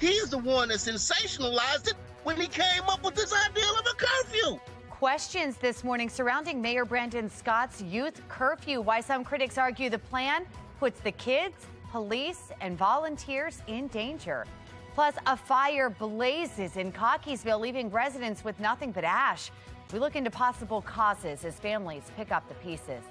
He's the one that sensationalized it when he came up with this idea of a curfew. Questions this morning surrounding Mayor Brandon Scott's youth curfew. Why some critics argue the plan puts the kids, police, and volunteers in danger. Plus, a fire blazes in Cockeysville, leaving residents with nothing but ash. We look into possible causes as families pick up the pieces.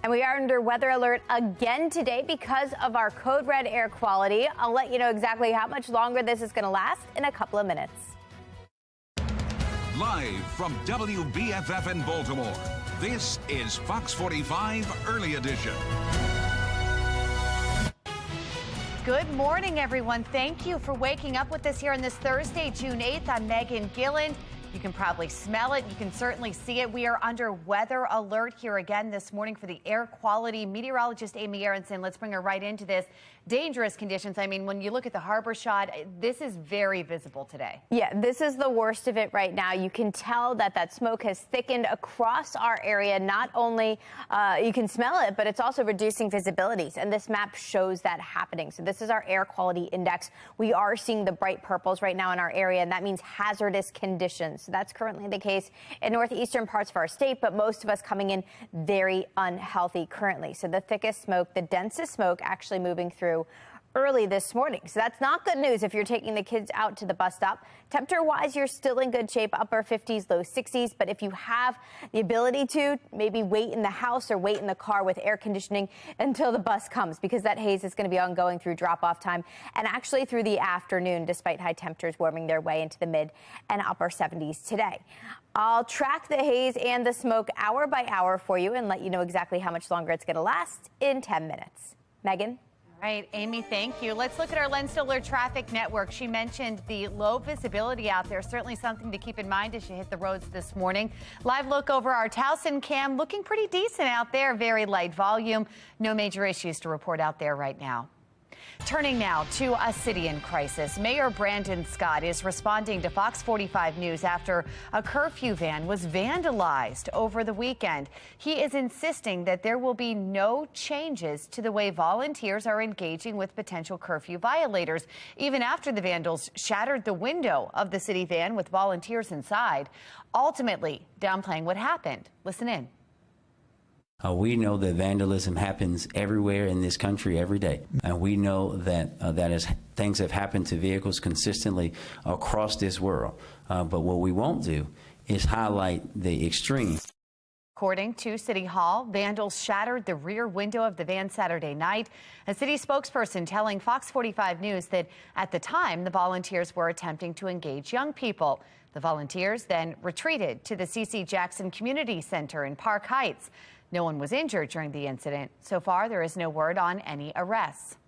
And we are under weather alert again today because of our code red air quality. I'll let you know exactly how much longer this is going to last in a couple of minutes. Live from WBFF in Baltimore, this is Fox 45 Early Edition. Good morning, everyone. Thank you for waking up with us here on this Thursday, June 8th. I'm Megan Gilland. You can probably smell it. You can certainly see it. We are under weather alert here again this morning for the air quality. Meteorologist Amy Aronson, let's bring her right into this. Dangerous conditions. I mean, when you look at the harbor shot, this is very visible today. Yeah, this is the worst of it right now. You can tell that smoke has thickened across our area. Not only you can smell it, but it's also reducing visibilities. And this map shows that happening. So this is our air quality index. We are seeing the bright purples right now in our area, and that means hazardous conditions. So that's currently the case in northeastern parts of our state, but most of us coming in very unhealthy currently. So the thickest smoke, the densest smoke actually moving through early this morning. So that's not good news if you're taking the kids out to the bus stop. Temperature-wise, you're still in good shape, upper 50s, low 60s. But if you have the ability to, maybe wait in the house or wait in the car with air conditioning until the bus comes, because that haze is going to be ongoing through drop-off time and actually through the afternoon, despite high temperatures warming their way into the mid and upper 70s today. I'll track the haze and the smoke hour by hour for you and let you know exactly how much longer it's going to last in 10 minutes. Megan? All right, Amy, thank you. Let's look at our Len Stiller traffic network. She mentioned the low visibility out there. Certainly something to keep in mind as you hit the roads this morning. Live look over our Towson cam, looking pretty decent out there. Very light volume. No major issues to report out there right now. Turning now to a city in crisis. Mayor Brandon Scott is responding to Fox 45 News after a curfew van was vandalized over the weekend. He is insisting that there will be no changes to the way volunteers are engaging with potential curfew violators, even after the vandals shattered the window of the city van with volunteers inside, ultimately downplaying what happened. Listen in. We know that vandalism happens everywhere in this country every day. And we know that things have happened to vehicles consistently across this world. But what we won't do is highlight the extreme. According to City Hall, vandals shattered the rear window of the van Saturday night. A city spokesperson telling Fox 45 News that at the time, the volunteers were attempting to engage young people. The volunteers then retreated to the C.C. Jackson Community Center in Park Heights. No one was injured during the incident. So far, there is no word on any arrests.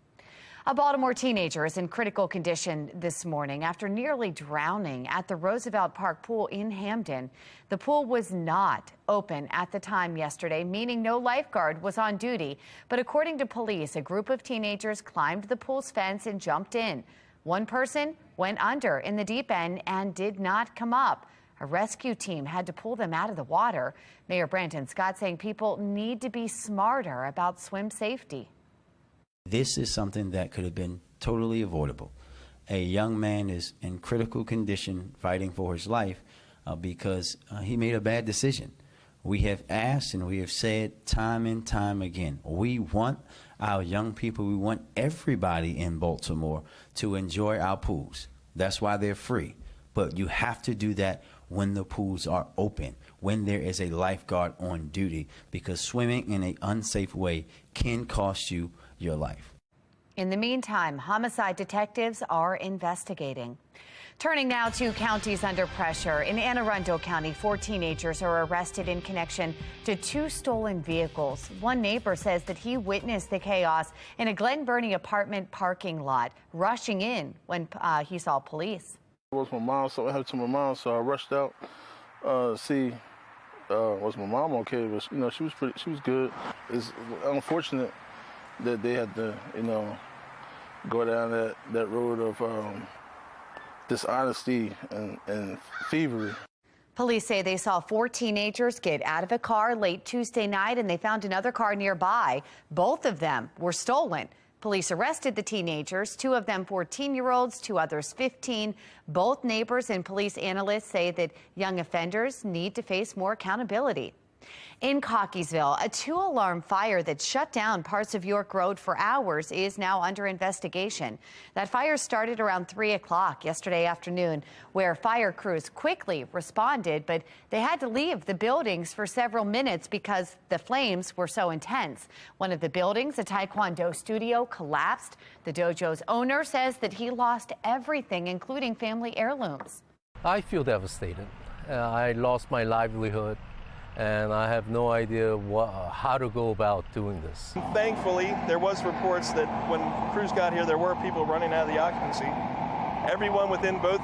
A Baltimore teenager is in critical condition this morning after nearly drowning at the Roosevelt Park pool in Hamden. The pool was not open at the time yesterday, meaning no lifeguard was on duty. But according to police, a group of teenagers climbed the pool's fence and jumped in. One person went under in the deep end and did not come up. A rescue team had to pull them out of the water. Mayor Brandon Scott saying people need to be smarter about swim safety. This is something that could have been totally avoidable. A young man is in critical condition fighting for his life because he made a bad decision. We have asked and we have said time and time again, we want our young people, we want everybody in Baltimore to enjoy our pools. That's why they're free. But you have to do that when the pools are open, when there is a lifeguard on duty, because swimming in an unsafe way can cost you your life. In the meantime, homicide detectives are investigating. Turning now to counties under pressure. In Anne Arundel County, 4 teenagers are arrested in connection to 2 stolen vehicles. One neighbor says that he witnessed the chaos in a Glen Burnie apartment parking lot, rushing in when he saw police. It was my mom, so I had to my mom, so I rushed out to see was my mom okay, but she was good. It's unfortunate that they had to go down that road of dishonesty and thievery. Police say they saw 4 teenagers get out of a car late Tuesday night and they found another car nearby. Both of them were stolen. Police arrested the teenagers, 2 of them 14-year-olds, 2 others 15. Both neighbors and police analysts say that young offenders need to face more accountability. In Cockeysville, a 2-alarm fire that shut down parts of York Road for hours is now under investigation. That fire started around 3 o'clock yesterday afternoon, where fire crews quickly responded, but they had to leave the buildings for several minutes because the flames were so intense. One of the buildings, a Taekwondo studio, collapsed. The dojo's owner says that he lost everything, including family heirlooms. I feel devastated. I lost my livelihood, and I have no idea how to go about doing this. Thankfully, there was reports that when crews got here, there were people running out of the occupancy. Everyone within both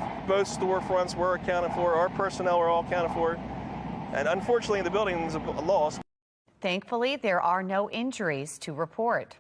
storefronts were accounted for. Our personnel were all accounted for. And unfortunately, the building is lost. Thankfully, there are no injuries to report.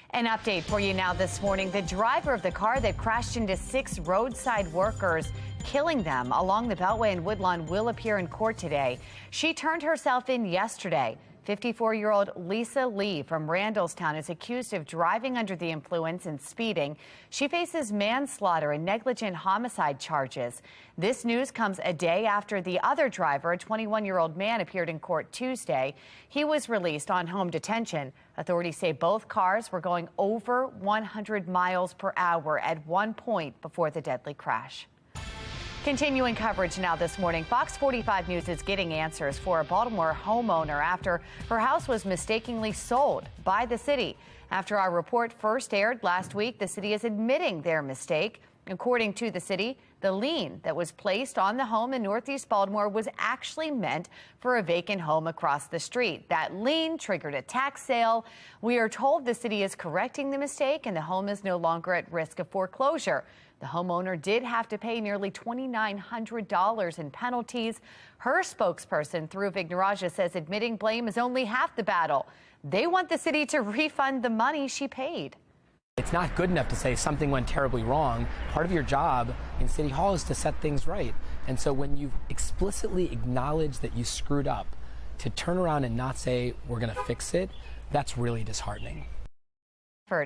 An update for you now this morning. The driver of the car that crashed into 6 roadside workers, killing them along the Beltway in Woodlawn, will appear in court today. She turned herself in yesterday. 54-year-old Lisa Lee from Randallstown is accused of driving under the influence and speeding. She faces manslaughter and negligent homicide charges. This news comes a day after the other driver, a 21-year-old man, appeared in court Tuesday. He was released on home detention. Authorities say both cars were going over 100 miles per hour at one point before the deadly crash. Continuing coverage now this morning, Fox 45 News is getting answers for a Baltimore homeowner after her house was mistakenly sold by the city. After our report first aired last week, the city is admitting their mistake. According to the city, the lien that was placed on the home in Northeast Baltimore was actually meant for a vacant home across the street. That lien triggered a tax sale. We are told the city is correcting the mistake and the home is no longer at risk of foreclosure. The homeowner did have to pay nearly $2,900 in penalties. Her spokesperson, Dhruv Ignaraja, says admitting blame is only half the battle. They want the city to refund the money she paid. It's not good enough to say something went terribly wrong. Part of your job in City Hall is to set things right. And so when you explicitly acknowledge that you screwed up, to turn around and not say, we're going to fix it, that's really disheartening.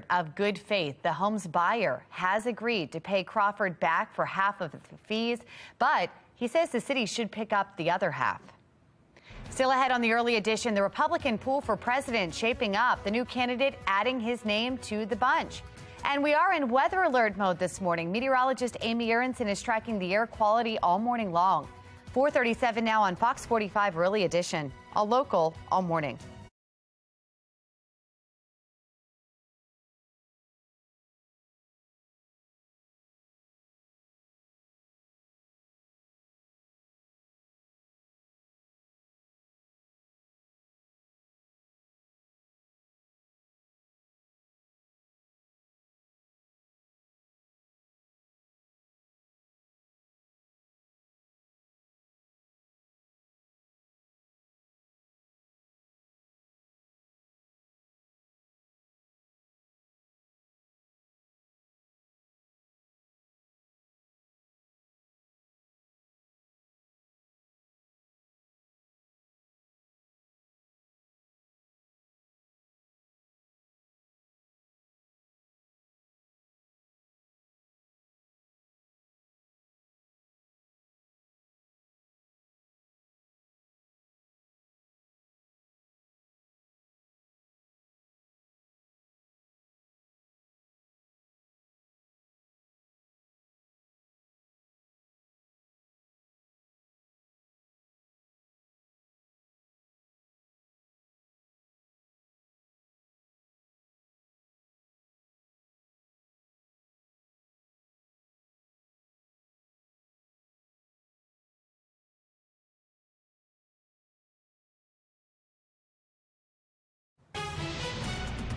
Of good faith, the home's buyer has agreed to pay Crawford back for half of the fees, but he says the city should pick up the other half. Still ahead on the early edition, the Republican pool for president shaping up, the new candidate adding his name to the bunch. And we are in weather alert mode this morning. Meteorologist Amy Aronson is tracking the air quality all morning long. 4:37 now on Fox 45 early edition, all local, all morning.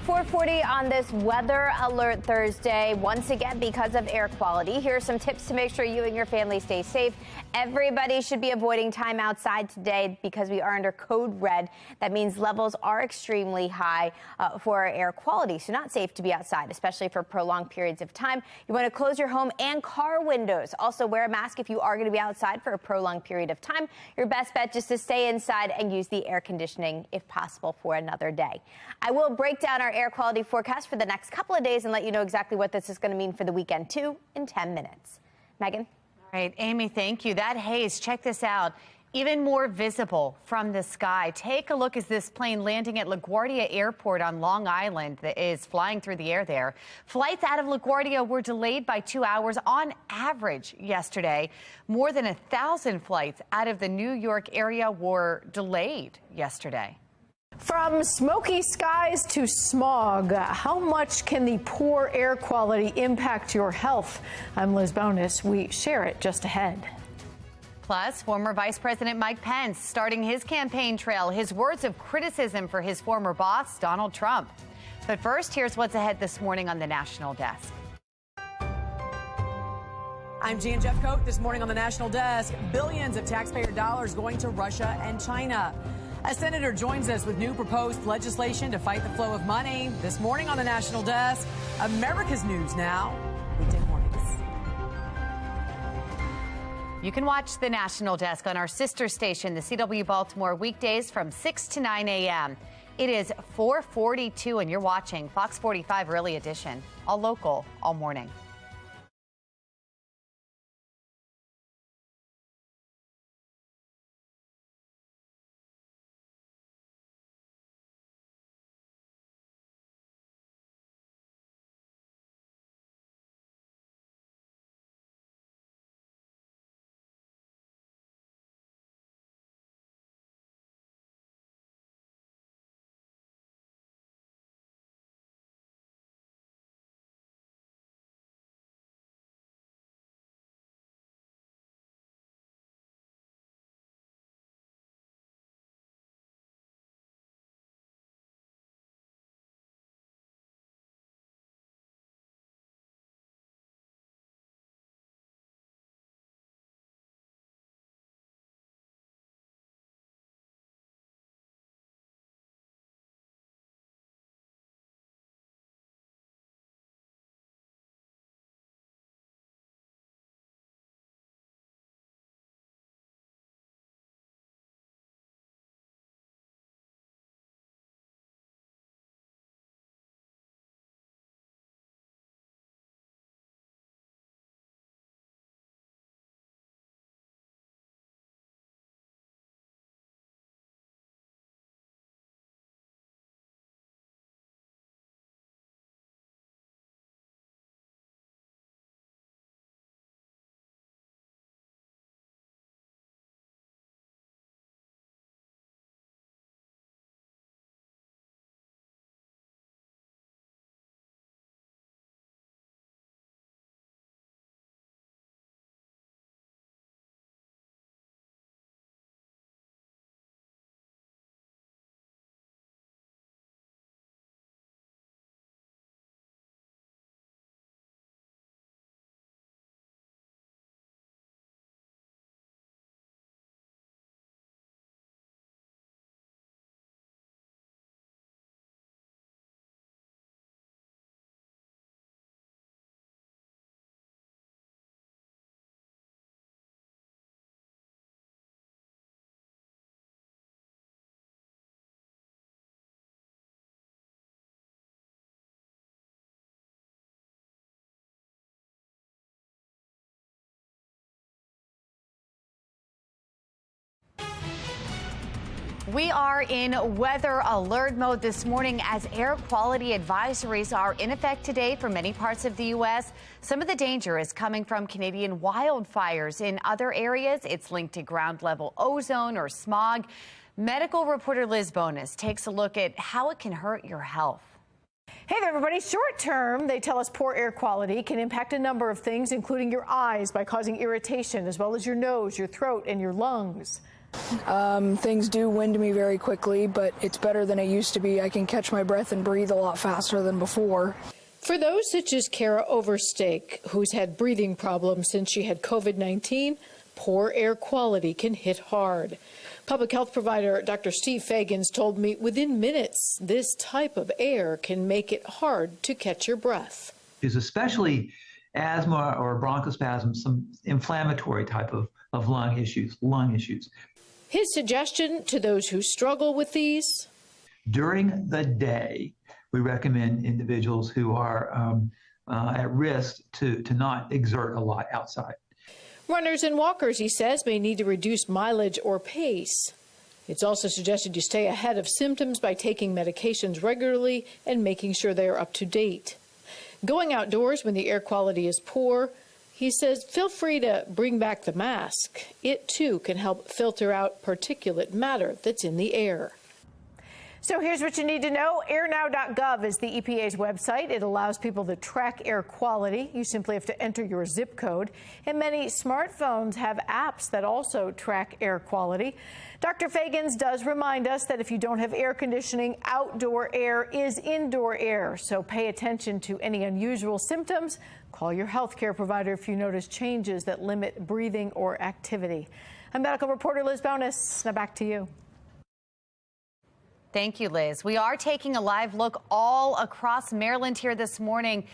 .40 on this Weather Alert Thursday. Once again, because of air quality, here are some tips to make sure you and your family stay safe. Everybody should be avoiding time outside today because we are under code red. That means levels are extremely high for our air quality. So not safe to be outside, especially for prolonged periods of time. You want to close your home and car windows. Also wear a mask if you are going to be outside for a prolonged period of time. Your best bet just to stay inside and use the air conditioning if possible for another day. I will break down our air air quality forecast for the next couple of days and let you know exactly what this is going to mean for the weekend, too, in 10 minutes. Megan? All right, Amy, thank you. That haze, check this out, even more visible from the sky. Take a look as this plane landing at LaGuardia Airport on Long Island that is flying through the air there. Flights out of LaGuardia were delayed by 2 hours on average yesterday. More than 1,000 flights out of the New York area were delayed yesterday. From smoky skies to smog, how much can the poor air quality impact your health? I'm Liz Bonis. We share it just ahead. Plus, former Vice President Mike Pence starting his campaign trail, his words of criticism for his former boss, Donald Trump. But first, here's what's ahead this morning on the National Desk. I'm Jan Jeffcoat. This morning on the National Desk, billions of taxpayer dollars going to Russia and China. A senator joins us with new proposed legislation to fight the flow of money. This morning on the National Desk, America's News Now with Dick Mornings. You can watch the National Desk on our sister station, the CW Baltimore, weekdays from 6 to 9 a.m. It is 4:42, and you're watching Fox 45 Early Edition, all local, all morning. We are in weather alert mode this morning as air quality advisories are in effect today for many parts of the U.S. Some of the danger is coming from Canadian wildfires. In other areas, it's linked to ground level ozone or smog. Medical reporter Liz Bonis takes a look at how it can hurt your health. Hey there, everybody. Short term, they tell us poor air quality can impact a number of things, including your eyes by causing irritation, as well as your nose, your throat, and your lungs. Things do wind me very quickly, but it's better than it used to be. I can catch my breath and breathe a lot faster than before. For those such as Kara Overstake, who's had breathing problems since she had COVID-19, poor air quality can hit hard. Public health provider Dr. Steve Fagans told me within minutes, this type of air can make it hard to catch your breath. Is especially asthma or bronchospasm, some inflammatory type of lung issues. His suggestion to those who struggle with these? During the day, we recommend individuals who are at risk to not exert a lot outside. Runners and walkers, he says, may need to reduce mileage or pace. It's also suggested you stay ahead of symptoms by taking medications regularly and making sure they are up to date. Going outdoors when the air quality is poor, he says, feel free to bring back the mask. It, too, can help filter out particulate matter that's in the air. So here's what you need to know. Airnow.gov is the EPA's website. It allows people to track air quality. You simply have to enter your zip code. And many smartphones have apps that also track air quality. Dr. Fagans does remind us that if you don't have air conditioning, outdoor air is indoor air. So pay attention to any unusual symptoms. Call your healthcare provider if you notice changes that limit breathing or activity. I'm medical reporter Liz Bonus. Now back to you. Thank you, Liz. We are taking a live look all across Maryland here this morning,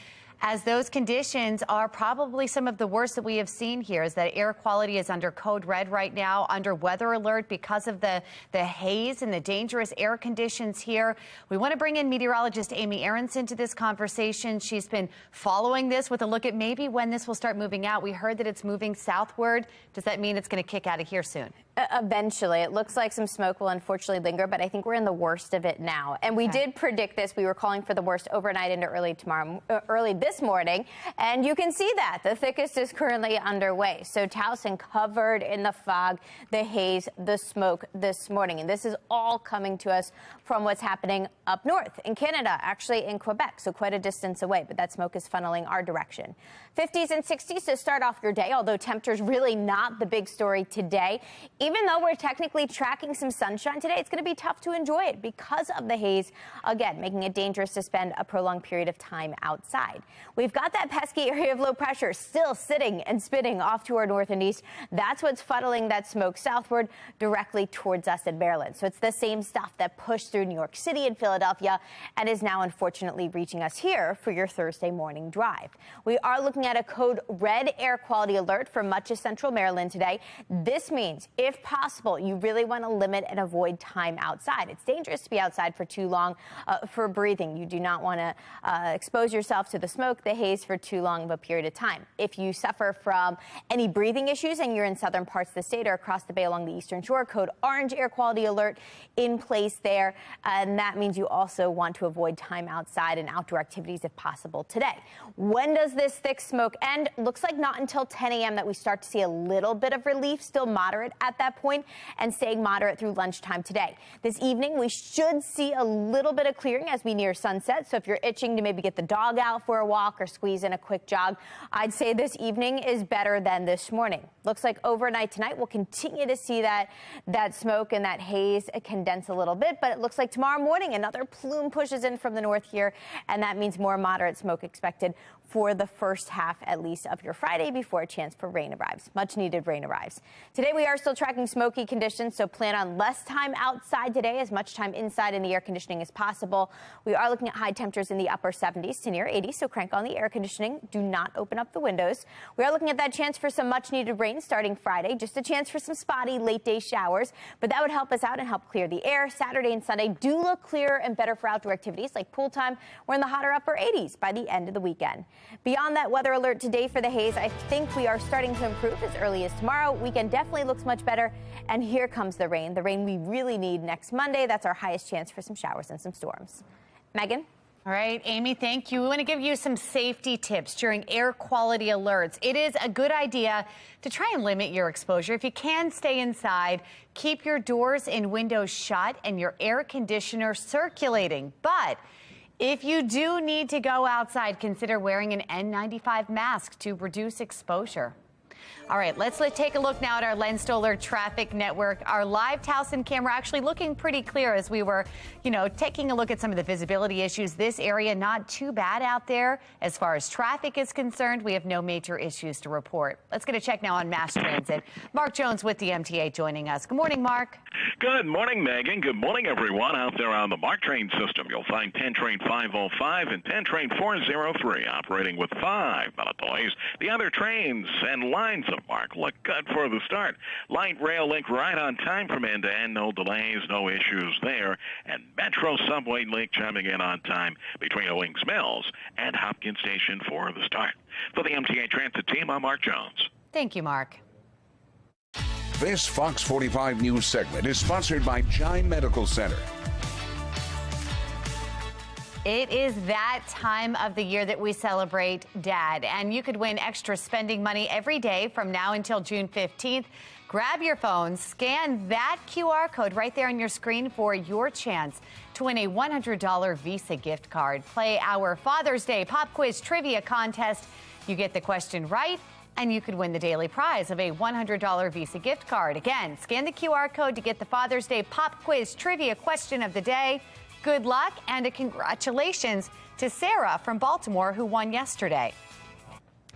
as those conditions are probably some of the worst that we have seen here. Is that air quality is under code red right now, under weather alert because of the haze and the dangerous air conditions here. We want to bring in meteorologist Amy Aronson to this conversation. She's been following this with a look at maybe when this will start moving out. We heard that it's moving southward. Does that mean it's going to kick out of here soon? Eventually. It looks like some smoke will unfortunately linger, but I think we're in the worst of it now. And we did predict this. We were calling for the worst overnight into early this morning. And you can see that the thickest is currently underway. So Towson covered in the fog, the haze, the smoke this morning. And this is all coming to us from what's happening up north in Canada, actually in Quebec. So quite a distance away, but that smoke is funneling our direction. 50s and 60s to start off your day, although temperatures really not the big story today. Even though we're technically tracking some sunshine today, it's going to be tough to enjoy it because of the haze, again, making it dangerous to spend a prolonged period of time outside. We've got that pesky area of low pressure still sitting and spinning off to our north and east. That's what's funneling that smoke southward directly towards us in Maryland. So it's the same stuff that pushed through New York City and Philadelphia and is now unfortunately reaching us here for your Thursday morning drive. We are looking at a code red air quality alert for much of central Maryland today. This means, if possible, you really want to limit and avoid time outside. It's dangerous to be outside for too long for breathing. You do not want to expose yourself to the smoke, the haze for too long of a period of time. If you suffer from any breathing issues and you're in southern parts of the state or across the bay along the eastern shore, code orange air quality alert in place there. And that means you also want to avoid time outside and outdoor activities if possible today. When does this thick smoke end? Looks like not until 10 a.m. that we start to see a little bit of relief, still moderate at that point, and staying moderate through lunchtime today. This evening, we should see a little bit of clearing as we near sunset. So if you're itching to maybe get the dog out for a walk or squeeze in a quick jog, I'd say this evening is better than this morning. Looks like overnight tonight, we'll continue to see that smoke and that haze condense a little bit, but it looks like tomorrow morning another plume pushes in from the north here, and that means more moderate smoke expected for the first half, at least, of your Friday before a chance for rain arrives. Much needed rain arrives. Today, we are still tracking smoky conditions, so plan on less time outside today, as much time inside in the air conditioning as possible. We are looking at high temperatures in the upper 70s to near 80, so crank on the air conditioning. Do not open up the windows. We are looking at that chance for some much needed rain starting Friday, just a chance for some spotty late day showers, but that would help us out and help clear the air. Saturday and Sunday do look clearer and better for outdoor activities like pool time. We're in the hotter upper 80s by the end of the weekend. Beyond that weather alert today for the haze, I think we are starting to improve as early as tomorrow. Weekend definitely looks much better. And here comes the rain we really need next Monday. That's our highest chance for some showers and some storms. Megan? All right, Amy, thank you. We want to give you some safety tips during air quality alerts. It is a good idea to try and limit your exposure. If you can, stay inside. Keep your doors and windows shut and your air conditioner circulating. But if you do need to go outside, consider wearing an N95 mask to reduce exposure. All right, let's take a look now at our Len Stoller traffic network. Our live Towson camera actually looking pretty clear as we were, taking a look at some of the visibility issues. This area not too bad out there. As far as traffic is concerned, we have no major issues to report. Let's get a check now on mass transit. Mark Jones with the MTA joining us. Good morning, Mark. Good morning, Megan. Good morning, everyone out there on the MARC train system. You'll find 10 train 505 and 10 train 403 operating with 5 minute delays. The other trains and lines of mark. Look good for the start. Light rail link right on time from end to end. No delays, no issues there. And Metro subway link chiming in on time between Owings Mills and Hopkins Station for the start. For the MTA Transit team, I'm Mark Jones. Thank you, Mark. This Fox 45 News segment is sponsored by Chime Medical Center. It is that time of the year that we celebrate Dad, and you could win extra spending money every day from now until June 15th. Grab your phone, scan that QR code right there on your screen for your chance to win a $100 Visa gift card. Play our Father's Day Pop Quiz Trivia Contest. You get the question right, and you could win the daily prize of a $100 Visa gift card. Again, scan the QR code to get the Father's Day Pop Quiz Trivia question of the day. Good luck and a congratulations to Sarah from Baltimore, who won yesterday.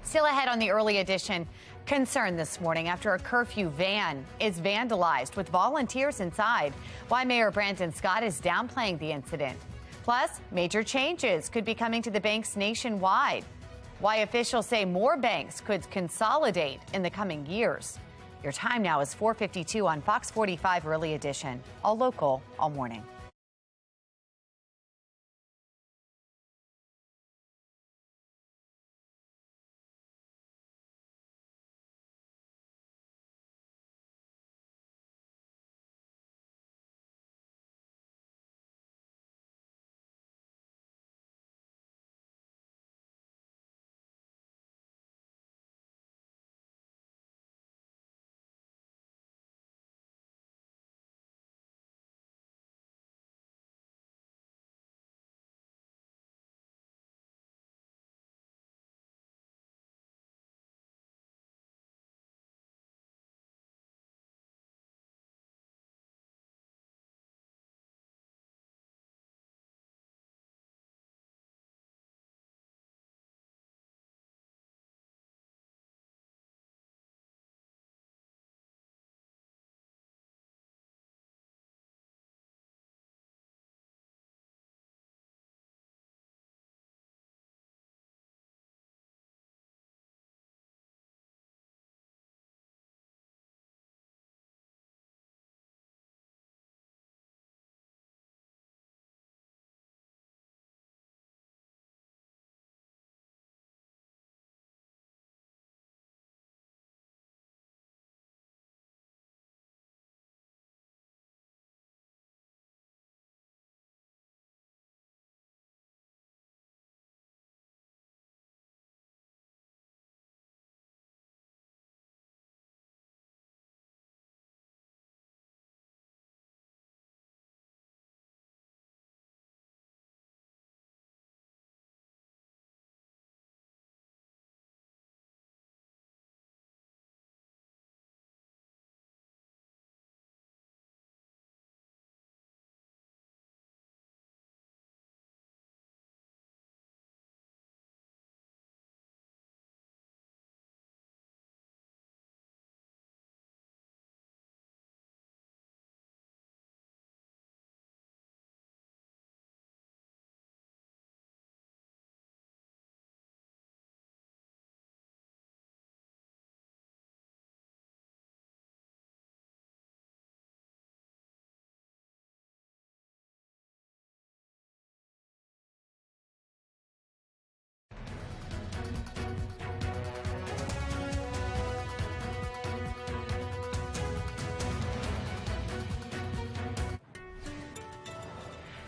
Still ahead on the early edition, concern this morning after a curfew van is vandalized with volunteers inside. Why Mayor Brandon Scott is downplaying the incident. Plus, major changes could be coming to the banks nationwide. Why officials say more banks could consolidate in the coming years. Your time now is 4:52 on Fox 45 Early Edition. All local, all morning.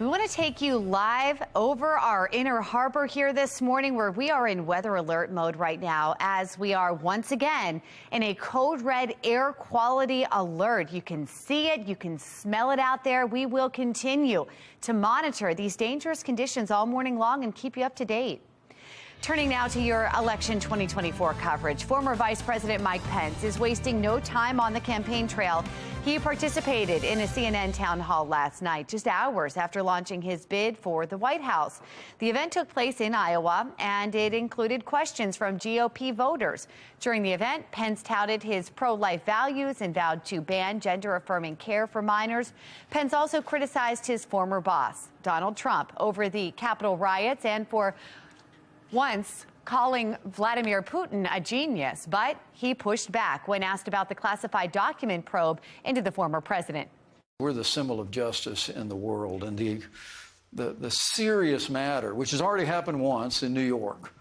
We want to take you live over our inner harbor here this morning, where we are in weather alert mode right now, as we are once again in a code red air quality alert. You can see it, you can smell it out there. We will continue to monitor these dangerous conditions all morning long and keep you up to date. Turning now to your election 2024 coverage. Former Vice President Mike Pence is wasting no time on the campaign trail. He participated in a CNN town hall last night, just hours after launching his bid for the White House. The event took place in Iowa, and it included questions from GOP voters. During the event, Pence touted his pro-life values and vowed to ban gender-affirming care for minors. Pence also criticized his former boss, Donald Trump, over the Capitol riots and for once calling Vladimir Putin a genius, but he pushed back when asked about the classified document probe into the former president. We're the symbol of justice in the world, and the serious matter, which has already happened once in New York,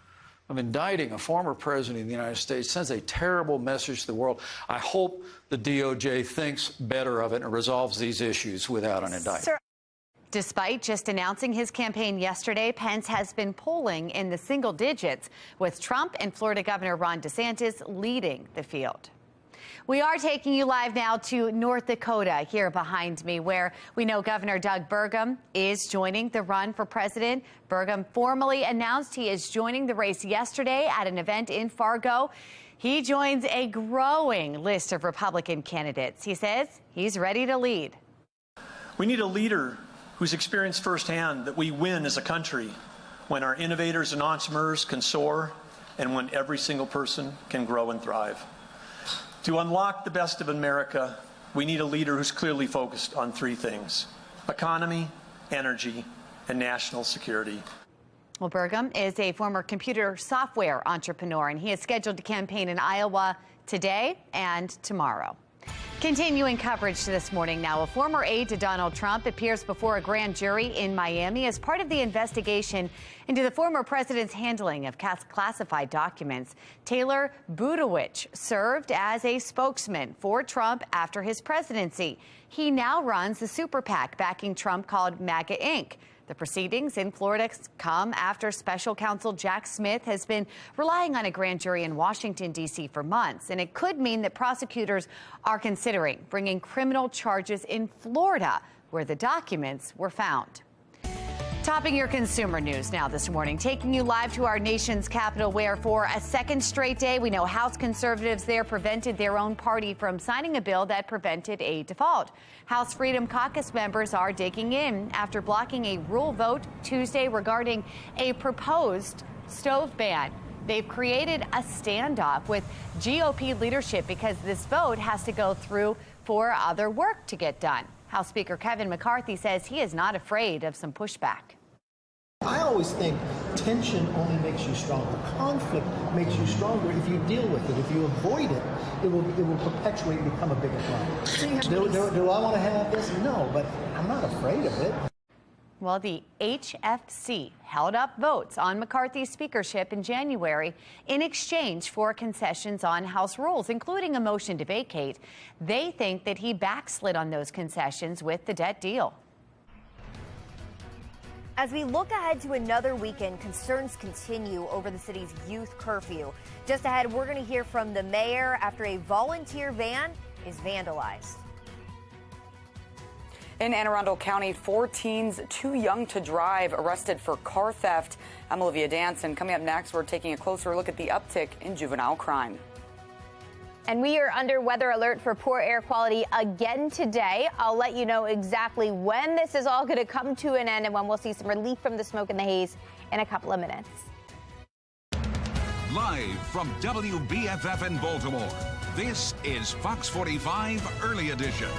of indicting a former president of the United States, sends a terrible message to the world. I hope the DOJ thinks better of it and resolves these issues without an indictment. Despite just announcing his campaign yesterday, Pence has been polling in the single digits, with Trump and Florida Governor Ron DeSantis leading the field. We are taking you live now to North Dakota, here behind me, where we know Governor Doug Burgum is joining the run for president. Burgum formally announced he is joining the race yesterday at an event in Fargo. He joins a growing list of Republican candidates. He says he's ready to lead. We need a leader who's experienced firsthand that we win as a country when our innovators and entrepreneurs can soar and when every single person can grow and thrive. To unlock the best of America, we need a leader who's clearly focused on three things: economy, energy, and national security. Well, Burgum is a former computer software entrepreneur, and he is scheduled to campaign in Iowa today and tomorrow. Continuing coverage this morning now, a former aide to Donald Trump appears before a grand jury in Miami as part of the investigation into the former president's handling of classified documents. Taylor Budowich served as a spokesman for Trump after his presidency. He now runs the super PAC backing Trump called MAGA Inc. The proceedings in Florida come after special counsel Jack Smith has been relying on a grand jury in Washington, D.C. for months, and it could mean that prosecutors are considering bringing criminal charges in Florida, where the documents were found. Topping your consumer news now this morning, taking you live to our nation's capital, where for a second straight day, we know House conservatives there prevented their own party from signing a bill that prevented a default. House Freedom Caucus members are digging in after blocking a rule vote Tuesday regarding a proposed stove ban. They've created a standoff with GOP leadership because this vote has to go through for other work to get done. House Speaker Kevin McCarthy says he is not afraid of some pushback. I always think tension only makes you stronger. Conflict makes you stronger if you deal with it. If you avoid it, it will perpetuate and become a bigger problem. Do I want to have this? No, but I'm not afraid of it. Well, the HFC held up votes on McCarthy's speakership in January in exchange for concessions on House rules, including a motion to vacate. They think that he backslid on those concessions with the debt deal. As we look ahead to another weekend, concerns continue over the city's youth curfew. Just ahead, we're going to hear from the mayor after a volunteer van is vandalized. In Anne Arundel County, 4 teens too young to drive arrested for car theft. I'm Olivia Danson. Coming up next, we're taking a closer look at the uptick in juvenile crime. And we are under weather alert for poor air quality again today. I'll let you know exactly when this is all going to come to an end and when we'll see some relief from the smoke and the haze in a couple of minutes. Live from WBFF in Baltimore, this is Fox 45 Early Edition.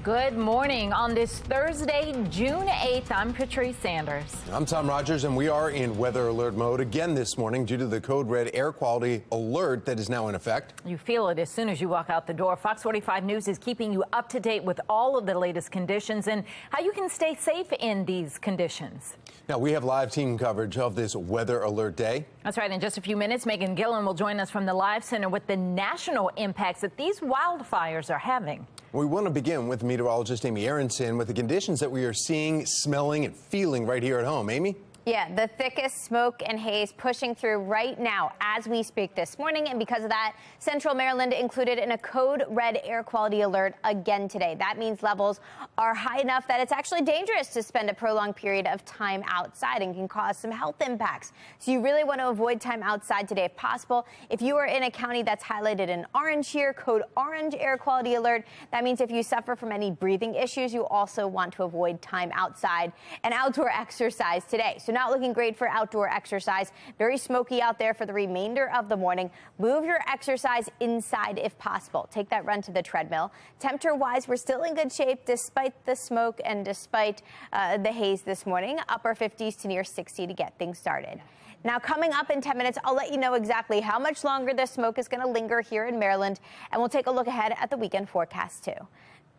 Good morning on this Thursday, June 8th. I'm Patrice Sanders. I'm Tom Rogers, and we are in weather alert mode again this morning due to the code red air quality alert that is now in effect. You feel it as soon as you walk out the door. Fox 45 News is keeping you up to date with all of the latest conditions and how you can stay safe in these conditions. Now, we have live team coverage of this weather alert day. That's right. In just a few minutes, Megan Gillen will join us from the Live Center with the national impacts that these wildfires are having. We want to begin with meteorologist Amy Aronson with the conditions that we are seeing, smelling, and feeling right here at home. Amy? Yeah, the thickest smoke and haze pushing through right now as we speak this morning. And because of that, Central Maryland included in a code red air quality alert again today. That means levels are high enough that it's actually dangerous to spend a prolonged period of time outside and can cause some health impacts. So you really want to avoid time outside today if possible. If you are in a county that's highlighted in orange here, code orange air quality alert, that means if you suffer from any breathing issues, you also want to avoid time outside and outdoor exercise today. So so not looking great for outdoor exercise. Very smoky out there for the remainder of the morning. Move your exercise inside if possible. Take that run to the treadmill. Temperature-wise, we're still in good shape despite the smoke and despite the haze this morning. Upper 50s to near 60 to get things started. Now, coming up in 10 minutes, I'll let you know exactly how much longer the smoke is going to linger here in Maryland, and we'll take a look ahead at the weekend forecast, too.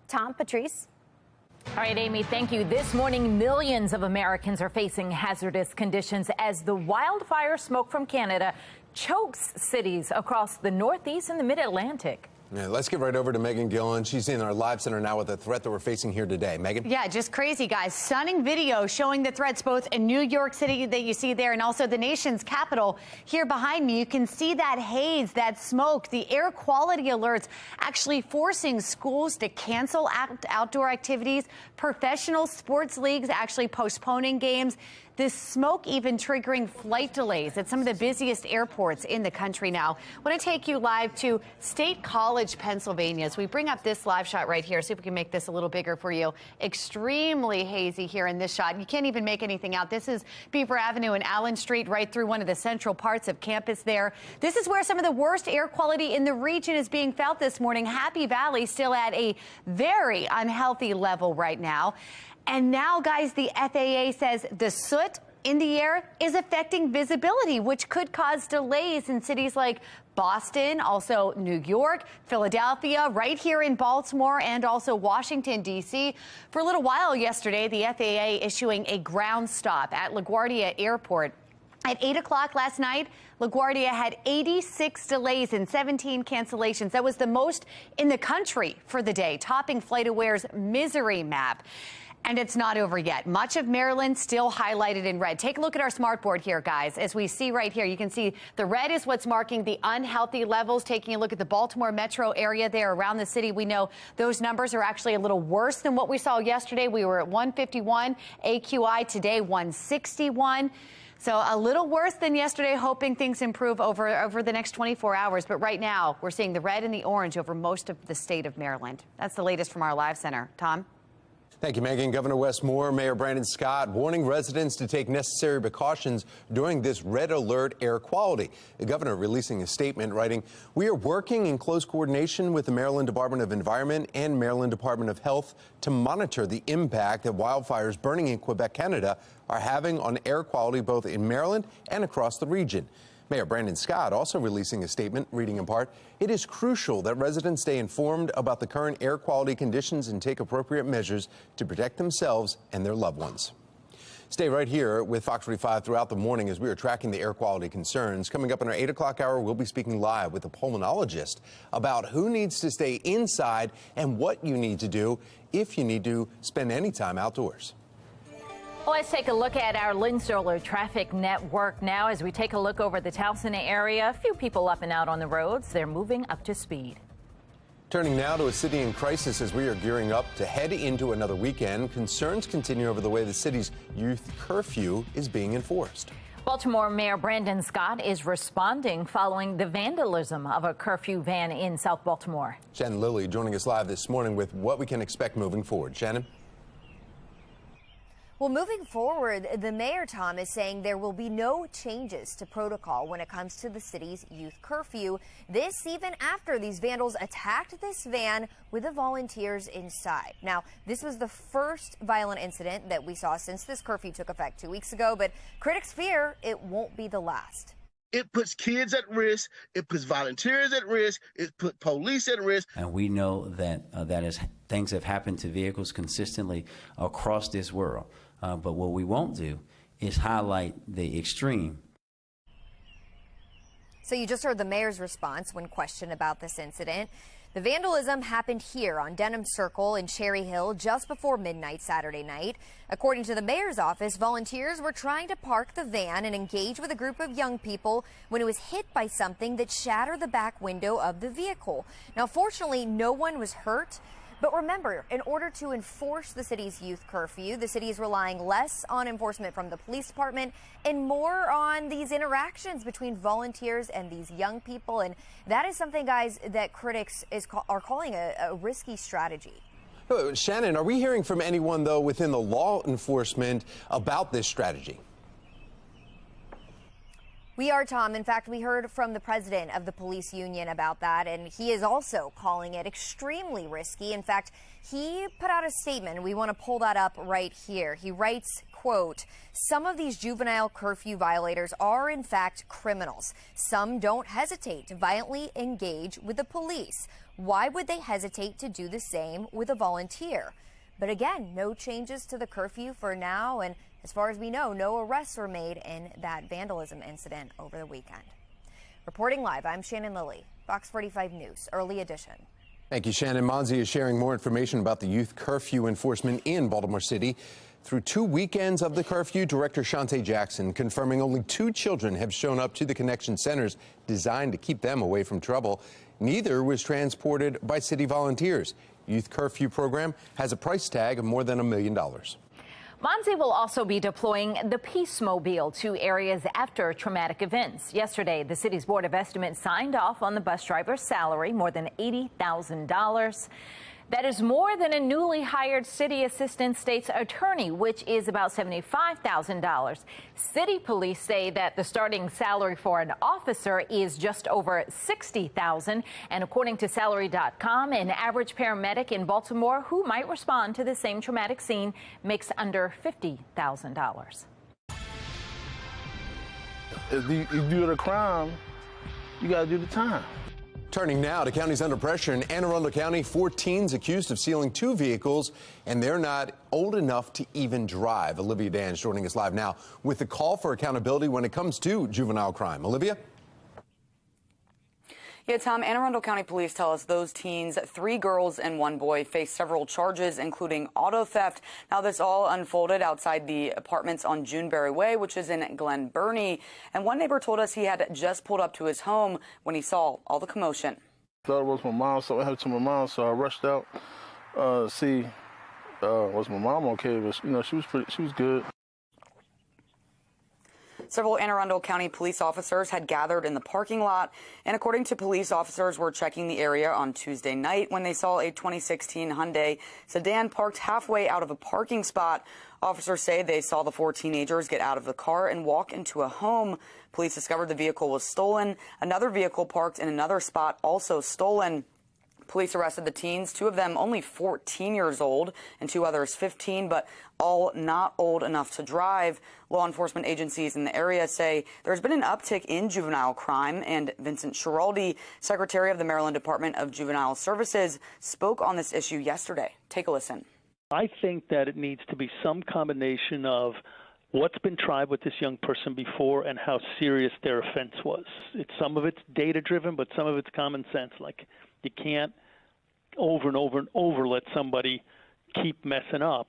Tom, Patrice. All right, Amy, thank you. This morning, millions of Americans are facing hazardous conditions as the wildfire smoke from Canada chokes cities across the Northeast and the Mid-Atlantic. Yeah, let's get right over to Megan Gillen. She's in our live center now with the threat that we're facing here today. Megan? Yeah, just crazy, guys. Stunning video showing the threats both in New York City that you see there and also the nation's capital here behind me. You can see that haze, that smoke, the air quality alerts actually forcing schools to cancel outdoor activities, professional sports leagues actually postponing games. This smoke even triggering flight delays at some of the busiest airports in the country now. I want to take you live to State College, Pennsylvania. As we bring up this live shot right here, see if we can make this a little bigger for you. Extremely hazy here in this shot. You can't even make anything out. This is Beaver Avenue and Allen Street, right through one of the central parts of campus there. This is where some of the worst air quality in the region is being felt this morning. Happy Valley still at a very unhealthy level right now. And now, guys, the FAA says the soot in the air is affecting visibility, which could cause delays in cities like Boston, also New York, Philadelphia, right here in Baltimore, and also Washington, D.C. For a little while yesterday, the FAA issuing a ground stop at LaGuardia Airport. At 8 o'clock last night, LaGuardia had 86 delays and 17 cancellations. That was the most in the country for the day, topping FlightAware's misery map. And it's not over yet. Much of Maryland still highlighted in red. Take a look at our smart board here, guys. As we see right here, you can see the red is what's marking the unhealthy levels. Taking a look at the Baltimore metro area there around the city, we know those numbers are actually a little worse than what we saw yesterday. We were at 151 AQI, today 161. So a little worse than yesterday, hoping things improve over the next 24 hours. But right now, we're seeing the red and the orange over most of the state of Maryland. That's the latest from our live center. Tom? Thank you, Megan. Governor Wes Moore, Mayor Brandon Scott warning residents to take necessary precautions during this red alert air quality. The governor releasing a statement writing, "We are working in close coordination with the Maryland Department of Environment and Maryland Department of Health to monitor the impact that wildfires burning in Quebec, Canada are having on air quality both in Maryland and across the region." Mayor Brandon Scott also releasing a statement, reading in part, "It is crucial that residents stay informed about the current air quality conditions and take appropriate measures to protect themselves and their loved ones." Stay right here with Fox 45 throughout the morning as we are tracking the air quality concerns. Coming up in our 8 o'clock hour, we'll be speaking live with a pulmonologist about who needs to stay inside and what you need to do if you need to spend any time outdoors. Well, let's take a look at our Linsolar traffic network now as we take a look over the Towson area. A few people up and out on the roads. They're moving up to speed. Turning now to a city in crisis as we are gearing up to head into another weekend. Concerns continue over the way the city's youth curfew is being enforced. Baltimore Mayor Brandon Scott is responding following the vandalism of a curfew van in South Baltimore. Shannon Lilly joining us live this morning with what we can expect moving forward. Shannon? Well, moving forward, the mayor, Tom, is saying there will be no changes to protocol when it comes to the city's youth curfew. This even after these vandals attacked this van with the volunteers inside. Now, this was the first violent incident that we saw since this curfew took effect 2 weeks ago, but critics fear it won't be the last. It puts kids at risk. It puts volunteers at risk. It puts police at risk. And we know that things have happened to vehicles consistently across this world. But what we won't do is highlight the extreme. So you just heard the mayor's response when questioned about this incident. The vandalism happened here on Denham Circle in Cherry Hill just before midnight Saturday night. According to the mayor's office, volunteers were trying to park the van and engage with a group of young people when it was hit by something that shattered the back window of the vehicle. Now, fortunately, no one was hurt. But remember, in order to enforce the city's youth curfew, the city is relying less on enforcement from the police department and more on these interactions between volunteers and these young people. And that is something, guys, that critics are calling a risky strategy. Shannon, are we hearing from anyone, though, within the law enforcement about this strategy? We are, Tom. In fact, we heard from the president of the police union about that, and he is also calling it extremely risky. In fact, he put out a statement. We want to pull that up right here. He writes, quote, "Some of these juvenile curfew violators are in fact criminals. Some don't hesitate to violently engage with the police. Why would they hesitate to do the same with a volunteer?" But again, no changes to the curfew for now, and as far as we know, no arrests were made in that vandalism incident over the weekend. Reporting live, I'm Shannon Lilly, Fox 45 News, Early Edition. Thank you, Shannon. Monzi is sharing more information about the youth curfew enforcement in Baltimore City. Through 2 weekends of the curfew, Director Shantae Jackson confirming only 2 children have shown up to the connection centers designed to keep them away from trouble. Neither was transported by city volunteers. Youth curfew program has a price tag of more than $1 million. Monzi will also be deploying the Peace Mobile to areas after traumatic events. Yesterday, the city's Board of Estimates signed off on the bus driver's salary, more than $80,000. That is more than a newly hired city assistant state's attorney, which is about $75,000. City police say that the starting salary for an officer is just over $60,000. And according to salary.com, an average paramedic in Baltimore who might respond to the same traumatic scene makes under $50,000. If you do the crime, you got to do the time. Turning now to counties under pressure in Anne Arundel County, 4 teens accused of stealing 2 vehicles, and they're not old enough to even drive. Olivia Dan joining us live now with the call for accountability when it comes to juvenile crime. Olivia? Yeah, Tom, Anne Arundel County Police tell us those teens, 3 girls and 1 boy, face several charges, including auto theft. Now, this all unfolded outside the apartments on Juneberry Way, which is in Glen Burnie. And one neighbor told us he had just pulled up to his home when he saw all the commotion. I thought it was my mom, so I had to my mom, so I rushed out to see was my mom okay, but she was good. Several Anne Arundel County police officers had gathered in the parking lot, and according to police officers, were checking the area on Tuesday night when they saw a 2016 Hyundai sedan parked halfway out of a parking spot. Officers say they saw the 4 teenagers get out of the car and walk into a home. Police discovered the vehicle was stolen. Another vehicle parked in another spot also stolen. Police arrested the teens, 2 of them only 14 years old and 2 others 15, but all not old enough to drive. Law enforcement agencies in the area say there's been an uptick in juvenile crime, and Vincent Schiraldi, Secretary of the Maryland Department of Juvenile Services, spoke on this issue yesterday. Take a listen. I think that it needs to be some combination of what's been tried with this young person before and how serious their offense was. Some of it's data-driven, but some of it's common sense. Like, you can't over and over and over let somebody keep messing up.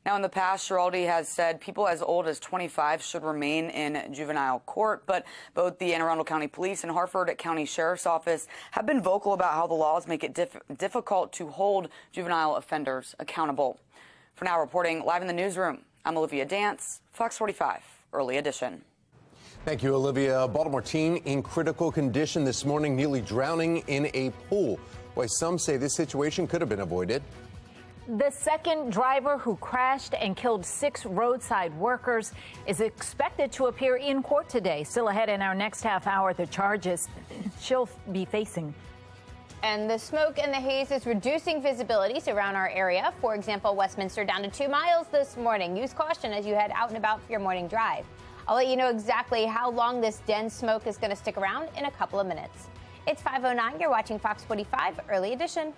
Now, in the past, Schiraldi has said people as old as 25 should remain in juvenile court, but both the Anne Arundel County Police and Harford County Sheriff's Office have been vocal about how the laws make it difficult to hold juvenile offenders accountable. For now, reporting live in the newsroom, I'm Olivia Dance, Fox 45, Early Edition. Thank you, Olivia. A Baltimore teen in critical condition this morning, nearly drowning in a pool. Why some say this situation could have been avoided. The second driver who crashed and killed 6 roadside workers is expected to appear in court today. Still ahead in our next half hour, the charges she'll be facing. And the smoke and the haze is reducing visibilities around our area. For example, Westminster down to 2 miles this morning. Use caution as you head out and about for your morning drive. I'll let you know exactly how long this dense smoke is going to stick around in a couple of minutes. It's 5:09. You're watching Fox 45 Early Edition.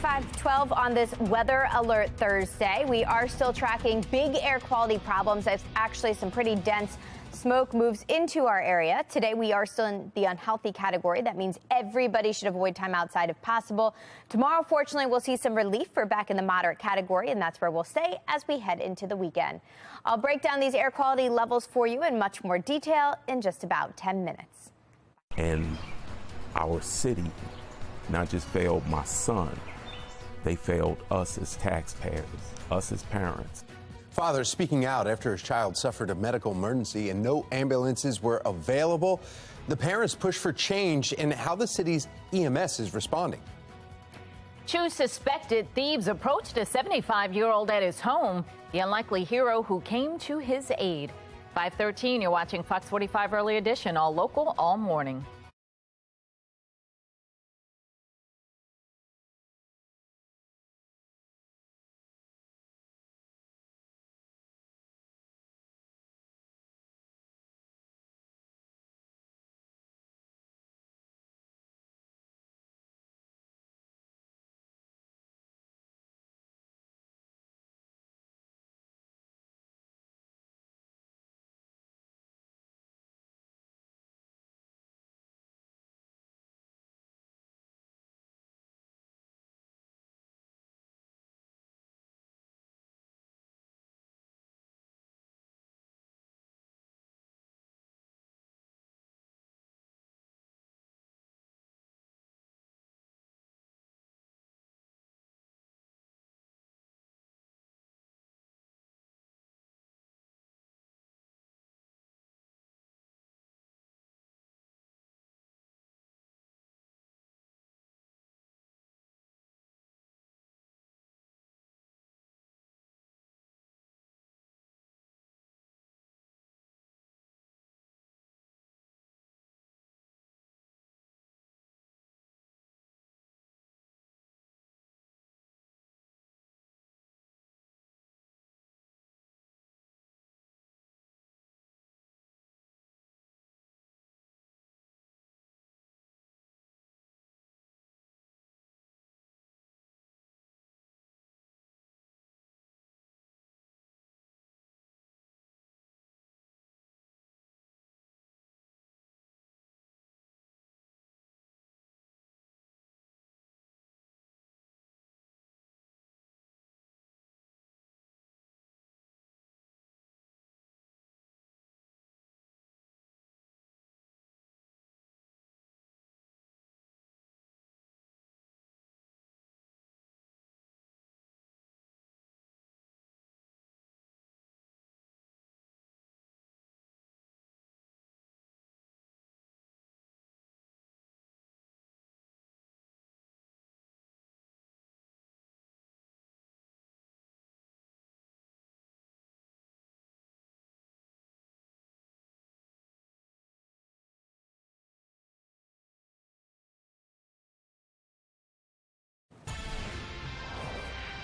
5:12 on this Weather Alert Thursday. We are still tracking big air quality problems. There's actually some pretty dense smoke moves into our area. Today, we are still in the unhealthy category. That means everybody should avoid time outside if possible. Tomorrow, fortunately, we'll see some relief. We're back in the moderate category, and that's where we'll stay as we head into the weekend. I'll break down these air quality levels for you in much more detail in just about 10 minutes. And our city not just failed my son, they failed us as taxpayers, us as parents. Father speaking out after his child suffered a medical emergency and no ambulances were available. The parents push for change in how the city's EMS is responding. Two suspected thieves approached a 75-year-old at his home, the unlikely hero who came to his aid. 5:13, you're watching Fox 45 Early Edition, all local, all morning.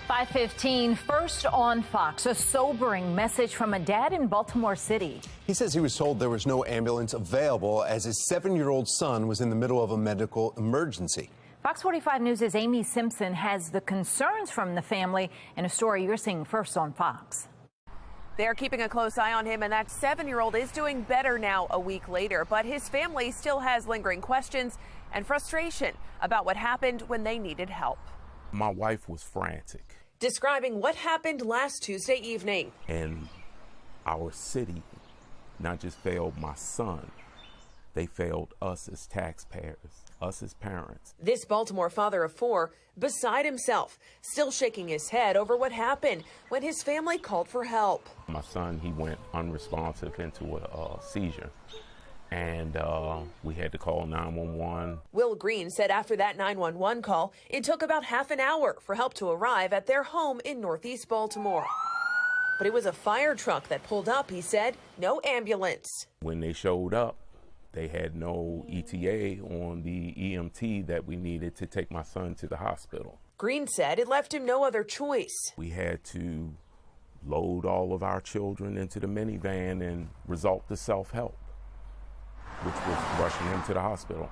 .5:15, first on Fox, a sobering message from a dad in Baltimore City. He says he was told there was no ambulance available as his 7-year-old son was in the middle of a medical emergency. Fox 45 News' Amy Simpson has the concerns from the family in a story you're seeing first on Fox. They're keeping a close eye on him, and that 7-year-old is doing better now a week later. But his family still has lingering questions and frustration about what happened when they needed help. My wife was frantic. Describing what happened last Tuesday evening. And our city not just failed my son, they failed us as taxpayers, us as parents. This Baltimore father of 4, beside himself, still shaking his head over what happened when his family called for help. My son, he went unresponsive into a seizure. And we had to call 911. Will Green said after that 911 call, it took about half an hour for help to arrive at their home in Northeast Baltimore. But it was a fire truck that pulled up, he said, no ambulance. When they showed up, they had no ETA on the EMT that we needed to take my son to the hospital. Green said it left him no other choice. We had to load all of our children into the minivan and resort to self-help, which was rushing him to the hospital.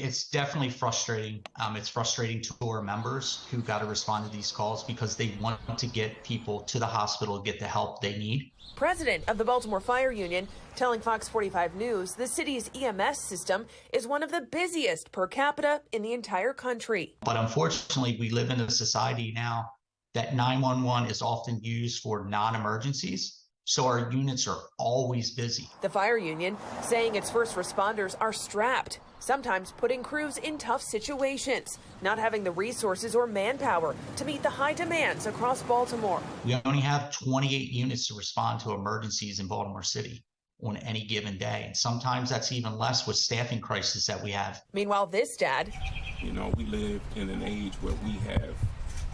it's definitely frustrating. It's frustrating to our members who got to respond to these calls because they want to get people to the hospital, get the help they need. President of the Baltimore Fire Union telling Fox 45 News the city's EMS system is one of the busiest per capita in the entire country. But unfortunately, we live in a society now that 911 is often used for non-emergencies. So our units are always busy. The fire union saying its first responders are strapped, sometimes putting crews in tough situations, not having the resources or manpower to meet the high demands across Baltimore. We only have 28 units to respond to emergencies in Baltimore City on any given day. And sometimes that's even less with staffing crisis that we have. Meanwhile, this dad, You know, we live in an age where we have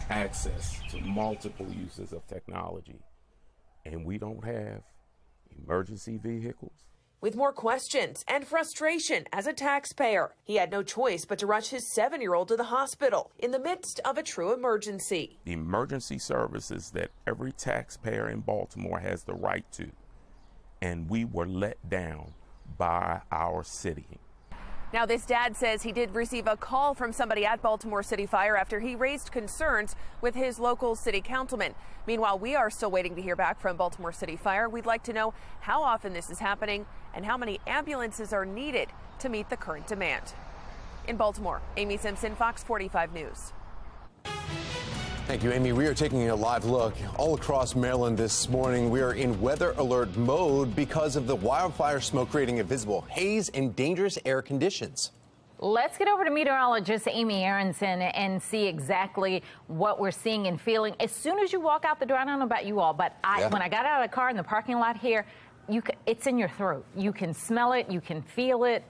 access to multiple uses of technology, and we don't have emergency vehicles. with more questions and frustration as a taxpayer. He had no choice but to rush his 7-year-old to the hospital in the midst of a true emergency. The emergency services that every taxpayer in Baltimore has the right to, and we were let down by our city. Now, this dad says he did receive a call from somebody at Baltimore City Fire after he raised concerns with his local city councilman. Meanwhile, we are still waiting to hear back from Baltimore City Fire. We'd like to know how often this is happening and how many ambulances are needed to meet the current demand. In Baltimore, Amy Simpson, Fox 45 News. Thank you, Amy. We are taking a live look all across Maryland this morning. We are in weather alert mode because of the wildfire smoke creating a visible haze and dangerous air conditions. Let's get over to meteorologist Amy Aronson and see exactly what we're seeing and feeling. As soon as you walk out the door, I don't know about you all, but when I got out of the car in the parking lot here, it's in your throat. You can smell it. You can feel it.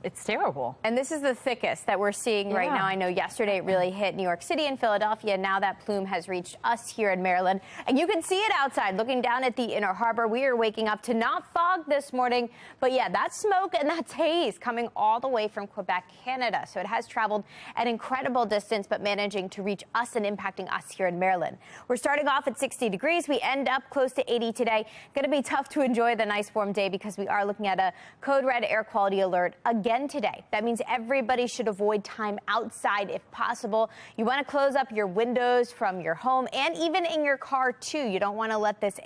It's terrible. And this is the thickest that we're seeing right now. I know yesterday it really hit New York City and Philadelphia. Now that plume has reached us here in Maryland. And you can see it outside looking down at the Inner Harbor. We are waking up to not fog this morning, but yeah, that's smoke and that's haze coming all the way from Quebec, Canada. So it has traveled an incredible distance, but managing to reach us and impacting us here in Maryland. We're starting off at 60 degrees. We end up close to 80 today. Going to be tough to enjoy the nice warm day because we are looking at a code red air quality alert again today. That means everybody should avoid time outside if possible. You want to close up your windows from your home and even in your car too. You don't want to let this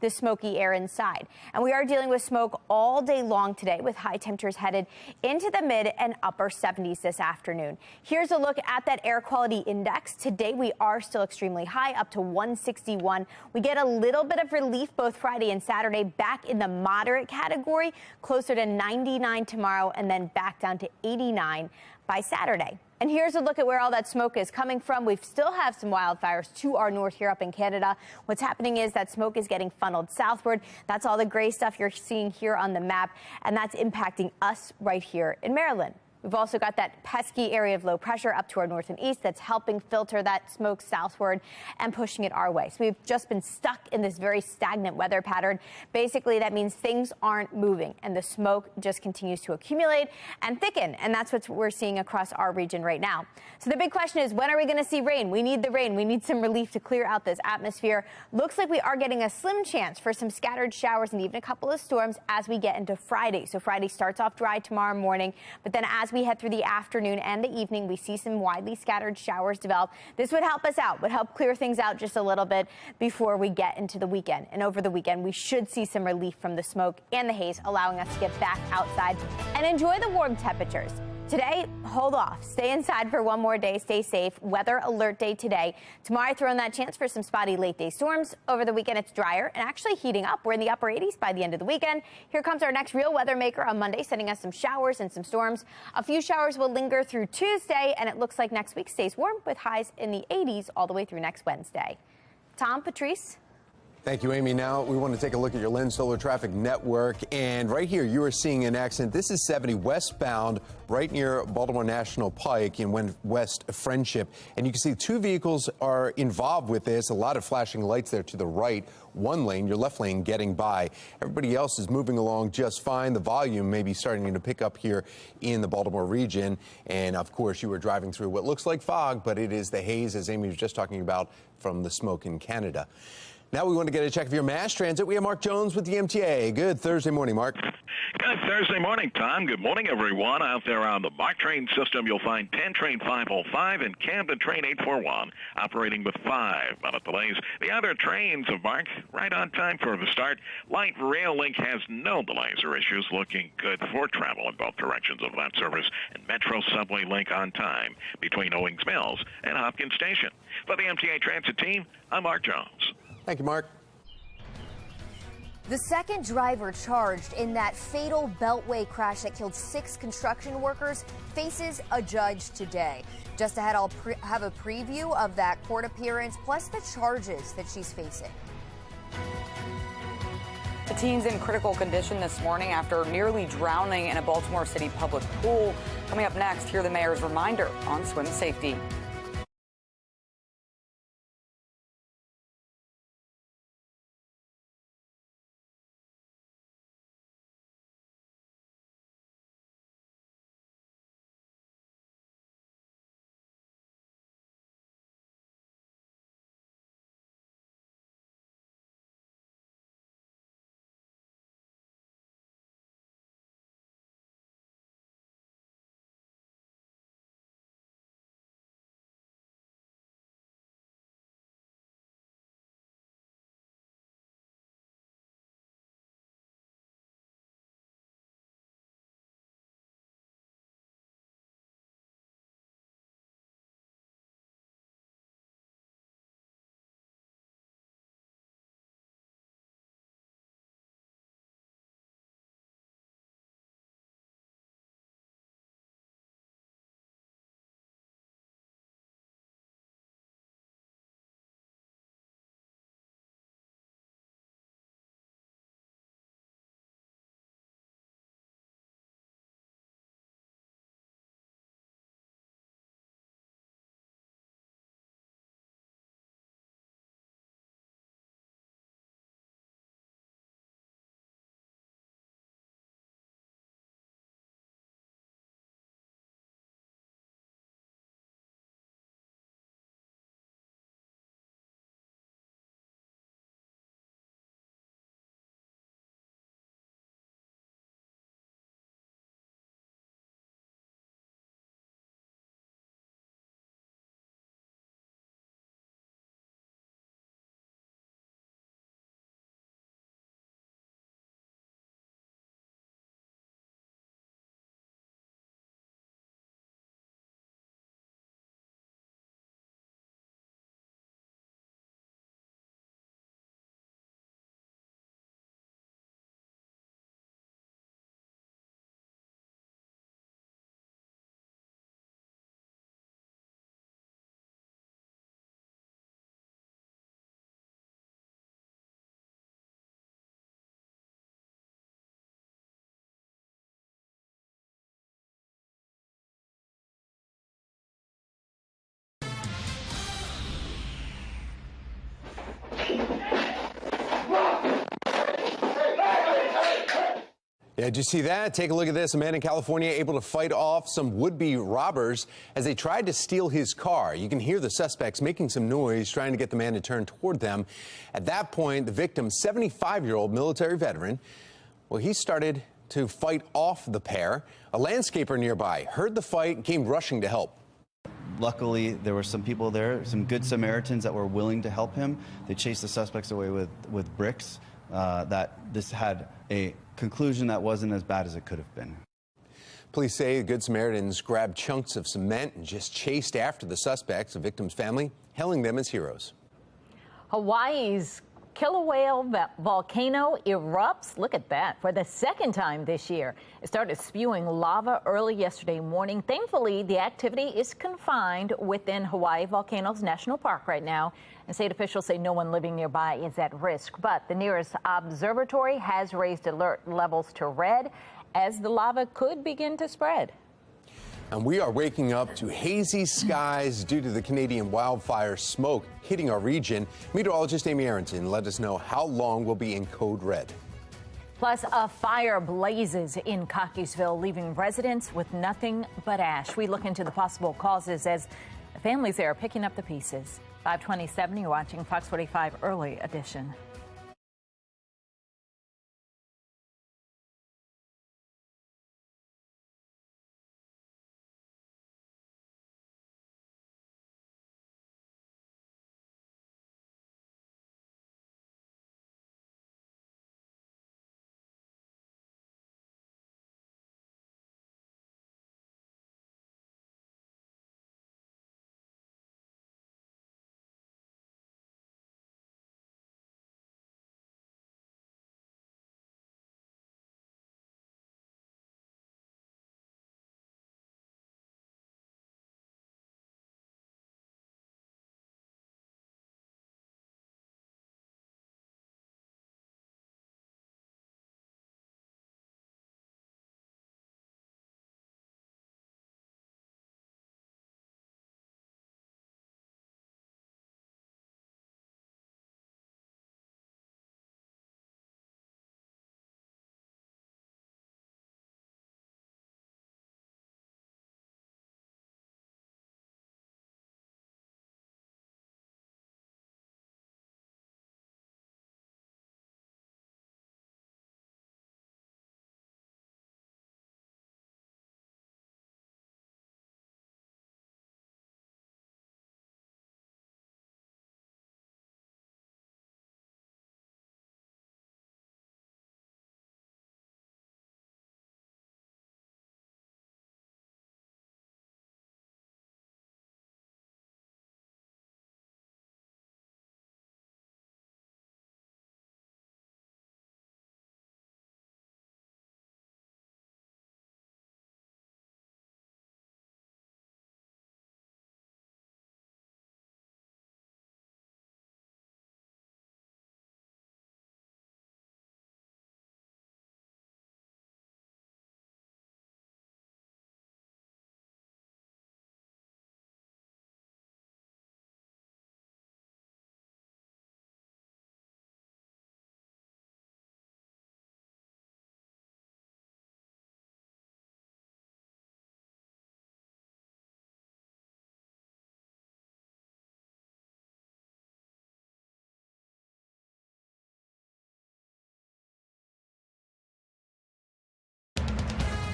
smoky air inside. And we are dealing with smoke all day long today with high temperatures headed into the mid and upper 70s this afternoon. Here's a look at that air quality index. Today we are still extremely high, up to 161. We get a little bit of relief both Friday and Saturday, back in the moderate category, closer to 99 tomorrow, and then back down to 89 by Saturday. And here's a look at where all that smoke is coming from. We still have some wildfires to our north here up in Canada. What's happening is that smoke is getting funneled southward. That's all the gray stuff you're seeing here on the map, and that's impacting us right here in Maryland. We've also got that pesky area of low pressure up to our north and east that's helping filter that smoke southward and pushing it our way. So we've just been stuck in this very stagnant weather pattern. Basically, that means things aren't moving and the smoke just continues to accumulate and thicken. And that's what we're seeing across our region right now. So the big question is, when are we going to see rain? We need the rain. We need some relief to clear out this atmosphere. Looks like we are getting a slim chance for some scattered showers and even a couple of storms as we get into Friday. So Friday starts off dry tomorrow morning, but then as we head through the afternoon and the evening, we see some widely scattered showers develop. This would help us out, would help clear things out just a little bit before we get into the weekend. And over the weekend, we should see some relief from the smoke and the haze, allowing us to get back outside and enjoy the warm temperatures. Today, hold off. Stay inside for one more day. Stay safe. Weather alert day today. Tomorrow, I throw in that chance for some spotty late day storms. Over the weekend, it's drier and actually heating up. We're in the upper 80s by the end of the weekend. Here comes our next real weather maker on Monday, sending us some showers and some storms. A few showers will linger through Tuesday, and it looks like next week stays warm with highs in the 80s all the way through next Wednesday. Tom, Patrice. Thank you, Amy. Now we want to take a look at your Lens Solar Traffic Network. And right here, you are seeing an accident. This is 70 westbound right near Baltimore National Pike in West Friendship. And you can see 2 vehicles are involved with this. A lot of flashing lights there to the right. One lane, your left lane, getting by. Everybody else is moving along just fine. The volume may be starting to pick up here in the Baltimore region. And of course, you are driving through what looks like fog, but it is the haze, as Amy was just talking about, from the smoke in Canada. Now we want to get a check of your mass transit. We have Mark Jones with the MTA. Good Thursday morning, Mark. Good Thursday morning, Tom. Good morning, everyone. Out there on the MARC train system, you'll find 10 train 505 and Camden train 841 operating with 5-minute delays. The other trains of MARC right on time for the start. Light Rail Link has no delays or issues, looking good for travel in both directions of that service. And Metro Subway Link on time between Owings Mills and Hopkins Station. For the MTA Transit team, I'm Mark Jones. Thank you, Mark. The second driver charged in that fatal Beltway crash that killed 6 construction workers faces a judge today. Just ahead, I'll have a preview of that court appearance, plus the charges that she's facing. The teen's in critical condition this morning after nearly drowning in a Baltimore City public pool. Coming up next, hear the mayor's reminder on swim safety. Yeah, did you see that? Take a look at this. A man in California able to fight off some would-be robbers as they tried to steal his car. You can hear the suspects making some noise, trying to get the man to turn toward them. At that point, the victim, 75-year-old military veteran, well, he started to fight off the pair. A landscaper nearby heard the fight and came rushing to help. Luckily, there were some people there, some good Samaritans that were willing to help him. They chased the suspects away with bricks. That this had a conclusion that wasn't as bad as it could have been. Police say the Good Samaritans grabbed chunks of cement and just chased after the suspects, the victim's family, hailing them as heroes. Hawaii's Kilauea volcano erupts. Look at that. For the second time this year. It started spewing lava early yesterday morning. Thankfully, the activity is confined within Hawaii Volcanoes National Park right now. And state officials say no one living nearby is at risk. But the nearest observatory has raised alert levels to red as the lava could begin to spread. And we are waking up to hazy skies due to the Canadian wildfire smoke hitting our region. Meteorologist Amy Aronson let us know how long we'll be in code red. Plus, a fire blazes in Cockeysville, leaving residents with nothing but ash. We look into the possible causes as the families there are picking up the pieces. 527, you're watching Fox 45 Early Edition.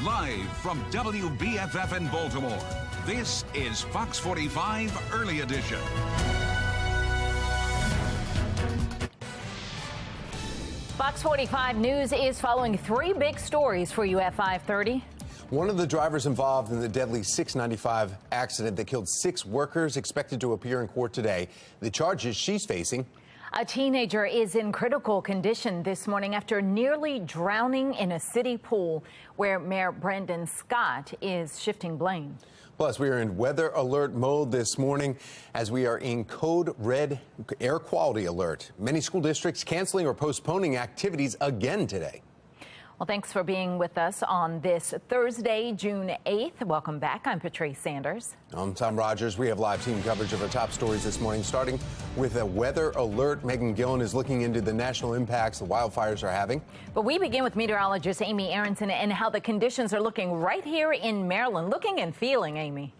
Live from WBFF in Baltimore, this is Fox 45 Early Edition. Fox 45 News is following three big stories for you at 5:30. One of the drivers involved in the deadly 695 accident that killed 6 workers expected to appear in court today. The charges she's facing. A teenager is in critical condition this morning after nearly drowning in a city pool where Mayor Brandon Scott is shifting blame. Plus, we are in weather alert mode this morning as we are in code red air quality alert. Many school districts canceling or postponing activities again today. Well, thanks for being with us on this Thursday, June 8th. Welcome back. I'm Patrice Sanders. I'm Tom Rogers. We have live team coverage of our top stories this morning, starting with a weather alert. Megan Gillen is looking into the national impacts the wildfires are having. But we begin with meteorologist Amy Aronson and how the conditions are looking right here in Maryland. Looking and feeling, Amy.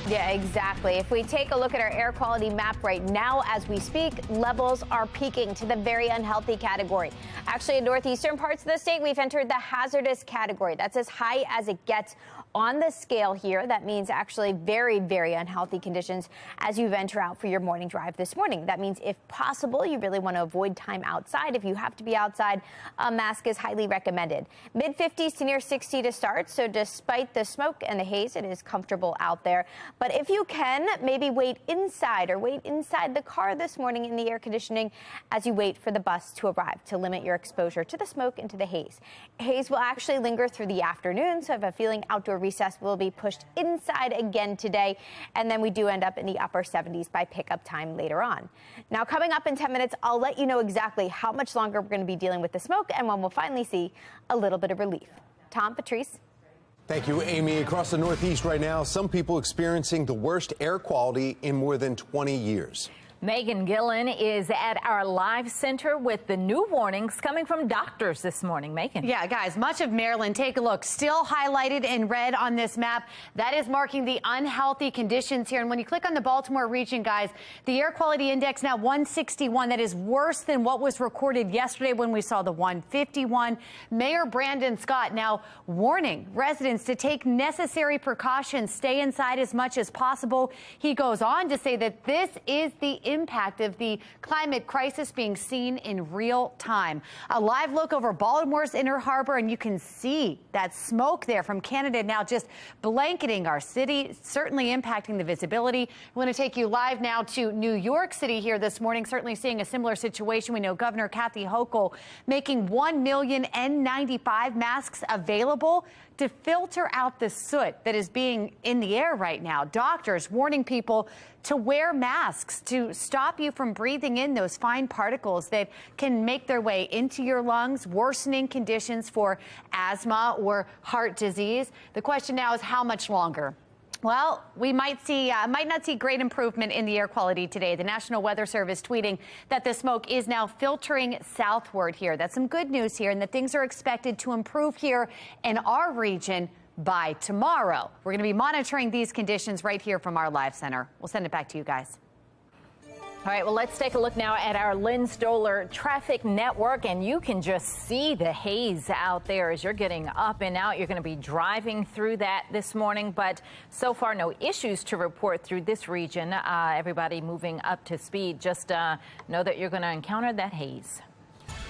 Yeah, exactly. If we take a look at our air quality map right now as we speak, levels are peaking to the very unhealthy category. Actually, in northeastern parts of the state, we've entered the hazardous category. That's as high as it gets on the scale here. That means actually very, very unhealthy conditions as you venture out for your morning drive this morning. That means if possible, you really want to avoid time outside. If you have to be outside, a mask is highly recommended. Mid-50s to near 60 to start. So despite the smoke and the haze, it is comfortable out there. But if you can, maybe wait inside or wait inside the car this morning in the air conditioning as you wait for the bus to arrive to limit your exposure to the smoke and to the haze. Haze will actually linger through the afternoon, so I have a feeling outdoor recess will be pushed inside again today, and then we do end up in the upper 70s by pickup time later on. Now, coming up in 10 minutes, I'll let you know exactly how much longer we're going to be dealing with the smoke and when we'll finally see a little bit of relief. Tom, Patrice. Thank you, Amy. Across the Northeast right now, some people experiencing the worst air quality in more than 20 years. Megan Gillen is at our live center with the new warnings coming from doctors this morning. Megan. Yeah, guys, much of Maryland, take a look, still highlighted in red on this map. That is marking the unhealthy conditions here. And when you click on the Baltimore region, guys, the air quality index now 161. That is worse than what was recorded yesterday when we saw the 151. Mayor Brandon Scott now warning residents to take necessary precautions, stay inside as much as possible. He goes on to say that this is the impact of the climate crisis being seen in real time. A live look over Baltimore's Inner Harbor, and you can see that smoke there from Canada now just blanketing our city, certainly impacting the visibility. I want to take you live now to New York City here this morning, certainly seeing a similar situation. We know Governor Kathy Hochul making 1 million N95 masks available to filter out the soot that is being in the air right now. Doctors warning people to wear masks to stop you from breathing in those fine particles that can make their way into your lungs, worsening conditions for asthma or heart disease. The question now is how much longer? Well, we might not see great improvement in the air quality today. The National Weather Service tweeting that the smoke is now filtering southward here. That's some good news here, and that things are expected to improve here in our region by tomorrow. We're going to be monitoring these conditions right here from our live center. We'll send it back to you guys. All right, well, let's take a look now at our Lynn Stoller traffic network, and you can just see the haze out there as you're getting up and out. You're going to be driving through that this morning, but so far no issues to report through this region. Everybody moving up to speed. Just know that you're going to encounter that haze.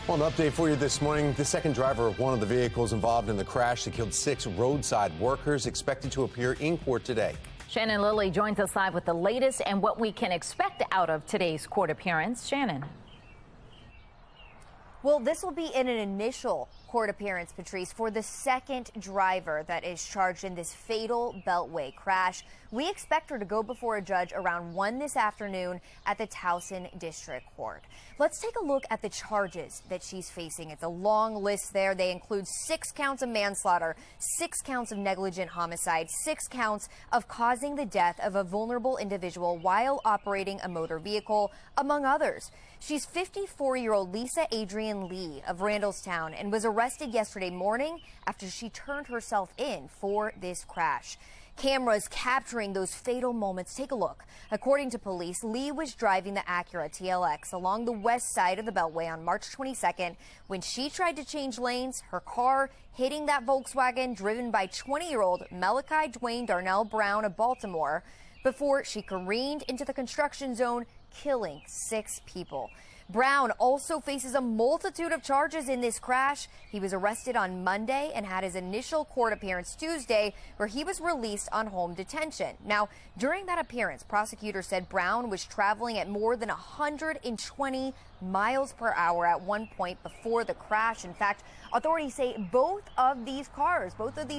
Well, an update for you this morning. The second driver of one of the vehicles involved in the crash that killed 6 roadside workers expected to appear in court today. Shannon Lilly joins us live with the latest and what we can expect out of today's court appearance. Shannon. Well, this will be in an initial court appearance, Patrice, for the second driver that is charged in this fatal Beltway crash. We expect her to go before a judge around 1 this afternoon at the Towson District Court. Let's take a look at the charges that she's facing. It's a long list there. They include 6 counts of manslaughter, 6 counts of negligent homicide, 6 counts of causing the death of a vulnerable individual while operating a motor vehicle, among others. She's 54-year-old Lisa Adrienne Lee of Randallstown and was arrested yesterday morning after she turned herself in for this crash. Cameras capturing those fatal moments. Take a look. According to police, Lee was driving the Acura TLX along the west side of the Beltway on March 22nd when she tried to change lanes, her car hitting that Volkswagen driven by 20-year-old Malachi Dwayne Darnell Brown of Baltimore before she careened into the construction zone, killing 6 people. Brown also faces a multitude of charges in this crash. He was arrested on Monday and had his initial court appearance Tuesday, where he was released on home detention. Now, during that appearance, prosecutors said Brown was traveling at more than 120 miles per hour at one point before the crash. In fact, authorities say both of these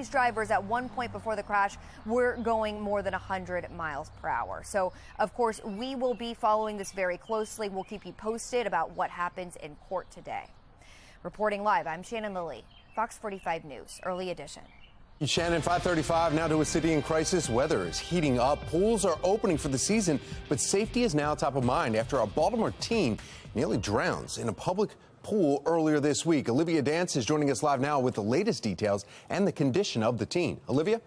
drivers at one point before the crash were going more than 100 miles per hour. So, of course, we will be following this very closely. We'll keep you posted about what happens in court today. Reporting live, I'm Shannon Lilly, Fox 45 News, Early Edition. Shannon, 5:35 now to a city in crisis. Weather is heating up. Pools are opening for the season, but safety is now top of mind after a Baltimore teen nearly drowns in a public pool earlier this week. Olivia Dance is joining us live now with the latest details and the condition of the teen. Olivia?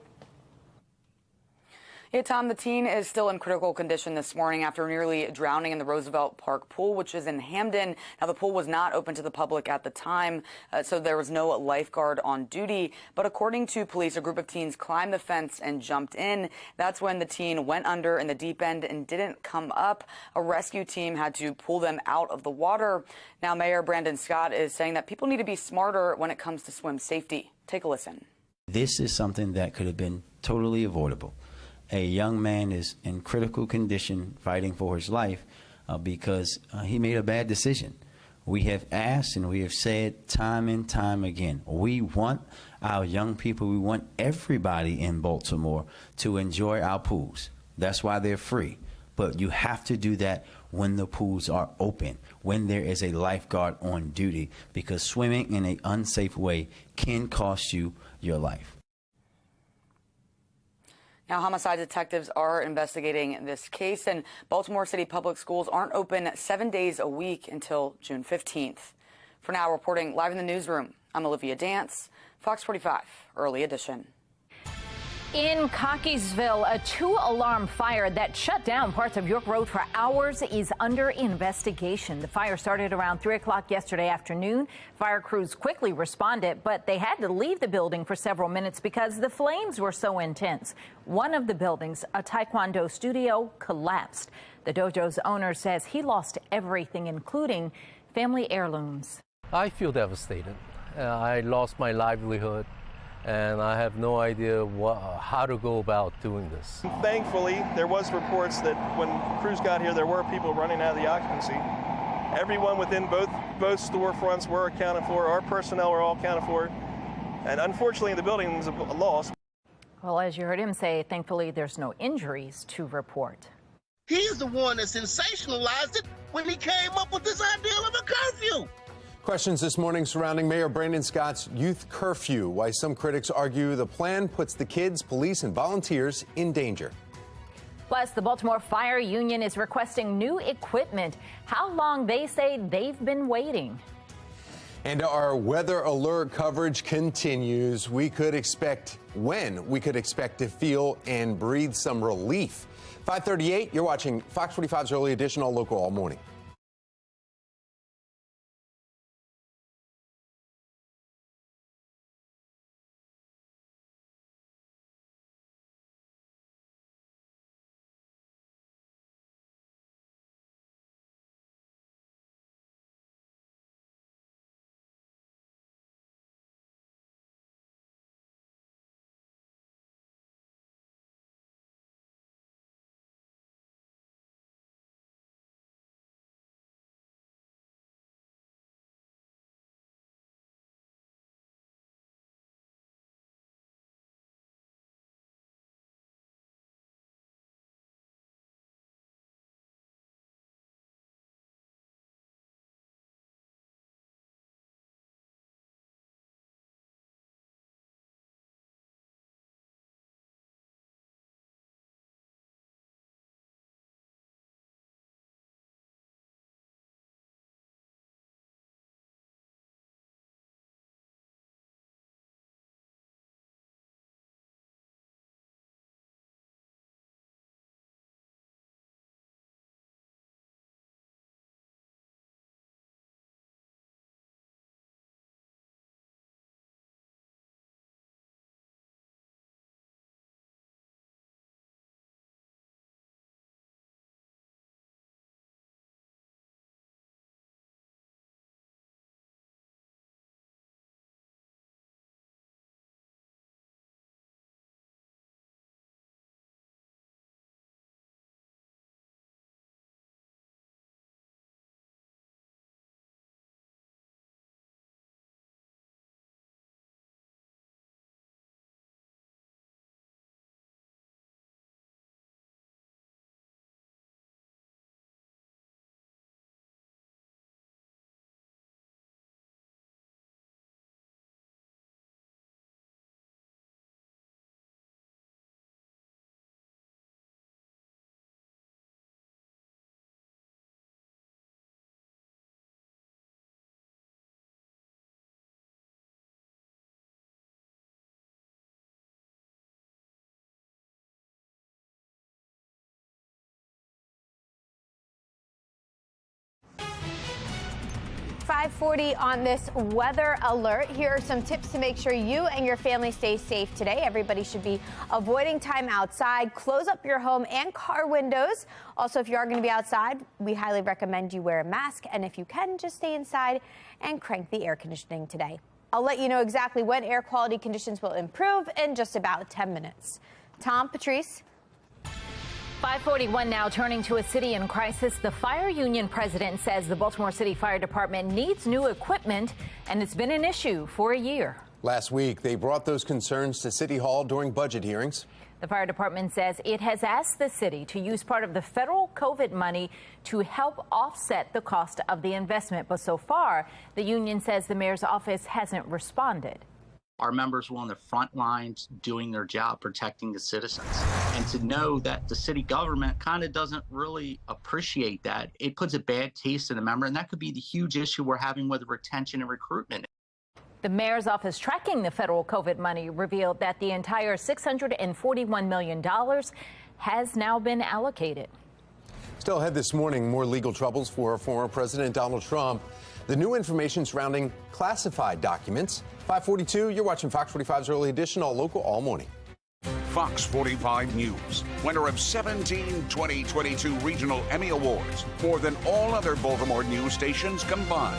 Yeah, Tom, the teen is still in critical condition this morning after nearly drowning in the Roosevelt Park pool, which is in Hamden. Now, the pool was not open to the public at the time, so there was no lifeguard on duty. But according to police, a group of teens climbed the fence and jumped in. That's when the teen went under in the deep end and didn't come up. A rescue team had to pull them out of the water. Now, Mayor Brandon Scott is saying that people need to be smarter when it comes to swim safety. Take a listen. This is something that could have been totally avoidable. A young man is in critical condition fighting for his life because he made a bad decision. We have asked and we have said time and time again, we want our young people, we want everybody in Baltimore to enjoy our pools. That's why they're free. But you have to do that when the pools are open, when there is a lifeguard on duty, because swimming in an unsafe way can cost you your life. Now, homicide detectives are investigating this case, and Baltimore City Public Schools aren't open 7 days a week until June 15th. For now, reporting live in the newsroom, I'm Olivia Dance, Fox 45, Early Edition. In Cockeysville, a 2-alarm fire that shut down parts of York Road for hours is under investigation. The fire started around 3 o'clock yesterday afternoon. Fire crews quickly responded, but they had to leave the building for several minutes because the flames were so intense. One of the buildings, a Taekwondo studio, collapsed. The dojo's owner says he lost everything, including family heirlooms. I feel devastated. I lost my livelihood, and I have no idea how to go about doing this. Thankfully, there was reports that when crews got here, there were people running out of the occupancy. Everyone within both storefronts were accounted for. Our personnel were all accounted for. And unfortunately, the building is a loss. Well, as you heard him say, thankfully, there's no injuries to report. He's the one that sensationalized it when he came up with this idea of a curfew. Questions this morning surrounding Mayor Brandon Scott's youth curfew, why some critics argue the plan puts the kids, police, and volunteers in danger. Plus, the Baltimore Fire Union is requesting new equipment. How long they say they've been waiting. And our weather alert coverage continues. We could expect to feel and breathe some relief. 5:38, you're watching Fox 45's Early Edition, all local, all morning. .40 on this weather alert. Here are some tips to make sure you and your family stay safe today. Everybody should be avoiding time outside. Close up your home and car windows. Also, if you are going to be outside, we highly recommend you wear a mask. And if you can, just stay inside and crank the air conditioning today. I'll let you know exactly when air quality conditions will improve in just about 10 minutes. Tom, Patrice. 5:41 now, turning to a city in crisis. The fire union president says the Baltimore City Fire Department needs new equipment, and it's been an issue for a year. Last week, they brought those concerns to City Hall during budget hearings. The fire department says it has asked the city to use part of the federal COVID money to help offset the cost of the investment. But so far, the union says the mayor's office hasn't responded. Our members were on the front lines doing their job, protecting the citizens. And to know that the city government kind of doesn't really appreciate that, it puts a bad taste in the member, and that could be the huge issue we're having with retention and recruitment. The mayor's office tracking the federal COVID money revealed that the entire $641 million has now been allocated. Still ahead this morning, more legal troubles for former President Donald Trump. The new information surrounding classified documents. 5:42, you're watching Fox 45's Early Edition, all local, all morning. Fox 45 News, winner of 17 2022 Regional Emmy Awards, more than all other Baltimore news stations combined.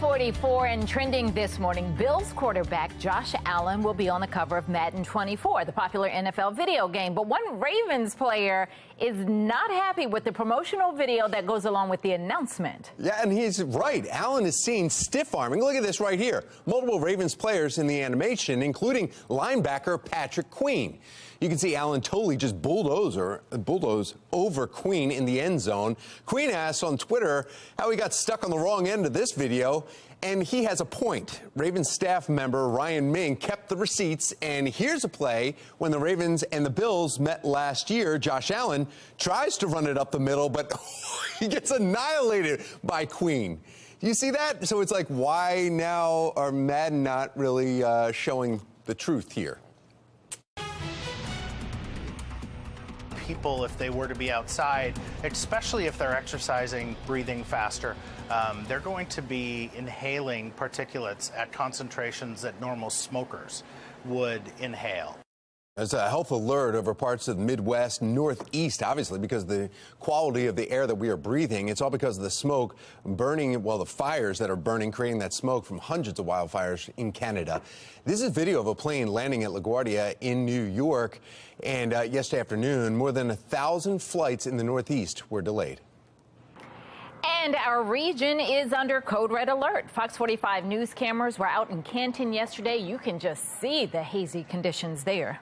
.44 and trending this morning, Bills quarterback Josh Allen will be on the cover of Madden 24, the popular NFL video game. But one Ravens player is not happy with the promotional video that goes along with the announcement. Yeah, and he's right. Allen is seen stiff-arming. Look at this right here. Multiple Ravens players in the animation, including linebacker Patrick Queen. You can see Allen totally just bulldoze over Queen in the end zone. Queen asks on Twitter how he got stuck on the wrong end of this video, and he has a point. Ravens staff member Ryan Ming kept the receipts, and here's a play when the Ravens and the Bills met last year. Josh Allen tries to run it up the middle, but he gets annihilated by Queen. You see that? So it's like, why now are Madden not really showing the truth here? People, if they were to be outside, especially if they're exercising, breathing faster, they're going to be inhaling particulates at concentrations that normal smokers would inhale. There's a health alert over parts of the Midwest, Northeast, obviously, because of the quality of the air that we are breathing. It's all because of the smoke burning, well, the fires that are burning, creating that smoke from hundreds of wildfires in Canada. This is video of a plane landing at LaGuardia in New York. And yesterday afternoon, more than 1,000 flights in the Northeast were delayed. And our region is under code red alert. Fox 45 news cameras were out in Canton yesterday. You can just see the hazy conditions there.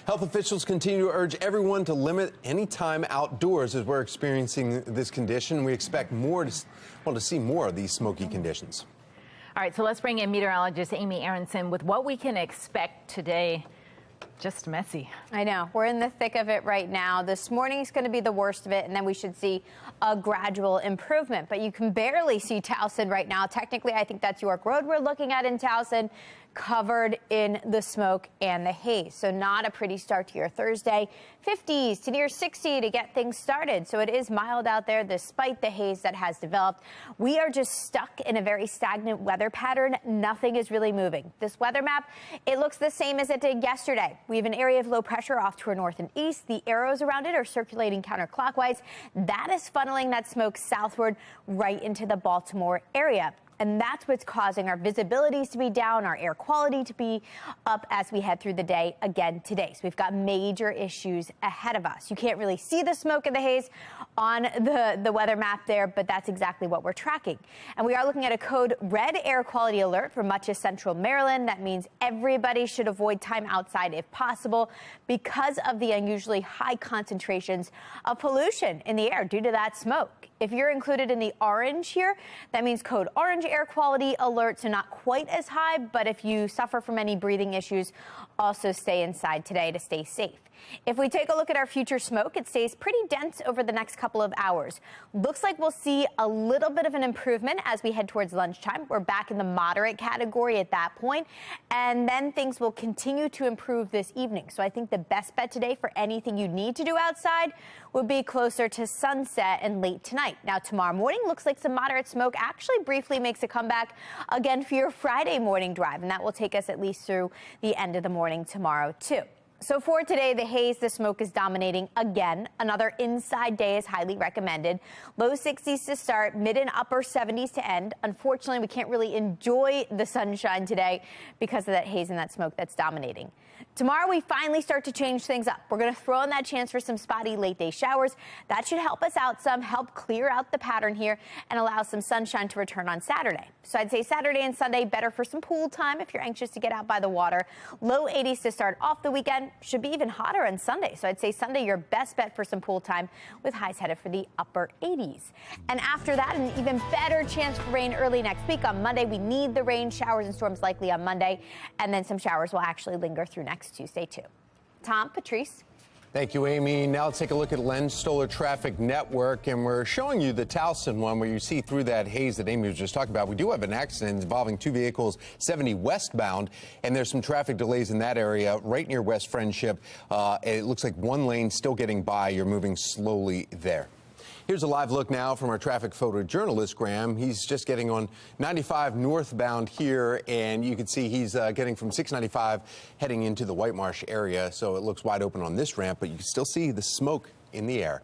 Health officials continue to urge everyone to limit any time outdoors as we're experiencing this condition. We expect to see more of these smoky conditions. All right, so let's bring in meteorologist Amy Aronson with what we can expect today. Just messy. I know. We're in the thick of it right now. This morning is going to be the worst of it, and then we should see a gradual improvement. But you can barely see Towson right now. Technically, I think that's York Road we're looking at in Towson, covered in the smoke and the haze. So not a pretty start to your Thursday. 50s to near 60 to get things started. So it is mild out there despite the haze that has developed. We are just stuck in a very stagnant weather pattern. Nothing is really moving. This weather map, it looks the same as it did yesterday. We have an area of low pressure off to our north and east. The arrows around it are circulating counterclockwise. That is funneling that smoke southward right into the Baltimore area. And that's what's causing our visibilities to be down, our air quality to be up as we head through the day again today. So we've got major issues ahead of us. You can't really see the smoke and the haze on the weather map there, but that's exactly what we're tracking. And we are looking at a code red air quality alert for much of central Maryland. That means everybody should avoid time outside if possible because of the unusually high concentrations of pollution in the air due to that smoke. If you're included in the orange here, that means code orange air quality alert, so not quite as high, but if you suffer from any breathing issues, also stay inside today to stay safe. If we take a look at our future smoke, it stays pretty dense over the next couple of hours. Looks like we'll see a little bit of an improvement as we head towards lunchtime. We're back in the moderate category at that point, and then things will continue to improve this evening. So I think the best bet today for anything you need to do outside would be closer to sunset and late tonight. Now, tomorrow morning looks like some moderate smoke actually briefly makes a comeback again for your Friday morning drive, and that will take us at least through the end of the morning tomorrow, too. So for today, the haze, the smoke is dominating again. Another inside day is highly recommended. Low 60s to start, mid and upper 70s to end. Unfortunately, we can't really enjoy the sunshine today because of that haze and that smoke that's dominating. Tomorrow, we finally start to change things up. We're going to throw in that chance for some spotty late day showers. That should help us out some, help clear out the pattern here and allow some sunshine to return on Saturday. So I'd say Saturday and Sunday better for some pool time if you're anxious to get out by the water. Low 80s to start off the weekend. Should be even hotter on Sunday. So I'd say Sunday, your best bet for some pool time with highs headed for the upper 80s. And after that, an even better chance for rain early next week. On Monday, we need the rain, showers and storms likely on Monday. And then some showers will actually linger through next Tuesday, too. Tom, Patrice. Thank you, Amy. Now let's take a look at Len Stoller Traffic Network, and we're showing you the Towson one where you see through that haze that Amy was just talking about. We do have an accident involving two vehicles 70 westbound, and there's some traffic delays in that area right near West Friendship. It looks like one lane still getting by. You're moving slowly there. Here's a live look now from our traffic photojournalist, Graham. He's just getting on 95 northbound here, and you can see he's getting from 695 heading into the White Marsh area, so it looks wide open on this ramp, but you can still see the smoke in the air.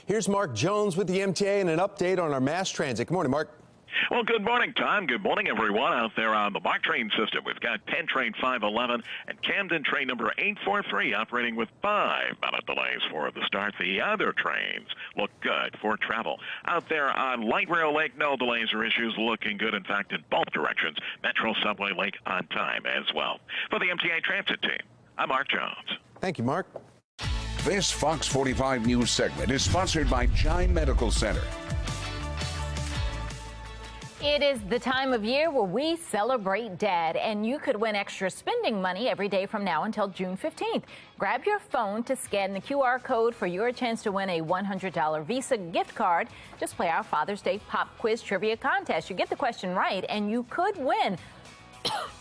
Here's Mark Jones with the MTA and an update on our mass transit. Good morning, Mark. Well, good morning, Tom. Good morning, everyone out there on the BART train system. We've got Penn train 511 and Camden train number 843 operating with 5-minute delays for the start. The other trains look good for travel. Out there on Light Rail Lake, no delays or issues, looking good, in fact, in both directions. Metro Subway Lake on time as well. For the MTA Transit team, I'm Mark Jones. Thank you, Mark. This Fox 45 News segment is sponsored by Chime Medical Center. It is the time of year where we celebrate Dad, and you could win extra spending money every day from now until June 15th. Grab your phone to scan the QR code for your chance to win a $100 Visa gift card. Just play our Father's Day Pop Quiz Trivia Contest. You get the question right, and you could win,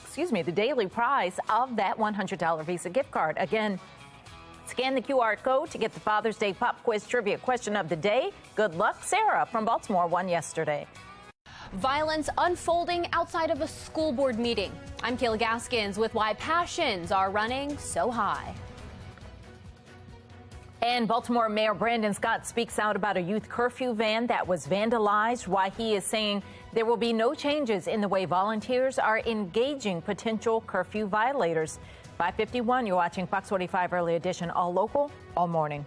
excuse me, the daily prize of that $100 Visa gift card. Again, scan the QR code to get the Father's Day Pop Quiz Trivia question of the day. Good luck. Sarah from Baltimore won yesterday. Violence unfolding outside of a school board meeting. I'm Kayla Gaskins with why passions are running so high. And Baltimore Mayor Brandon Scott speaks out about a youth curfew van that was vandalized, why he is saying there will be no changes in the way volunteers are engaging potential curfew violators. 5:51, you're watching Fox 45 Early Edition, all local, all morning.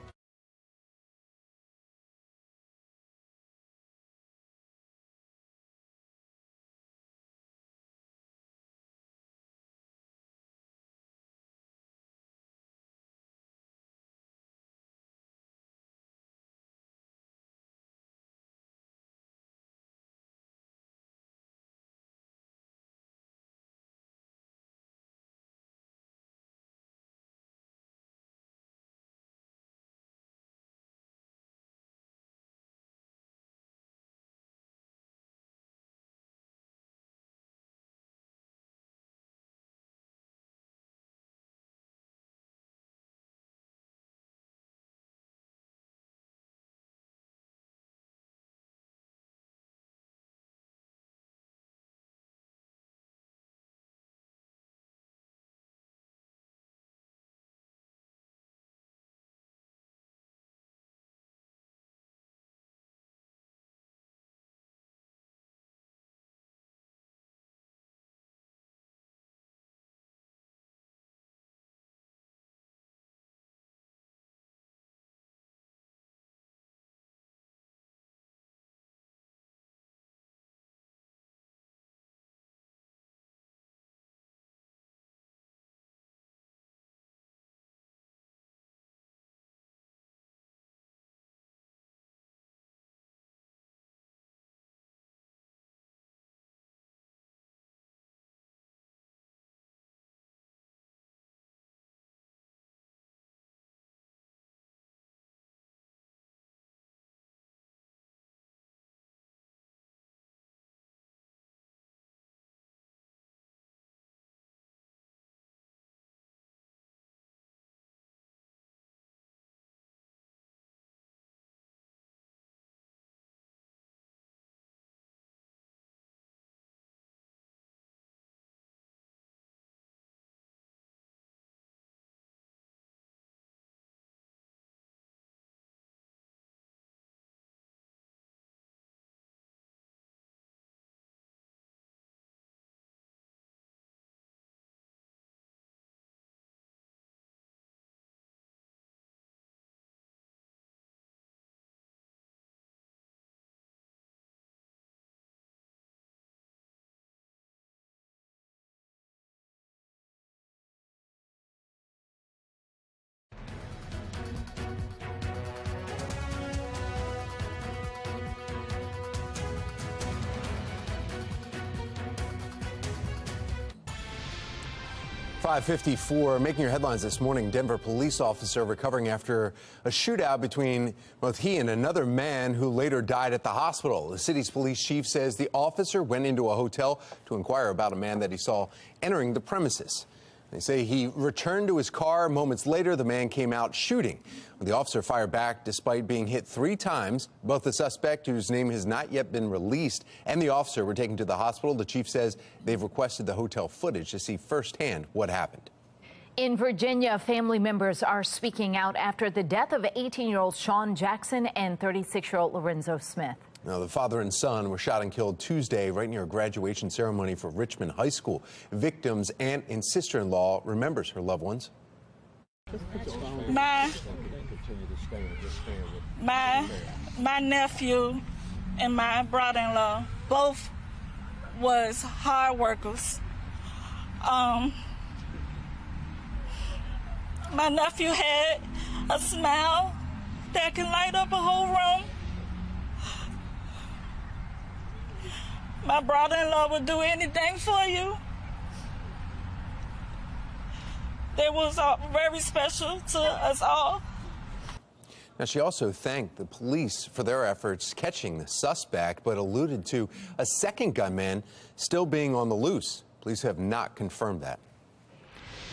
5:54, making your headlines this morning. Denver police officer recovering after a shootout between both he and another man who later died at the hospital. The city's police chief says the officer went into a hotel to inquire about a man that he saw entering the premises. They say he returned to his car. Moments later, the man came out shooting. The officer fired back despite being hit 3 times. Both the suspect, whose name has not yet been released, and the officer were taken to the hospital. The chief says they've requested the hotel footage to see firsthand what happened. In Virginia, family members are speaking out after the death of 18-year-old Sean Jackson and 36-year-old Lorenzo Smith. Now, the father and son were shot and killed Tuesday right near a graduation ceremony for Richmond High School. Victim's aunt and sister-in-law remembers her loved ones. My nephew and my brother-in-law both was hard workers. My nephew had a smile that can light up a whole room. My brother-in-law would do anything for you. They was very special to us all. Now, she also thanked the police for their efforts catching the suspect, but alluded to a second gunman still being on the loose. Police have not confirmed that.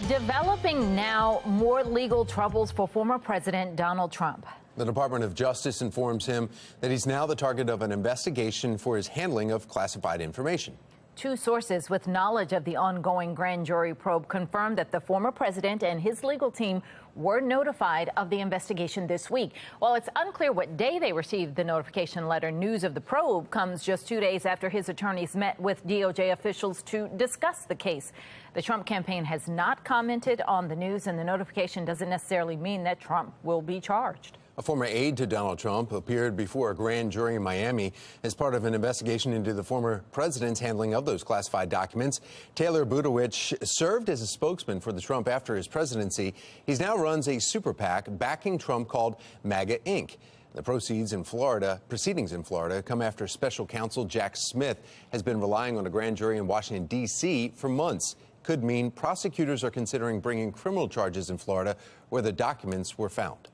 Developing now, more legal troubles for former President Donald Trump. The Department of Justice informs him that he's now the target of an investigation for his handling of classified information. 2 sources with knowledge of the ongoing grand jury probe confirmed that the former president and his legal team were notified of the investigation this week. While it's unclear what day they received the notification letter, news of the probe comes just 2 days after his attorneys met with DOJ officials to discuss the case. The Trump campaign has not commented on the news, and the notification doesn't necessarily mean that Trump will be charged. A former aide to Donald Trump appeared before a grand jury in Miami as part of an investigation into the former president's handling of those classified documents. Taylor Budowich served as a spokesman for the Trump after his presidency. He now runs a super PAC backing Trump called MAGA Inc. The proceedings in Florida come after special counsel Jack Smith has been relying on a grand jury in Washington, D.C. for months. Could mean prosecutors are considering bringing criminal charges in Florida where the documents were found.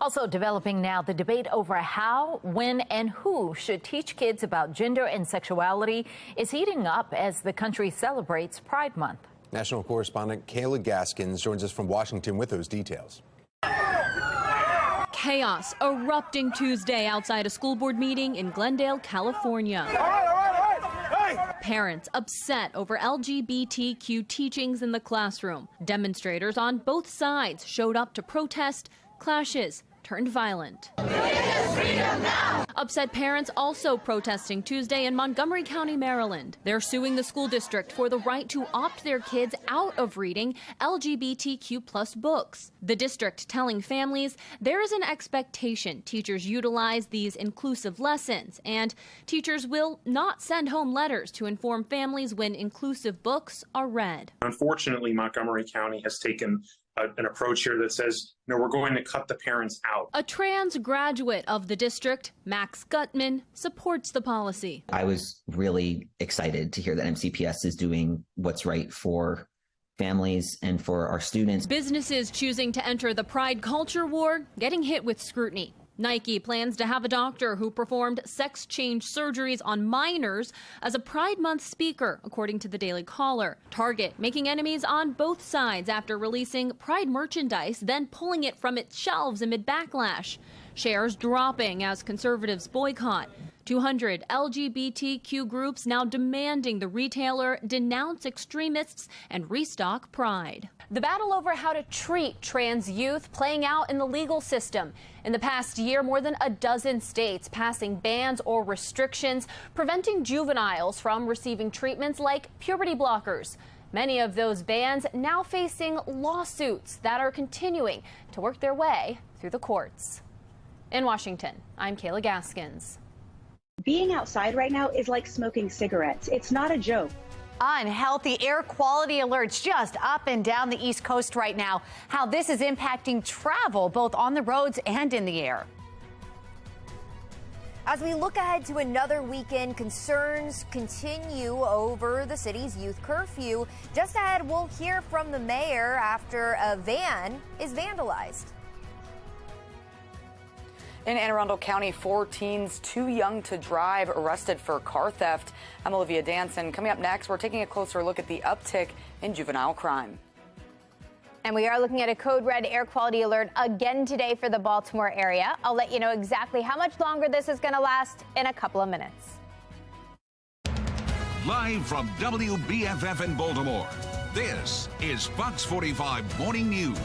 Also developing now, the debate over how, when, and who should teach kids about gender and sexuality is heating up as the country celebrates Pride Month. National correspondent Kayla Gaskins joins us from Washington with those details. Chaos erupting Tuesday outside a school board meeting in Glendale, California. Parents upset over LGBTQ teachings in the classroom. Demonstrators on both sides showed up to protest. Clashes turned violent. Upset parents also protesting Tuesday in Montgomery County, Maryland. They're suing the school district for the right to opt their kids out of reading LGBTQ+ books. The district telling families there is an expectation teachers utilize these inclusive lessons, and teachers will not send home letters to inform families when inclusive books are read. Unfortunately, Montgomery County has taken an approach here that says, no, we're going to cut the parents out. A trans graduate of the district, Max Gutman, supports the policy. I was really excited to hear that MCPS is doing what's right for families and for our students. Businesses choosing to enter the pride culture war getting hit with scrutiny. Nike plans to have a doctor who performed sex change surgeries on minors as a Pride Month speaker, according to the Daily Caller. Target making enemies on both sides after releasing Pride merchandise, then pulling it from its shelves amid backlash. Shares dropping as conservatives boycott. 200 LGBTQ groups now demanding the retailer denounce extremists and restock Pride. The battle over how to treat trans youth playing out in the legal system. In the past year, more than a dozen states passing bans or restrictions preventing juveniles from receiving treatments like puberty blockers. Many of those bans now facing lawsuits that are continuing to work their way through the courts. In Washington, I'm Kayla Gaskins. Being outside right now is like smoking cigarettes. It's not a joke. Unhealthy air quality alerts just up and down the East Coast right now. How this is impacting travel both on the roads and in the air. As we look ahead to another weekend, concerns continue over the city's youth curfew. Just ahead, we'll hear from the mayor after a van is vandalized. In Anne Arundel County, 4 teens too young to drive arrested for car theft. I'm Olivia Danson. Coming up next, we're taking a closer look at the uptick in juvenile crime. And we are looking at a code red air quality alert again today for the Baltimore area. I'll let you know exactly how much longer this is going to last in a couple of minutes. Live from WBFF in Baltimore, this is Fox 45 Morning News.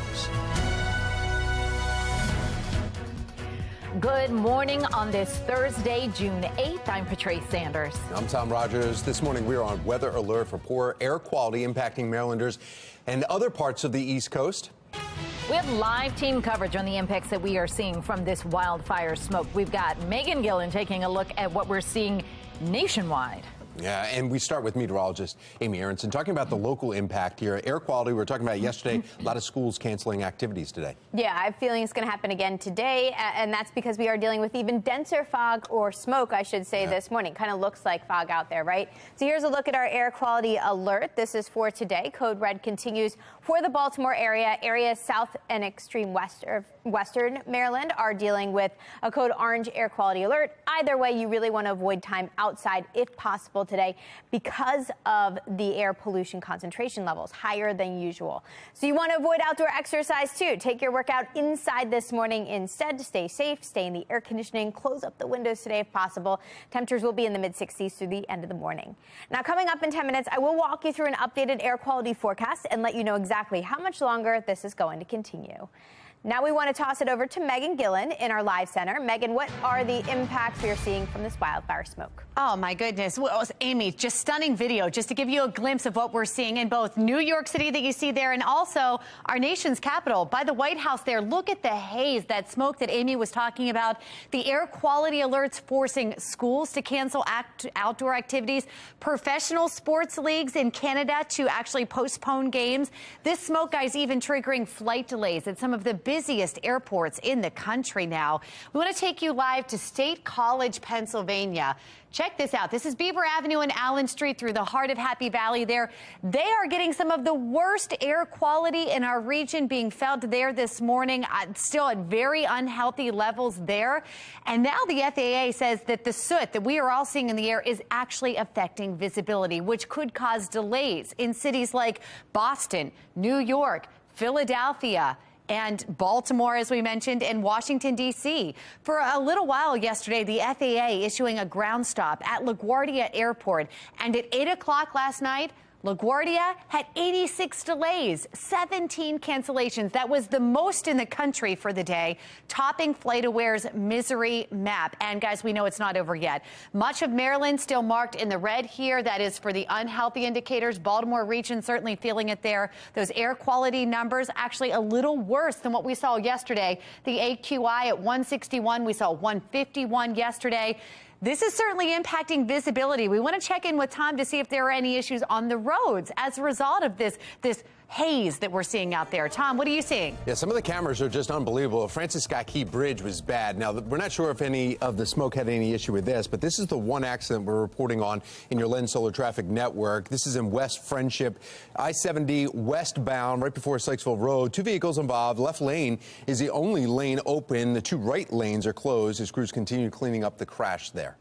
Good morning on this Thursday, June 8th. I'm Patrice Sanders. I'm Tom Rogers. This morning we are on weather alert for poor air quality impacting Marylanders and other parts of the East Coast. We have live team coverage on the impacts that we are seeing from this wildfire smoke. We've got Megan Gillen taking a look at what we're seeing nationwide. Yeah, and we start with meteorologist Amy Aronson talking about the local impact here. Air quality, we were talking about yesterday, a lot of schools canceling activities today. Yeah, I have a feeling it's going to happen again today, and that's because we are dealing with even denser fog, or smoke, I should say, this morning. Kind of looks like fog out there, right? So here's a look at our air quality alert. This is for today. Code red continues for the Baltimore area. Areas south and extreme western Maryland are dealing with a code orange air quality alert. Either way, you really want to avoid time outside if possible today because of the air pollution concentration levels higher than usual. So you want to avoid outdoor exercise too. Take your workout inside this morning instead to stay safe, stay in the air conditioning, close up the windows today if possible. Temperatures will be in the mid-60s through the end of the morning. Now, coming up in 10 minutes, I will walk you through an updated air quality forecast and let you know exactly how much longer this is going to continue. Now we want to toss it over to Megan Gillen in our live center. Megan, what are the impacts we are seeing from this wildfire smoke? Oh, my goodness. Well, Amy, just stunning video just to give you a glimpse of what we're seeing in both New York City that you see there and also our nation's capital by the White House there. Look at the haze, that smoke that Amy was talking about. The air quality alerts forcing schools to cancel outdoor activities, professional sports leagues in Canada to actually postpone games. This smoke, guys, even triggering flight delays at some of the busiest airports in the country now. We want to take you live to State College, Pennsylvania. Check this out. This is Beaver Avenue and Allen Street through the heart of Happy Valley there. They are getting some of the worst air quality in our region being felt there this morning, still at very unhealthy levels there. And now the FAA says that the soot that we are all seeing in the air is actually affecting visibility, which could cause delays in cities like Boston, New York, Philadelphia, and Baltimore, as we mentioned, and Washington, D.C. For a little while yesterday, the FAA issuing a ground stop at LaGuardia Airport. And at 8 o'clock last night, LaGuardia had 86 delays, 17 cancellations. That was the most in the country for the day, topping FlightAware's misery map. And guys, we know it's not over yet. Much of Maryland still marked in the red here. That is for the unhealthy indicators. Baltimore region certainly feeling it there. Those air quality numbers actually a little worse than what we saw yesterday. The AQI at 161. We saw 151 yesterday. This is certainly impacting visibility. We want to check in with Tom to see if there are any issues on the roads as a result of this haze that we're seeing out there. Tom, what are you seeing? Yeah, some of the cameras are just unbelievable. Francis Scott Key Bridge was bad. Now, we're not sure if any of the smoke had any issue with this, but this is the one accident we're reporting on in your Lens Solar Traffic Network. This is in West Friendship, I-70 westbound, right before Sykesville Road. 2 vehicles involved. Left lane is the only lane open. The 2 right lanes are closed as crews continue cleaning up the crash there.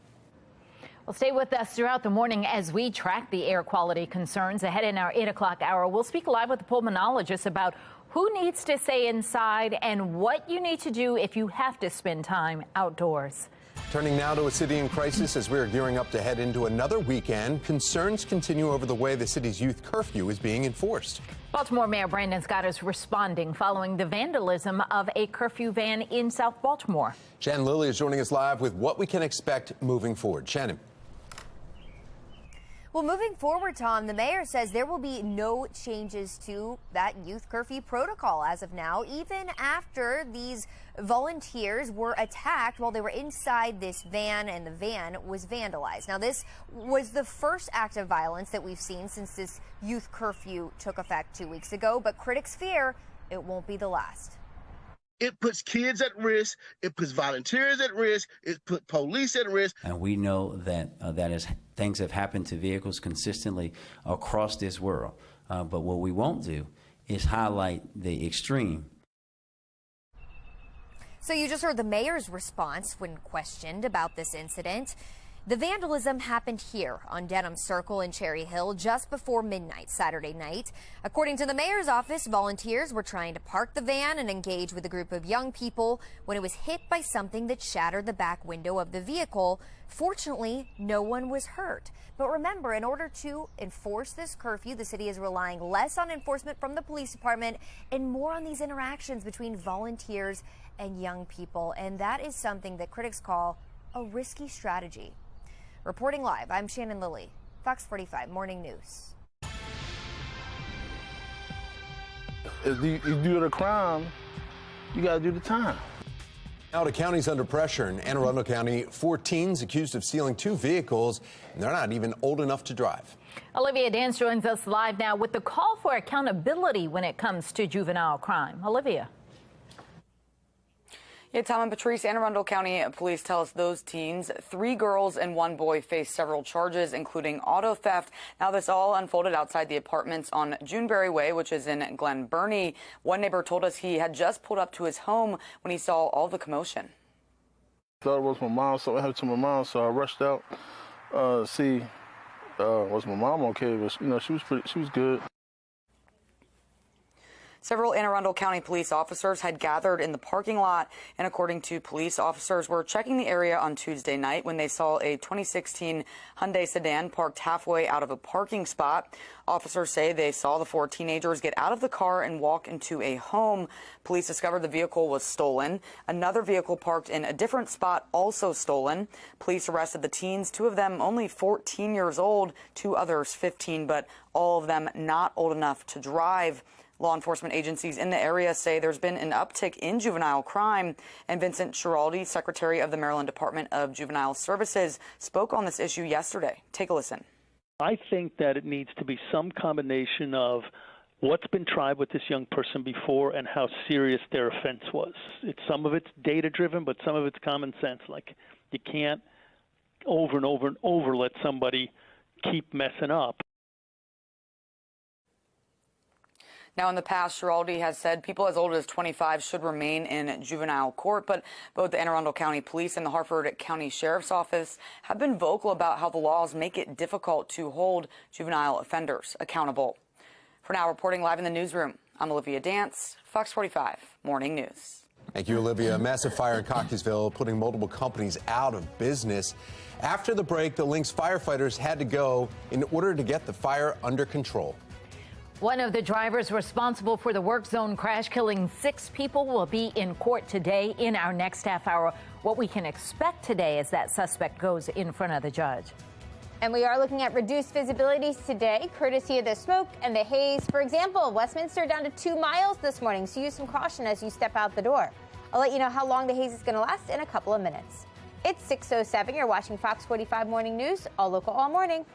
Well, stay with us throughout the morning as we track the air quality concerns. Ahead in our 8 o'clock hour, we'll speak live with the pulmonologist about who needs to stay inside and what you need to do if you have to spend time outdoors. Turning now to a city in crisis as we're gearing up to head into another weekend. Concerns continue over the way the city's youth curfew is being enforced. Baltimore Mayor Brandon Scott is responding following the vandalism of a curfew van in South Baltimore. Shannon Lilly is joining us live with what we can expect moving forward. Shannon. Well, moving forward, Tom, the mayor says there will be no changes to that youth curfew protocol as of now, even after these volunteers were attacked while they were inside this van and the van was vandalized. Now, this was the first act of violence that we've seen since this youth curfew took effect 2 weeks ago, but critics fear it won't be the last. It puts kids at risk. It puts volunteers at risk. It puts police at risk. And we know that things have happened to vehicles consistently across this world. But what we won't do is highlight the extreme. So you just heard the mayor's response when questioned about this incident. The vandalism happened here on Denham Circle in Cherry Hill just before midnight Saturday night. According to the mayor's office, volunteers were trying to park the van and engage with a group of young people when it was hit by something that shattered the back window of the vehicle. Fortunately, no one was hurt. But remember, in order to enforce this curfew, the city is relying less on enforcement from the police department and more on these interactions between volunteers and young people. And that is something that critics call a risky strategy. Reporting live, I'm Shannon Lilly, Fox 45 Morning News. If you do the crime, you got to do the time. Now the county's under pressure. In Anne Arundel County, 4 teens accused of stealing 2 vehicles, and they're not even old enough to drive. Olivia Dance joins us live now with the call for accountability when it comes to juvenile crime. Olivia. Yeah, Tom and Patrice, Anne Arundel County Police tell us those teens, 3 girls and 1 boy, face several charges, including auto theft. Now, this all unfolded outside the apartments on Juneberry Way, which is in Glen Burnie. One neighbor told us he had just pulled up to his home when he saw all the commotion. I thought it was my mom, so I heard to my mom, so I rushed out to see was my mom okay, but you know, she was good. Several Anne Arundel County police officers had gathered in the parking lot, and according to police officers, were checking the area on Tuesday night when they saw a 2016 Hyundai sedan parked halfway out of a parking spot. Officers say they saw the 4 teenagers get out of the car and walk into a home. Police discovered the vehicle was stolen. Another vehicle parked in a different spot also stolen. Police arrested the teens, 2 of them only 14 years old, 2 others 15, but all of them not old enough to drive. Law enforcement agencies in the area say there's been an uptick in juvenile crime, and Vincent Schiraldi, Secretary of the Maryland Department of Juvenile Services, spoke on this issue yesterday. Take a listen. I think that it needs to be some combination of what's been tried with this young person before and how serious their offense was. Some of it's data-driven, but some of it's common sense. Like, you can't over and over and over let somebody keep messing up. Now, in the past, Schiraldi has said people as old as 25 should remain in juvenile court, but both the Anne Arundel County Police and the Harford County Sheriff's Office have been vocal about how the laws make it difficult to hold juvenile offenders accountable. For now, reporting live in the newsroom, I'm Olivia Dance, Fox 45 Morning News. Thank you, Olivia. A massive fire in Cockeysville putting multiple companies out of business. After the break, the Lynx firefighters had to go in order to get the fire under control. One of the drivers responsible for the work zone crash killing 6 people will be in court today. In our next half hour, what we can expect today as that suspect goes in front of the judge. And we are looking at reduced visibilities today, courtesy of the smoke and the haze. For example, Westminster down to 2 miles this morning, so use some caution as you step out the door. I'll let you know how long the haze is going to last in a couple of minutes. It's 6:07. You're watching Fox 45 Morning News, all local, all morning.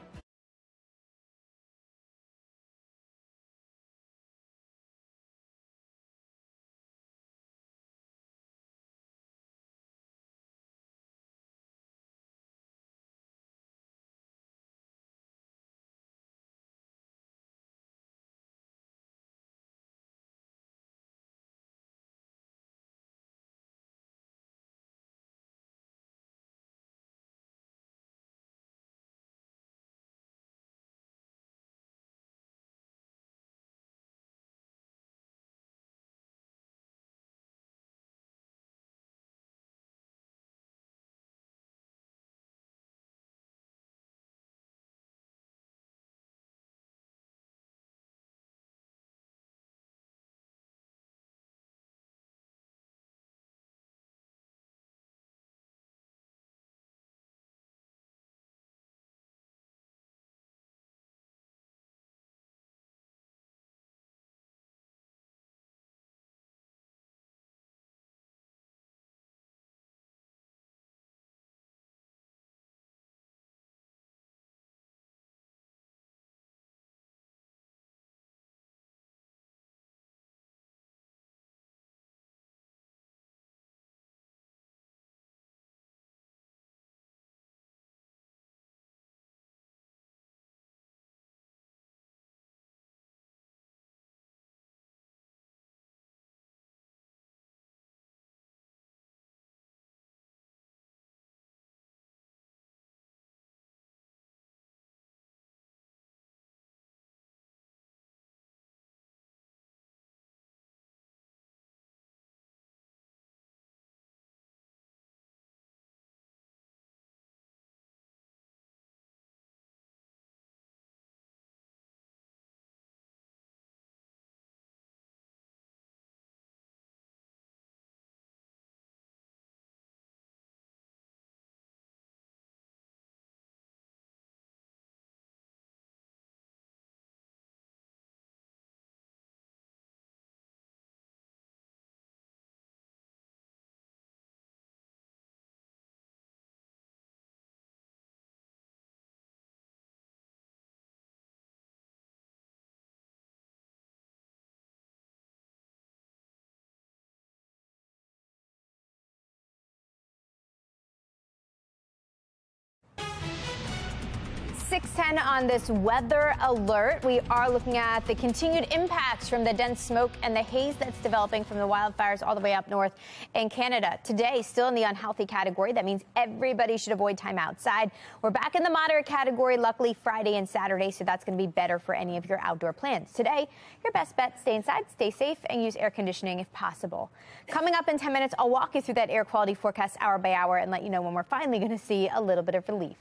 6:10 on this weather alert. We are looking at the continued impacts from the dense smoke and the haze that's developing from the wildfires all the way up north in Canada. Today, still in the unhealthy category. That means everybody should avoid time outside. We're back in the moderate category, luckily Friday and Saturday, so that's going to be better for any of your outdoor plans. Today, your best bet, stay inside, stay safe, and use air conditioning if possible. Coming up in 10 minutes, I'll walk you through that air quality forecast hour by hour and let you know when we're finally going to see a little bit of relief.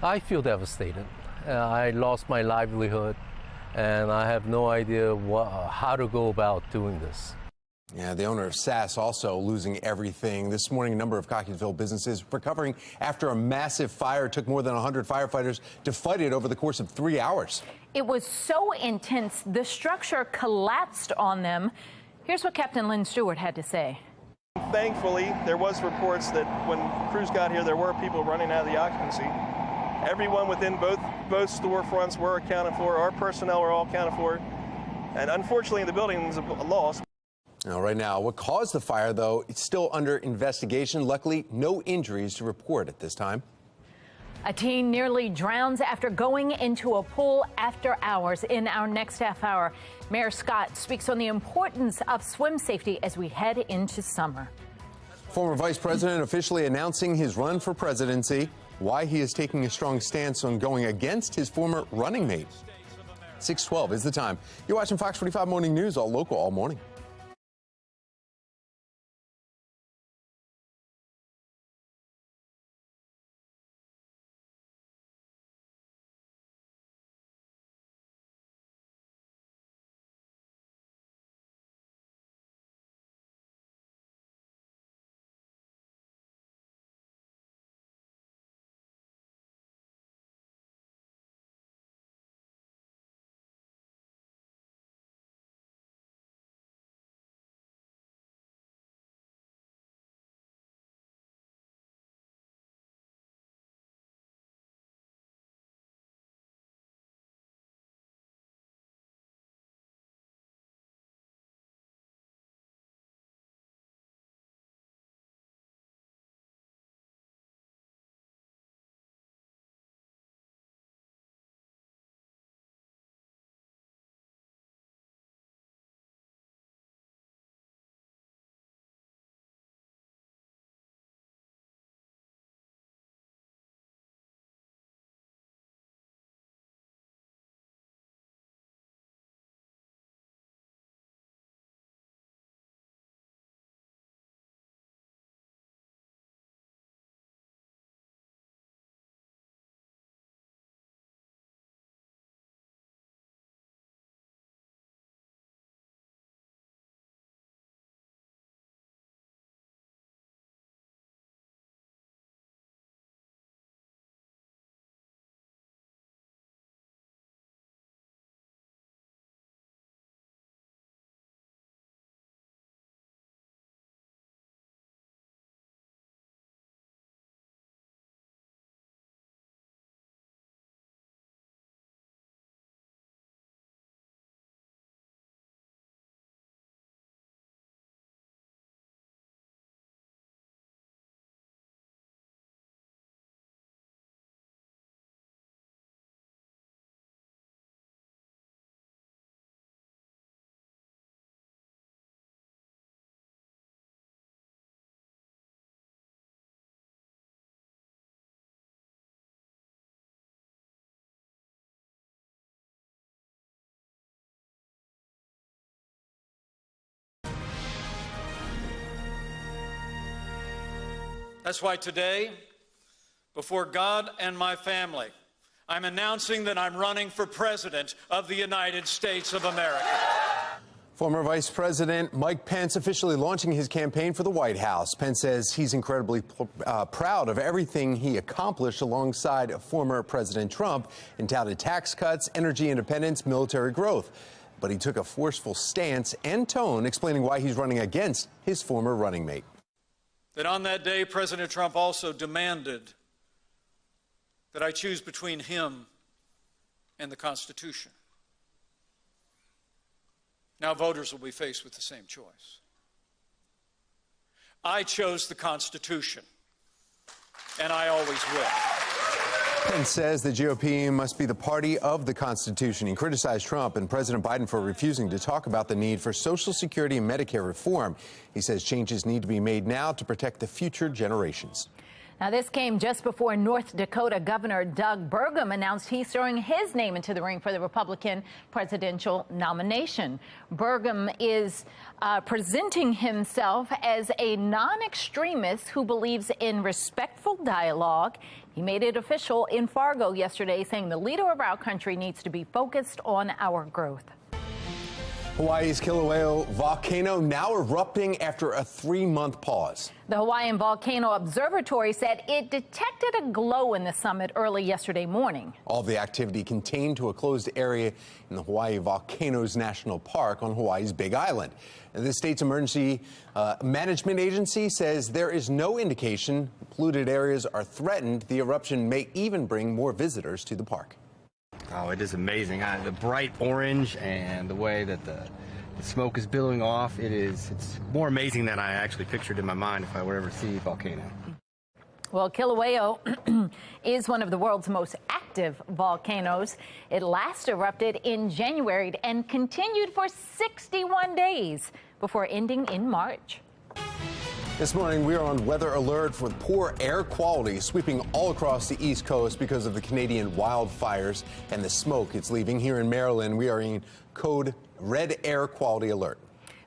I feel devastated. I lost my livelihood, and I have no idea how to go about doing this. Yeah, the owner of SAS also losing everything. This morning, a number of Cockeysville businesses recovering after a massive fire. It took more than 100 firefighters to fight it over the course of 3 hours. It was so intense, the structure collapsed on them. Here's what Captain Lynn Stewart had to say. Thankfully, there was reports that when crews got here, there were people running out of the occupancy. Everyone within both storefronts were accounted for. Our personnel were all accounted for. And unfortunately, the building is a loss. Now, right now, what caused the fire, though, it's still under investigation. Luckily, no injuries to report at this time. A teen nearly drowns after going into a pool after hours. In our next half hour, Mayor Scott speaks on the importance of swim safety as we head into summer. Former Vice President officially announcing his run for presidency. Why he is taking a strong stance on going against his former running mate. 6:12 is the time. You're watching Fox 45 Morning News, all local, all morning. That's why today, before God and my family, I'm announcing that I'm running for President of the United States of America. Former Vice President Mike Pence officially launching his campaign for the White House. Pence says he's incredibly proud of everything he accomplished alongside former President Trump and touted tax cuts, energy independence, military growth. But he took a forceful stance and tone explaining why he's running against his former running mate. That on that day, President Trump also demanded that I choose between him and the Constitution. Now voters will be faced with the same choice. I chose the Constitution, and I always will. Pence says the GOP must be the party of the Constitution. He criticized Trump and President Biden for refusing to talk about the need for Social Security and Medicare reform. He says changes need to be made now to protect the future generations. Now, this came just before North Dakota Governor Doug Burgum announced he's throwing his name into the ring for the Republican presidential nomination. Burgum is presenting himself as a non-extremist who believes in respectful dialogue. He made it official in Fargo yesterday, saying the leader of our country needs to be focused on our growth. Hawaii's Kilauea volcano now erupting after a 3-month pause. The Hawaiian Volcano Observatory said it detected a glow in the summit early yesterday morning. All the activity contained to a closed area in the Hawaii Volcanoes National Park on Hawaii's Big Island. The state's emergency management agency says there is no indication polluted areas are threatened. The eruption may even bring more visitors to the park. Oh, it is amazing. The bright orange and the way that the smoke is billowing off, it's more amazing than I actually pictured in my mind if I would ever see a volcano. Well, Kilauea is one of the world's most active volcanoes. It last erupted in January and continued for 61 days before ending in March. This morning, we are on weather alert for poor air quality sweeping all across the East Coast because of the Canadian wildfires and the smoke it's leaving. Here in Maryland, we are in code red air quality alert.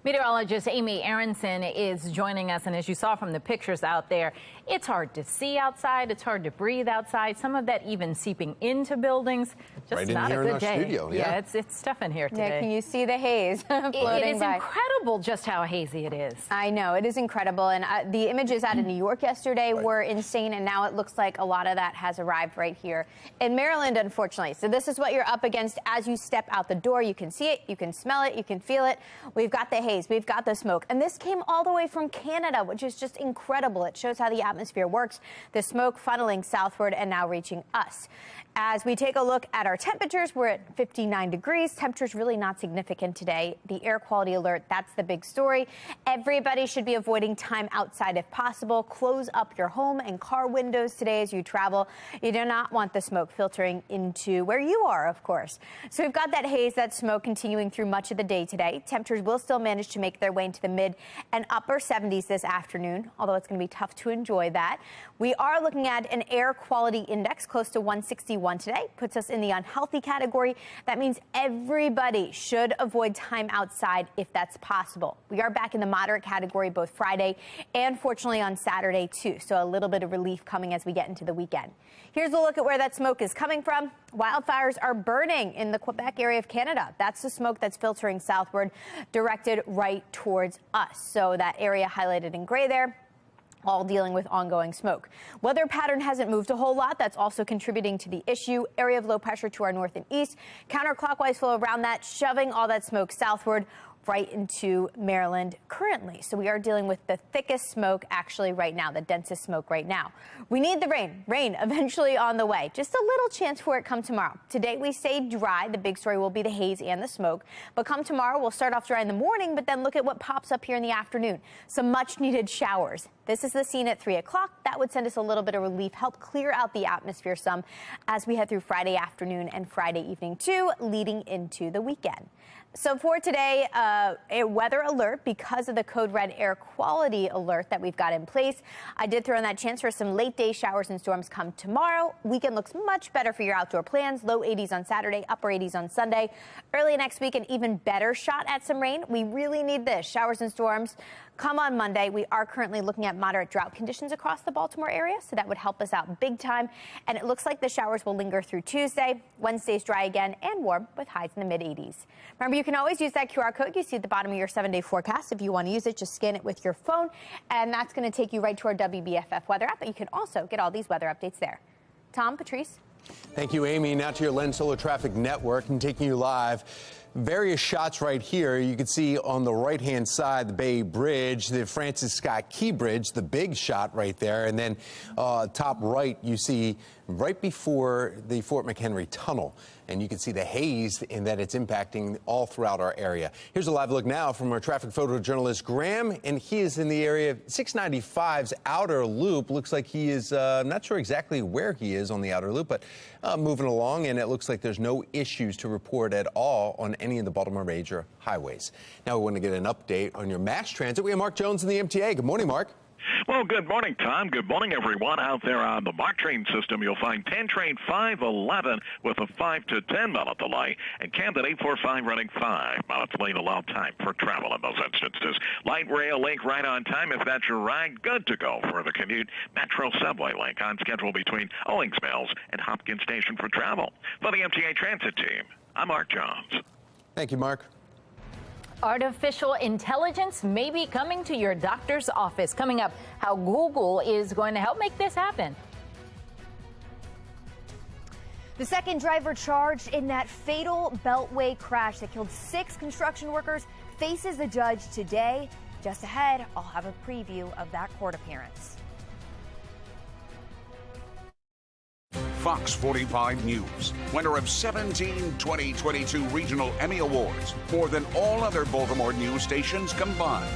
Meteorologist Amy Aronson is joining us, and as you saw from the pictures out there, it's hard to see outside, it's hard to breathe outside, some of that even seeping into buildings. Just right in not here a good in our day. Studio, yeah. It's tough in here today. Yeah, can you see the haze floating It is by? incredible just how hazy it is. I know, it is incredible. And the images out of New York yesterday were insane, and now it looks like a lot of that has arrived right here in Maryland, unfortunately. So this is what you're up against as you step out the door. You can see it, you can smell it, you can feel it. We've got the haze, we've got the smoke. And this came all the way from Canada, which is just incredible. It shows how the atmosphere works. The smoke funneling southward and now reaching us. As we take a look at our temperatures, we're at 59 degrees. Temperatures really not significant today. The air quality alert, that's the big story. Everybody should be avoiding time outside if possible. Close up your home and car windows today as you travel. You do not want the smoke filtering into where you are, of course. So we've got that haze, that smoke continuing through much of the day today. Temperatures will still manage to make their way into the mid and upper 70s this afternoon, although it's going to be tough to enjoy that. We are looking at an air quality index close to 161 today, puts us in the unhealthy category. That means everybody should avoid time outside if that's possible. We are back in the moderate category both Friday and fortunately on Saturday too. So a little bit of relief coming as we get into the weekend. Here's a look at where that smoke is coming from. Wildfires are burning in the Quebec area of Canada. That's the smoke that's filtering southward, directed right towards us. So that area highlighted in gray there, all dealing with ongoing smoke. Weather pattern hasn't moved a whole lot. That's also contributing to the issue. Area of low pressure to our north and east. Counterclockwise flow around that, shoving all that smoke southward right into Maryland currently. So we are dealing with the thickest smoke actually right now, the densest smoke right now. We need the rain. Rain eventually on the way. Just a little chance for it come tomorrow. Today we stay dry. The big story will be the haze and the smoke. But come tomorrow, we'll start off dry in the morning, but then look at what pops up here in the afternoon. Some much needed showers. This is the scene at 3 o'clock. That would send us a little bit of relief, help clear out the atmosphere some as we head through Friday afternoon and Friday evening too, leading into the weekend. So for today, a weather alert because of the code red air quality alert that we've got in place. I did throw in that chance for some late day showers and storms come tomorrow. Weekend looks much better for your outdoor plans. Low 80s on Saturday, upper 80s on Sunday. Early next week, an even better shot at some rain. We really need this. Showers and storms come on Monday. We are currently looking at moderate drought conditions across the Baltimore area, so that would help us out big time. And it looks like the showers will linger through Tuesday. Wednesday's dry again and warm with highs in the mid 80s. Remember, you can always use that QR code you see at the bottom of your 7-day forecast. If you want to use it, just scan it with your phone, and that's going to take you right to our WBFF weather app. But you can also get all these weather updates there. Tom, Patrice. Thank you, Amy. Now to your Lens Solar Traffic Network and taking you live. Various shots right here. You can see on the right-hand side, the Bay Bridge, the Francis Scott Key Bridge, the big shot right there. And then top right, you see right before the Fort McHenry Tunnel. And you can see the haze in that it's impacting all throughout our area. Here's a live look now from our traffic photojournalist Graham, and he is in the area of 695's outer loop. Looks like he is, not sure exactly where he is on the outer loop, but moving along, and it looks like there's no issues to report at all on any of the Baltimore major highways. Now we want to get an update on your mass transit. We have Mark Jones in the MTA. Good morning, Mark. Well, good morning, Tom. Good morning, everyone. Out there on the MARC train system, you'll find 10 train 511 with a 5 to 10 minute delay, and Camden 845 running 5 minutes late allowed time for travel in those instances. Light rail link right on time if that's your ride. Good to go for the commute. Metro subway link on schedule between Owings Mills and Hopkins Station for travel. For the MTA Transit team, I'm Mark Jones. Thank you, Mark. Artificial intelligence may be coming to your doctor's office. Coming up, how Google is going to help make this happen. The second driver charged in that fatal Beltway crash that killed 6 construction workers faces a judge today. Just ahead, I'll have a preview of that court appearance. Fox 45 News, winner of 17 2022 Regional Emmy Awards, more than all other Baltimore news stations combined.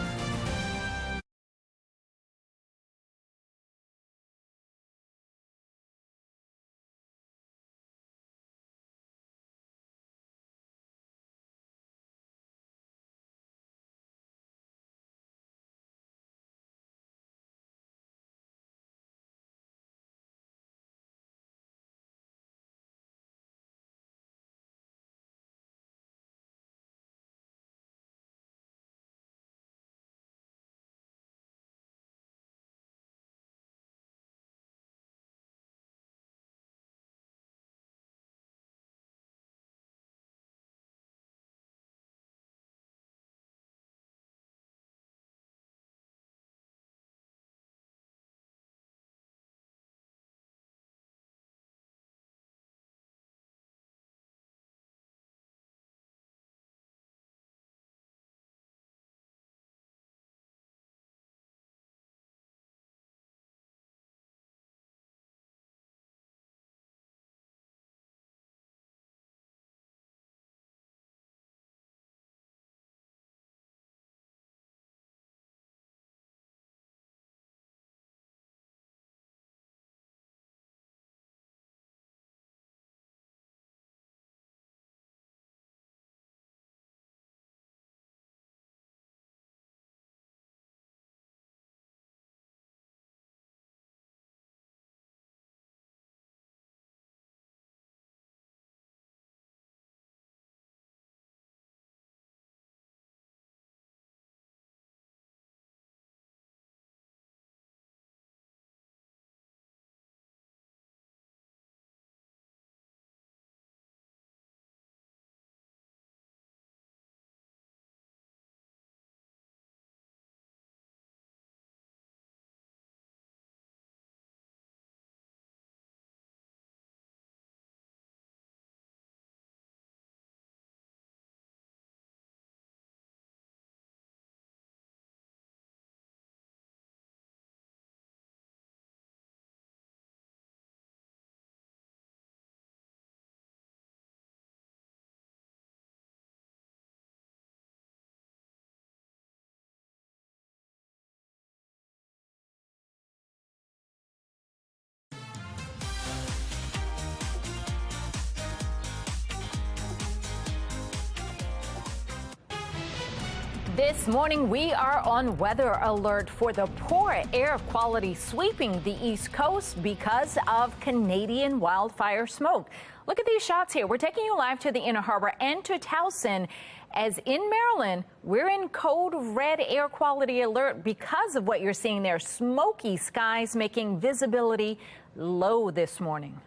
This morning, we are on weather alert for the poor air quality sweeping the East Coast because of Canadian wildfire smoke. Look at these shots here. We're taking you live to the Inner Harbor and to Towson. As in Maryland, we're in code red air quality alert because of what you're seeing there. Smoky skies making visibility low this morning.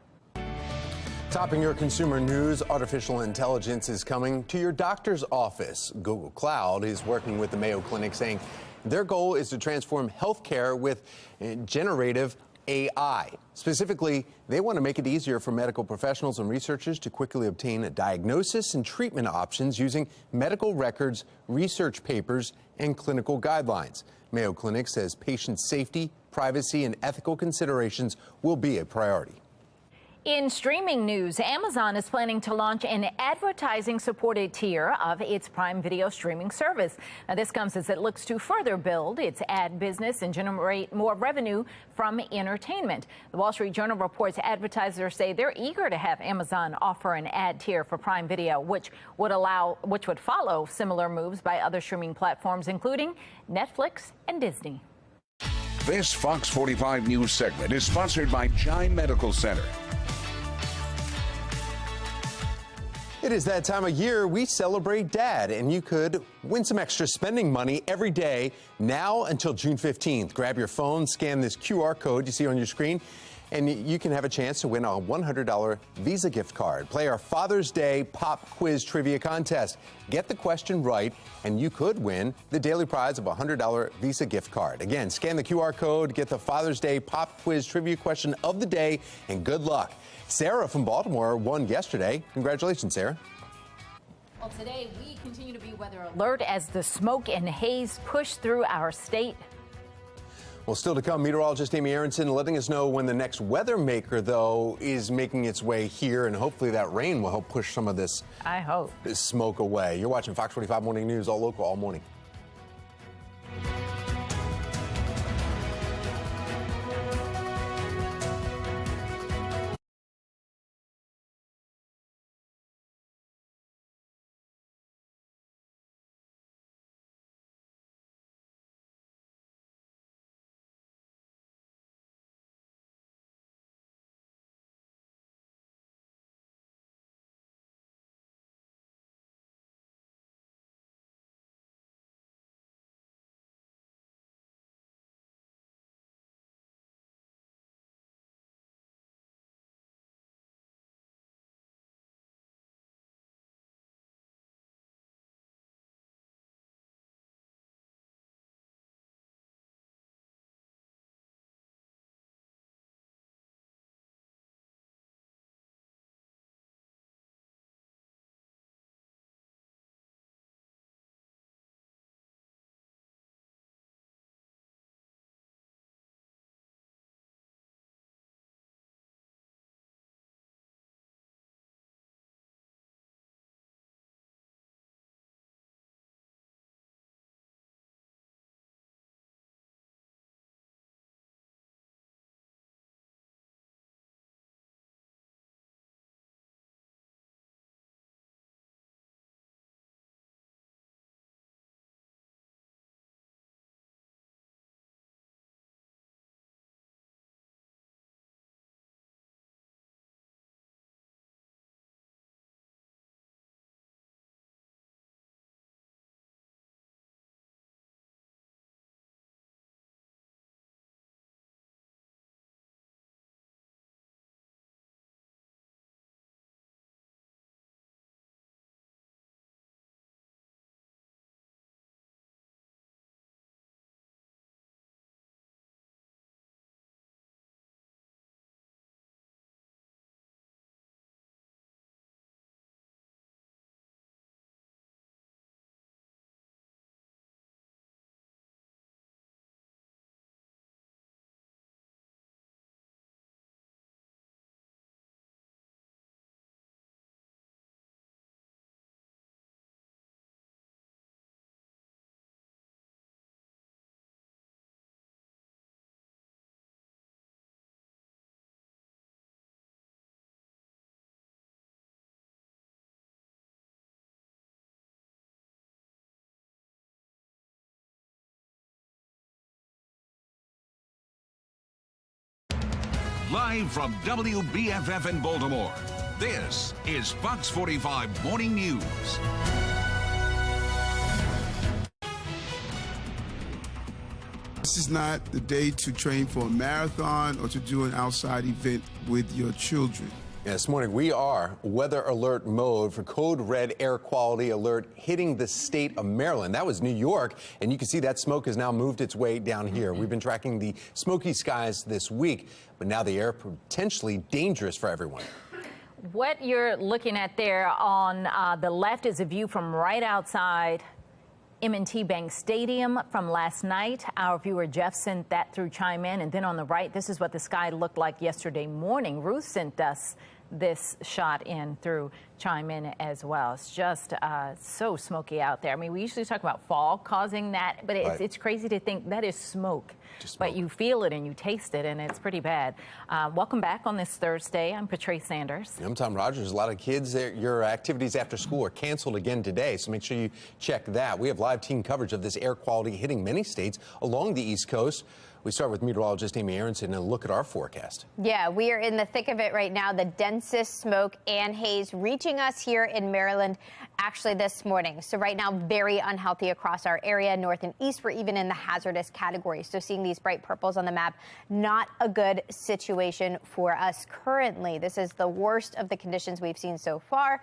Topping your consumer news, artificial intelligence is coming to your doctor's office. Google Cloud is working with the Mayo Clinic, saying their goal is to transform healthcare with generative AI. Specifically, they want to make it easier for medical professionals and researchers to quickly obtain a diagnosis and treatment options using medical records, research papers, and clinical guidelines. Mayo Clinic says patient safety, privacy, and ethical considerations will be a priority. In streaming news, Amazon is planning to launch an advertising-supported tier of its Prime Video streaming service. Now, this comes as it looks to further build its ad business and generate more revenue from entertainment. The Wall Street Journal reports advertisers say they're eager to have Amazon offer an ad tier for Prime Video, which would follow similar moves by other streaming platforms, including Netflix and Disney. This Fox 45 News segment is sponsored by Chime Medical Center. It is that time of year we celebrate Dad, and you could win some extra spending money every day now until June 15th. Grab your phone, scan this QR code you see on your screen, and you can have a chance to win a $100 Visa gift card. Play our Father's Day Pop Quiz Trivia Contest. Get the question right, and you could win the daily prize of a $100 Visa gift card. Again, scan the QR code, get the Father's Day Pop Quiz Trivia question of the day, and good luck. Sarah from Baltimore won yesterday. Congratulations, Sarah. Well, today we continue to be weather alert as the smoke and haze push through our state. Well, still to come, meteorologist Amy Aronson letting us know when the next weather maker, though, is making its way here, and hopefully that rain will help push some of this, this smoke away. You're watching Fox 45 Morning News, all local, all morning. Live from WBFF in Baltimore, this is Fox 45 Morning News. This is not the day to train for a marathon or to do an outside event with your children. This morning, we are weather alert mode for code red air quality alert hitting the state of Maryland. That was New York, and you can see that smoke has now moved its way down here. We've been tracking the smoky skies this week, but now the air potentially dangerous for everyone. What you're looking at there on the left is a view from right outside M&T Bank Stadium from last night. Our viewer Jeff sent that through Chime In. And then on the right, this is what the sky looked like yesterday morning. Ruth sent us this shot in through Chime In as well. It's just so smoky out there. I mean, we usually talk about fog causing that, but it's crazy to think that is smoke. But you feel it and you taste it, and it's pretty bad. Welcome back on this Thursday. I'm Patrice Sanders. I'm Tom Rogers. A lot of kids, your activities after school are canceled again today, so make sure you check that. We have live team coverage of this air quality hitting many states along the East Coast. We start with meteorologist Amy Aronson and a look at our forecast. Yeah, we are in the thick of it right now. The densest smoke and haze reaching us here in Maryland actually this morning. So right now, very unhealthy across our area. North and east, we're even in the hazardous category. So seeing these bright purples on the map, not a good situation for us currently. This is the worst of the conditions we've seen so far.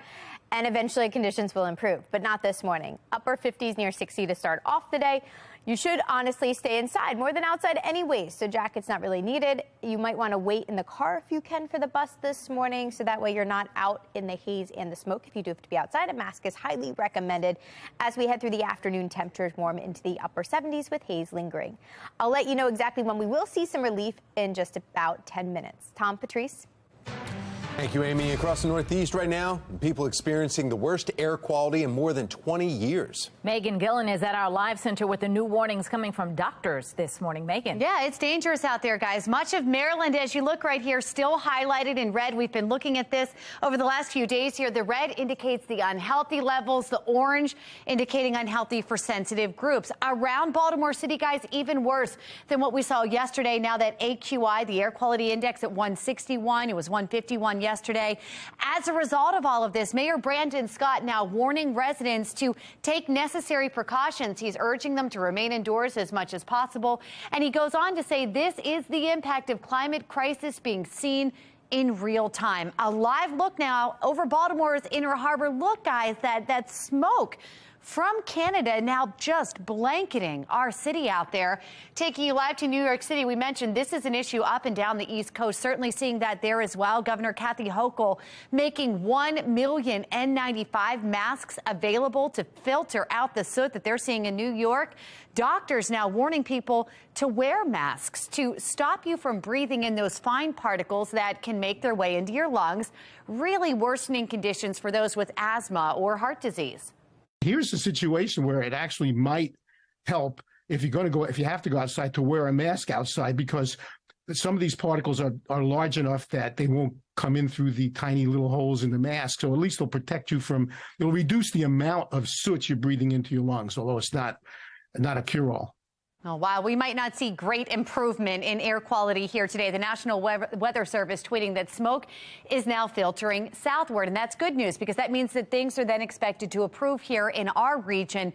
And eventually conditions will improve, but not this morning. Upper 50s near 60 to start off the day. You should honestly stay inside more than outside anyways, so jackets not really needed. You might want to wait in the car if you can for the bus this morning, so that way you're not out in the haze and the smoke. If you do have to be outside, a mask is highly recommended as we head through the afternoon. Temperatures warm into the upper 70s with haze lingering. I'll let you know exactly when we will see some relief in just about 10 minutes. Tom, Patrice. Thank you, Amy. Across the Northeast right now, people experiencing the worst air quality in more than 20 years. Megan Gillen is at our live center with the new warnings coming from doctors this morning. Megan. Yeah, it's dangerous out there, guys. Much of Maryland, as you look right here, still highlighted in red. We've been looking at this over the last few days here. The red indicates the unhealthy levels, the orange indicating unhealthy for sensitive groups. Around Baltimore City, guys, even worse than what we saw yesterday. Now that AQI, the air quality index at 161, it was 151 yesterday. As a result of all of this, Mayor Brandon Scott now warning residents to take necessary precautions. He's urging them to remain indoors as much as possible. And he goes on to say this is the impact of climate crisis being seen in real time. A live look now over Baltimore's Inner Harbor. Look, guys, that smoke from Canada now just blanketing our city out there. Taking you live to New York City, we mentioned this is an issue up and down the East Coast, certainly seeing that there as well. Governor Kathy Hochul making 1 million N95 masks available to filter out the soot that they're seeing in New York. Doctors now warning people to wear masks to stop you from breathing in those fine particles that can make their way into your lungs, really worsening conditions for those with asthma or heart disease. Here's a situation where it actually might help if you have to go outside, to wear a mask outside, because some of these particles are large enough that they won't come in through the tiny little holes in the mask. So at least they'll protect you it'll reduce the amount of soot you're breathing into your lungs, although it's not a cure-all. Oh, wow. We might not see great improvement in air quality here today. The National Weather Service tweeting that smoke is now filtering southward. And that's good news, because that means that things are then expected to improve here in our region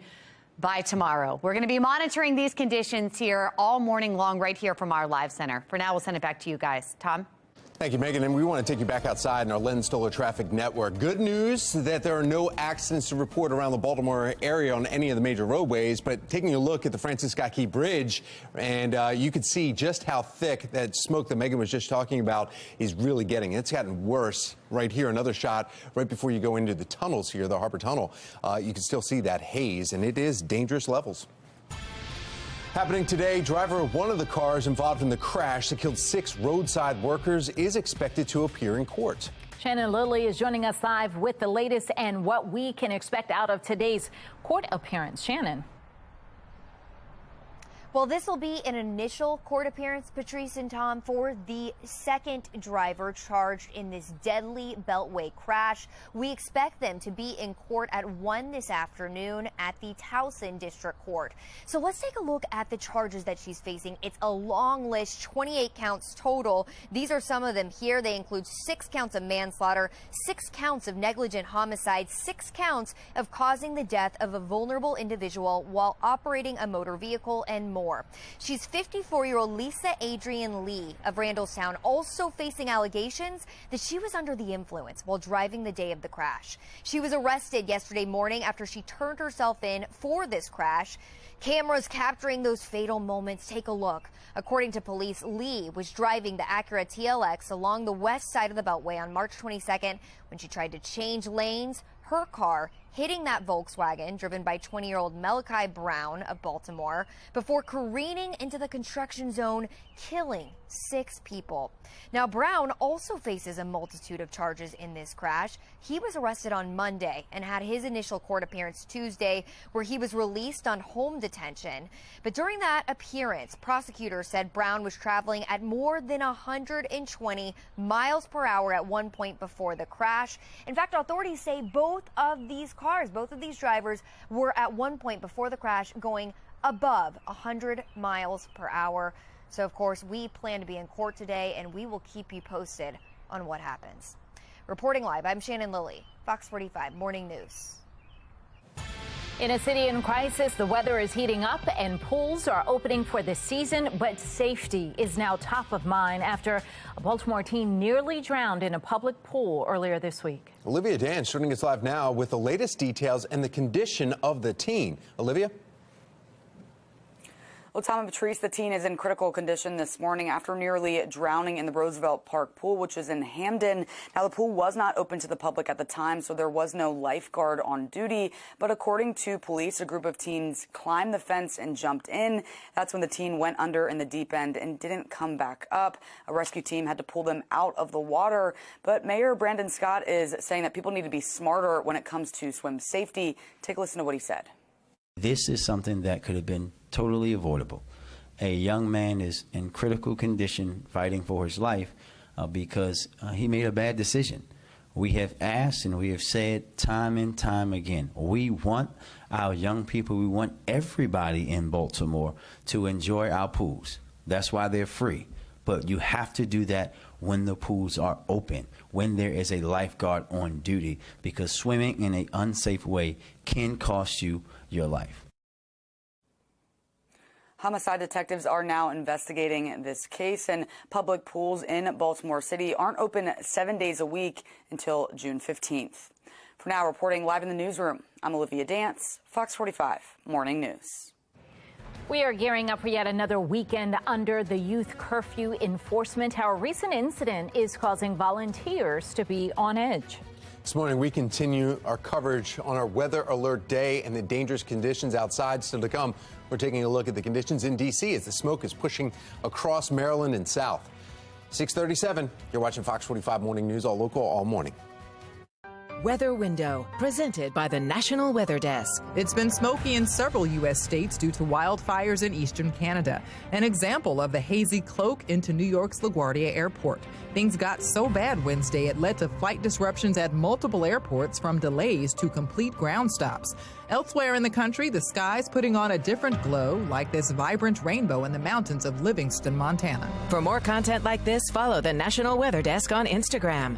by tomorrow. We're going to be monitoring these conditions here all morning long right here from our live center. For now, we'll send it back to you guys. Tom? Thank you, Megan. And we want to take you back outside in our Len Stoller Traffic Network. Good news that there are no accidents to report around the Baltimore area on any of the major roadways, but taking a look at the Francis Scott Key Bridge, and you can see just how thick that smoke that Megan was just talking about is really getting. It's gotten worse right here. Another shot right before you go into the tunnels here, the Harbor Tunnel. You can still see that haze, and it is dangerous levels. Happening today, driver of one of the cars involved in the crash that killed 6 roadside workers is expected to appear in court. Shannon Lilly is joining us live with the latest and what we can expect out of today's court appearance. Shannon. Well, this will be an initial court appearance, Patrice and Tom, for the second driver charged in this deadly Beltway crash. We expect them to be in court at 1 this afternoon at the Towson District Court. So let's take a look at the charges that she's facing. It's a long list, 28 counts total. These are some of them here. They include 6 counts of manslaughter, 6 counts of negligent homicide, 6 counts of causing the death of a vulnerable individual while operating a motor vehicle, and more. more. She's 54-year-old Lisa Adrienne Lee of Randallstown, also facing allegations that she was under the influence while driving the day of the crash. She was arrested yesterday morning after she turned herself in for this crash. Cameras capturing those fatal moments. Take a look. According to police, Lee was driving the Acura TLX along the west side of the Beltway on March 22nd when she tried to change lanes. Her car hitting that Volkswagen driven by 20-year-old Malachi Brown of Baltimore before careening into the construction zone, killing 6 people. Now, Brown also faces a multitude of charges in this crash. He was arrested on Monday and had his initial court appearance Tuesday, where he was released on home detention. But during that appearance, prosecutors said Brown was traveling at more than 120 miles per hour at one point before the crash. In fact, authorities say both of these drivers were at one point before the crash going above 100 miles per hour. So, of course, we plan to be in court today, and we will keep you posted on what happens. Reporting live, I'm Shannon Lilly, Fox 45 Morning News. In a city in crisis, the weather is heating up and pools are opening for the season, but safety is now top of mind after a Baltimore teen nearly drowned in a public pool earlier this week. Olivia Dan joining us live now with the latest details and the condition of the teen. Olivia? Well, Tom and Patrice, the teen is in critical condition this morning after nearly drowning in the Roosevelt Park pool, which is in Hamden. Now, the pool was not open to the public at the time, so there was no lifeguard on duty. But according to police, a group of teens climbed the fence and jumped in. That's when the teen went under in the deep end and didn't come back up. A rescue team had to pull them out of the water. But Mayor Brandon Scott is saying that people need to be smarter when it comes to swim safety. Take a listen to what he said. This is something that could have been totally avoidable. A young man is in critical condition fighting for his life because he made a bad decision. We have asked and we have said time and time again, we want our young people, we want everybody in Baltimore to enjoy our pools. That's why they're free. But you have to do that when the pools are open, when there is a lifeguard on duty, because swimming in an unsafe way can cost you your life. Homicide detectives are now investigating this case, and public pools in Baltimore City aren't open 7 days a week until June 15th. For now, reporting live in the newsroom, I'm Olivia Dance, Fox 45 Morning News. We are gearing up for yet another weekend under the youth curfew enforcement. Our recent incident is causing volunteers to be on edge. This morning, we continue our coverage on our weather alert day and the dangerous conditions outside still to come. We're taking a look at the conditions in D.C. as the smoke is pushing across Maryland and south. 6:37, you're watching Fox 45 Morning News, all local, all morning. Weather Window, presented by the National Weather Desk. It's been smoky in several U.S. states due to wildfires in eastern Canada. An example of the hazy cloak into New York's LaGuardia Airport. Things got so bad Wednesday it led to flight disruptions at multiple airports, from delays to complete ground stops. Elsewhere in the country, the sky's putting on a different glow, like this vibrant rainbow in the mountains of Livingston, Montana. For more content like this, follow the National Weather Desk on Instagram.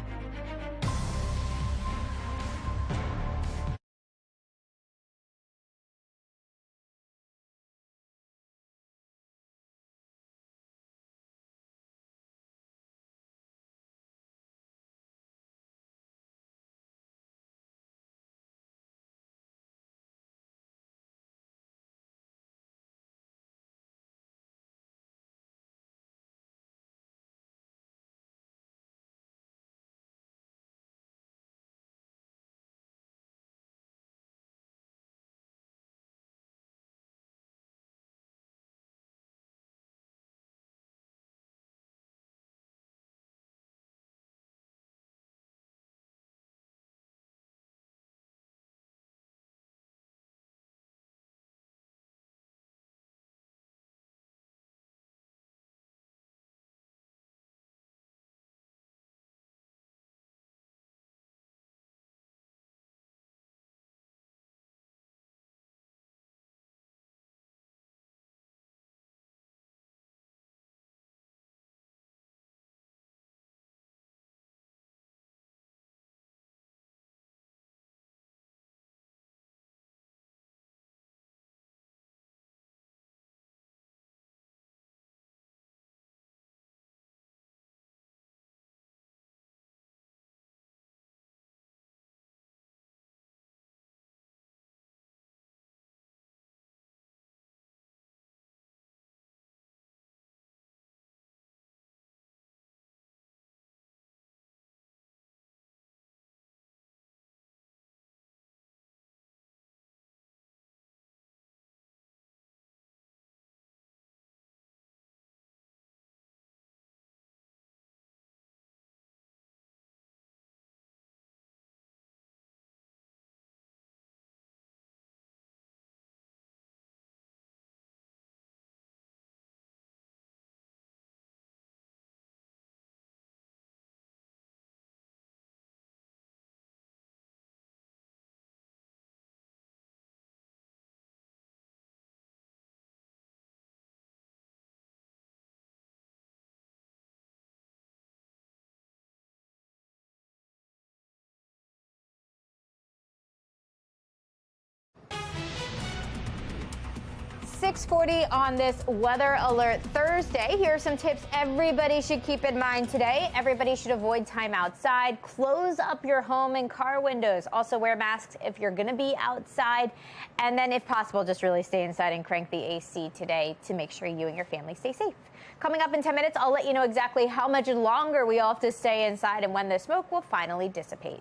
6:40 on this Weather Alert Thursday. Here are some tips everybody should keep in mind today. Everybody should avoid time outside. Close up your home and car windows. Also wear masks if you're going to be outside. And then if possible, just really stay inside and crank the AC today to make sure you and your family stay safe. Coming up in 10 minutes, I'll let you know exactly how much longer we all have to stay inside and when the smoke will finally dissipate.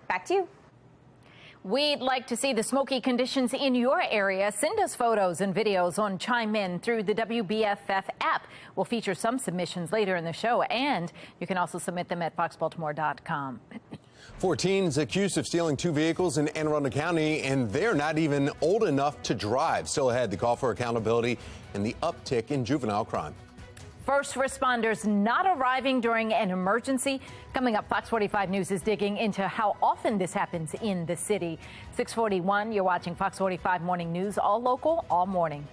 Back to you. We'd like to see the smoky conditions in your area. Send us photos and videos on Chime In through the WBFF app. We'll feature some submissions later in the show, and you can also submit them at foxbaltimore.com. 4 teens accused of stealing 2 vehicles in Anne Arundel County, and they're not even old enough to drive. Still ahead, the call for accountability and the uptick in juvenile crime. First responders not arriving during an emergency. Coming up, Fox 45 News is digging into how often this happens in the city. 6:41, you're watching Fox 45 Morning News, all local, all morning.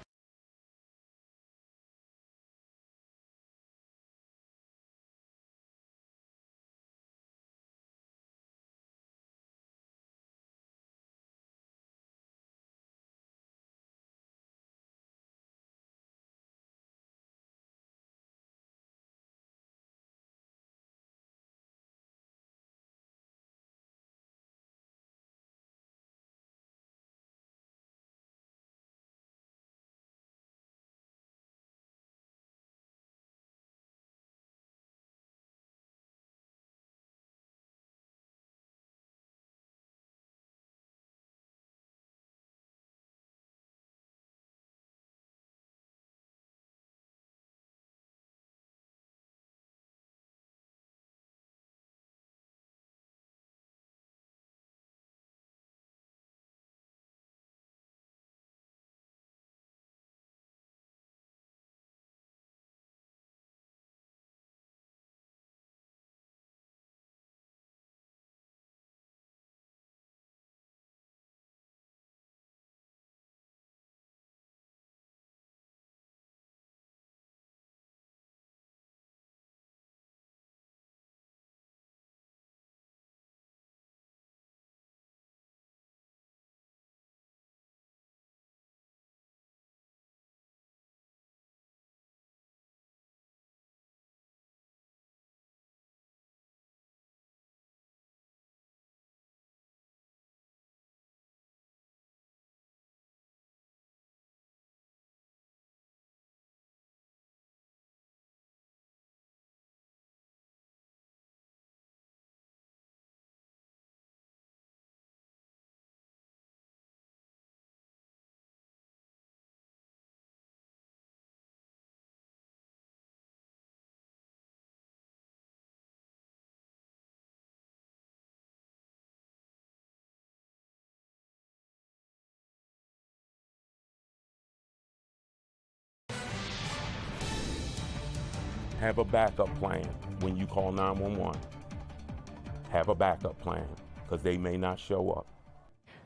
Have a backup plan when you call 911. Have a backup plan because they may not show up.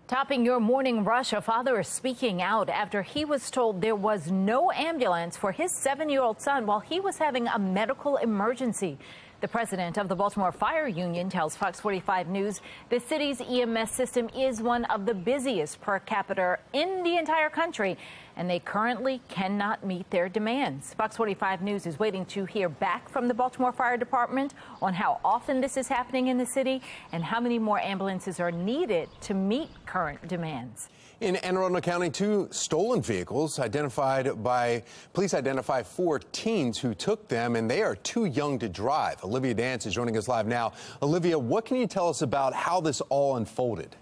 Topping your morning rush, a father is speaking out after he was told there was no ambulance for his 7-year-old son while he was having a medical emergency. The president of the Baltimore Fire Union tells Fox 45 News the city's EMS system is one of the busiest per capita in the entire country, and they currently cannot meet their demands. Fox 45 News is waiting to hear back from the Baltimore Fire Department on how often this is happening in the city and how many more ambulances are needed to meet current demands. In Anne Arundel County, 2 stolen vehicles police identify 4 teens who took them, and they are too young to drive. Olivia Dance is joining us live now. Olivia, what can you tell us about how this all unfolded?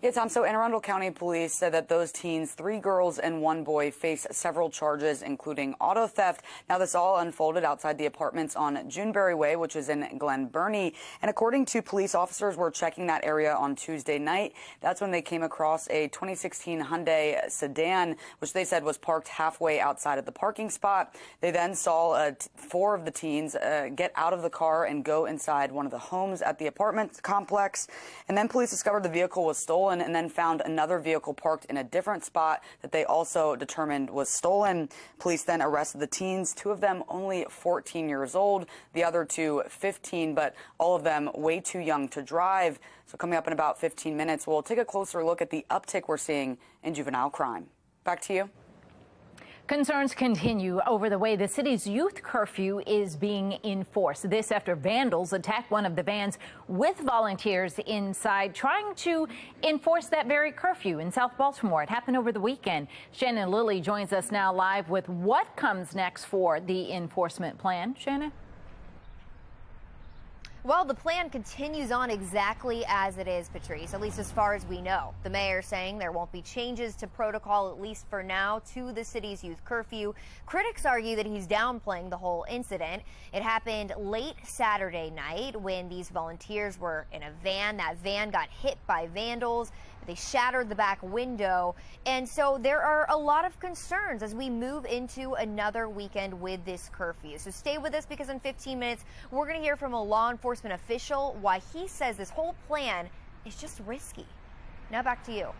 Yeah, Tom, so Anne Arundel County Police said that those teens, 3 girls and 1 boy, face several charges, including auto theft. Now, this all unfolded outside the apartments on Juneberry Way, which is in Glen Burnie. And according to police officers were checking that area on Tuesday night. That's when they came across a 2016 Hyundai sedan, which they said was parked halfway outside of the parking spot. They then saw 4 of the teens get out of the car and go inside one of the homes at the apartment complex. And then police discovered the vehicle was stolen and then found another vehicle parked in a different spot that they also determined was stolen. Police then arrested the teens, 2 of them only 14 years old, the other 2 15, but all of them way too young to drive. So coming up in about 15 minutes, we'll take a closer look at the uptick we're seeing in juvenile crime. Back to you. Concerns continue over the way the city's youth curfew is being enforced. This after vandals attacked one of the vans with volunteers inside, trying to enforce that very curfew in South Baltimore. It happened over the weekend. Shannon Lilly joins us now live with what comes next for the enforcement plan. Shannon? Well, the plan continues on exactly as it is, Patrice, at least as far as we know. The mayor saying there won't be changes to protocol, at least for now, to the city's youth curfew. Critics argue that he's downplaying the whole incident. It happened late Saturday night when these volunteers were in a van. That van got hit by vandals. They shattered the back window. And so there are a lot of concerns as we move into another weekend with this curfew. So stay with us, because in 15 minutes, we're going to hear from a law enforcement official why he says this whole plan is just risky. Now back to you.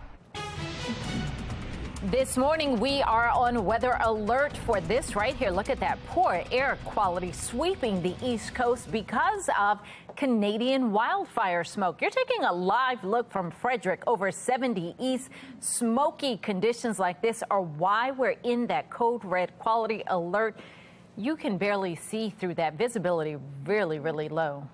This morning, we are on weather alert for this right here. Look at that poor air quality sweeping the East Coast because of Canadian wildfire smoke. You're taking a live look from Frederick, over 70 East. Smoky conditions like this are why we're in that code red quality alert. You can barely see through that. Visibility really, really low.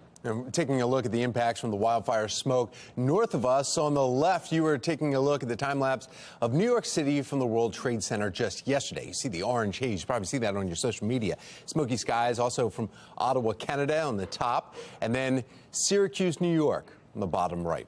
Taking a look at the impacts from the wildfire smoke north of us. On the left, you were taking a look at the time lapse of New York City from the World Trade Center just yesterday. You see the orange haze. You probably see that on your social media. Smoky skies also from Ottawa, Canada on the top, and then Syracuse, New York on the bottom right.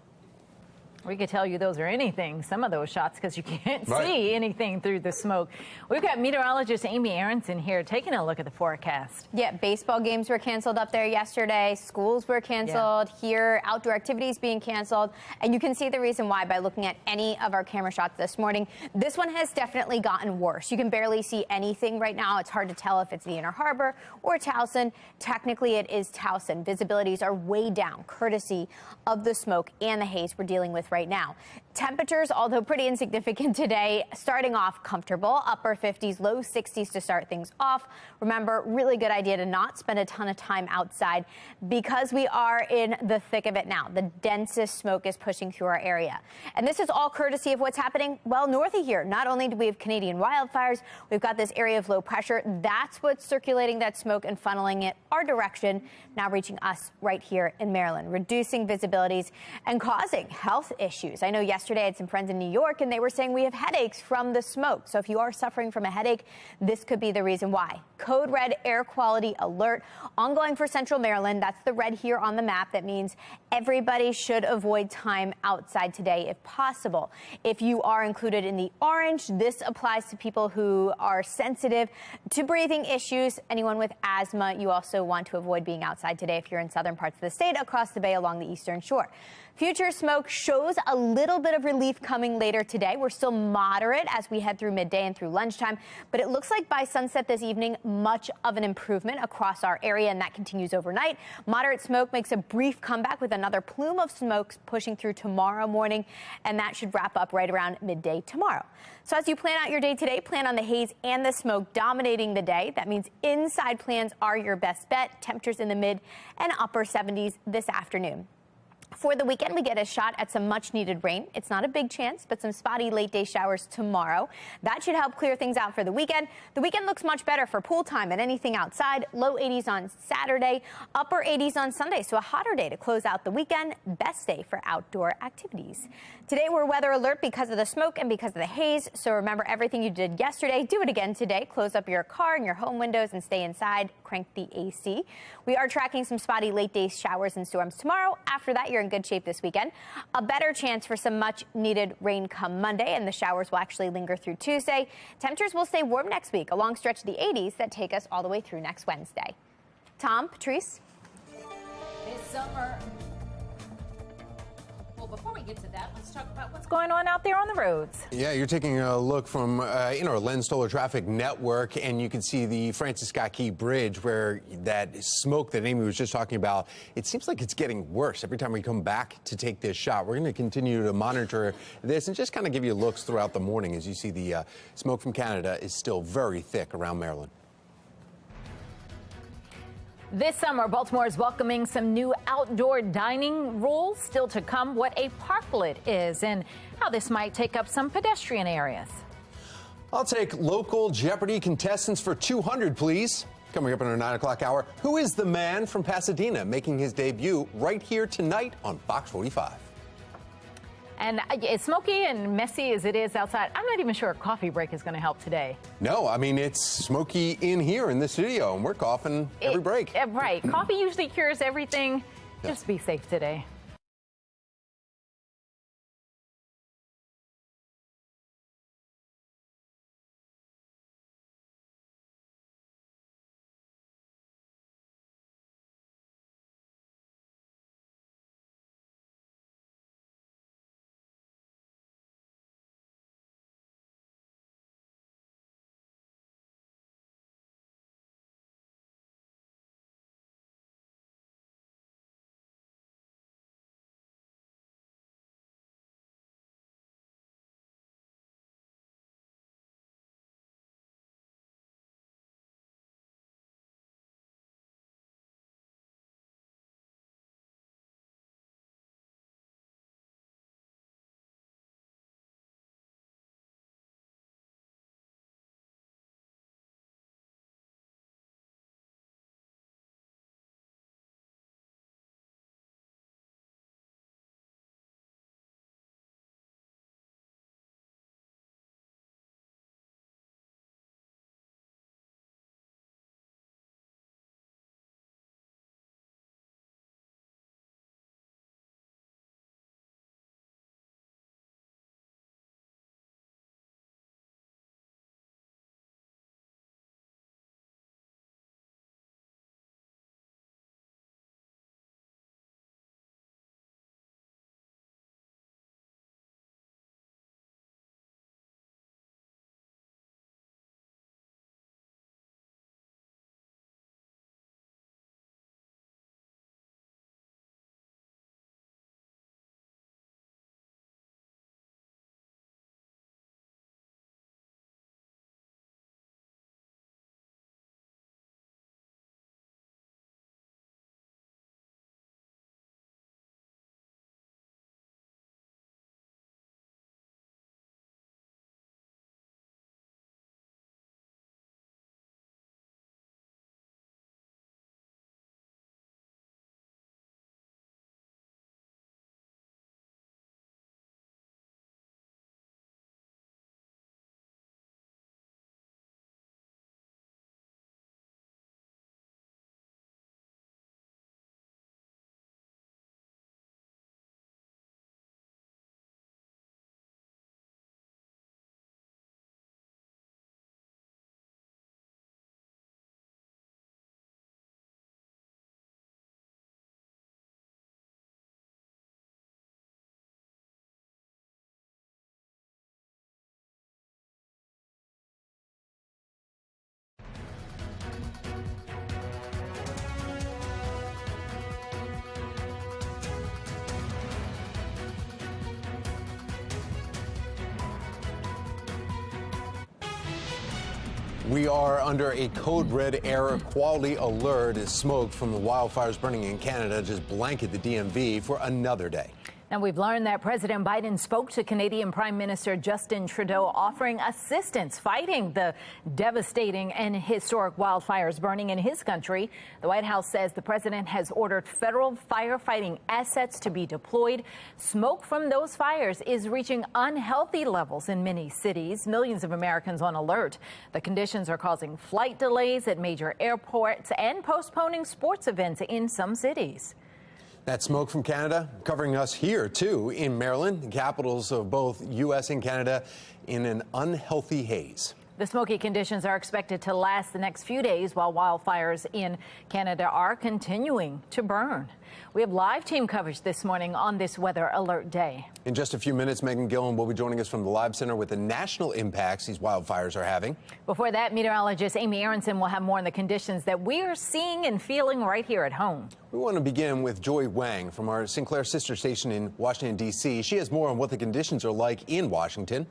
We could tell you those are anything, some of those shots, because you can't see anything through the smoke. We've got meteorologist Amy Aronson here taking a look at the forecast. Yeah, baseball games were canceled up there yesterday. Schools were canceled. Here, outdoor activities being canceled. And you can see the reason why by looking at any of our camera shots this morning. This one has definitely gotten worse. You can barely see anything right now. It's hard to tell if it's the Inner Harbor or Towson. Technically, it is Towson. Visibilities are way down, courtesy of the smoke and the haze we're dealing with right now. Temperatures, although pretty insignificant today, starting off comfortable, upper 50s, low 60s to start things off. Remember, really good idea to not spend a ton of time outside because we are in the thick of it now. The densest smoke is pushing through our area. And this is all courtesy of what's happening well north of here. Not only do we have Canadian wildfires, we've got this area of low pressure. That's what's circulating that smoke and funneling it our direction, now reaching us right here in Maryland, reducing visibilities and causing health issues. I know yesterday I had some friends in New York and they were saying we have headaches from the smoke. So if you are suffering from a headache, this could be the reason why. Code red air quality alert ongoing for central Maryland. That's the red here on the map. That means everybody should avoid time outside today if possible. If you are included in the orange, this applies to people who are sensitive to breathing issues. Anyone with asthma, you also want to avoid being outside today if you're in southern parts of the state, across the bay along the eastern shore. Future smoke shows a little bit of relief coming later today. We're still moderate as we head through midday and through lunchtime, but it looks like by sunset this evening, much of an improvement across our area, and that continues overnight. Moderate smoke makes a brief comeback with another plume of smoke pushing through tomorrow morning, and that should wrap up right around midday tomorrow. So as you plan out your day today, plan on the haze and the smoke dominating the day. That means inside plans are your best bet. Temperatures in the mid and upper 70s this afternoon. For the weekend, we get a shot at some much-needed rain. It's not a big chance, but some spotty late-day showers tomorrow. That should help clear things out for the weekend. The weekend looks much better for pool time and anything outside. Low 80s on Saturday, upper 80s on Sunday, so a hotter day to close out the weekend. Best day for outdoor activities. Today, we're weather alert because of the smoke and because of the haze, so remember everything you did yesterday. Do it again today. Close up your car and your home windows and stay inside. Crank the AC. We are tracking some spotty late-day showers and storms tomorrow. After that, you're in good shape this weekend. A better chance for some much needed rain come Monday, and the showers will actually linger through Tuesday. Temperatures will stay warm next week, a long stretch of the 80s that take us all the way through next Wednesday. Tom, Patrice? This summer. Well, before we get to that, let's talk about what's going on out there on the roads. Yeah, you're taking a look from our Len Stoller Traffic Network, and you can see the Francis Scott Key Bridge where that smoke that Amy was just talking about, it seems like it's getting worse every time we come back to take this shot. We're going to continue to monitor this and just kind of give you looks throughout the morning as you see the smoke from Canada is still very thick around Maryland. This summer, Baltimore is welcoming some new outdoor dining rules. Still to come, what a parklet is and how this might take up some pedestrian areas. I'll take local Jeopardy contestants for 200, please. Coming up in our 9 o'clock hour, who is the man from Pasadena making his debut right here tonight on Fox 45? And as smoky and messy as it is outside, I'm not even sure a coffee break is going to help today. No, I mean, it's smoky in here in the studio, and we're coughing every break. Right. Coffee usually cures everything. Just be safe today. We are under a code red air quality alert as smoke from the wildfires burning in Canada just blanket the DMV for another day. Now, we've learned that President Biden spoke to Canadian Prime Minister Justin Trudeau, offering assistance fighting the devastating and historic wildfires burning in his country. The White House says the president has ordered federal firefighting assets to be deployed. Smoke from those fires is reaching unhealthy levels in many cities. Millions of Americans on alert. The conditions are causing flight delays at major airports and postponing sports events in some cities. That smoke from Canada covering us here, too, in Maryland, the capitals of both U.S. and Canada, in an unhealthy haze. The smoky conditions are expected to last the next few days while wildfires in Canada are continuing to burn. We have live team coverage this morning on this weather alert day. In just a few minutes, Megan Gillen will be joining us from the Live Center with the national impacts these wildfires are having. Before that, meteorologist Amy Aronson will have more on the conditions that we are seeing and feeling right here at home. We want to begin with Joy Wang from our Sinclair sister station in Washington, D.C. She has more on what the conditions are like in Washington.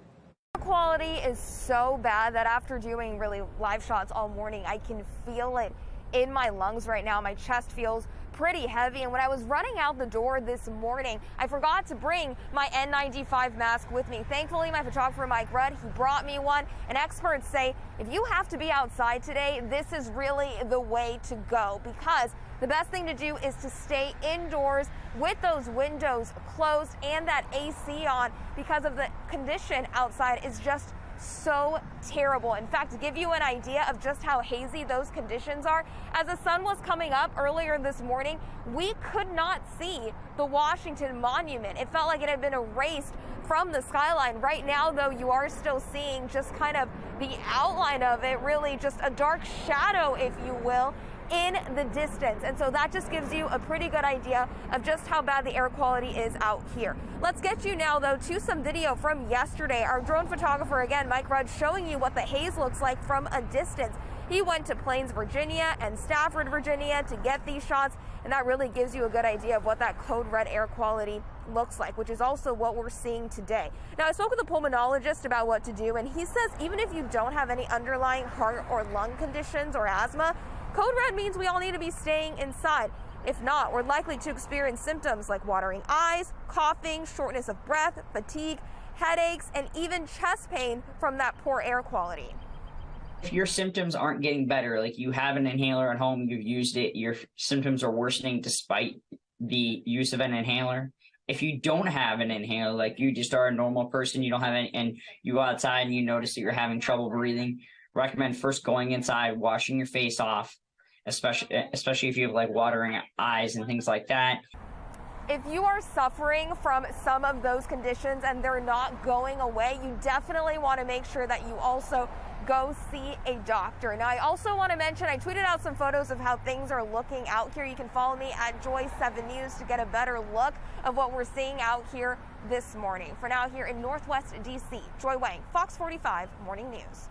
Air quality is so bad that after doing really live shots all morning, I can feel it in my lungs right now. My chest feels pretty heavy, and when I was running out the door this morning, I forgot to bring my N95 mask with me. Thankfully, my photographer, Mike Rudd, he brought me one, and experts say if you have to be outside today, this is really the way to go, because the best thing to do is to stay indoors with those windows closed and that AC on, because of the condition outside is just so terrible. In fact, to give you an idea of just how hazy those conditions are, as the sun was coming up earlier this morning, we could not see the Washington Monument. It felt like it had been erased from the skyline. Right now, though, you are still seeing just kind of the outline of it, really just a dark shadow, if you will, in the distance. And so that just gives you a pretty good idea of just how bad the air quality is out here. Let's get you now, though, to some video from yesterday. Our drone photographer, again, Mike Rudd, showing you what the haze looks like from a distance. He went to Plains, Virginia and Stafford, Virginia to get these shots, and that really gives you a good idea of what that code red air quality looks like, which is also what we're seeing today. Now, I spoke with a pulmonologist about what to do, and he says even if you don't have any underlying heart or lung conditions or asthma, code red means we all need to be staying inside. If not, we're likely to experience symptoms like watering eyes, coughing, shortness of breath, fatigue, headaches, and even chest pain from that poor air quality. If your symptoms aren't getting better, like you have an inhaler at home, you've used it, your symptoms are worsening despite the use of an inhaler. If you don't have an inhaler, like you just are a normal person, you don't have any, and you go outside and you notice that you're having trouble breathing, recommend first going inside, washing your face off, especially if you have like watering eyes and things like that. If you are suffering from some of those conditions and they're not going away, you definitely want to make sure that you also go see a doctor. Now, I also want to mention, I tweeted out some photos of how things are looking out here. You can follow me at Joy7 News to get a better look of what we're seeing out here this morning. For now, here in Northwest DC, Joy Wang, Fox 45 Morning News.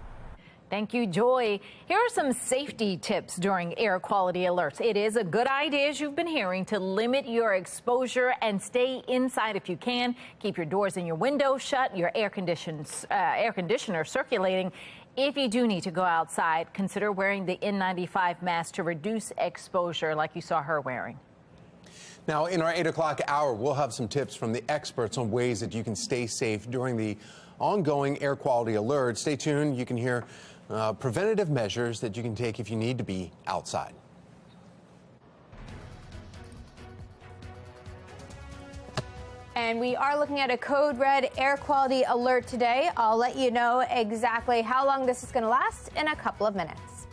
Thank you, Joy. Here are some safety tips during air quality alerts. It is a good idea, as you've been hearing, to limit your exposure and stay inside if you can. Keep your doors and your windows shut, your air conditioner circulating. If you do need to go outside, consider wearing the N95 mask to reduce exposure like you saw her wearing. Now, in our 8 o'clock hour, we'll have some tips from the experts on ways that you can stay safe during the ongoing air quality alert. Stay tuned. You can hear preventative measures that you can take if you need to be outside. And we are looking at a code red air quality alert today. I'll let you know exactly how long this is going to last in a couple of minutes.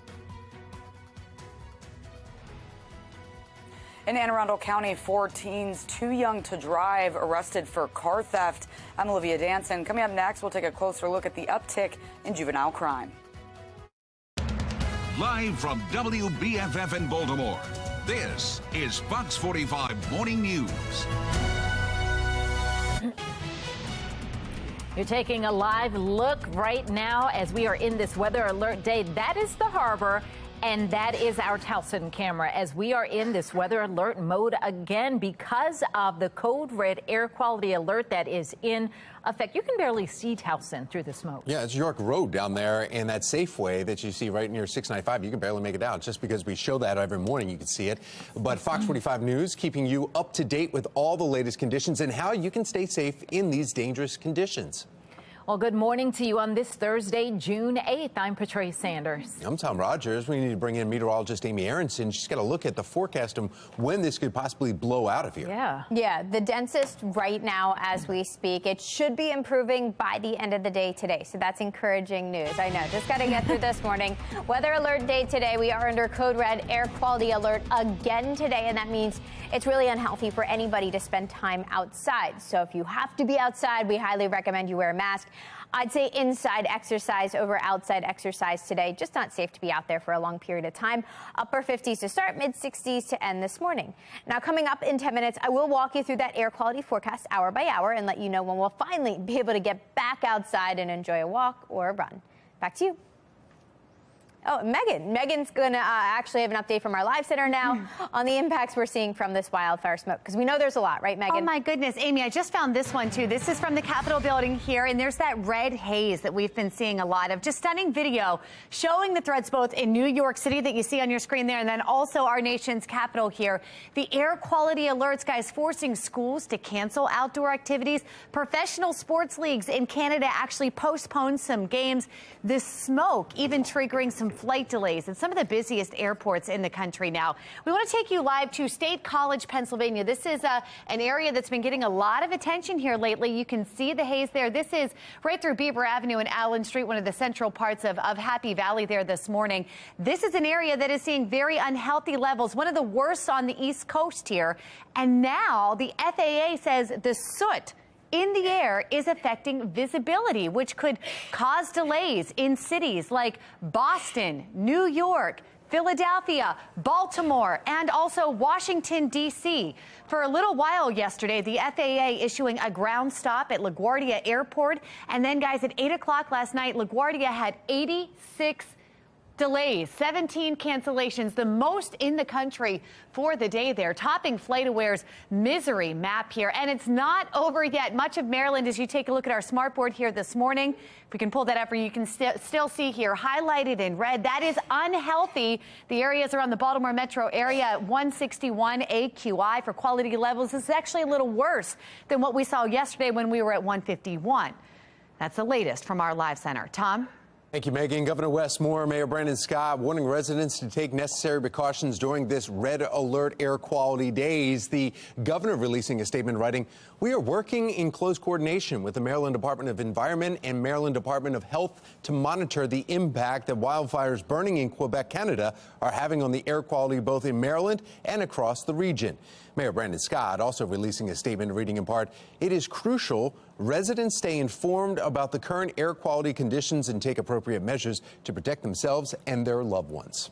In Anne Arundel County, 4 teens too young to drive arrested for car theft. I'm Olivia Danson. Coming up next, we'll take a closer look at the uptick in juvenile crime. Live from WBFF in Baltimore, this is Fox 45 Morning News. You're taking a live look right now as we are in this weather alert day. That is the harbor. And that is our Towson camera as we are in this weather alert mode again because of the code red air quality alert that is in effect. You can barely see Towson through the smoke. Yeah, it's York Road down there, and that Safeway that you see right near 695, you can barely make it out. Just because we show that every morning, you can see it. But Fox 45 News keeping you up to date with all the latest conditions and how you can stay safe in these dangerous conditions. Well, good morning to you on this Thursday, June 8th. I'm Patrice Sanders. I'm Tom Rogers. We need to bring in meteorologist Amy Aronson. She's got to look at the forecast and when this could possibly blow out of here. Yeah, the densest right now as we speak. It should be improving by the end of the day today. So that's encouraging news. I know, just got to get through this morning. Weather alert day today. We are under code red air quality alert again today. And that means it's really unhealthy for anybody to spend time outside. So if you have to be outside, we highly recommend you wear a mask. I'd say inside exercise over outside exercise today. Just not safe to be out there for a long period of time. Upper 50s to start, mid 60s to end this morning. Now, coming up in 10 minutes, I will walk you through that air quality forecast hour by hour and let you know when we'll finally be able to get back outside and enjoy a walk or a run. Back to you. Oh, Megan's going to actually have an update from our live center now on the impacts we're seeing from this wildfire smoke, because we know there's a lot, right, Megan? Oh, my goodness, Amy, I just found this one, too. This is from the Capitol building here, and there's that red haze that we've been seeing a lot of. Just stunning video showing the threats both in New York City that you see on your screen there, and then also our nation's capital here. The air quality alerts, guys, forcing schools to cancel outdoor activities. Professional sports leagues in Canada actually postponed some games. The smoke even triggering some flight delays at some of the busiest airports in the country now. We want to take you live to State College, Pennsylvania. This is an area that's been getting a lot of attention here lately. You can see the haze there. This is right through Beaver Avenue and Allen Street, one of the central parts of Happy Valley there this morning. This is an area that is seeing very unhealthy levels, one of the worst on the East Coast here. And now the FAA says the soot in the air is affecting visibility, which could cause delays in cities like Boston, New York, Philadelphia, Baltimore, and also Washington, D.C. For a little while yesterday, the FAA issuing a ground stop at LaGuardia Airport. And then, guys, at 8 o'clock last night, LaGuardia had 86 delays, 17 cancellations, the most in the country for the day there, topping FlightAware's misery map here. And it's not over yet. Much of Maryland, as you take a look at our smartboard here this morning, if we can pull that up, or you can still see here highlighted in red, that is unhealthy. The areas around the Baltimore metro area at 161 AQI for quality levels. This is actually a little worse than what we saw yesterday when we were at 151. That's the latest from our live center. Tom? Thank you, Megan. Governor Wes Moore, Mayor Brandon Scott warning residents to take necessary precautions during this red alert air quality days. The governor releasing a statement writing, "We are working in close coordination with the Maryland Department of Environment and Maryland Department of Health to monitor the impact that wildfires burning in Quebec, Canada are having on the air quality both in Maryland and across the region." Mayor Brandon Scott also releasing a statement reading in part, "It is crucial residents stay informed about the current air quality conditions and take appropriate measures to protect themselves and their loved ones."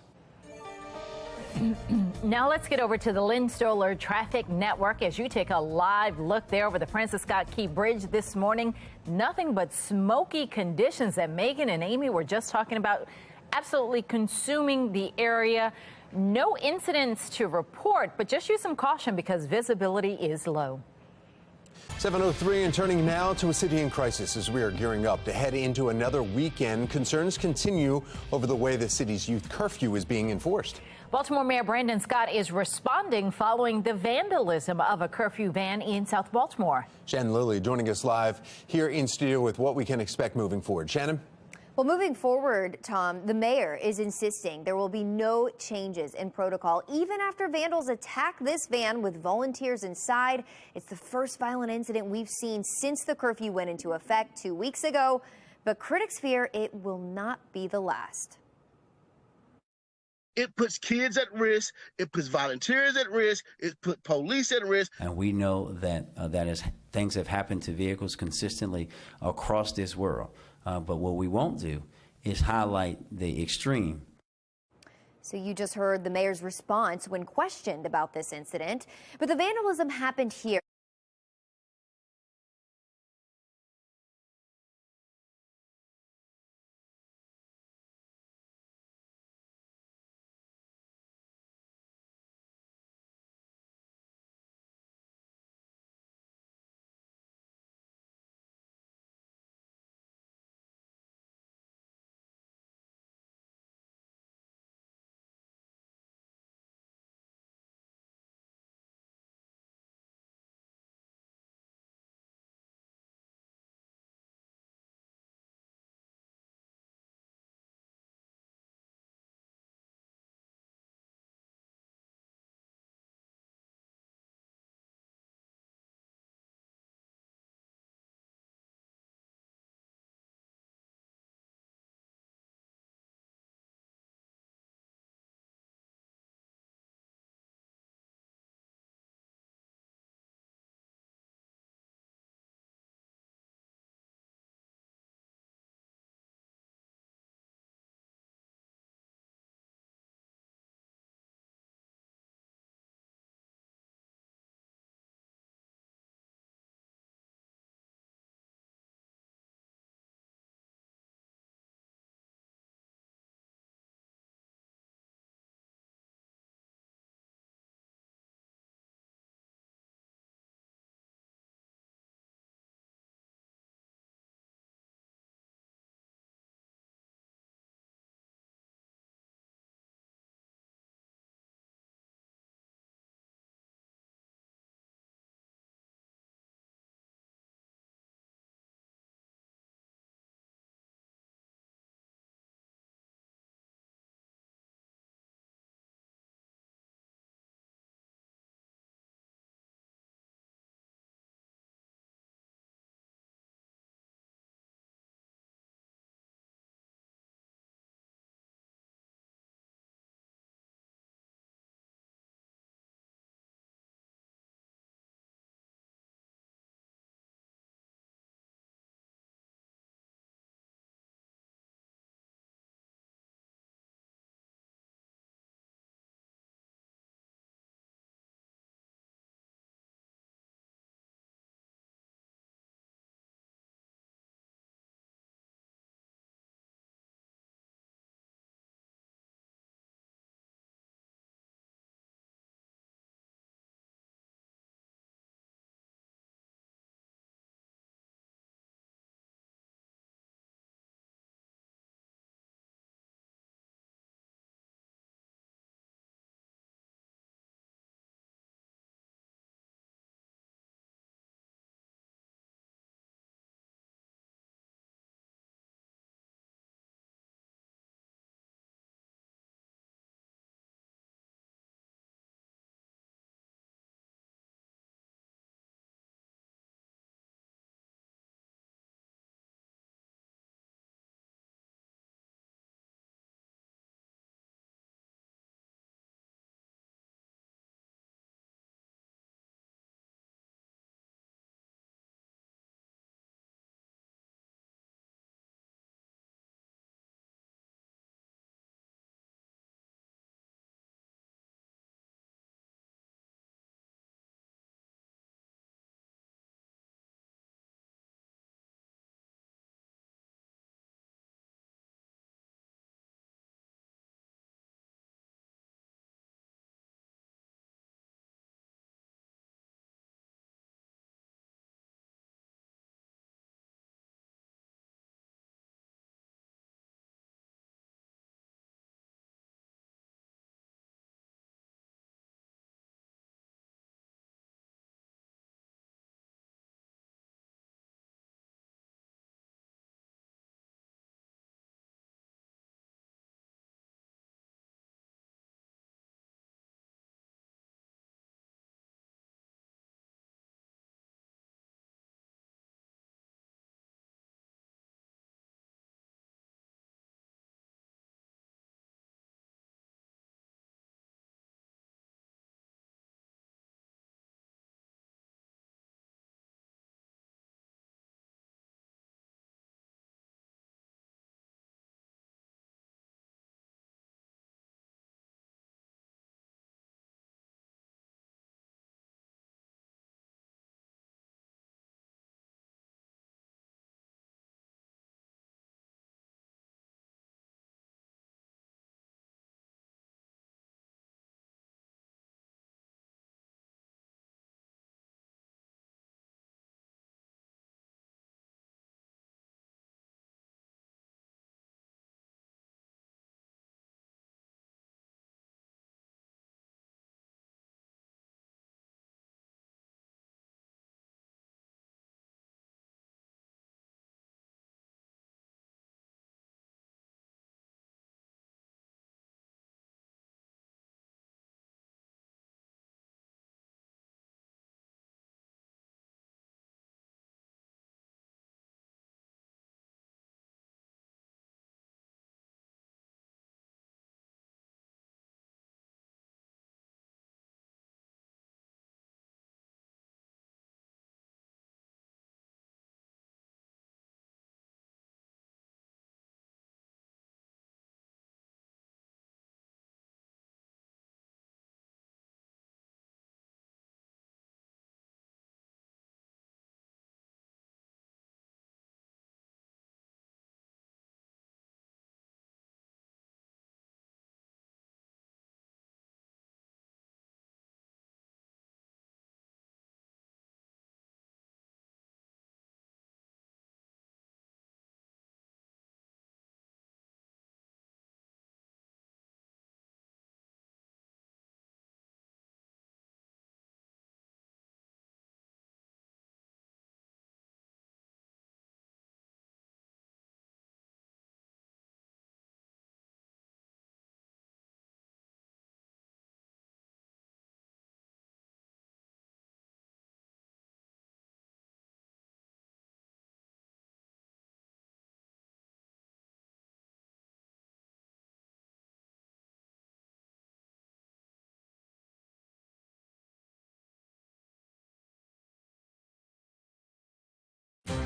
Now let's get over to the Lynn Stoller Traffic Network as you take a live look there over the Francis Scott Key Bridge this morning. Nothing but smoky conditions that Megan and Amy were just talking about, absolutely consuming the area. No incidents to report, but just use some caution because visibility is low. 7:03 and turning now to a city in crisis as we are gearing up to head into another weekend. Concerns continue over the way the city's youth curfew is being enforced. Baltimore Mayor Brandon Scott is responding following the vandalism of a curfew van in South Baltimore. Shannon Lilly joining us live here in studio with what we can expect moving forward. Shannon? Well, moving forward, Tom, the mayor is insisting there will be no changes in protocol, even after vandals attack this van with volunteers inside. It's the first violent incident we've seen since the curfew went into effect 2 weeks ago, but critics fear it will not be the last. It puts kids at risk. It puts volunteers at risk. It puts police at risk. And we know that things have happened to vehicles consistently across this world. But what we won't do is highlight the extreme. So you just heard the mayor's response when questioned about this incident. But the vandalism happened here.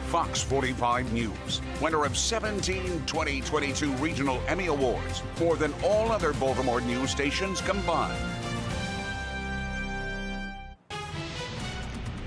Fox 45 News, winner of 17 2022 Regional Emmy Awards, more than all other Baltimore news stations combined.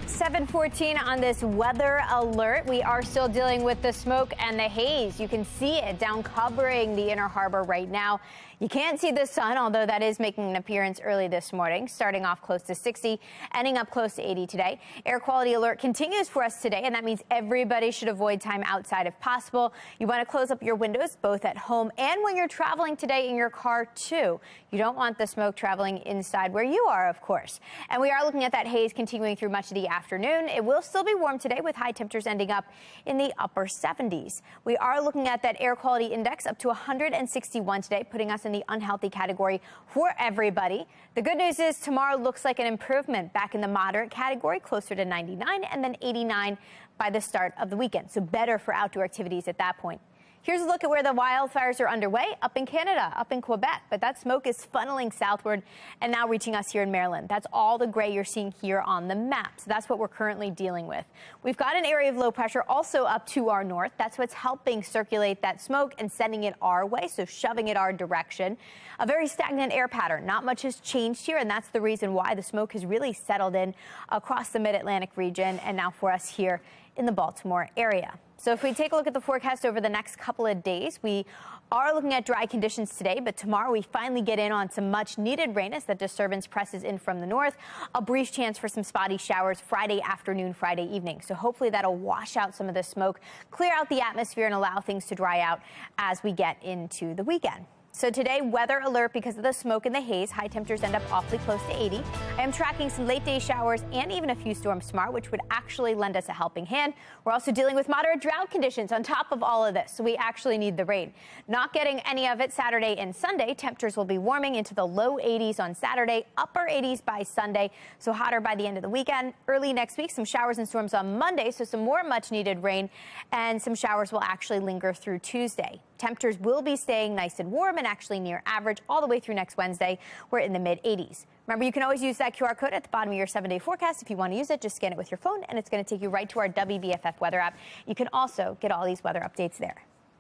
7:14 on this weather alert. We are still dealing with the smoke and the haze. You can see it down covering the Inner Harbor right now. You can't see the sun, although that is making an appearance early this morning, starting off close to 60, ending up close to 80 today. Air quality alert continues for us today, and that means everybody should avoid time outside if possible. You want to close up your windows both at home and when you're traveling today in your car, too. You don't want the smoke traveling inside where you are, of course. And we are looking at that haze continuing through much of the afternoon. It will still be warm today with high temperatures ending up in the upper 70s. We are looking at that air quality index up to 161 today, putting us in the unhealthy category for everybody. The good news is tomorrow looks like an improvement, back in the moderate category, closer to 99 and then 89 by the start of the weekend. So better for outdoor activities at that point. Here's a look at where the wildfires are underway up in Canada, up in Quebec. But that smoke is funneling southward and now reaching us here in Maryland. That's all the gray you're seeing here on the map. So that's what we're currently dealing with. We've got an area of low pressure also up to our north. That's what's helping circulate that smoke and sending it our way, so shoving it our direction. A very stagnant air pattern. Not much has changed here, and that's the reason why the smoke has really settled in across the mid-Atlantic region and now for us here in the Baltimore area. So if we take a look at the forecast over the next couple of days, we are looking at dry conditions today, but tomorrow we finally get in on some much needed rain as that disturbance presses in from the north. A brief chance for some spotty showers Friday afternoon, Friday evening. So hopefully that'll wash out some of the smoke, clear out the atmosphere, and allow things to dry out as we get into the weekend. So today, weather alert because of the smoke and the haze. High temperatures end up awfully close to 80. I am tracking some late day showers and even a few storms tomorrow, which would actually lend us a helping hand. We're also dealing with moderate drought conditions on top of all of this, so we actually need the rain. Not getting any of it Saturday and Sunday. Temperatures will be warming into the low 80s on Saturday, upper 80s by Sunday, so hotter by the end of the weekend. Early next week, some showers and storms on Monday, so some more much needed rain, and some showers will actually linger through Tuesday. Temperatures will be staying nice and warm and actually near average all the way through next Wednesday. We're in the mid-80s. Remember, you can always use that QR code at the bottom of your 7-day forecast. If you want to use it, just scan it with your phone, and it's going to take you right to our WBFF weather app. You can also get all these weather updates there.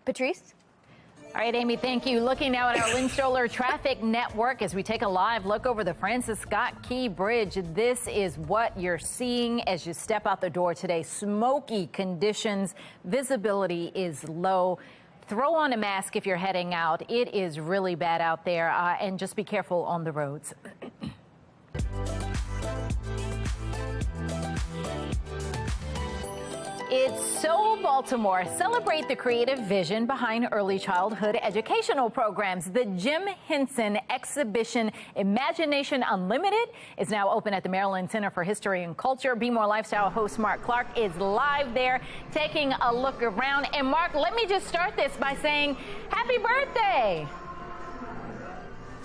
Patrice? All right, Amy, thank you. Looking now at our Lindstoller traffic network as we take a live look over the Francis Scott Key Bridge. This is what you're seeing as you step out the door today. Smoky conditions. Visibility is low. Throw on a mask if you're heading out. It is really bad out there, and just be careful on the roads. It's So Baltimore. Celebrate the creative vision behind early childhood educational programs. The Jim Henson exhibition, Imagination Unlimited, is now open at the Maryland Center for History and Culture. Be More Lifestyle host Mark Clark is live there taking a look around. And Mark, let me just start this by saying happy birthday.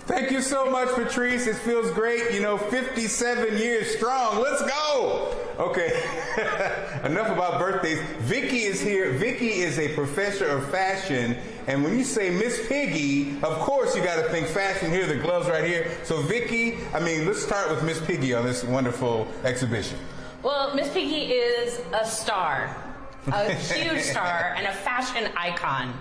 Thank you so much, Patrice. It feels great. 57 years strong. Let's go. Okay, enough about birthdays. Vicky is here. Vicky is a professor of fashion. And when you say Miss Piggy, of course you got to think fashion. Here are the gloves right here. So Vicky, let's start with Miss Piggy on this wonderful exhibition. Well, Miss Piggy is a star, a huge star, and a fashion icon.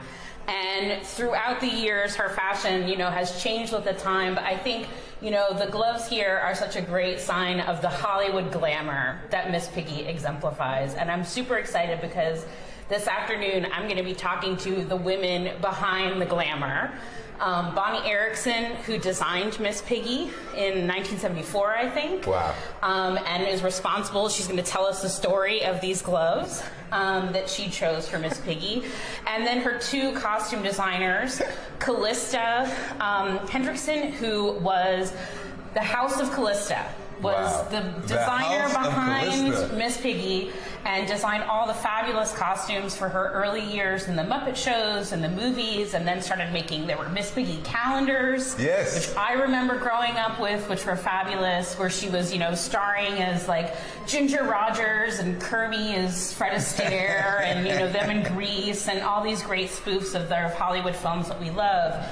And throughout the years, her fashion, has changed with the time. But I think, the gloves here are such a great sign of the Hollywood glamour that Miss Piggy exemplifies. And I'm super excited because this afternoon, I'm going to be talking to the women behind the glamour. Bonnie Erickson, who designed Miss Piggy in 1974, I think. Wow. And is responsible. She's going to tell us the story of these gloves that she chose for Miss Piggy. And then her two costume designers, Callista Hendrickson, who was the House of Callista, was the designer behind Miss Piggy and designed all the fabulous costumes for her early years in the Muppet shows and the movies, and then started making, there were Miss Piggy calendars, yes, which I remember growing up with, which were fabulous, where she was, starring as like Ginger Rogers and Kirby as Fred Astaire and, them in Grease and all these great spoofs of their Hollywood films that we love.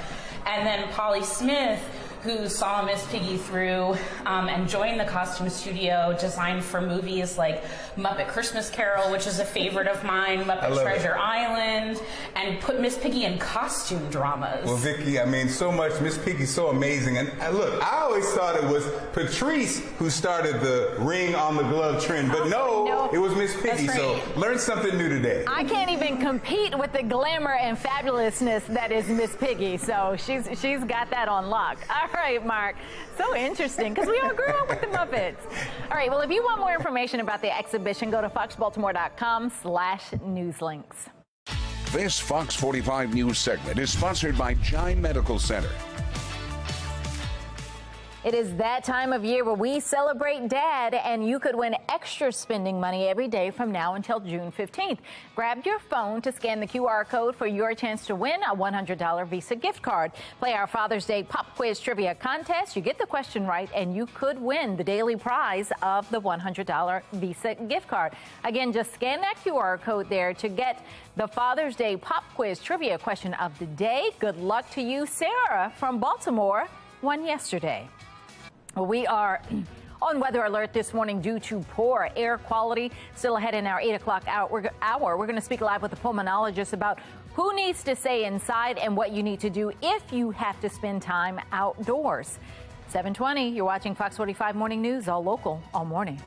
And then Polly Smith, who saw Miss Piggy through and joined the costume studio designed for movies like Muppet Christmas Carol, which is a favorite of mine, Muppet Treasure Island, and put Miss Piggy in costume dramas. Well, Vicki, I mean, so much. Miss Piggy's so amazing. And look, I always thought it was Patrice who started the ring on the glove trend, but no, it was Miss Piggy. That's right. So learn something new today. I can't even compete with the glamour and fabulousness that is Miss Piggy, so she's got that on lock. All right, Mark. So interesting, because we all grew up with the Muppets. All right, well, if you want more information about the exhibition, go to foxbaltimore.com/newslinks. This Fox 45 News segment is sponsored by Chime Medical Center. It is that time of year where we celebrate Dad, and you could win extra spending money every day from now until June 15th. Grab your phone to scan the QR code for your chance to win a $100 Visa gift card. Play our Father's Day Pop Quiz Trivia Contest. You get the question right, and you could win the daily prize of the $100 Visa gift card. Again, just scan that QR code there to get the Father's Day Pop Quiz Trivia question of the day. Good luck to you. Sarah from Baltimore won yesterday. We are on weather alert this morning due to poor air quality. Still ahead in our 8 o'clock hour, we're going to speak live with a pulmonologist about who needs to stay inside and what you need to do if you have to spend time outdoors. 7:20, you're watching Fox 45 Morning News, all local, all morning.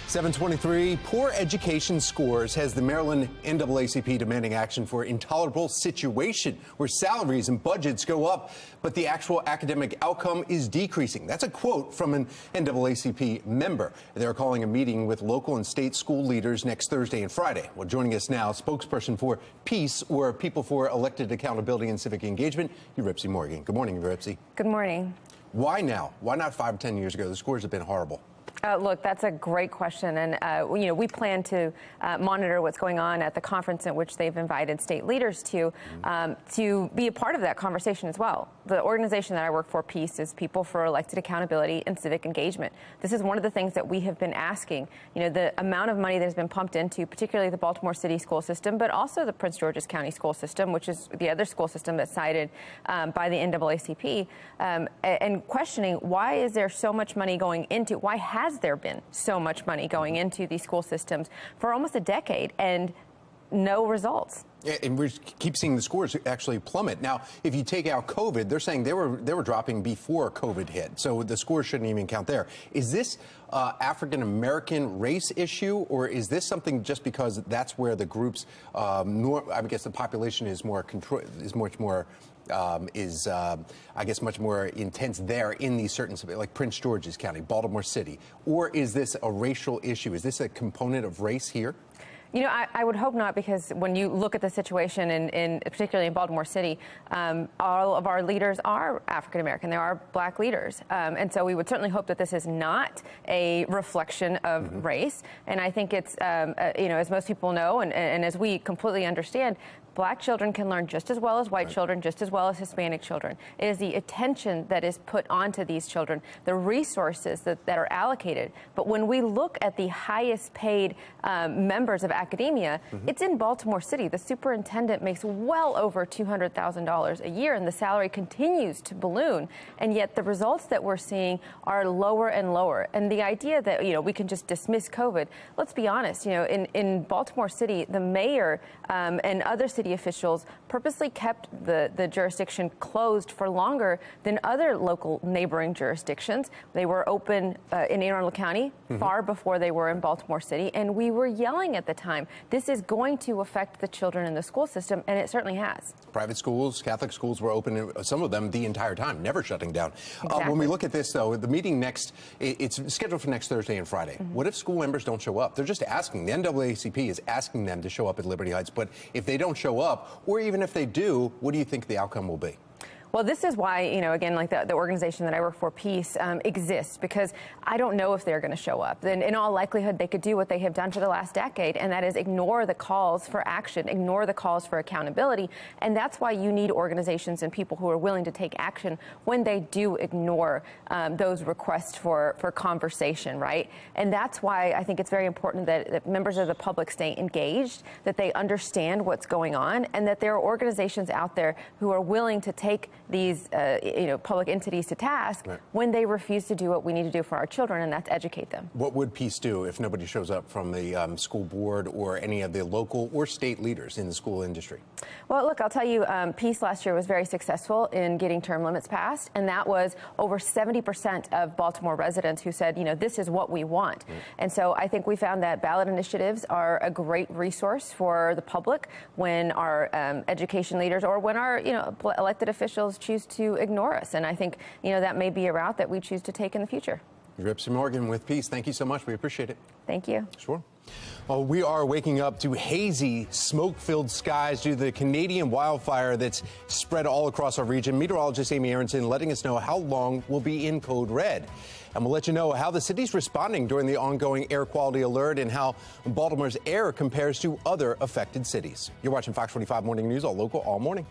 .723, poor education scores has the Maryland NAACP demanding action for intolerable situation where salaries and budgets go up, but the actual academic outcome is decreasing. That's a quote from an NAACP member. They're calling a meeting with local and state school leaders next Thursday and Friday. Well, joining us now, spokesperson for PEACE, or People for Elected Accountability and Civic Engagement, Morgan. Good morning, Euripsy. Good morning. Why now? Why not 5 or 10 years ago? The scores have been horrible. Look, that's a great question, and we plan to monitor what's going on at the conference in which they've invited state leaders to be a part of that conversation as well. The organization that I work for, Peace, is People for Elected Accountability and Civic Engagement. This is one of the things that we have been asking. The amount of money that has been pumped into, particularly the Baltimore City school system, but also the Prince George's County school system, which is the other school system that's cited by the NAACP, and questioning why is there so much money going into, why has there been so much money going into these school systems for almost a decade and no results? Yeah, and we keep seeing the scores actually plummet. Now, if you take out COVID, they're saying they were dropping before COVID hit, so the scores shouldn't even count there. Is this African American race issue, or is this something just because that's where the groups, I guess the population is more much more much more intense there in these certain, like Prince George's County, Baltimore City? Or is this a racial issue? Is this a component of race here? I would hope not, because when you look at the situation, particularly in Baltimore City, all of our leaders are African American. There are black leaders. And so we would certainly hope that this is not a reflection of race. And I think it's, as most people know, and as we completely understand, black children can learn just as well as white children, just as well as Hispanic children. It is the attention that is put onto these children, the resources that are allocated. But when we look at the highest paid members of academia, it's in Baltimore City. The superintendent makes well over $200,000 a year, and the salary continues to balloon. And yet the results that we're seeing are lower and lower. And the idea that, we can just dismiss COVID, let's be honest, in Baltimore City, the mayor and other city officials purposely kept the jurisdiction closed for longer than other local neighboring jurisdictions. They were open in Anne Arundel County far before they were in Baltimore City, and we were yelling at the time, this is going to affect the children in the school system, and it certainly has. Private schools, Catholic schools were open, some of them the entire time, never shutting down. Exactly. When we look at this, though, the meeting it's scheduled for next Thursday and Friday. What if school members don't show up? They're just asking. The NAACP is asking them to show up at Liberty Heights, but if they don't show up, or even if they do, what do you think the outcome will be? Well, this is why, again, like the organization that I work for, Peace, exists, because I don't know if they're going to show up. And in all likelihood, they could do what they have done for the last decade, and that is ignore the calls for action, ignore the calls for accountability. And that's why you need organizations and people who are willing to take action when they do ignore those requests for conversation, right? And that's why I think it's very important that members of the public stay engaged, that they understand what's going on, and that there are organizations out there who are willing to take these public entities to task when they refuse to do what we need to do for our children, and that's educate them. What would Peace do if nobody shows up from the school board or any of the local or state leaders in the school industry? Well, look, I'll tell you, Peace last year was very successful in getting term limits passed, and that was over 70% of Baltimore residents who said, this is what we want. And so I think we found that ballot initiatives are a great resource for the public when our education leaders or when our elected officials choose to ignore us. And I think, that may be a route that we choose to take in the future. Ripsy Morgan with Peace, thank you so much. We appreciate it. Thank you. Sure. Well, we are waking up to hazy, smoke-filled skies due to the Canadian wildfire that's spread all across our region. Meteorologist Amy Aronson letting us know how long we'll be in code red. And we'll let you know how the city's responding during the ongoing air quality alert and how Baltimore's air compares to other affected cities. You're watching Fox 45 Morning News, all local, all morning.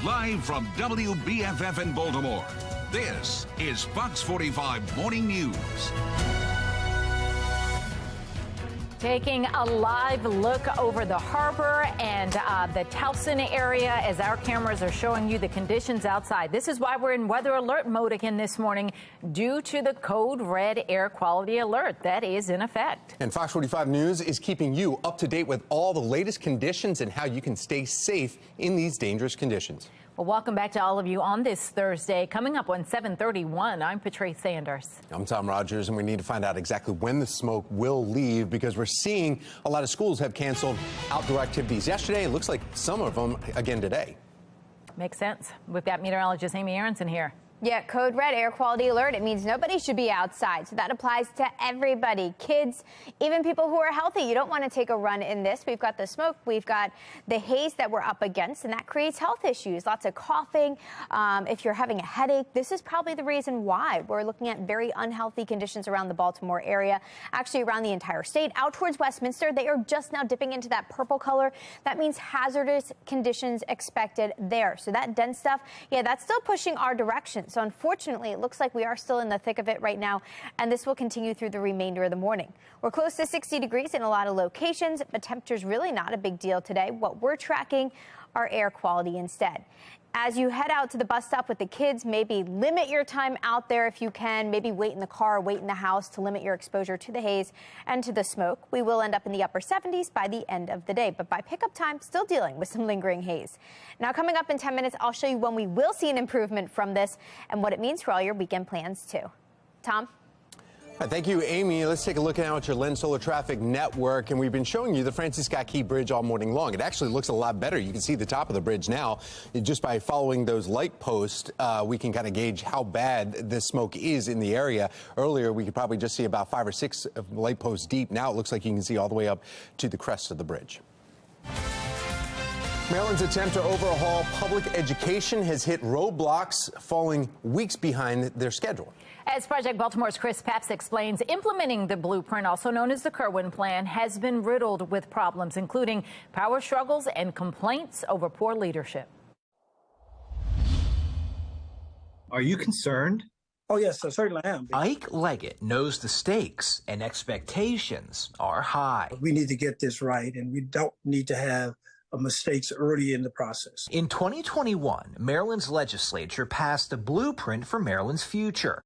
Live from WBFF in Baltimore, this is Fox 45 Morning News. Taking a live look over the harbor and the Towson area as our cameras are showing you the conditions outside. This is why we're in weather alert mode again this morning due to the code red air quality alert that is in effect. And Fox 45 News is keeping you up to date with all the latest conditions and how you can stay safe in these dangerous conditions. Well, welcome back to all of you on this Thursday. Coming up on 7:31, I'm Patrice Sanders. I'm Tom Rogers, and we need to find out exactly when the smoke will leave because we're seeing a lot of schools have canceled outdoor activities yesterday. It looks like some of them again today. Makes sense. We've got meteorologist Amy Aronson here. Yeah, code red air quality alert. It means nobody should be outside. So that applies to everybody, kids, even people who are healthy. You don't want to take a run in this. We've got the smoke. We've got the haze that we're up against, and that creates health issues. Lots of coughing. If you're having a headache, this is probably the reason why. We're looking at very unhealthy conditions around the Baltimore area, actually around the entire state. Out towards Westminster, they are just now dipping into that purple color. That means hazardous conditions expected there. So that dense stuff, yeah, that's still pushing our direction. So unfortunately, it looks like we are still in the thick of it right now, and this will continue through the remainder of the morning. We're close to 60 degrees in a lot of locations, but temperature's really not a big deal today. What we're tracking are air quality instead. As you head out to the bus stop with the kids, maybe limit your time out there if you can. Maybe wait in the car, wait in the house to limit your exposure to the haze and to the smoke. We will end up in the upper 70s by the end of the day, but by pickup time, still dealing with some lingering haze. Now, coming up in 10 minutes, I'll show you when we will see an improvement from this and what it means for all your weekend plans, too. Tom? Thank you, Amy. Let's take a look now at your Lens Solar Traffic Network, and we've been showing you the Francis Scott Key Bridge all morning long. It actually looks a lot better. You can see the top of the bridge now. Just by following those light posts, we can kind of gauge how bad the smoke is in the area. Earlier, we could probably just see about 5 or 6 light posts deep. Now it looks like you can see all the way up to the crest of the bridge. Maryland's attempt to overhaul public education has hit roadblocks, falling weeks behind their schedule. As Project Baltimore's Chris Papps explains, implementing the blueprint, also known as the Kerwin Plan, has been riddled with problems, including power struggles and complaints over poor leadership. Are you concerned? Oh, yes, I certainly am. Ike Leggett knows the stakes and expectations are high. We need to get this right, and we don't need to have mistakes early in the process. In 2021, Maryland's legislature passed the blueprint for Maryland's future.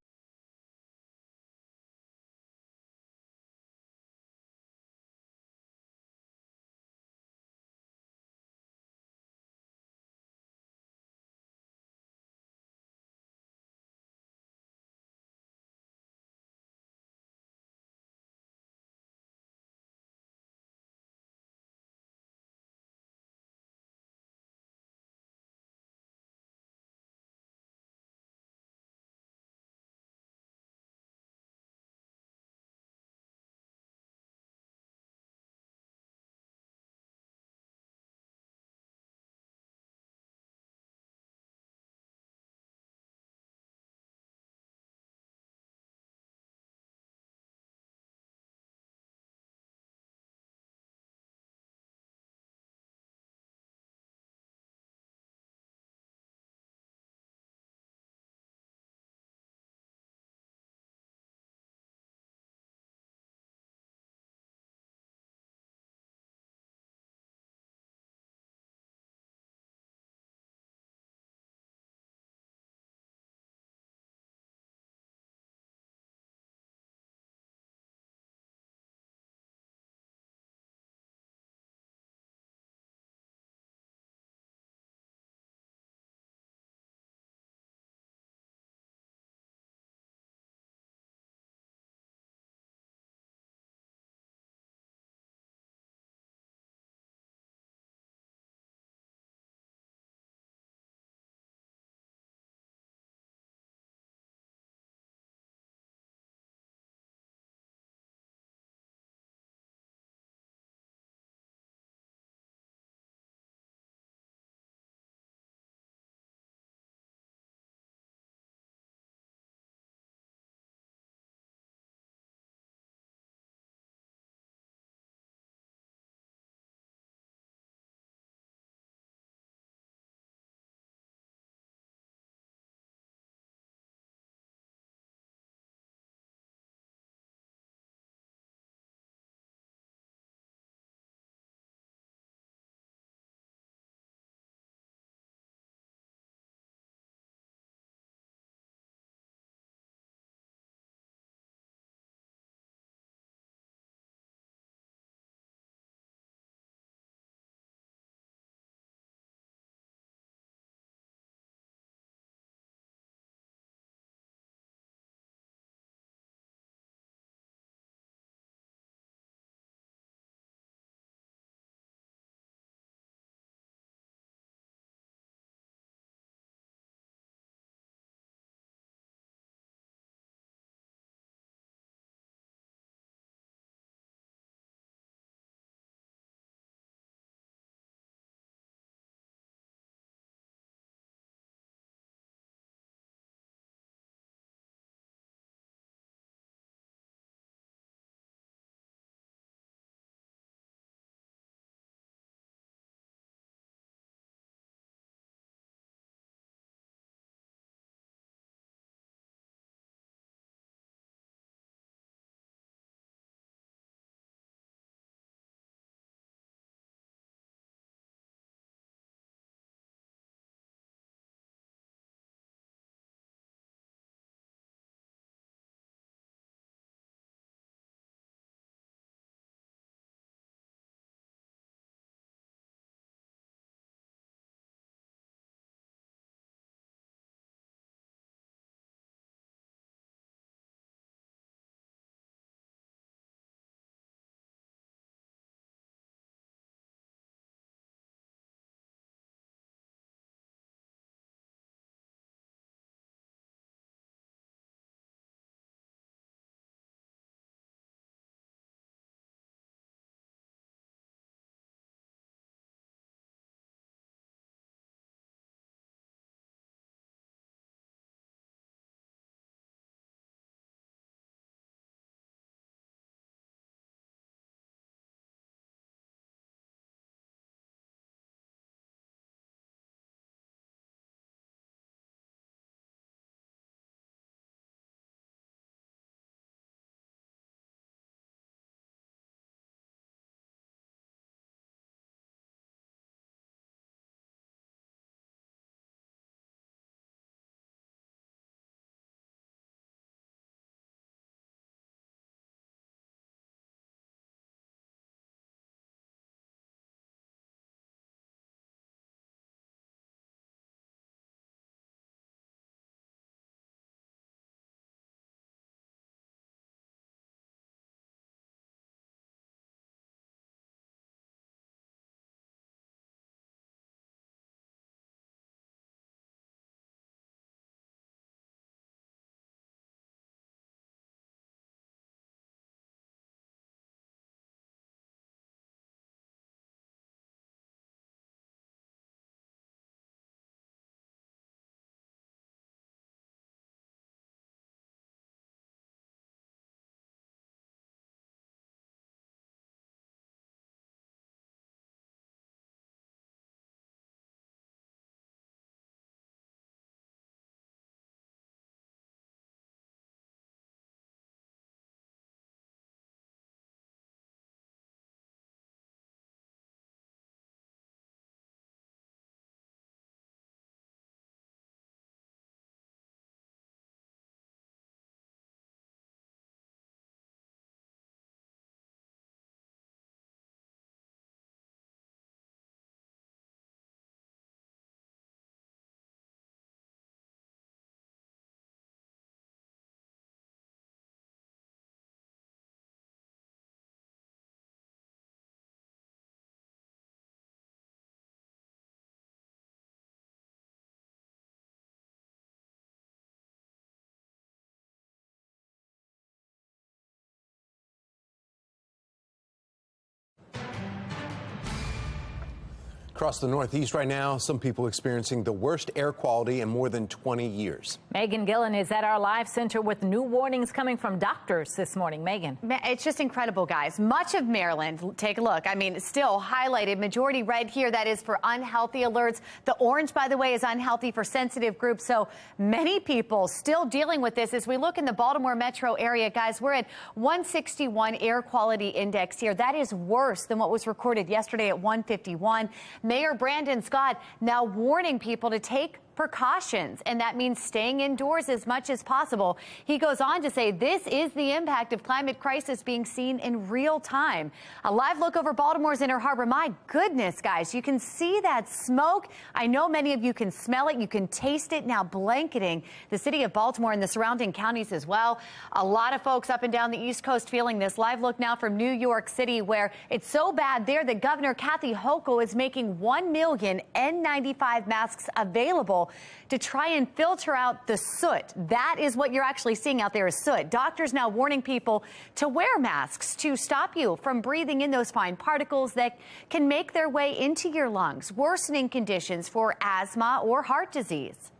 Across the Northeast right now, some people experiencing the worst air quality in more than 20 years. Megan Gillen is at our live center with new warnings coming from doctors this morning. Megan. It's just incredible, guys. Much of Maryland, take a look. I mean, still highlighted, majority red here. That is for unhealthy alerts. The orange, by the way, is unhealthy for sensitive groups. So many people still dealing with this. As we look in the Baltimore metro area, guys, we're at 161 air quality index here. That is worse than what was recorded yesterday at 151. Mayor Brandon Scott now warning people to take precautions, and that means staying indoors as much as possible. He goes on to say this is the impact of climate crisis being seen in real time. A live look over Baltimore's Inner Harbor. My goodness, guys, you can see that smoke. I know many of you can smell it. You can taste it now blanketing the city of Baltimore and the surrounding counties as well. A lot of folks up and down the East Coast feeling this. Live look now from New York City, where it's so bad there that Governor Kathy Hochul is making 1 million N95 masks available to try and filter out the soot. That is what you're actually seeing out there is soot. Doctors now warning people to wear masks to stop you from breathing in those fine particles that can make their way into your lungs, worsening conditions for asthma or heart disease.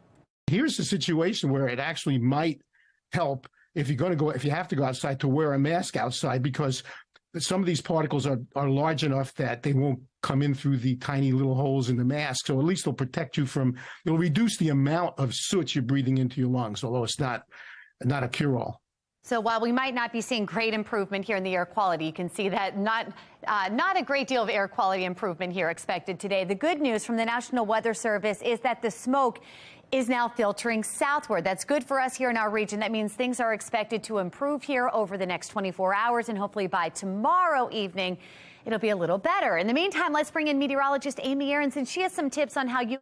Here's a situation where it actually might help if you have to go outside, to wear a mask outside, because some of these particles are large enough that they won't come in through the tiny little holes in the mask. So at least they'll protect you it'll reduce the amount of soot you're breathing into your lungs, although it's not a cure-all. So while we might not be seeing great improvement here in the air quality, you can see that not a great deal of air quality improvement here expected today. The good news from the National Weather Service is that the smoke is now filtering southward. That's good for us here in our region. That means things are expected to improve here over the next 24 hours, and hopefully by tomorrow evening, it'll be a little better. In the meantime, let's bring in meteorologist Amy Aronson. She has some tips on how you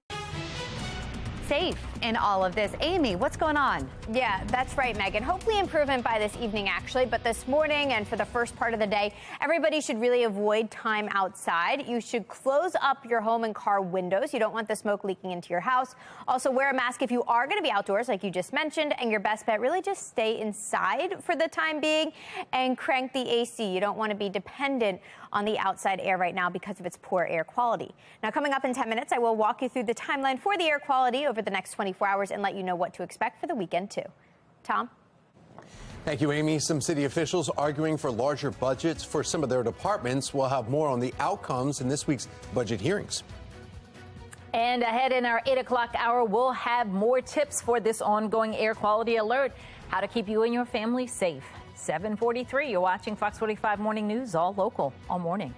safe in all of this. Amy, what's going on? Yeah, that's right, Megan. Hopefully improvement by this evening, actually. But this morning and for the first part of the day, everybody should really avoid time outside. You should close up your home and car windows. You don't want the smoke leaking into your house. Also, wear a mask if you are going to be outdoors, like you just mentioned. And your best bet, really just stay inside for the time being and crank the AC. You don't want to be dependent on the outside air right now because of its poor air quality. Now, coming up in 10 minutes, I will walk you through the timeline for the air quality over the next 24 hours and let you know what to expect for the weekend, too. Tom? Thank you, Amy. Some city officials arguing for larger budgets for some of their departments. We'll have more on the outcomes in this week's budget hearings. And ahead in our 8 o'clock hour, we'll have more tips for this ongoing air quality alert, how to keep you and your family safe. 7:43, you're watching Fox 45 Morning News, all local, all morning.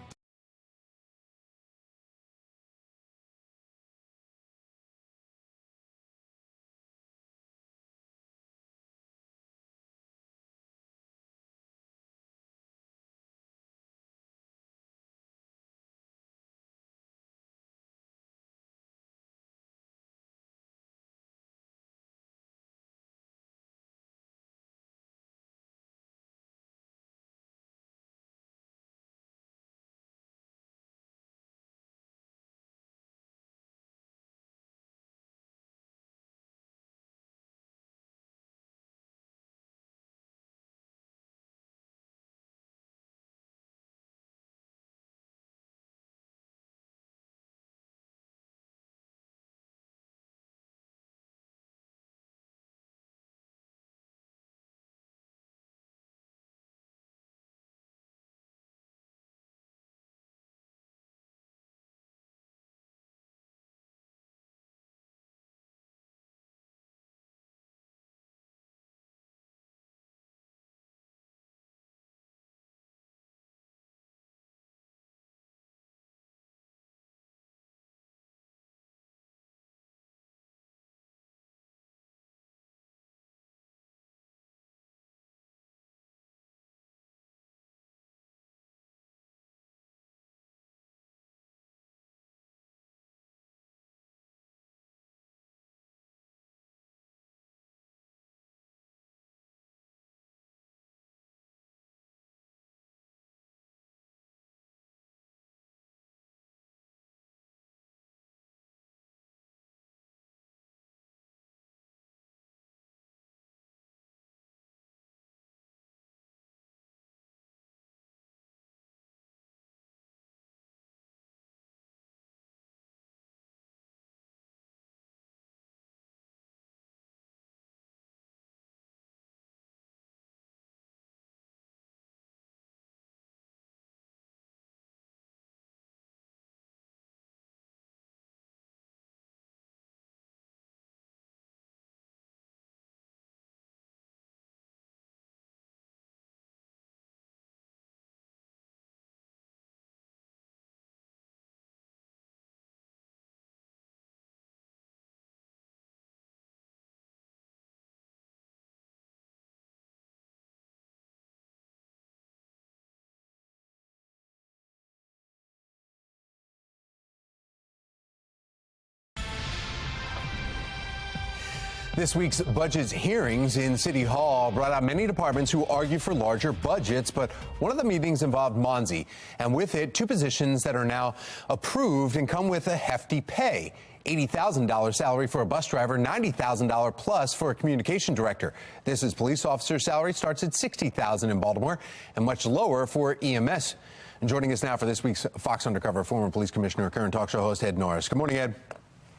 This week's budget hearings in City Hall brought out many departments who argue for larger budgets, but one of the meetings involved Monzi, and with it, 2 positions that are now approved and come with a hefty pay. $80,000 salary for a bus driver, $90,000 plus for a communication director. This is police officer salary starts at $60,000 in Baltimore and much lower for EMS. And joining us now for this week's Fox Undercover, former police commissioner, current talk show host Ed Norris. Good morning, Ed.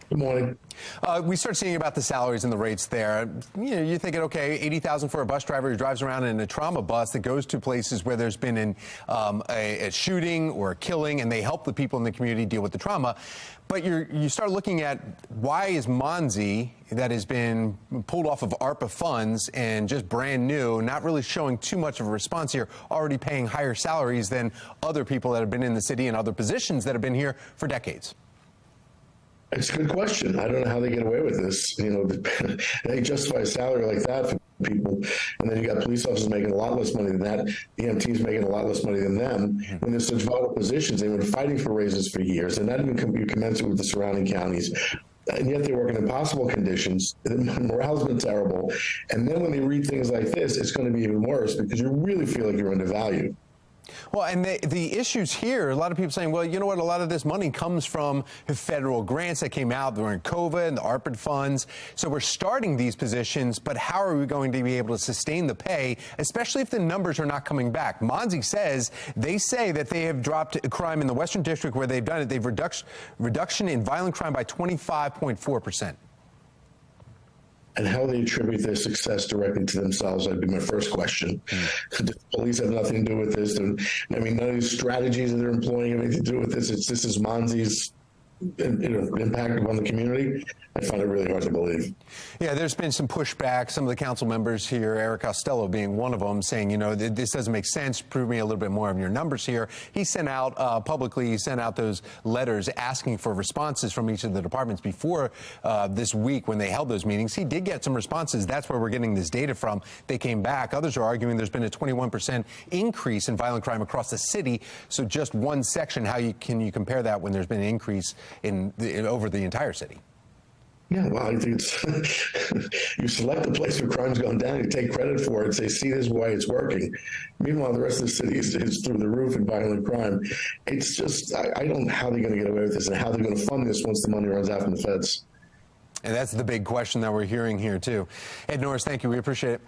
Good morning. We start seeing about the salaries and the rates there. You know, you're thinking, okay, $80,000 for a bus driver who drives around in a trauma bus that goes to places where there's been a shooting or a killing, and they help the people in the community deal with the trauma. But you start looking at why is Monzi, that has been pulled off of ARPA funds and just brand new, not really showing too much of a response here, already paying higher salaries than other people that have been in the city and other positions that have been here for decades? It's a good question. I don't know how they get away with this. You know, they justify a salary like that for people, and then you got police officers making a lot less money than that. The EMTs making a lot less money than them. When there's such vital positions, they've been fighting for raises for years, and not even commensurate with the surrounding counties. And yet they work in impossible conditions. The morale's been terrible. And then when they read things like this, it's going to be even worse because you really feel like you're undervalued. Well, and the issues here, a lot of people saying, well, you know what, a lot of this money comes from federal grants that came out during COVID and the ARPA funds. So we're starting these positions, but how are we going to be able to sustain the pay, especially if the numbers are not coming back? Monzi says, they say that they have dropped crime in the Western District where they've done it. They've reduction in violent crime by 25.4%. And how they attribute their success directly to themselves, that'd be my first question. The police have nothing to do with this. And, I mean, none of these strategies that they're employing have anything to do with this. This is Monzi's impact upon the community. I find it really hard to believe. Yeah, there's been some pushback. Some of the council members here, Eric Costello being one of them, saying, you know, this doesn't make sense. Prove me a little bit more of your numbers here. He sent out publicly, he sent out those letters asking for responses from each of the departments before this week when they held those meetings. He did get some responses. That's where we're getting this data from. They came back. Others are arguing there's been a 21% increase in violent crime across the city. So just one section, can you compare that when there's been an increase over the entire city? Yeah, well, I think it's you select a place where crime's gone down, you take credit for it, say, see, this is why it's working. Meanwhile, the rest of the city is through the roof in violent crime. It's just, I don't know how they're going to get away with this and how they're going to fund this once the money runs out from the feds. And that's the big question that we're hearing here, too. Ed Norris, thank you. We appreciate it.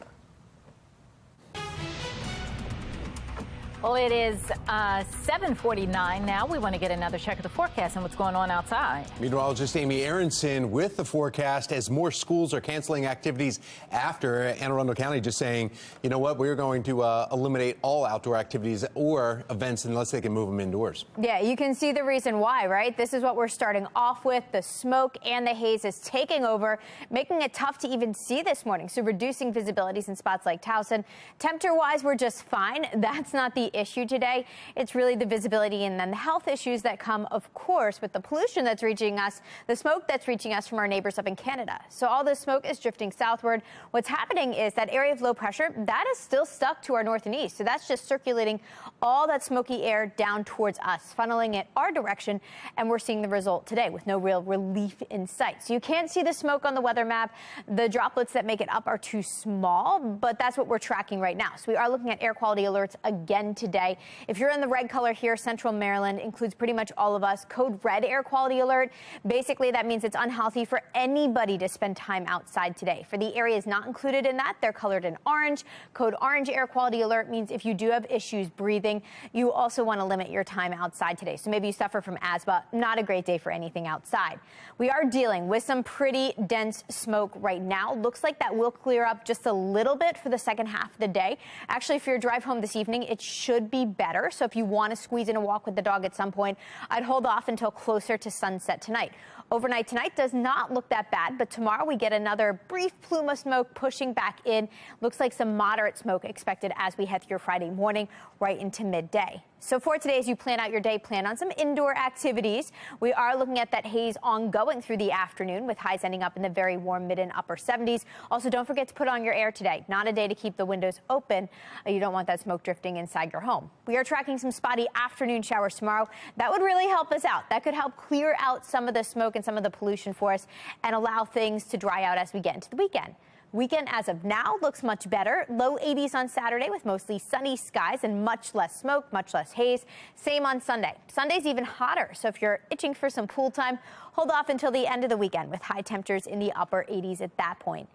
Well, it is 7:49 now. We want to get another check of the forecast and what's going on outside. Meteorologist Amy Aronson with the forecast as more schools are canceling activities after Anne Arundel County just saying, you know what, we're going to eliminate all outdoor activities or events unless they can move them indoors. Yeah, you can see the reason why, right? This is what we're starting off with. The smoke and the haze is taking over, making it tough to even see this morning. So reducing visibilities in spots like Towson. Temperature-wise, we're just fine. That's not the issue today. It's really the visibility and then the health issues that come, of course, with the pollution that's reaching us, the smoke that's reaching us from our neighbors up in Canada. So all this smoke is drifting southward. What's happening is that area of low pressure, that is still stuck to our north and east. So that's just circulating all that smoky air down towards us, funneling it our direction. And we're seeing the result today with no real relief in sight. So you can't see the smoke on the weather map. The droplets that make it up are too small, but that's what we're tracking right now. So we are looking at air quality alerts again today. If you're in the red color here, Central Maryland includes pretty much all of us. Code red air quality alert. Basically, that means it's unhealthy for anybody to spend time outside today. For the areas not included in that, they're colored in orange. Code orange air quality alert means if you do have issues breathing, you also want to limit your time outside today. So maybe you suffer from asthma. Not a great day for anything outside. We are dealing with some pretty dense smoke right now. Looks like that will clear up just a little bit for the second half of the day. Actually, for your drive home this evening, it should be better. So if you want to squeeze in a walk with the dog at some point, I'd hold off until closer to sunset tonight. Overnight tonight does not look that bad, but tomorrow we get another brief plume of smoke pushing back in. Looks like some moderate smoke expected as we head through Friday morning right into midday. So for today, as you plan out your day, plan on some indoor activities. We are looking at that haze ongoing through the afternoon, with highs ending up in the very warm mid and upper 70s. Also, don't forget to put on your air today. Not a day to keep the windows open. You don't want that smoke drifting inside your home. We are tracking some spotty afternoon showers tomorrow. That would really help us out. That could help clear out some of the smoke and some of the pollution for us and allow things to dry out as we get into the weekend. Weekend as of now looks much better. Low 80s on Saturday with mostly sunny skies and much less smoke, much less haze. Same on Sunday. Sunday's even hotter, so if you're itching for some pool time, hold off until the end of the weekend with high temperatures in the upper 80s at that point.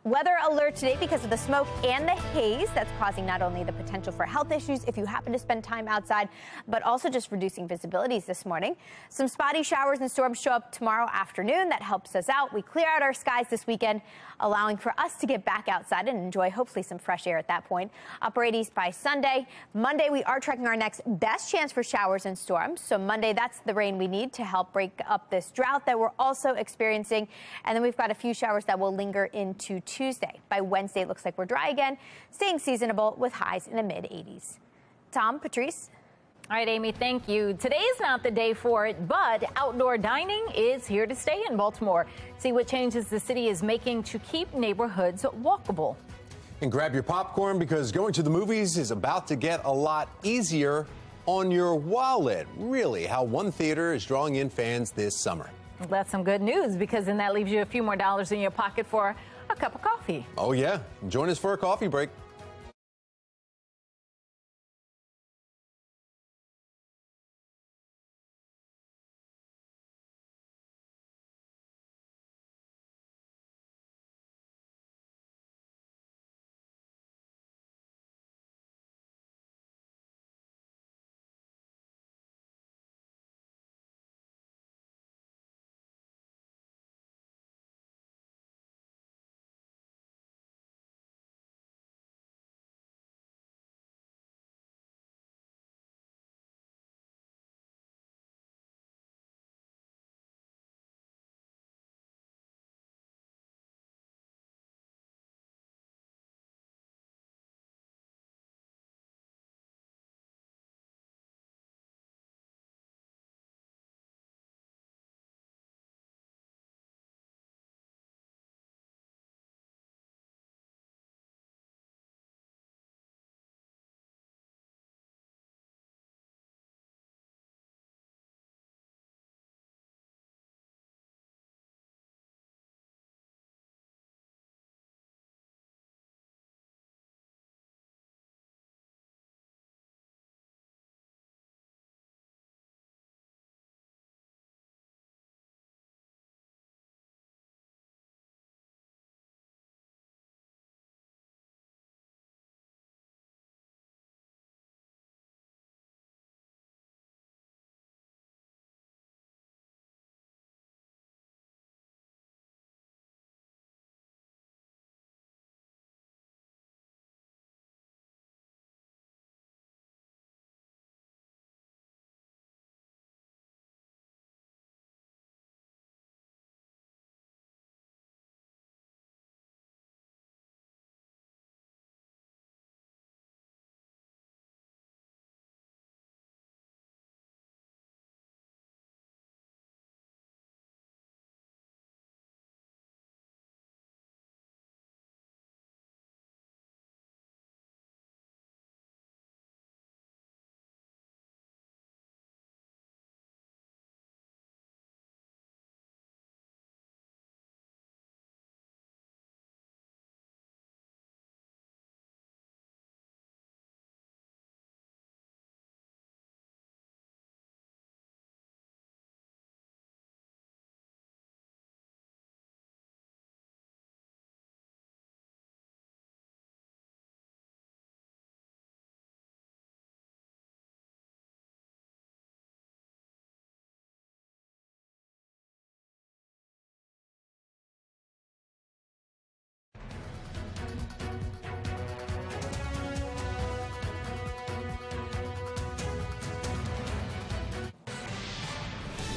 Weather alert today because of the smoke and the haze that's causing not only the potential for health issues if you happen to spend time outside, but also just reducing visibilities this morning. Some spotty showers and storms show up tomorrow afternoon. That helps us out. We clear out our skies this weekend, allowing for us to get back outside and enjoy hopefully some fresh air at that point. Upper 80s by Sunday. Monday, we are tracking our next best chance for showers and storms. So Monday, that's the rain we need to help break up this drought that we're also experiencing. And then we've got a few showers that will linger into Tuesday. By Wednesday, it looks like we're dry again, staying seasonable with highs in the mid 80s. Tom, Patrice. All right, Amy, thank you. Today is not the day for it, but outdoor dining is here to stay in Baltimore. See what changes the city is making to keep neighborhoods walkable. And grab your popcorn because going to the movies is about to get a lot easier on your wallet. Really, how one theater is drawing in fans this summer. Well, that's some good news because then that leaves you a few more dollars in your pocket for a cup of coffee. Oh, yeah. Join us for a coffee break.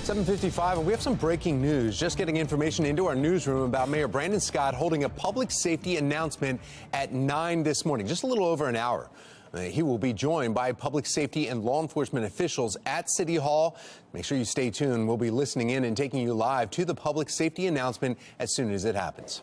$7:55, and we have some breaking news. Just getting information into our newsroom about Mayor Brandon Scott holding a public safety announcement at 9 this morning, just a little over an hour. He will be joined by public safety and law enforcement officials at City Hall. Make sure you stay tuned. We'll be listening in and taking you live to the public safety announcement as soon as it happens.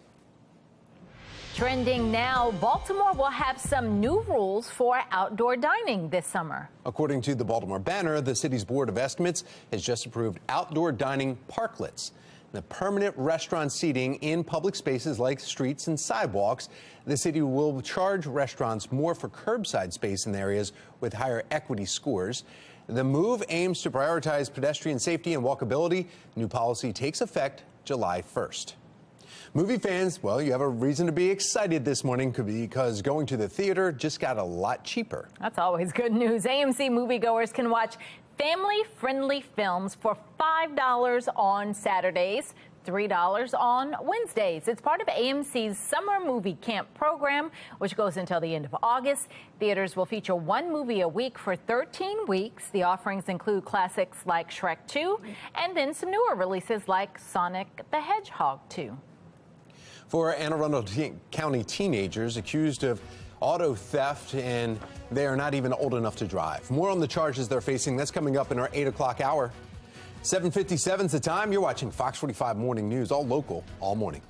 Trending now, Baltimore will have some new rules for outdoor dining this summer. According to the Baltimore Banner, the city's Board of Estimates has just approved outdoor dining parklets. The permanent restaurant seating in public spaces like streets and sidewalks. The city will charge restaurants more for curbside space in areas with higher equity scores. The move aims to prioritize pedestrian safety and walkability. New policy takes effect July 1st. Movie fans, well, you have a reason to be excited this morning because going to the theater just got a lot cheaper. That's always good news. AMC moviegoers can watch family-friendly films for $5 on Saturdays, $3 on Wednesdays. It's part of AMC's Summer Movie Camp program, which goes until the end of August. Theaters will feature one movie a week for 13 weeks. The offerings include classics like Shrek 2 and then some newer releases like Sonic the Hedgehog 2. For Anne Arundel County teenagers accused of auto theft, and they are not even old enough to drive. More on the charges they're facing. That's coming up in our 8 o'clock hour. 7:57 is the time. You're watching Fox 45 Morning News, all local, all morning.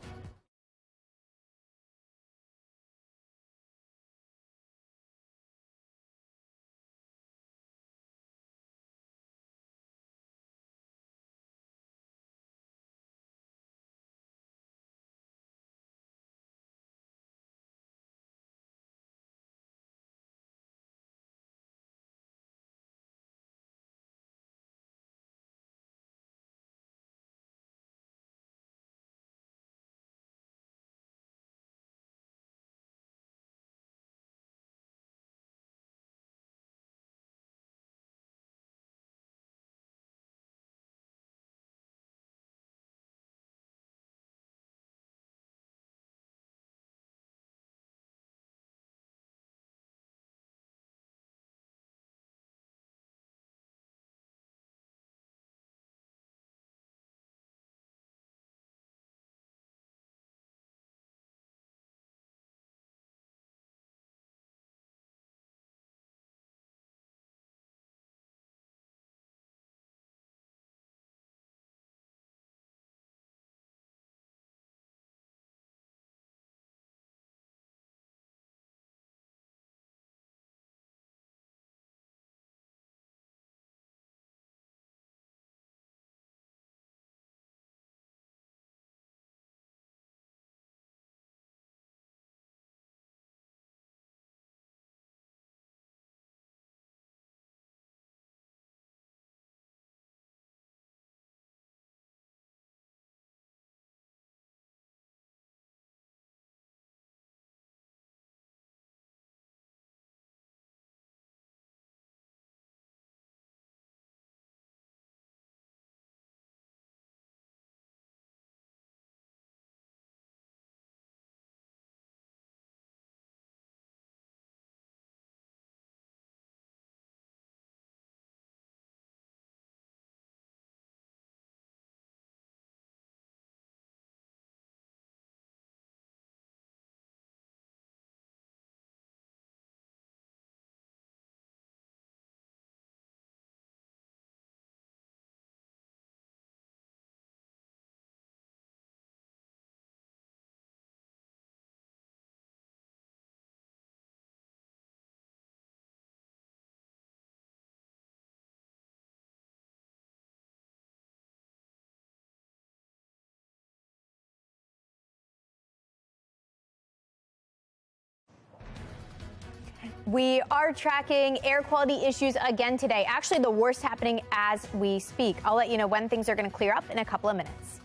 We are tracking air quality issues again today. Actually, the worst happening as we speak. I'll let you know when things are going to clear up in a couple of minutes.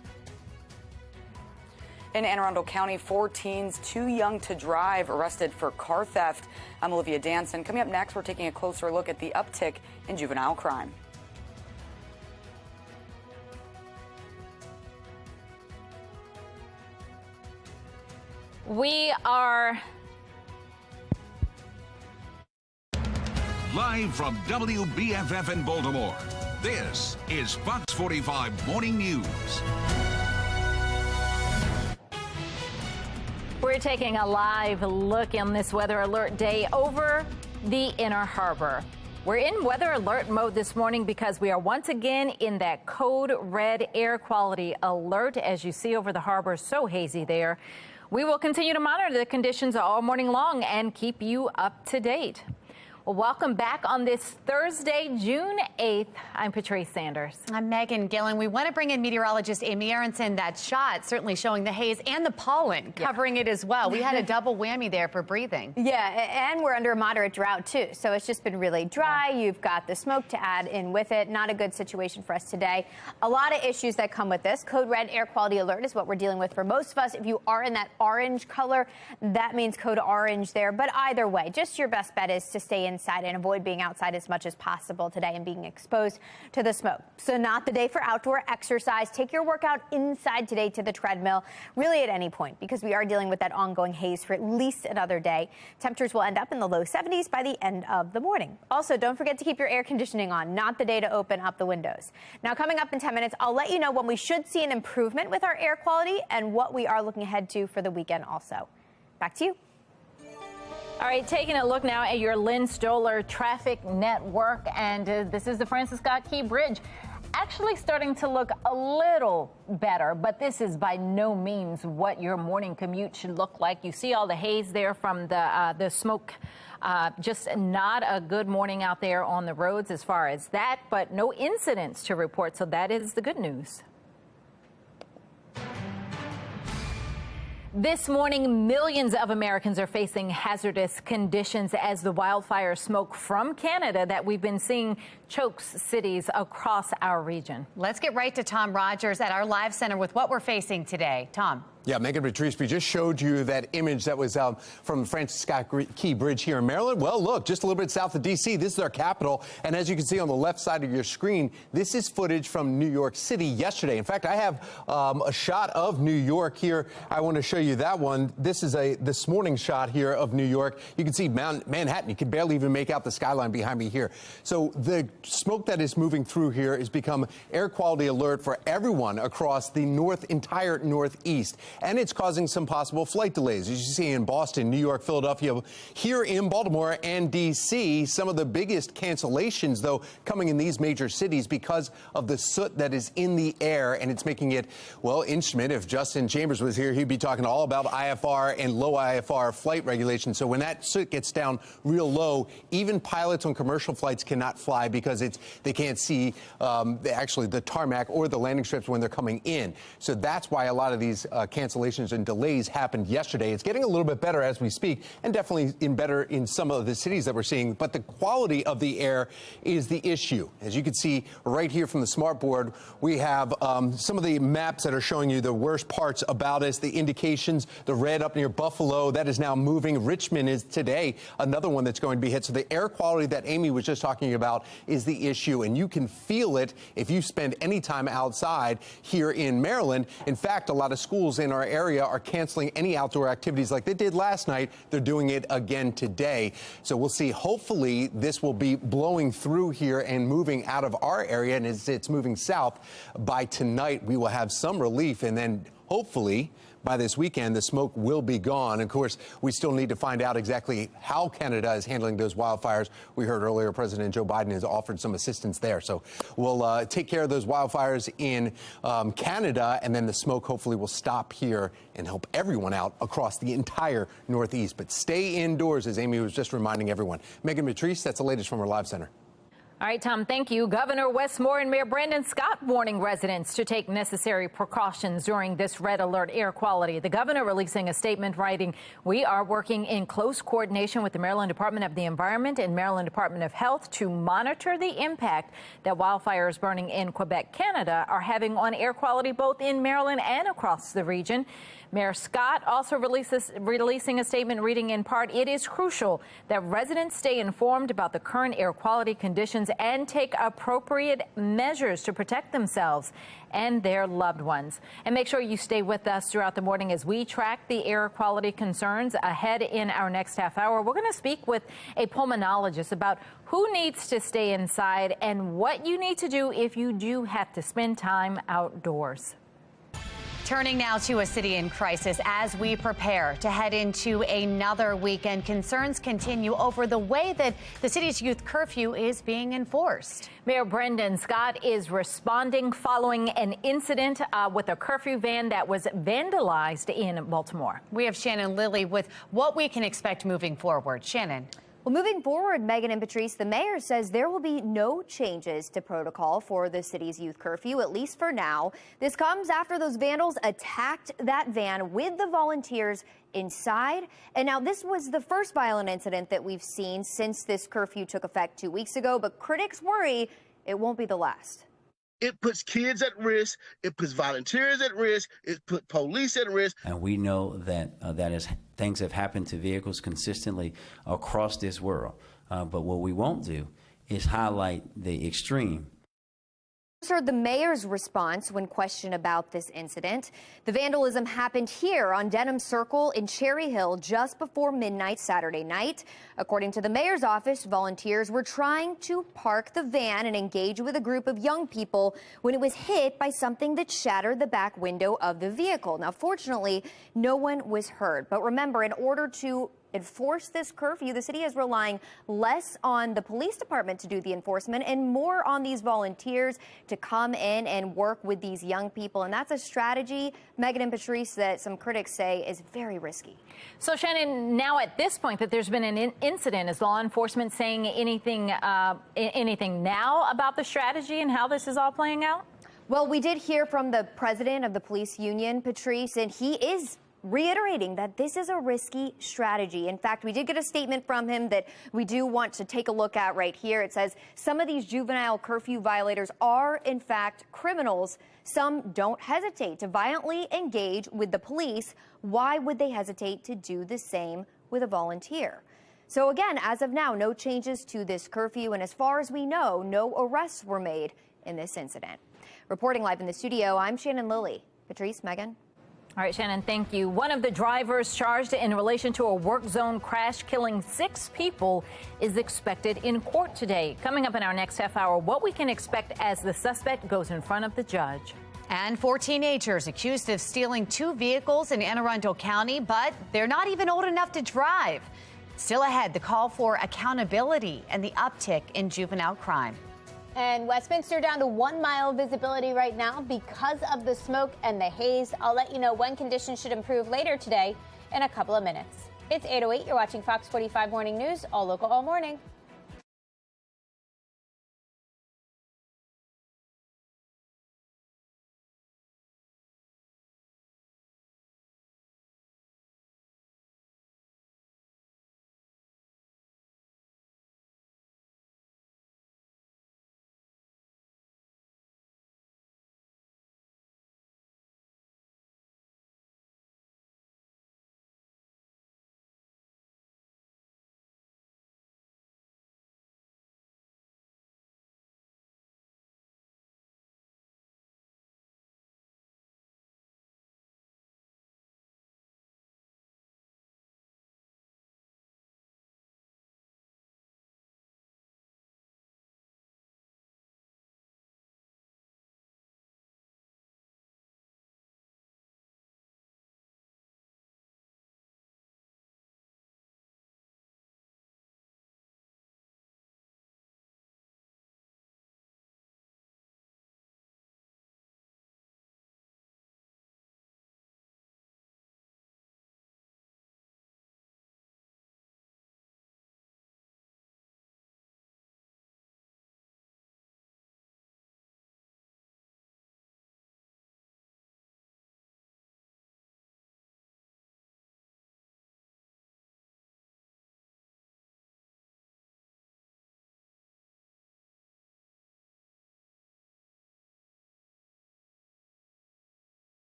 In Anne Arundel County, 4 teens too young to drive arrested for car theft. I'm Olivia Danson. Coming up next, we're taking a closer look at the uptick in juvenile crime. We are live from WBFF in Baltimore. This is Fox 45 Morning News. We're taking a live look on this weather alert day. Over the Inner Harbor. We're in weather alert mode this morning because we are once again in that code red air quality alert. As you see over the harbor, so hazy there. We will continue to monitor the conditions all morning long and keep you up to date. Well, welcome back on this Thursday, June 8th. I'm Patrice Sanders. I'm Megan Gillen. We want to bring in meteorologist Amy Aronson. That shot certainly showing the haze and the pollen covering it as well. We had a double whammy there for breathing. Yeah, and we're under a moderate drought, too. So it's just been really dry. You've got the smoke to add in with it. Not a good situation for us today. A lot of issues that come with this. Code red air quality alert is what we're dealing with for most of us. If you are in that orange color, that means code orange there. But either way, just your best bet is to stay inside and avoid being outside as much as possible today and being exposed to the smoke. So not the day for outdoor exercise. Take your workout inside today to the treadmill, really at any point, because we are dealing with that ongoing haze for at least another day. Temperatures will end up in the low 70s by the end of the morning. Also, don't forget to keep your air conditioning on, not the day to open up the windows. Now, coming up in 10 minutes, I'll let you know when we should see an improvement with our air quality and what we are looking ahead to for the weekend also. Back to you. All right, taking a look now at your Lynn Stoller traffic network, and this is the Francis Scott Key Bridge. Actually starting to look a little better, but this is by no means what your morning commute should look like. You see all the haze there from the smoke. Just not a good morning out there on the roads as far as that, but no incidents to report, so that is the good news. This morning, millions of Americans are facing hazardous conditions as the wildfire smoke from Canada that we've been seeing chokes cities across our region. Let's get right to Tom Rogers at our live center with what we're facing today. Tom. Yeah, Megan Patrice, we just showed you that image that was from Francis Scott Key Bridge here in Maryland. Well, look, just a little bit south of D.C. This is our capital. And as you can see on the left side of your screen, this is footage from New York City yesterday. In fact, I have a shot of New York here. I want to show you that one. This is a this morning shot here of New York. You can see Manhattan. You can barely even make out the skyline behind me here. So the smoke that is moving through here has become air quality alert for everyone across the entire Northeast. And it's causing some possible flight delays. As you see in Boston, New York, Philadelphia, here in Baltimore and D.C., some of the biggest cancellations, though, coming in these major cities because of the soot that is in the air, and it's making it, well, instrument. If Justin Chambers was here, he'd be talking all about IFR and low IFR flight regulations. So when that soot gets down real low, even pilots on commercial flights cannot fly because they can't see actually the tarmac or the landing strips when they're coming in. So that's why a lot of these cancellations and delays happened yesterday. It's getting a little bit better as we speak, and definitely better in some of the cities that we're seeing. But the quality of the air is the issue. As you can see right here from the smart board, we have some of the maps that are showing you the worst parts about us, the indications. The red up near Buffalo, that is now moving. Richmond is today another one that's going to be hit. So the air quality that Amy was just talking about is the issue, and you can feel it if you spend any time outside here in Maryland. In fact, a lot of schools in our area are canceling any outdoor activities like they did last night. They're doing it again today. So we'll see. Hopefully this will be blowing through here and moving out of our area, and as it's moving south, by tonight we will have some relief, and then hopefully by this weekend, the smoke will be gone. Of course, we still need to find out exactly how Canada is handling those wildfires. We heard earlier President Joe Biden has offered some assistance there. So we'll take care of those wildfires in Canada, and then the smoke hopefully will stop here and help everyone out across the entire Northeast. But stay indoors, as Amy was just reminding everyone. Megan Patrice, that's the latest from our live center. All right, Tom, thank you. Governor Wes Moore and Mayor Brandon Scott warning residents to take necessary precautions during this red alert air quality. The governor releasing a statement writing, "We are working in close coordination with the Maryland Department of the Environment and Maryland Department of Health to monitor the impact that wildfires burning in Quebec, Canada are having on air quality both in Maryland and across the region." Mayor Scott also releasing a statement reading in part, "It is crucial that residents stay informed about the current air quality conditions and take appropriate measures to protect themselves and their loved ones." And make sure you stay with us throughout the morning as we track the air quality concerns ahead in our next half hour. We're going to speak with a pulmonologist about who needs to stay inside and what you need to do if you do have to spend time outdoors. Turning now to a city in crisis as we prepare to head into another weekend. Concerns continue over the way that the city's youth curfew is being enforced. Mayor Brendan Scott is responding following an incident with a curfew van that was vandalized in Baltimore. We have Shannon Lilly with what we can expect moving forward. Shannon. Well, moving forward, Megan and Patrice, the mayor says there will be no changes to protocol for the city's youth curfew, at least for now. This comes after those vandals attacked that van with the volunteers inside. And now this was the first violent incident that we've seen since this curfew took effect 2 weeks ago, but critics worry it won't be the last. It puts kids at risk. It puts volunteers at risk. It puts police at risk. And we know that things have happened to vehicles consistently across this world. But what we won't do is highlight the extreme. Heard the mayor's response when questioned about this incident. The vandalism happened here on Denham Circle in Cherry Hill just before midnight Saturday night. According to the mayor's office, volunteers were trying to park the van and engage with a group of young people when it was hit by something that shattered the back window of the vehicle. Now, fortunately, no one was hurt. But remember, in order to enforce this curfew, the city is relying less on the police department to do the enforcement and more on these volunteers to come in and work with these young people. And that's a strategy, Megan and Patrice, that some critics say is very risky. So, Shannon, now at this point that there's been an incident, is law enforcement saying anything now about the strategy and how this is all playing out? Well, we did hear from the president of the police union, Patrice, and he is reiterating that this is a risky strategy. In fact, we did get a statement from him that we do want to take a look at right here. It says some of these juvenile curfew violators are, in fact, criminals. Some don't hesitate to violently engage with the police. Why would they hesitate to do the same with a volunteer? So again, as of now, no changes to this curfew. And as far as we know, no arrests were made in this incident. Reporting live in the studio, I'm Shannon Lilly. Patrice, Megan. All right, Shannon, thank you. One of the drivers charged in relation to a work zone crash killing 6 people is expected in court today. Coming up in our next half hour, what we can expect as the suspect goes in front of the judge. And 4 teenagers accused of stealing 2 vehicles in Anne Arundel County, but they're not even old enough to drive. Still ahead, the call for accountability and the uptick in juvenile crime. And Westminster down to 1 mile visibility right now because of the smoke and the haze. I'll let you know when conditions should improve later today in a couple of minutes. It's 8:08. You're watching Fox 45 Morning News, all local, all morning.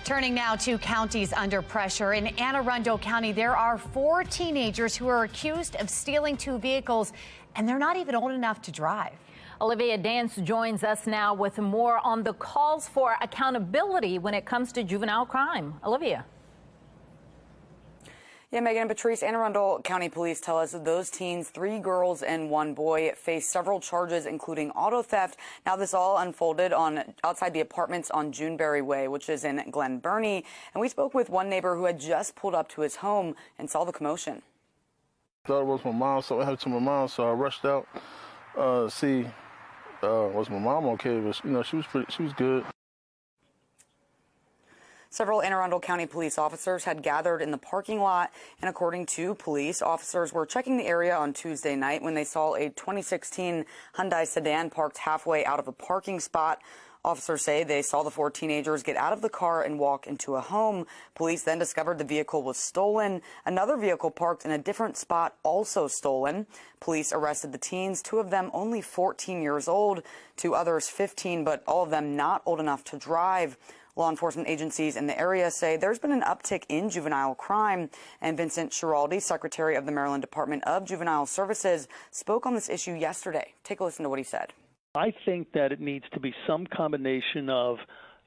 Turning now to counties under pressure. In Anne Arundel County, there are 4 teenagers who are accused of stealing 2 vehicles, and they're not even old enough to drive. Olivia Dance joins us now with more on the calls for accountability when it comes to juvenile crime. Olivia. Yeah, Megan and Patrice, Anne Arundel County Police tell us that those teens, 3 girls and 1 boy, face several charges, including auto theft. Now, this all unfolded outside the apartments on Juneberry Way, which is in Glen Burnie. And we spoke with one neighbor who had just pulled up to his home and saw the commotion. I thought it was my mom, so I had to my mom, so I rushed out to see was my mom okay, but she was good. Several Anne Arundel County police officers had gathered in the parking lot, and according to police, officers were checking the area on Tuesday night when they saw a 2016 Hyundai sedan parked halfway out of a parking spot. Officers say they saw the 4 teenagers get out of the car and walk into a home. Police then discovered the vehicle was stolen. Another vehicle parked in a different spot also stolen. Police arrested the teens, 2 of them only 14 years old, 2 others 15, but all of them not old enough to drive. Law enforcement agencies in the area say there's been an uptick in juvenile crime, and Vincent Schiraldi, Secretary of the Maryland Department of Juvenile Services, spoke on this issue yesterday. Take a listen to what he said. I think that it needs to be some combination of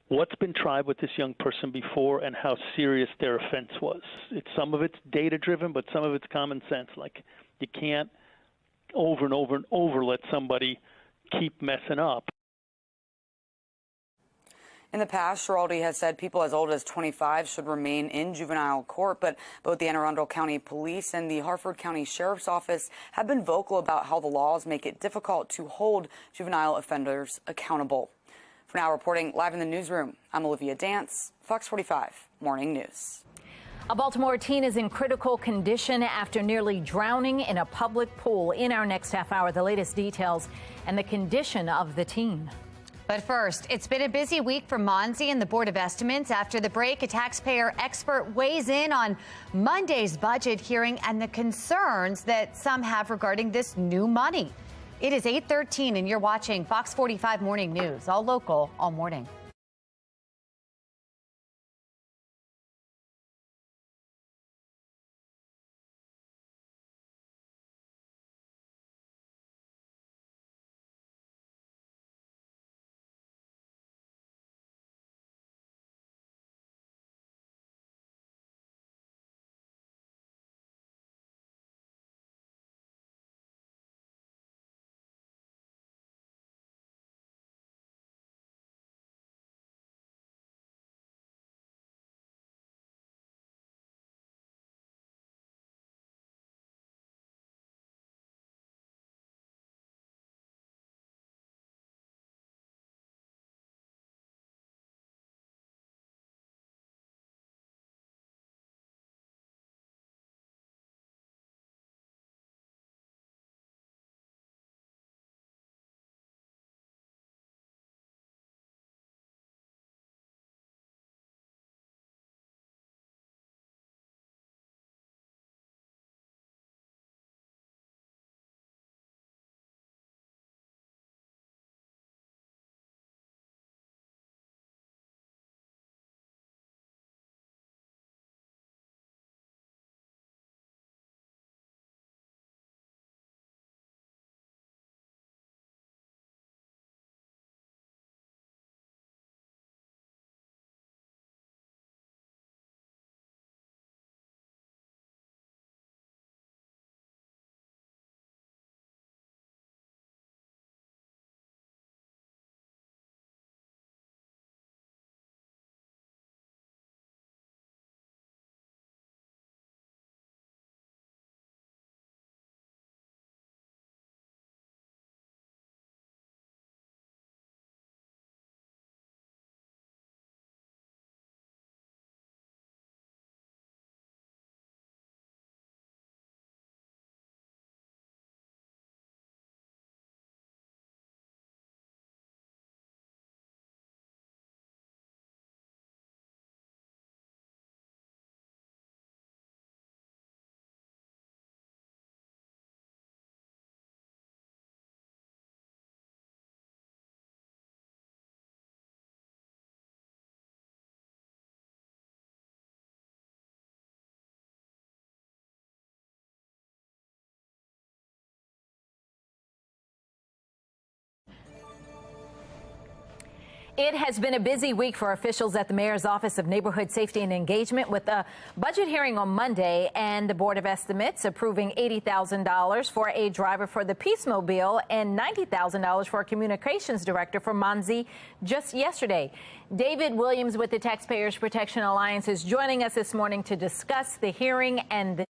what's been tried with this young person before and how serious their offense was. Some of it's data-driven, but some of it's common sense. Like, you can't over and over and over let somebody keep messing up. In the past, Schiraldi has said people as old as 25 should remain in juvenile court, but both the Anne Arundel County Police and the Harford County Sheriff's Office have been vocal about how the laws make it difficult to hold juvenile offenders accountable. For now, reporting live in the newsroom, I'm Olivia Dance, Fox 45 Morning News. A Baltimore teen is in critical condition after nearly drowning in a public pool. In our next half hour, the latest details and the condition of the teen. But first, it's been a busy week for Monzi and the Board of Estimates. After the break, a taxpayer expert weighs in on Monday's budget hearing and the concerns that some have regarding this new money. It is 8:13 and you're watching Fox 45 Morning News, all local, all morning. It has been a busy week for officials at the Mayor's Office of Neighborhood Safety and Engagement with a budget hearing on Monday and the Board of Estimates approving $80,000 for a driver for the Peacemobile and $90,000 for a communications director for Monzi just yesterday. David Williams with the Taxpayers Protection Alliance is joining us this morning to discuss the hearing and the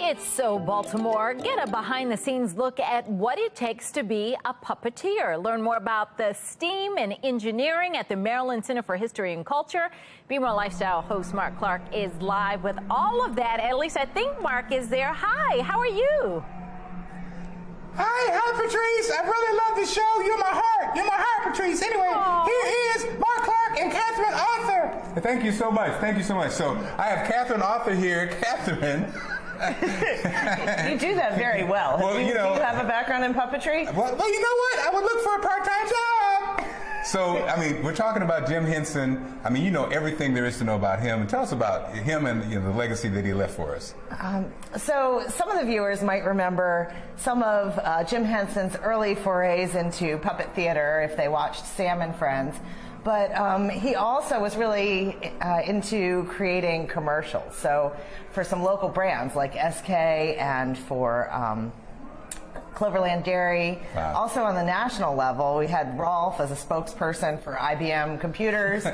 It's So Baltimore. Get a behind-the-scenes look at what it takes to be a puppeteer. Learn more about the STEAM and engineering at the Maryland Center for History and Culture. Be More Lifestyle host Mark Clark is live with all of that. At least I think Mark is there. Hi, how are you? Hi, Patrice. I really love the show. You're my heart. You're my heart, Patrice. Anyway, Here is Mark Clark and Catherine Arthur. Thank you so much. Thank you so much. So I have Catherine Arthur here. Catherine. You do that very well. Well, do you have a background in puppetry? Well, you know what? I would look for a part-time job. So, I mean, we're talking about Jim Henson. I mean, you know everything there is to know about him. And tell us about him and the legacy that he left for us. So some of the viewers might remember some of Jim Henson's early forays into puppet theater if they watched Sam and Friends. But he also was really into creating commercials. So for some local brands like SK and for Cloverland Dairy. Wow. Also on the national level, we had Rolf as a spokesperson for IBM computers.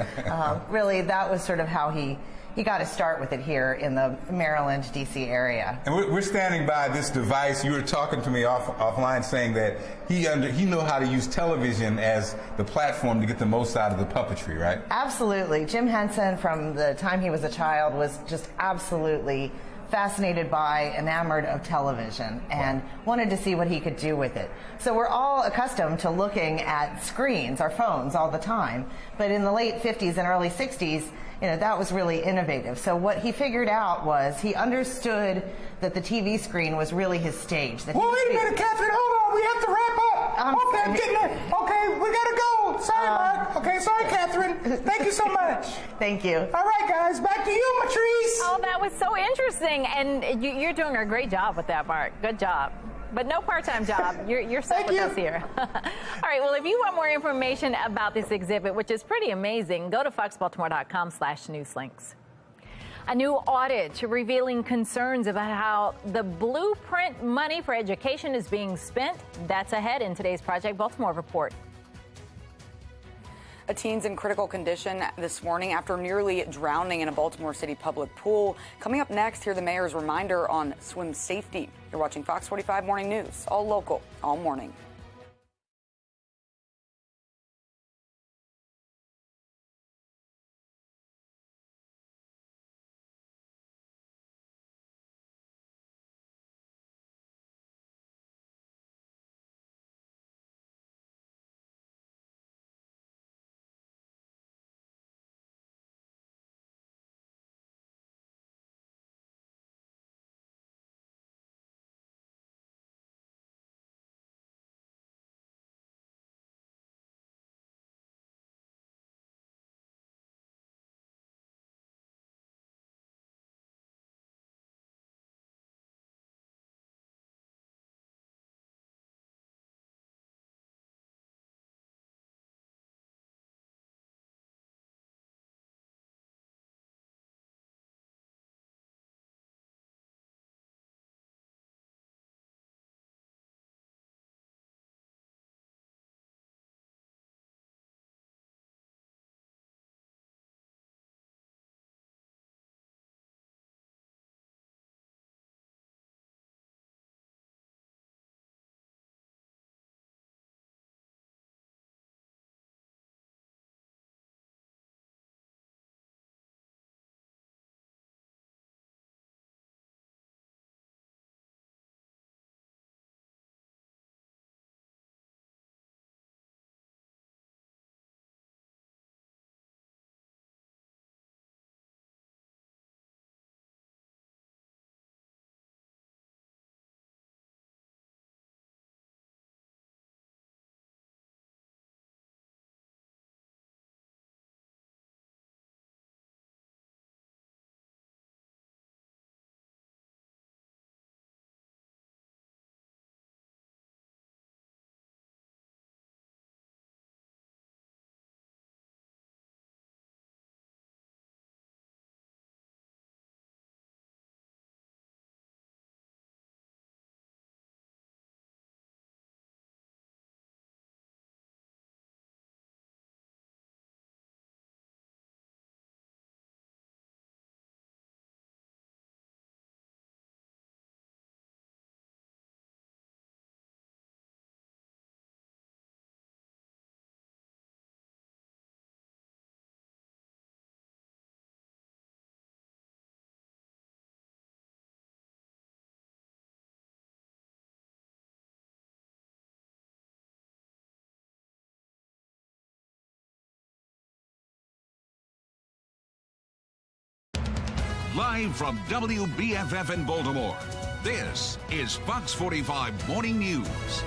Really, that was sort of how he got to start with it here in the Maryland, D.C. area. And we're standing by this device. You were talking to me offline saying that he knew how to use television as the platform to get the most out of the puppetry, right? Absolutely. Jim Henson, from the time he was a child, was just absolutely fascinated by, enamored of television, and wanted to see what he could do with it. So we're all accustomed to looking at screens, our phones, all the time. But in the late 50s and early 60s, that was really innovative. So what he figured out was he understood that the TV screen was really his stage. That Well, wait a minute, Catherine, hold on. We have to wrap up. Okay, I'm getting there. Okay, we gotta go. Sorry, Mark. Okay, sorry, Catherine. Thank you so much. Thank you. All right, guys, back to you, Matrice. Oh, that was so interesting. And you're doing a great job with that, Mark. Good job. But no part-time job. You're stuck with us here. All right, well, if you want more information about this exhibit, which is pretty amazing, go to foxbaltimore.com/newslinks. A new audit revealing concerns about how the blueprint money for education is being spent. That's ahead in today's Project Baltimore report. A teen's in critical condition this morning after nearly drowning in a Baltimore City public pool. Coming up next, hear the mayor's reminder on swim safety. You're watching Fox 45 Morning News, all local, all morning. Live from WBFF in Baltimore, this is Fox 45 Morning News.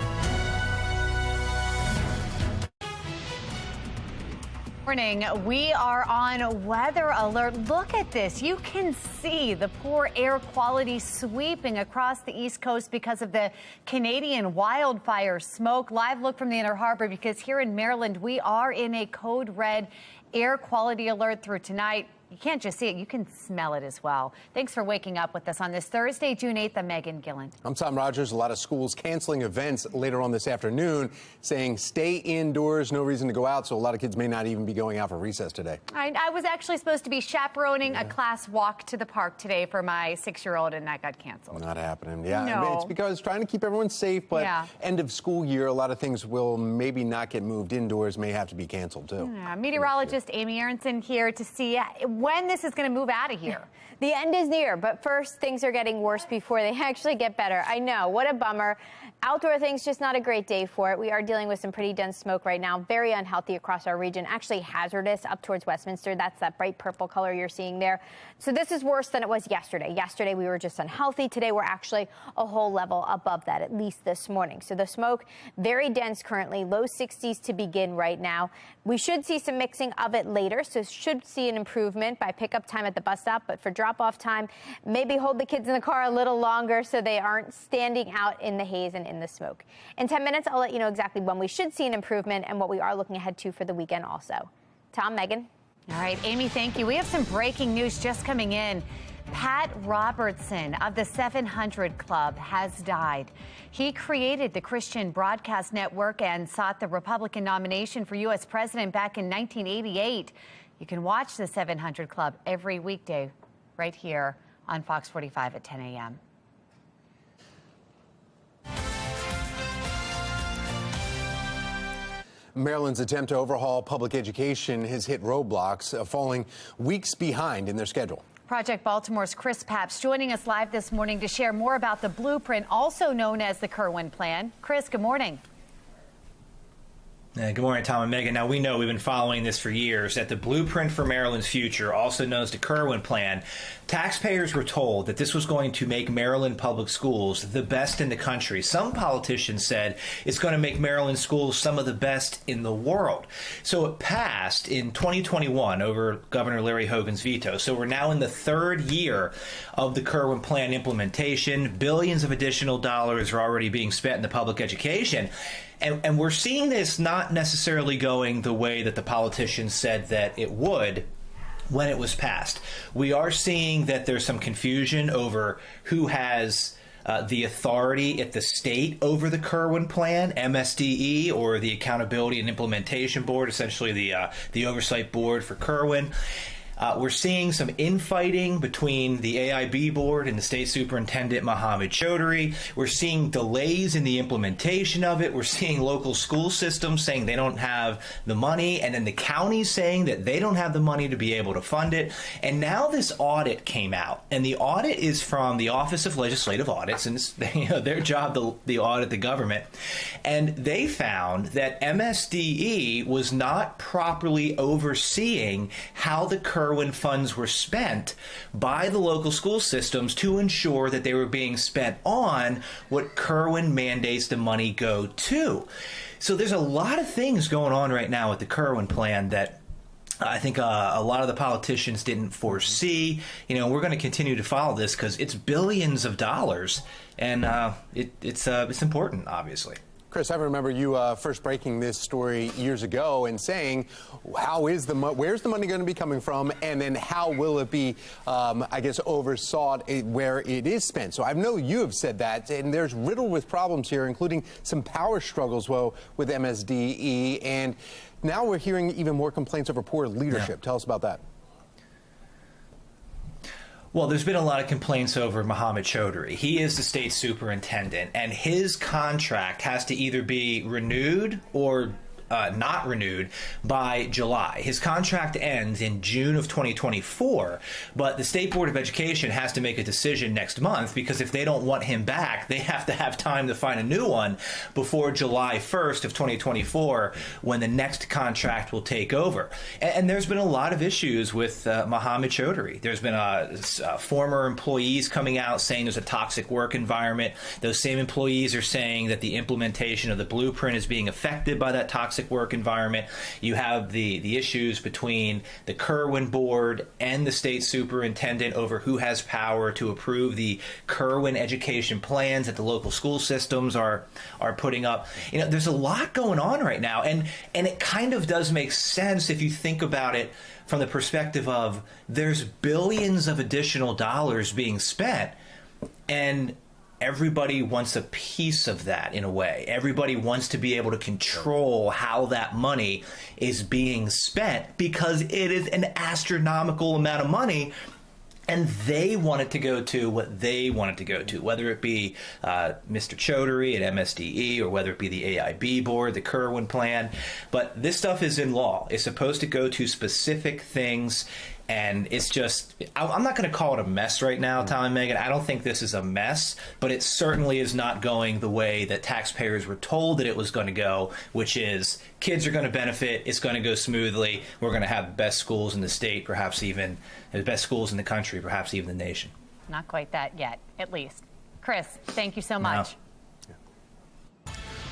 Morning. We are on weather alert. Look at this. You can see the poor air quality sweeping across the East Coast because of the Canadian wildfire smoke. Live look from the Inner Harbor, because here in Maryland, we are in a code red air quality alert through tonight. You can't just see it, you can smell it as well. Thanks for waking up with us on this Thursday, June 8th. I'm Megan Gillen. I'm Tom Rogers. A lot of schools canceling events later on this afternoon, saying stay indoors, no reason to go out. So a lot of kids may not even be going out for recess today. I was actually supposed to be chaperoning a class walk to the park today for my 6-year-old, and that got canceled. Not happening. Yeah, No. It's because trying to keep everyone safe, but Yeah. end of school year, a lot of things will maybe not get moved indoors, may have to be canceled too. Yeah, meteorologist Amy Aronson here to see when this is going to move out of here. The end is near, but first, things are getting worse before they actually get better. I know, what a bummer. Outdoor things, just not a great day for it. We are dealing with some pretty dense smoke right now, very unhealthy across our region, actually hazardous up towards Westminster. That's that bright purple color you're seeing there. So this is worse than it was yesterday. Yesterday, we were just unhealthy. Today, we're actually a whole level above that, at least this morning. So the smoke, very dense currently, low 60s to begin right now. We should see some mixing of it later, so should see an improvement by pickup time at the bus stop. But for drop-off time, maybe hold the kids in the car a little longer so they aren't standing out in the haze and in the smoke. In 10 minutes, I'll let you know exactly when we should see an improvement and what we are looking ahead to for the weekend also. Tom, Megan. All right, Amy, thank you. We have some breaking news just coming in. Pat Robertson of the 700 Club has died. He created the Christian Broadcast Network and sought the Republican nomination for U.S. president back in 1988. You can watch the 700 Club every weekday right here on Fox 45 at 10 a.m. Maryland's attempt to overhaul public education has hit roadblocks, falling weeks behind in their schedule. Project Baltimore's Chris Papps joining us live this morning to share more about the blueprint, also known as the Kerwin Plan. Chris, good morning. Good morning, Tom and Megan. Now, we know we've been following this for years, that the blueprint for Maryland's future, also known as the Kerwin Plan, taxpayers were told that this was going to make Maryland public schools the best in the country. Some politicians said it's going to make Maryland schools some of the best in the world. So it passed in 2021 over Governor Larry Hogan's veto. So we're now in the third year of the Kerwin Plan implementation. Billions of additional dollars are already being spent in the public education. And we're seeing this not necessarily going the way that the politicians said that it would when it was passed. We are seeing that there's some confusion over who has the authority at the state over the Kerwin Plan, MSDE, or the Accountability and Implementation Board, essentially the oversight board for Kerwin. We're seeing some infighting between the AIB board and the state superintendent, Mohammed Chaudhry. We're seeing delays in the implementation of it. We're seeing local school systems saying they don't have the money, and then the counties saying that they don't have the money to be able to fund it. And now this audit came out, and the audit is from the Office of Legislative Audits, and it's their job to audit the government. And they found that MSDE was not properly overseeing how the Kerwin funds were spent by the local school systems to ensure that they were being spent on what Kerwin mandates the money go to. So there's a lot of things going on right now with the Kerwin Plan that I think a lot of the politicians didn't foresee. You know, we're going to continue to follow this because it's billions of dollars, and it's important, obviously. Chris, I remember you first breaking this story years ago and saying, where's the money going to be coming from, and then how will it be, I guess, oversought where it is spent? So I know you have said that, and there's riddled with problems here, including some power struggles, with MSDE, and now we're hearing even more complaints over poor leadership. Yeah. Tell us about that. Well, there's been a lot of complaints over Mohammed Chaudhry. He is the state superintendent, and his contract has to either be renewed or not renewed by July. His contract ends in June of 2024, but the State Board of Education has to make a decision next month, because if they don't want him back, they have to have time to find a new one before July 1st of 2024, when the next contract will take over. And there's been a lot of issues with Mohammed Chaudhry. There's been former employees coming out saying there's a toxic work environment. Those same employees are saying that the implementation of the blueprint is being affected by that toxic work environment. You have the issues between the Kerwin board and the state superintendent over who has power to approve the Kerwin education plans that the local school systems are putting up. You know, there's a lot going on right now, and it kind of does make sense if you think about it from the perspective of there's billions of additional dollars being spent, and everybody wants a piece of that in a way. Everybody wants to be able to control how that money is being spent, because it is an astronomical amount of money, and they want it to go to what they want it to go to, whether it be Mr. Chaudhry at MSDE or whether it be the AIB board, the Kerwin plan. But this stuff is in law. It's supposed to go to specific things. And it's just, I'm not going to call it a mess right now, Tom and Megan. I don't think this is a mess, but it certainly is not going the way that taxpayers were told that it was going to go, which is kids are going to benefit, it's going to go smoothly, we're going to have the best schools in the state, perhaps even the best schools in the country, perhaps even the nation. Not quite that yet, at least. Chris, thank you so much.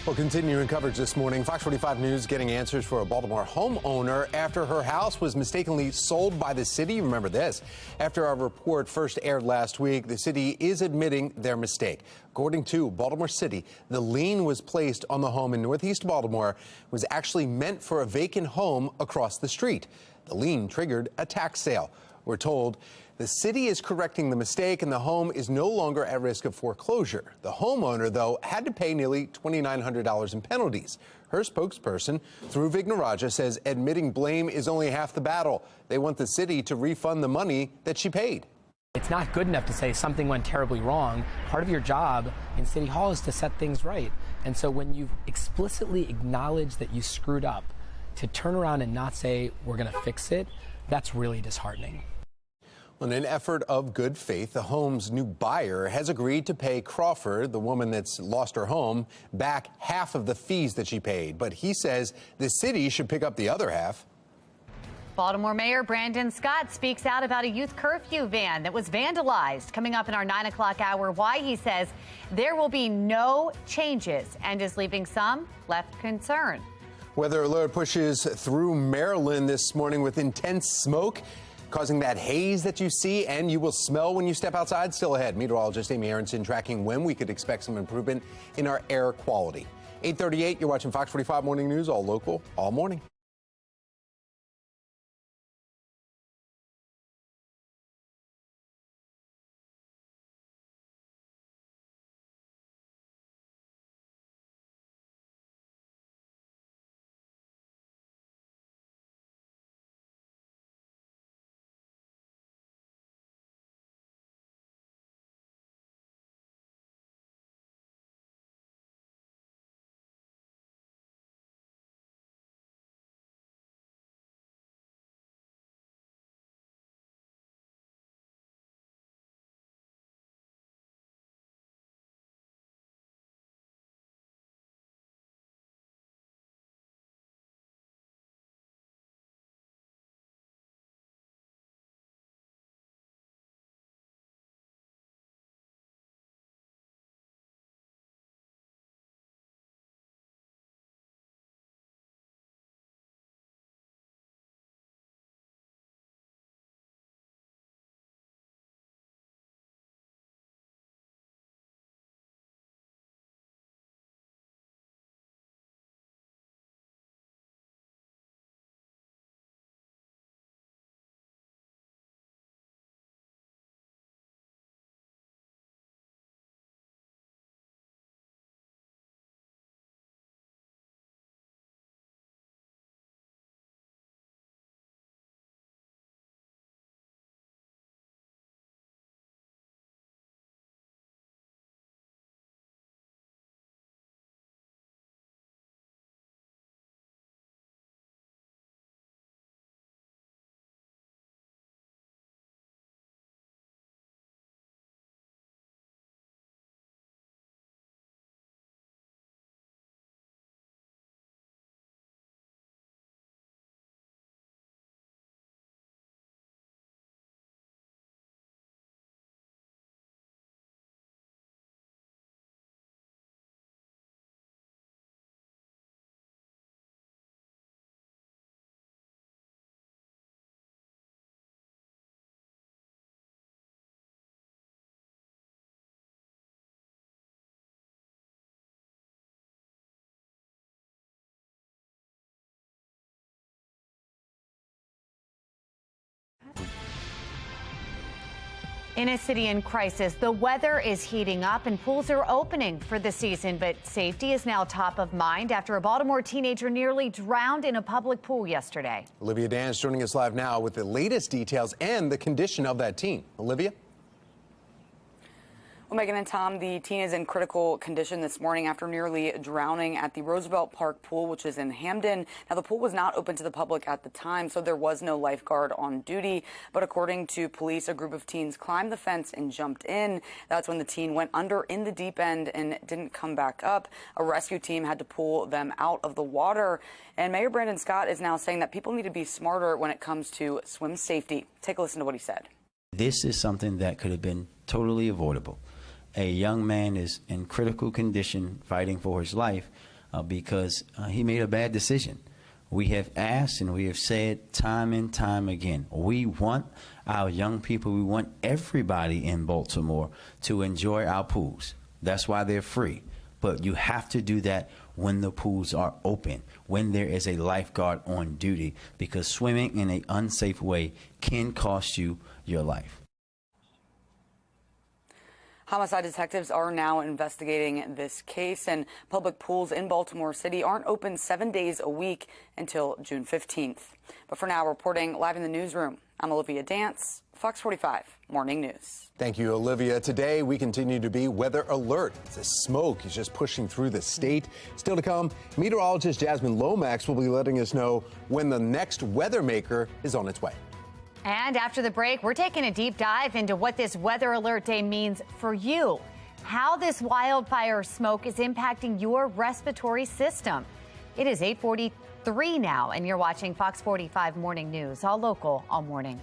Well, continuing coverage this morning, Fox 45 News getting answers for a Baltimore homeowner after her house was mistakenly sold by the city. Remember this. After our report first aired last week, the city is admitting their mistake. According to Baltimore City, the lien was placed on the home in Northeast Baltimore was actually meant for a vacant home across the street. The lien triggered a tax sale. We're told the city is correcting the mistake and the home is no longer at risk of foreclosure. The homeowner, though, had to pay nearly $2,900 in penalties. Her spokesperson, Dhruv Vignaraja, says admitting blame is only half the battle. They want the city to refund the money that she paid. It's not good enough to say something went terribly wrong. Part of your job in City Hall is to set things right. And so when you've explicitly acknowledged that you screwed up, to turn around and not say, we're going to fix it, that's really disheartening. In an effort of good faith, the home's new buyer has agreed to pay Crawford, the woman that's lost her home, back half of the fees that she paid. But he says the city should pick up the other half. Baltimore Mayor Brandon Scott speaks out about a youth curfew van that was vandalized. Coming up in our 9 o'clock hour, why he says there will be no changes and is leaving some left concerned. Weather alert pushes through Maryland this morning with intense smoke, causing that haze that you see and you will smell when you step outside. Still ahead, meteorologist Amy Aronson tracking when we could expect some improvement in our air quality. 8:38, you're watching Fox 45 Morning News, all local, all morning. In a city in crisis, the weather is heating up and pools are opening for the season, but safety is now top of mind after a Baltimore teenager nearly drowned in a public pool yesterday. Olivia Dance joining us live now with the latest details and the condition of that teen. Olivia? Well, Megan and Tom, the teen is in critical condition this morning after nearly drowning at the Roosevelt Park pool, which is in Hamden. Now, the pool was not open to the public at the time, so there was no lifeguard on duty. But according to police, a group of teens climbed the fence and jumped in. That's when the teen went under in the deep end and didn't come back up. A rescue team had to pull them out of the water. And Mayor Brandon Scott is now saying that people need to be smarter when it comes to swim safety. Take a listen to what he said. This is something that could have been totally avoidable. A young man is in critical condition fighting for his life because he made a bad decision. We have asked and we have said time and time again, we want our young people, we want everybody in Baltimore to enjoy our pools. That's why they're free. But you have to do that when the pools are open, when there is a lifeguard on duty, because swimming in an unsafe way can cost you your life. Homicide detectives are now investigating this case, and public pools in Baltimore City aren't open 7 days a week until June 15th. But for now, reporting live in the newsroom, I'm Olivia Dance, Fox 45 Morning News. Thank you, Olivia. Today, we continue to be weather alert. The smoke is just pushing through the state. Still to come, meteorologist Jasmine Lomax will be letting us know when the next weather maker is on its way. And after the break, we're taking a deep dive into what this weather alert day means for you, how this wildfire smoke is impacting your respiratory system. It is 8:43 now, and you're watching Fox 45 Morning News, all local, all morning.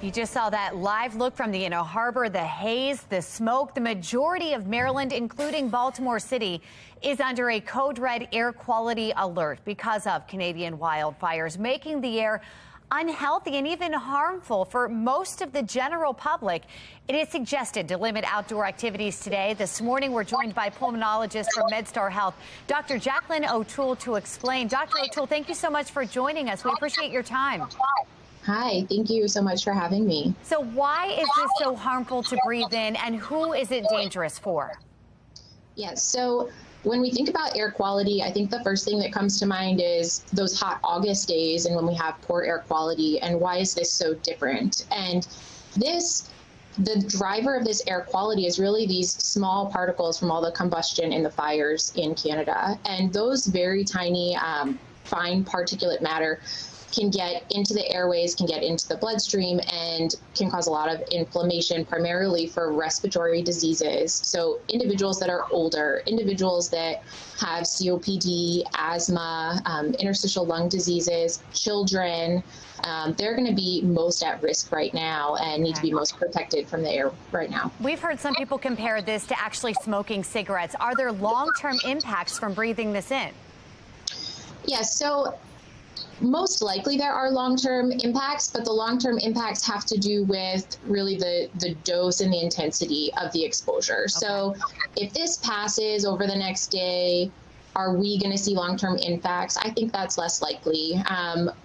You just saw that live look from the Inner Harbor, the haze, the smoke. The majority of Maryland, including Baltimore City, is under a code red air quality alert because of Canadian wildfires, making the air unhealthy and even harmful for most of the general public. It is suggested to limit outdoor activities today. This morning, we're joined by pulmonologist from MedStar Health, Dr. Jacqueline O'Toole, to explain. Dr. O'Toole, thank you so much for joining us. We appreciate your time. Hi, thank you so much for having me. So why is this so harmful to breathe in, and who is it dangerous for? Yes, so when we think about air quality, I think the first thing that comes to mind is those hot August days and when we have poor air quality, and why is this so different? And the driver of this air quality is really these small particles from all the combustion in the fires in Canada. And those very tiny, fine particulate matter can get into the airways, can get into the bloodstream, and can cause a lot of inflammation, primarily for respiratory diseases. So individuals that are older, individuals that have COPD, asthma, interstitial lung diseases, children, they're going to be most at risk right now and need to be most protected from the air right now. We've heard some people compare this to actually smoking cigarettes. Are there long-term impacts from breathing this in? Yes, so most likely there are long-term impacts, but the long-term impacts have to do with really the dose and the intensity of the exposure. Okay. So if this passes over the next day, are we going to see long-term impacts? I think that's less likely.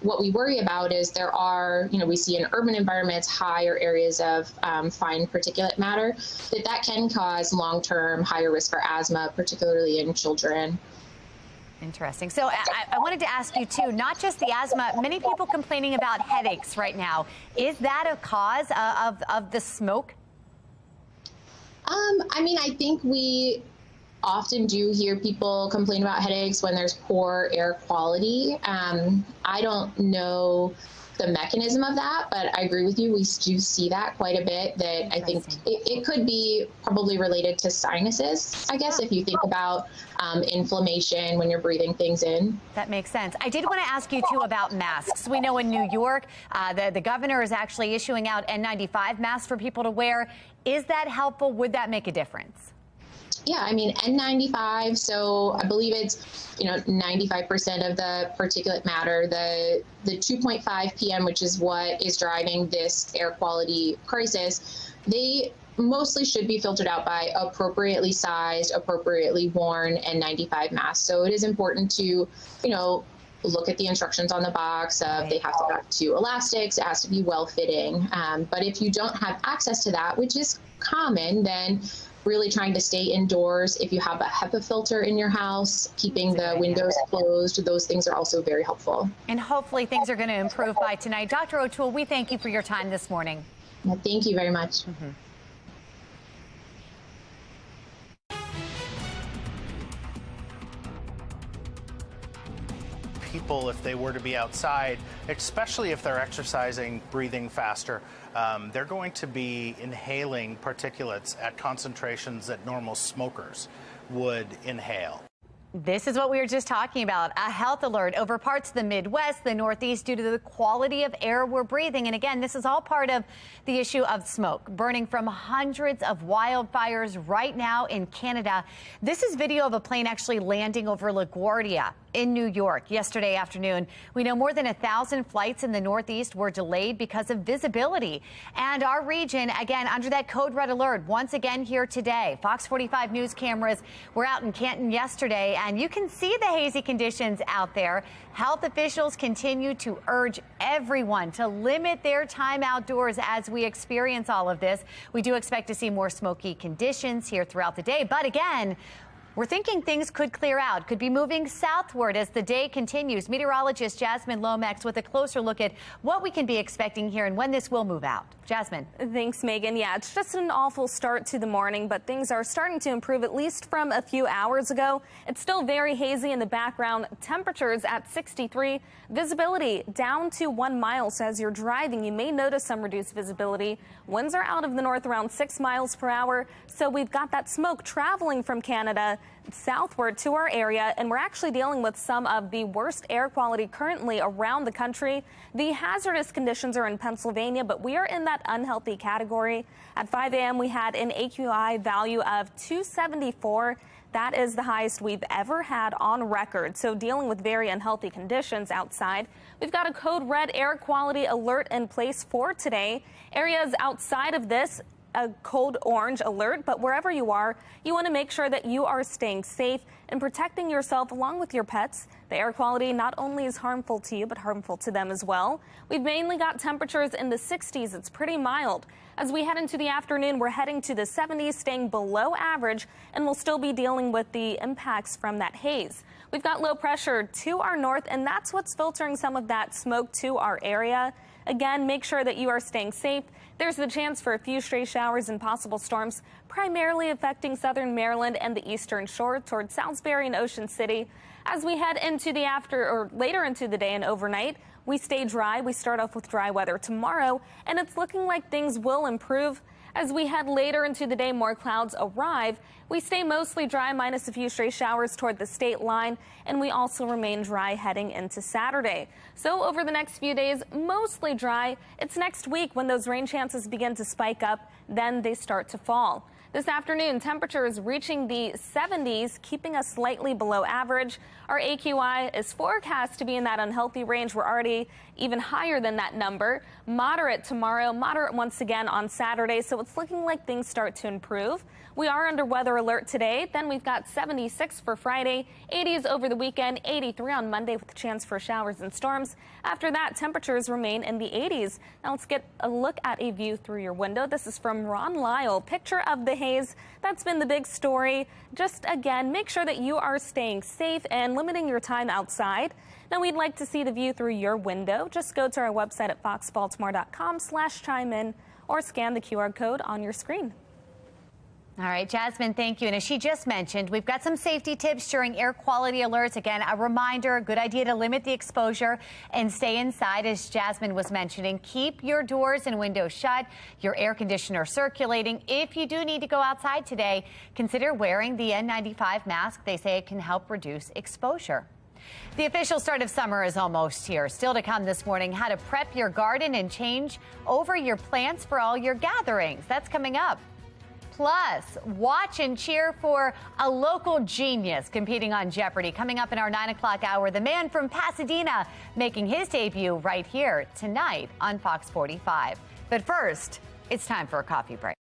What we worry about is there are, we see in urban environments higher areas of fine particulate matter, that can cause long-term higher risk for asthma, particularly in children. Interesting. So I wanted to ask you, too, not just the asthma, many people complaining about headaches right now. Is that a cause of the smoke? I mean, I think we often do hear people complain about headaches when there's poor air quality. I don't know the mechanism of that, but I agree with you. We do see that quite a bit, that I think it could be probably related to sinuses, I guess, if you think about inflammation when you're breathing things in. That makes sense. I did want to ask you, too, about masks. We know in New York, the governor is actually issuing out N95 masks for people to wear. Is that helpful? Would that make a difference? Yeah, I mean, N95, so I believe it's, 95% of the particulate matter. The 2.5 PM, which is what is driving this air quality crisis, they mostly should be filtered out by appropriately sized, appropriately worn N95 masks. So it is important to, look at the instructions on the box. They have to have 2 elastics. It has to be well-fitting. But if you don't have access to that, which is common, then really trying to stay indoors. If you have a HEPA filter in your house, keeping the windows closed, those things are also very helpful. And hopefully things are going to improve by tonight. Dr. O'Toole, we thank you for your time this morning. Well, thank you very much. Mm-hmm. People, if they were to be outside, especially if they're exercising, breathing faster, they're going to be inhaling particulates at concentrations that normal smokers would inhale. This is what we were just talking about, a health alert over parts of the Midwest, the Northeast, due to the quality of air we're breathing. And again, this is all part of the issue of smoke burning from hundreds of wildfires right now in Canada. This is video of a plane actually landing over LaGuardia in New York yesterday afternoon. We know more than 1,000 flights in the Northeast were delayed because of visibility. And our region, again, under that code red alert, once again here today. Fox 45 news cameras were out in Canton yesterday, and you can see the hazy conditions out there. Health officials continue to urge everyone to limit their time outdoors as we experience all of this. We do expect to see more smoky conditions here throughout the day. But again, we're thinking things could clear out, could be moving southward as the day continues. Meteorologist Jasmine Lomax with a closer look at what we can be expecting here and when this will move out. Jasmine. Thanks, Megan. Yeah, it's just an awful start to the morning, but things are starting to improve, at least from a few hours ago. It's still very hazy in the background. Temperatures at 63. Visibility down to 1 mile. So as you're driving, you may notice some reduced visibility. Winds are out of the north around 6 miles per hour. So we've got that smoke traveling from Canada southward to our area, and we're actually dealing with some of the worst air quality currently around the country. The hazardous conditions are in Pennsylvania, but we are in that unhealthy category. At 5 a.m., we had an AQI value of 274. That is the highest we've ever had on record. So dealing with very unhealthy conditions outside. We've got a code red air quality alert in place for today. Areas outside of this, a cold orange alert, but wherever you are, you want to make sure that you are staying safe and protecting yourself along with your pets. The air quality not only is harmful to you, but harmful to them as well. We've mainly got temperatures in the 60s. It's pretty mild. As we head into the afternoon, we're heading to the 70s, staying below average, and we'll still be dealing with the impacts from that haze. We've got low pressure to our north, and that's what's filtering some of that smoke to our area. Again, make sure that you are staying safe. There's the chance for a few stray showers and possible storms, primarily affecting southern Maryland and the eastern shore towards Salisbury and Ocean City. As we head into the later into the day and overnight, we stay dry. We start off with dry weather tomorrow, and it's looking like things will improve. As we head later into the day, more clouds arrive. We stay mostly dry, minus a few stray showers toward the state line, and we also remain dry heading into Saturday. So over the next few days, mostly dry. It's next week when those rain chances begin to spike up, then they start to fall. This afternoon, temperatures reaching the 70s, keeping us slightly below average. Our AQI is forecast to be in that unhealthy range. We're already even higher than that number. Moderate tomorrow, moderate once again on Saturday, so it's looking like things start to improve. We are under weather alert today. Then we've got 76 for Friday, 80s over the weekend, 83 on Monday with a chance for showers and storms. After that, temperatures remain in the 80s. Now let's get a look at a view through your window. This is from Ron Lyle. Picture of the haze. That's been the big story. Just again, make sure that you are staying safe and limiting your time outside. Now we'd like to see the view through your window. Just go to our website at foxbaltimore.com/chime-in or scan the QR code on your screen. All right, Jasmine, thank you. And as she just mentioned, we've got some safety tips during air quality alerts. Again, a reminder, a good idea to limit the exposure and stay inside, as Jasmine was mentioning. Keep your doors and windows shut, your air conditioner circulating. If you do need to go outside today, consider wearing the N95 mask. They say it can help reduce exposure. The official start of summer is almost here. Still to come this morning, how to prep your garden and change over your plants for all your gatherings. That's coming up. Plus, watch and cheer for a local genius competing on Jeopardy! Coming up in our 9 o'clock hour, the man from Pasadena making his debut right here tonight on Fox 45. But first, it's time for a coffee break.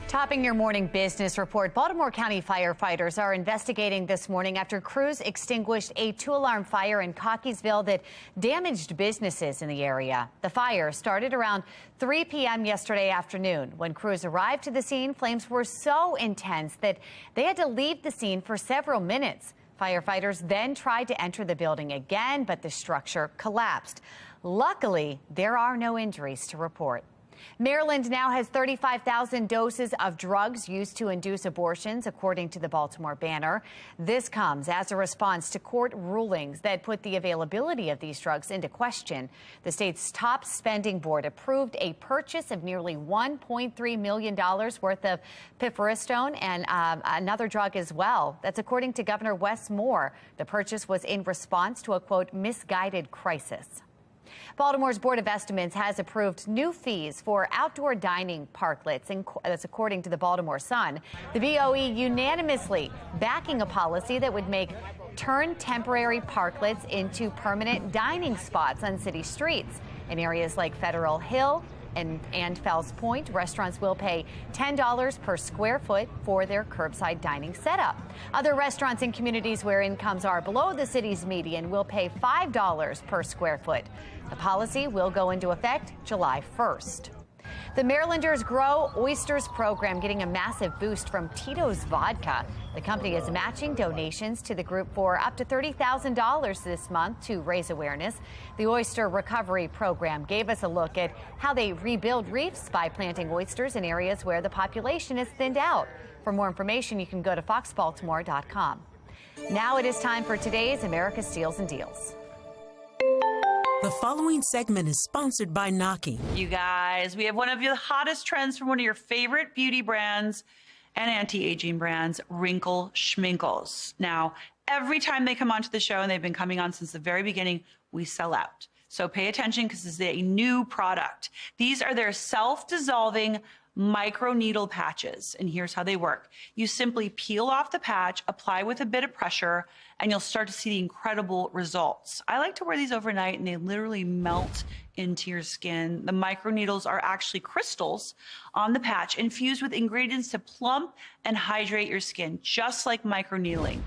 Topping your morning business report, Baltimore County firefighters are investigating this morning after crews extinguished a two-alarm fire in Cockeysville that damaged businesses in the area. The fire started around 3 p.m. yesterday afternoon. When crews arrived to the scene, flames were so intense that they had to leave the scene for several minutes. Firefighters then tried to enter the building again, but the structure collapsed. Luckily, there are no injuries to report. Maryland now has 35,000 doses of drugs used to induce abortions, according to the Baltimore Banner. This comes as a response to court rulings that put the availability of these drugs into question. The state's top spending board approved a purchase of nearly $1.3 million worth of piferistones and another drug as well. That's according to Governor Wes Moore. The purchase was in response to a, quote, misguided crisis. Baltimore's Board of Estimates has approved new fees for outdoor dining parklets, and that's according to the Baltimore Sun. The BOE unanimously backing a policy that would turn temporary parklets into permanent dining spots on city streets. In areas like Federal Hill and Fells Point, restaurants will pay $10 per square foot for their curbside dining setup. Other restaurants in communities where incomes are below the city's median will pay $5 per square foot. The policy will go into effect July 1st. The Marylanders Grow Oysters program getting a massive boost from Tito's Vodka. The company is matching donations to the group for up to $30,000 this month to raise awareness. The Oyster Recovery Program gave us a look at how they rebuild reefs by planting oysters in areas where the population is thinned out. For more information, you can go to foxbaltimore.com. Now it is time for today's America Steals and Deals. The following segment is sponsored by Naki. You guys, we have one of the hottest trends from one of your favorite beauty brands and anti-aging brands, Wrinkle Schminkles. Now, every time they come onto the show, and they've been coming on since the very beginning, we sell out. So pay attention because this is a new product. These are their self-dissolving microneedle patches, and here's how they work. You simply peel off the patch, apply with a bit of pressure, and you'll start to see the incredible results. I like to wear these overnight, and they literally melt into your skin. The microneedles are actually crystals on the patch infused with ingredients to plump and hydrate your skin, just like microneedling.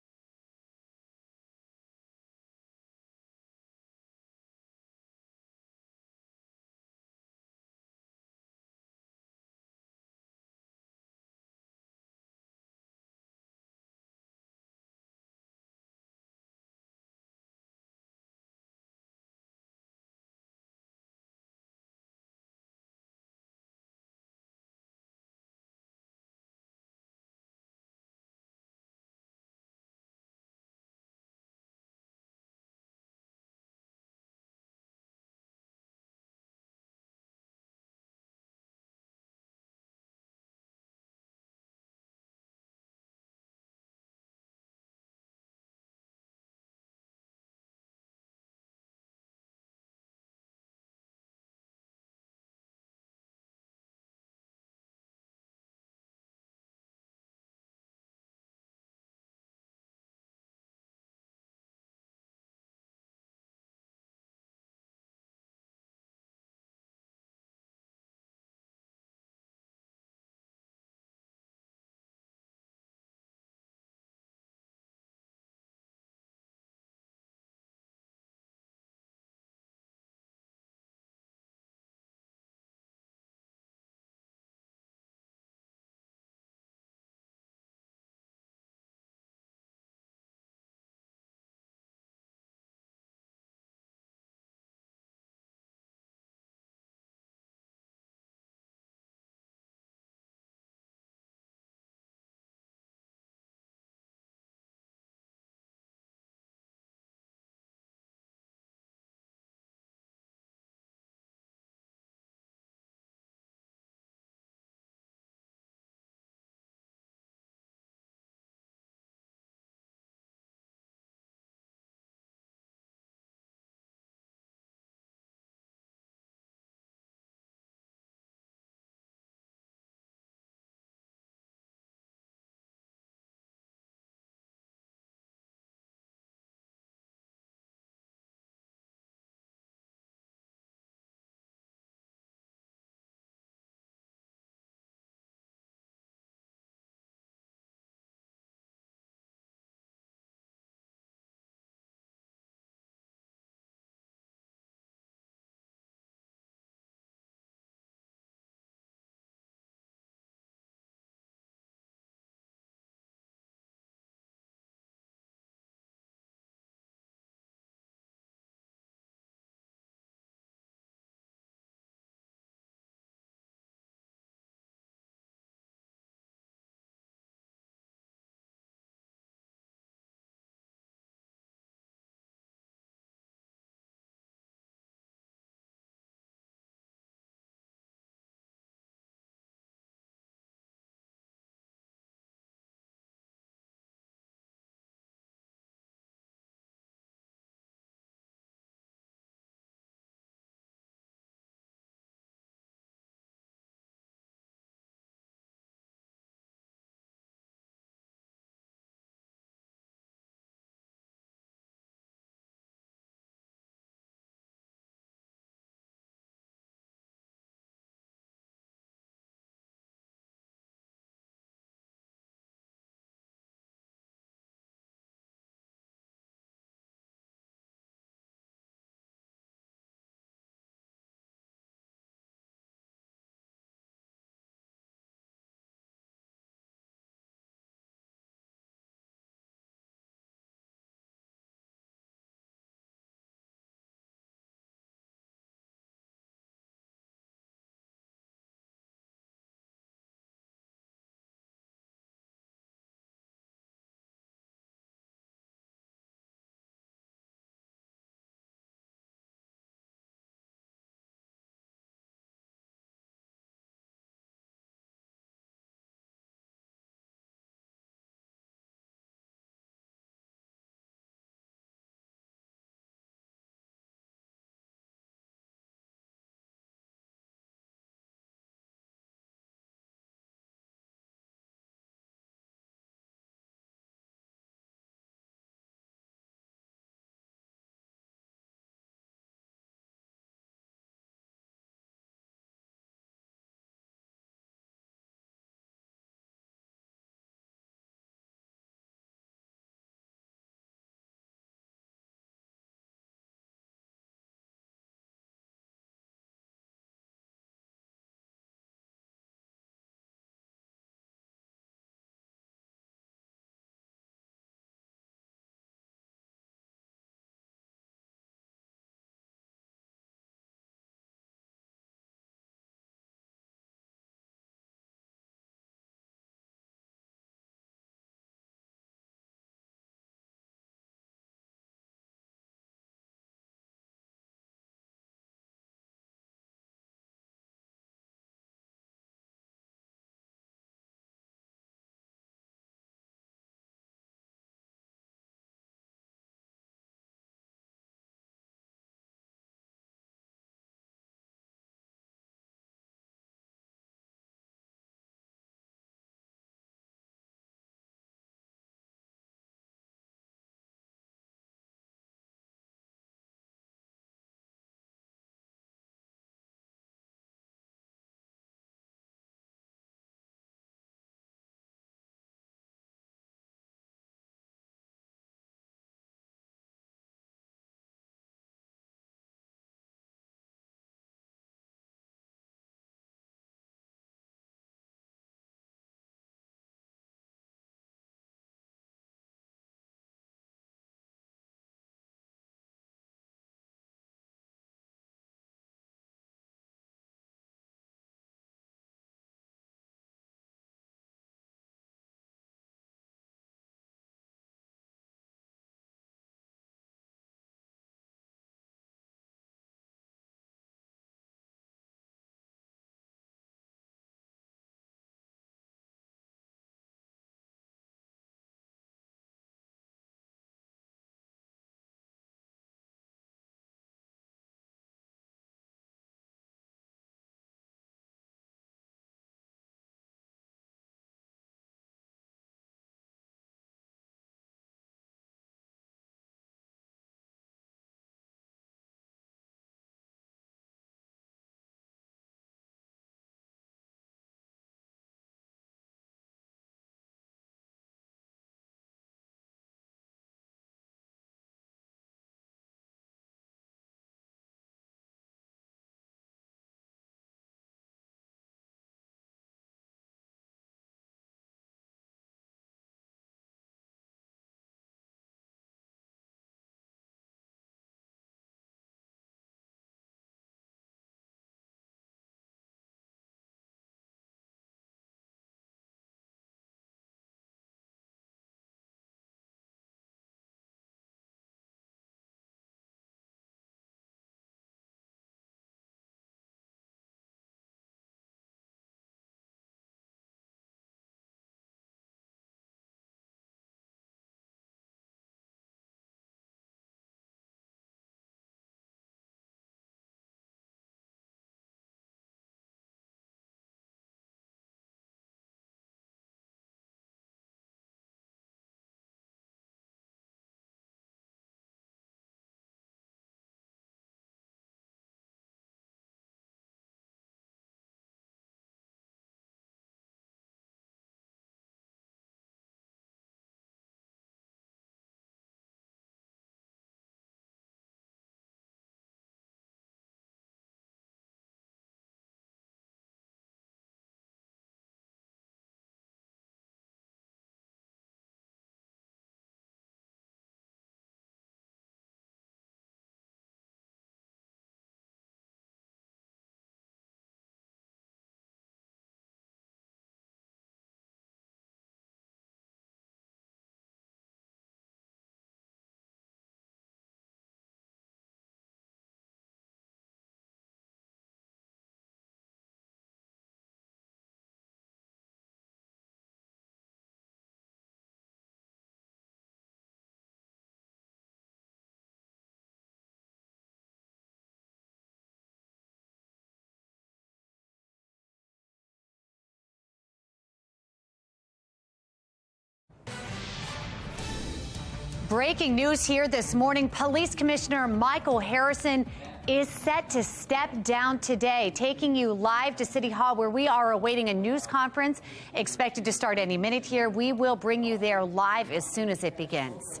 Breaking news here this morning. Police Commissioner Michael Harrison is set to step down today, taking you live to City Hall, where we are awaiting a news conference expected to start any minute here. We will bring you there live as soon as it begins.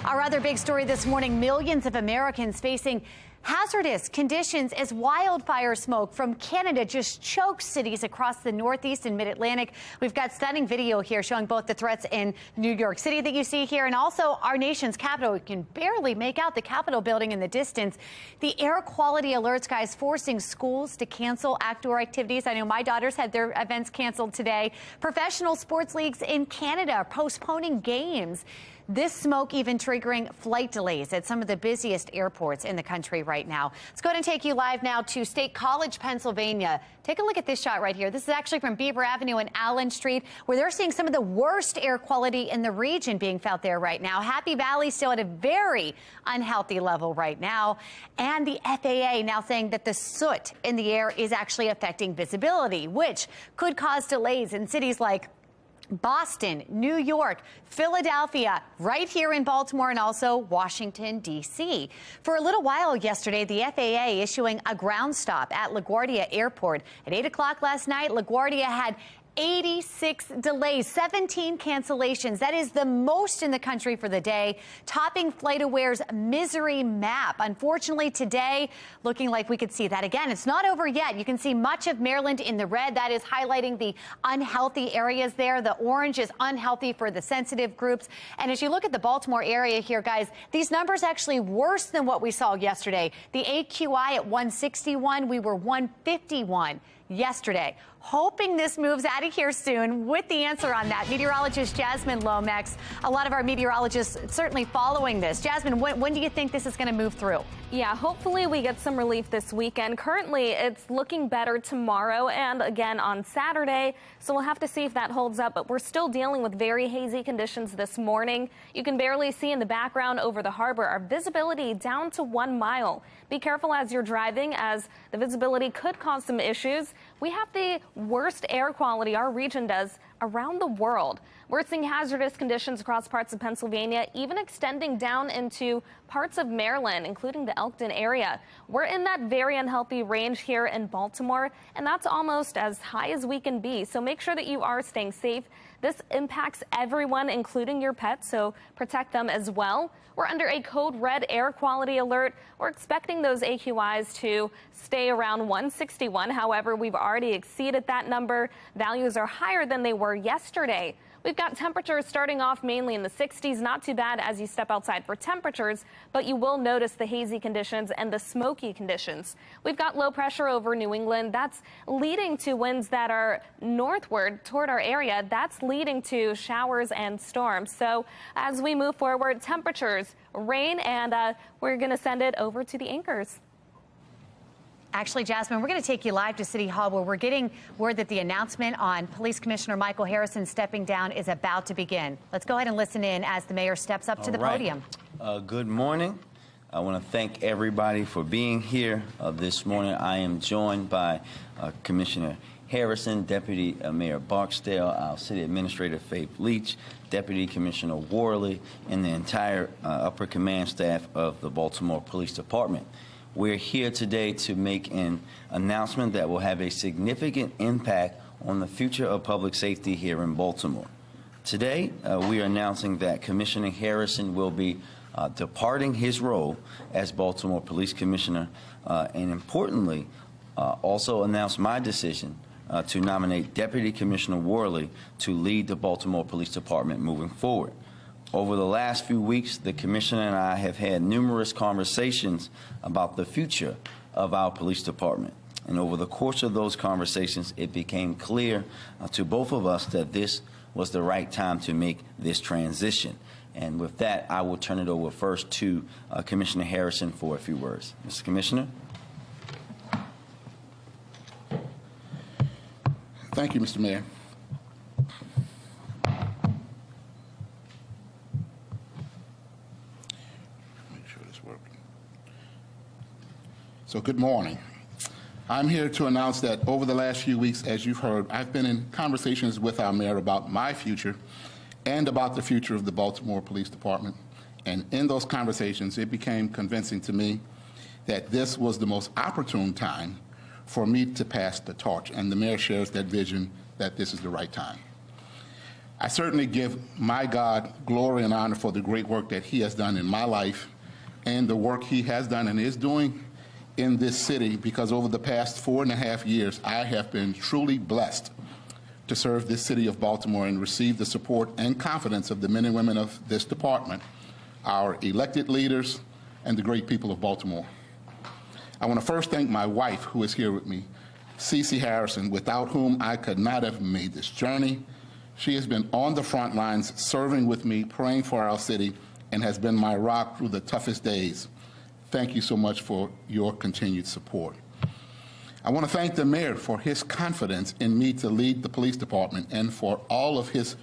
Our other big story this morning, millions of Americans facing hazardous conditions as wildfire smoke from Canada just chokes cities across the Northeast and Mid-Atlantic. We've got stunning video here showing both the threats in New York City that you see here and also our nation's capital. We can barely make out the Capitol building in the distance. The air quality alerts, guys, forcing schools to cancel outdoor activities. I know my daughters had their events canceled today. Professional sports leagues in Canada are postponing games. This smoke even triggering flight delays at some of the busiest airports in the country right now. Let's go ahead and take you live now to State College, Pennsylvania. Take a look at this shot right here. This is actually from Beaver Avenue and Allen Street, where they're seeing some of the worst air quality in the region being felt there right now. Happy Valley still at a very unhealthy level right now. And the FAA now saying that the soot in the air is actually affecting visibility, which could cause delays in cities like Boston, New York, Philadelphia, right here in Baltimore, and also Washington, D.C. For a little while yesterday, the FAA issuing a ground stop at LaGuardia Airport. At 8 o'clock last night, LaGuardia had 86 delays, 17 cancellations. That is the most in the country for the day, topping FlightAware's misery map. Unfortunately, today, looking like we could see that again. It's not over yet. You can see much of Maryland in the red. That is highlighting the unhealthy areas there. The orange is unhealthy for the sensitive groups. And as you look at the Baltimore area here, guys, these numbers actually worse than what we saw yesterday. The AQI at 161, we were 151 yesterday. Hoping this moves out of here soon. With the answer on that, meteorologist Jasmine Lomax. A lot of our meteorologists certainly following this. Jasmine, when do you think this is going to move through? Yeah, hopefully we get some relief this weekend. Currently, it's looking better tomorrow and again on Saturday, so we'll have to see if that holds up, but we're still dealing with very hazy conditions this morning. You can barely see in the background over the harbor. Our visibility down to 1 mile. Be careful as you're driving, as the visibility could cause some issues. We have the worst air quality our region does around the world. We're seeing hazardous conditions across parts of Pennsylvania, even extending down into parts of Maryland, including the Elkton area. We're in that very unhealthy range here in Baltimore, and that's almost as high as we can be. So make sure that you are staying safe. This impacts everyone, including your pets, so protect them as well. We're under a code red air quality alert. We're expecting those AQIs to stay around 161. However, we've already exceeded that number. Values are higher than they were yesterday. We've got temperatures starting off mainly in the 60s, not too bad as you step outside for temperatures, but you will notice the hazy conditions and the smoky conditions. We've got low pressure over New England. That's leading to winds that are northward toward our area. That's leading to showers and storms. So as we move forward, temperatures, rain, and we're going to send it over to the anchors. Actually, Jasmine, we're going to take you live to City Hall, where we're getting word that the announcement on Police Commissioner Michael Harrison stepping down is about to begin. Let's go ahead and listen in as the mayor steps up to the podium. Good morning. I want to thank everybody for being here this morning. I am joined by Commissioner Harrison, Deputy Mayor Barksdale, our City Administrator Faith Leach, Deputy Commissioner Worley, and the entire upper command staff of the Baltimore Police Department. We're here today to make an announcement that will have a significant impact on the future of public safety here in Baltimore. Today, we are announcing that Commissioner Harrison will be departing his role as Baltimore Police Commissioner, and importantly, also announce my decision to nominate Deputy Commissioner Worley to lead the Baltimore Police Department moving forward. Over the last few weeks, the Commissioner and I have had numerous conversations about the future of our police department. And over the course of those conversations, it became clear to both of us that this was the right time to make this transition. And with that, I will turn it over first to Commissioner Harrison for a few words. Mr. Commissioner. Thank you, Mr. Mayor. So good morning. I'm here to announce that over the last few weeks, as you've heard, I've been in conversations with our mayor about my future and about the future of the Baltimore Police Department And in those conversations, it became convincing to me that this was the most opportune time for me to pass the torch. And the mayor shares that vision that this is the right time. I certainly give my God glory and honor for the great work that he has done in my life and the work he has done and is doing in this city, because over the past 4.5 years, I have been truly blessed to serve this city of Baltimore and receive the support and confidence of the men and women of this department, our elected leaders, and the great people of Baltimore. I want to first thank my wife, who is here with me, Cece Harrison, without whom I could not have made this journey. She has been on the front lines, serving with me, praying for our city, and has been my rock through the toughest days. Thank you so much for your continued support. I want to thank the mayor for his confidence in me to lead the police department and for all of his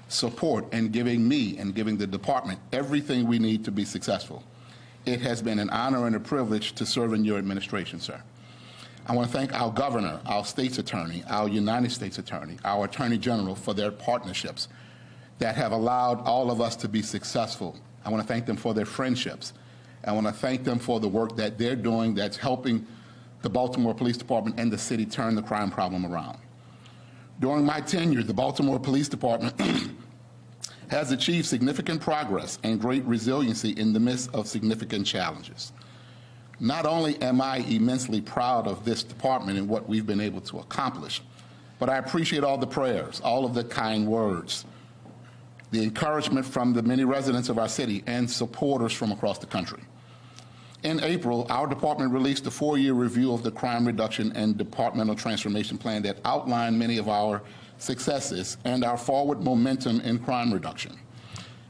support and giving me and giving the department everything we need to be successful. It has been an honor and a privilege to serve in your administration, sir. I want to thank our governor, our state's attorney, our United States attorney, our attorney general for their partnerships that have allowed all of us to be successful. I want to thank them for their friendships. I want to thank them for the work that they're doing that's helping the Baltimore Police Department and the city turn the crime problem around. During my tenure, the Baltimore Police Department has achieved significant progress and great resiliency in the midst of significant challenges. Not only am I immensely proud of this department and what we've been able to accomplish, but I appreciate all the prayers, all of the kind words, the encouragement from the many residents of our city and supporters from across the country. In April, our department released a 4-year review of the Crime Reduction and Departmental Transformation Plan that outlined many of our successes and our forward momentum in crime reduction,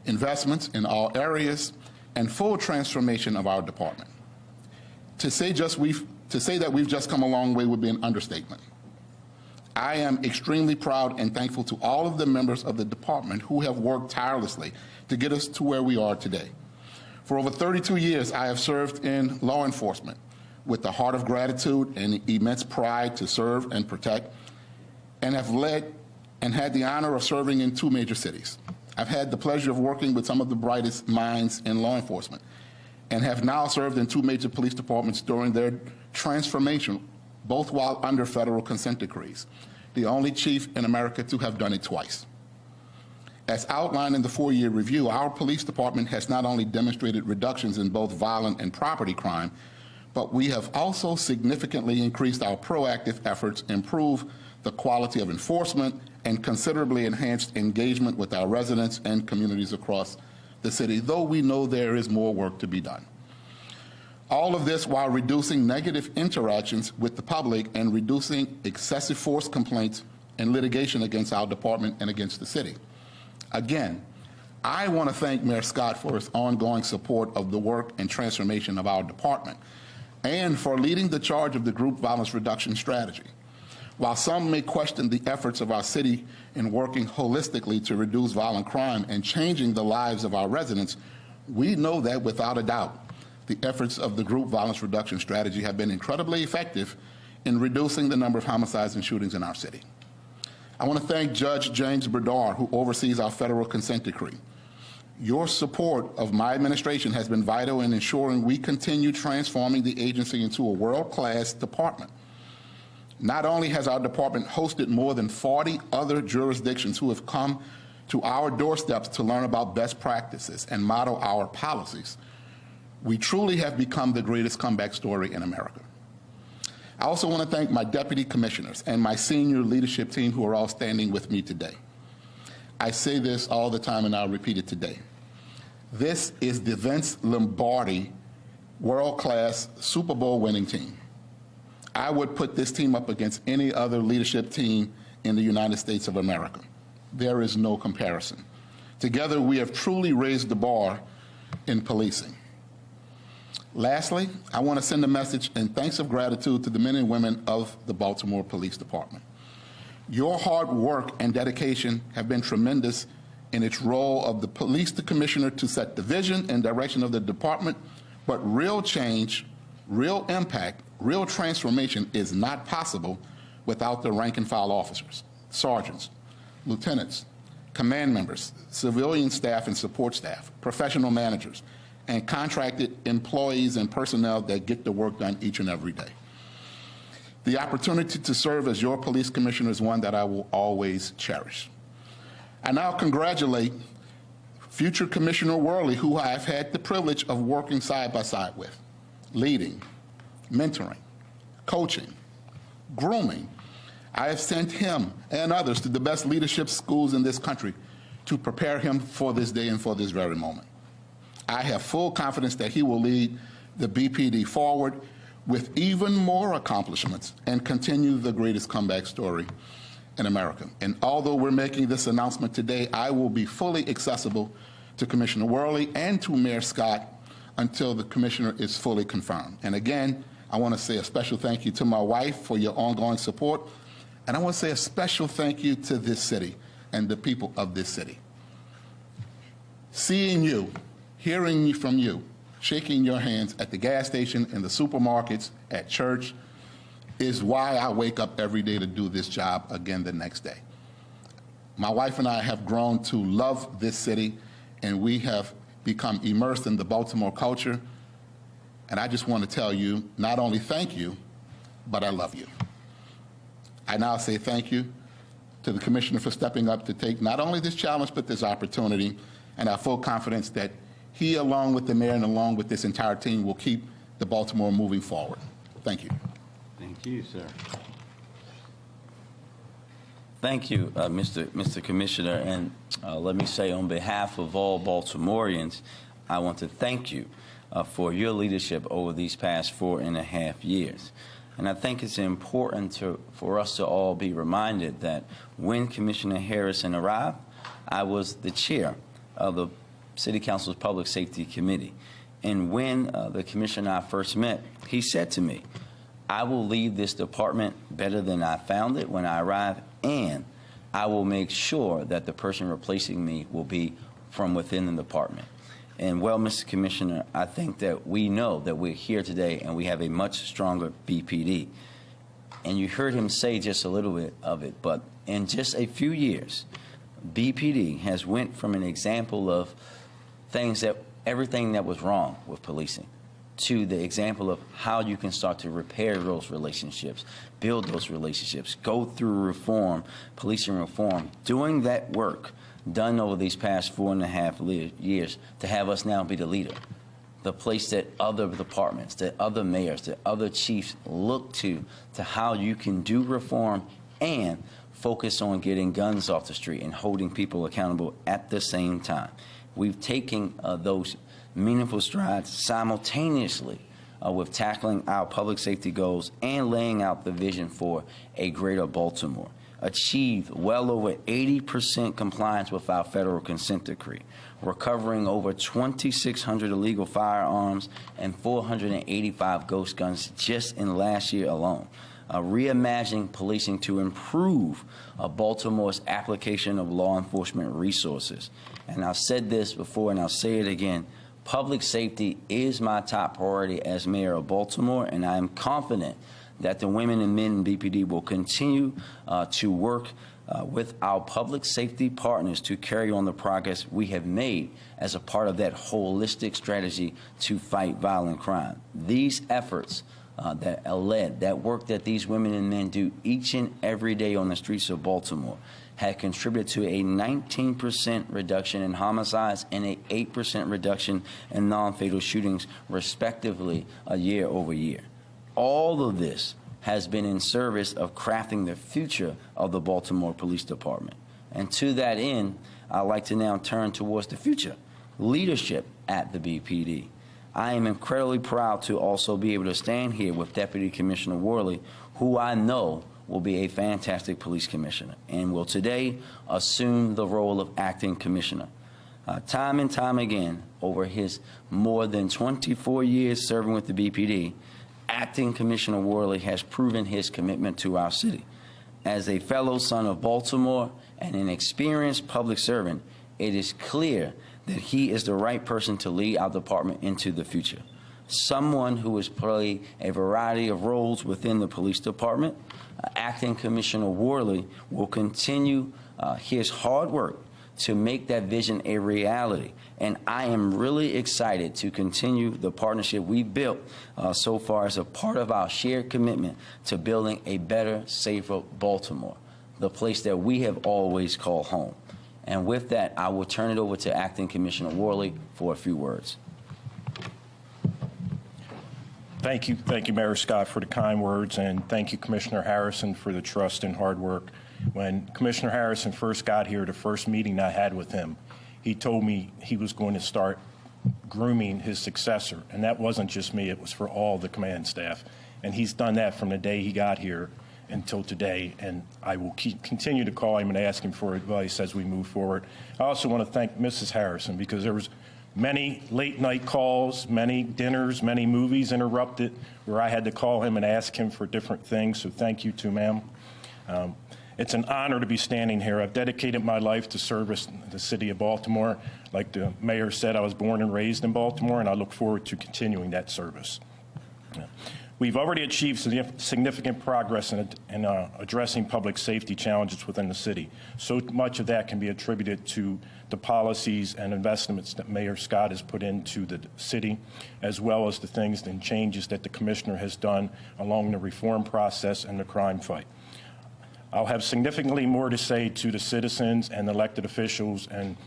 investments in all areas, and full transformation of our department. To say that we've just come a long way would be an understatement. I am extremely proud and thankful to all of the members of the department who have worked tirelessly to get us to where we are today. For over 32 years, I have served in law enforcement with a heart of gratitude and immense pride to serve and protect, and have led and had the honor of serving in 2 major cities. I've had the pleasure of working with some of the brightest minds in law enforcement and have now served in 2 major police departments during their transformation, both while under federal consent decrees, the only chief in America to have done it twice. As outlined in the 4-year review, our police department has not only demonstrated reductions in both violent and property crime, but we have also significantly increased our proactive efforts, improve the quality of enforcement, and considerably enhanced engagement with our residents and communities across the city, though we know there is more work to be done. All of this while reducing negative interactions with the public and reducing excessive force complaints and litigation against our department and against the city. Again, I want to thank Mayor Scott for his ongoing support of the work and transformation of our department and for leading the charge of the group violence reduction strategy. While some may question the efforts of our city in working holistically to reduce violent crime and changing the lives of our residents, we know that without a doubt, the efforts of the group violence reduction strategy have been incredibly effective in reducing the number of homicides and shootings in our city. I want to thank Judge James Berdar, who oversees our federal consent decree. Your support of my administration has been vital in ensuring we continue transforming the agency into a world-class department. Not only has our department hosted more than 40 other jurisdictions who have come to our doorsteps to learn about best practices and model our policies, we truly have become the greatest comeback story in America. I also want to thank my deputy commissioners and my senior leadership team who are all standing with me today. I say this all the time and I'll repeat it today. This is the Vince Lombardi world-class Super Bowl winning team. I would put this team up against any other leadership team in the United States of America. There is no comparison. Together, we have truly raised the bar in policing. Lastly, I want to send a message and thanks of gratitude to the men and women of the Baltimore Police Department. Your hard work and dedication have been tremendous in its role of the police commissioner to set the vision and direction of the department, but real change, real impact, real transformation is not possible without the rank and file officers, sergeants, lieutenants, command members, civilian staff and support staff, professional managers, and contracted employees and personnel that get the work done each and every day. The opportunity to serve as your police commissioner is one that I will always cherish. I now congratulate future Commissioner Worley, who I've had the privilege of working side by side with, leading, mentoring, coaching, grooming. I have sent him and others to the best leadership schools in this country to prepare him for this day and for this very moment. I have full confidence that he will lead the BPD forward with even more accomplishments and continue the greatest comeback story in America. And although we're making this announcement today, I will be fully accessible to Commissioner Worley and to Mayor Scott until the commissioner is fully confirmed. And again, I want to say a special thank you to my wife for your ongoing support. And I want to say a special thank you to this city and the people of this city. Seeing you, hearing from you, shaking your hands at the gas station, in the supermarkets, at church, is why I wake up every day to do this job again the next day. My wife and I have grown to love this city, and we have become immersed in the Baltimore culture. And I just want to tell you, not only thank you, but I love you. I now say thank you to the commissioner for stepping up to take not only this challenge, but this opportunity, and I have full confidence that he, along with the mayor and along with this entire team, will keep the Baltimore moving forward. Thank you. Thank you, sir. Thank you, Mr. Commissioner. And let me say, on behalf of all Baltimoreans, I want to thank you for your leadership over these past 4.5 years. And I think it's important for us to all be reminded that when Commissioner Harrison arrived, I was the chair of the City Council's Public Safety Committee. And when the commissioner and I first met, he said to me, I will leave this department better than I found it when I arrived, and I will make sure that the person replacing me will be from within the department. And well, Mr. Commissioner, I think that we know that we're here today and we have a much stronger BPD. And you heard him say just a little bit of it, but in just a few years, BPD has went from an example of everything that was wrong with policing to the example of how you can start to repair those relationships, build those relationships, go through reform, policing reform, doing that work done over these past 4.5 years to have us now be the leader, the place that other departments, that other mayors, that other chiefs look to how you can do reform and focus on getting guns off the street and holding people accountable at the same time. We've taken those meaningful strides simultaneously with tackling our public safety goals and laying out the vision for a greater Baltimore. Achieved well over 80% compliance with our federal consent decree, recovering over 2,600 illegal firearms and 485 ghost guns just in last year alone. Reimagining policing to improve Baltimore's application of law enforcement resources. And I've said this before and I'll say it again, public safety is my top priority as mayor of Baltimore, and I am confident that the women and men in BPD will continue to work with our public safety partners to carry on the progress we have made as a part of that holistic strategy to fight violent crime. These efforts that are led, that work that these women and men do each and every day on the streets of Baltimore, had contributed to a 19% reduction in homicides and an 8% reduction in non-fatal shootings, respectively, year over year. All of this has been in service of crafting the future of the Baltimore Police Department. And to that end, I'd like to now turn towards the future, leadership at the BPD. I am incredibly proud to also be able to stand here with Deputy Commissioner Worley, who I know will be a fantastic police commissioner and will today assume the role of acting commissioner. Time and time again, over his more than 24 years serving with the BPD, Acting Commissioner Worley has proven his commitment to our city. As a fellow son of Baltimore and an experienced public servant, it is clear that he is the right person to lead our department into the future. Someone who has played a variety of roles within the police department, Acting Commissioner Worley will continue his hard work to make that vision a reality. And I am really excited to continue the partnership we built so far as a part of our shared commitment to building a better, safer Baltimore, the place that we have always called home. And with that, I will turn it over to Acting Commissioner Worley for a few words. Thank you, Mayor Scott, for the kind words, and thank you, Commissioner Harrison, for the trust and hard work. When Commissioner Harrison first got here, the first meeting I had with him, he told me he was going to start grooming his successor, and that wasn't just me, it was for all the command staff. And he's done that from the day he got here until today, and I will continue to call him and ask him for advice as we move forward. I also want to thank Mrs. Harrison, because there was many late-night calls, many dinners, many movies interrupted where I had to call him and ask him for different things, so thank you to ma'am. It's an honor to be standing here. I've dedicated my life to service the city of Baltimore. Like the mayor said, I was born and raised in Baltimore, and I look forward to continuing that service. We've already achieved significant progress in addressing public safety challenges within the city. So much of that can be attributed to the policies and investments that Mayor Scott has put into the city, as well as the things and changes that the commissioner has done along the reform process and the crime fight. I'll have significantly more to say to the citizens and elected officials and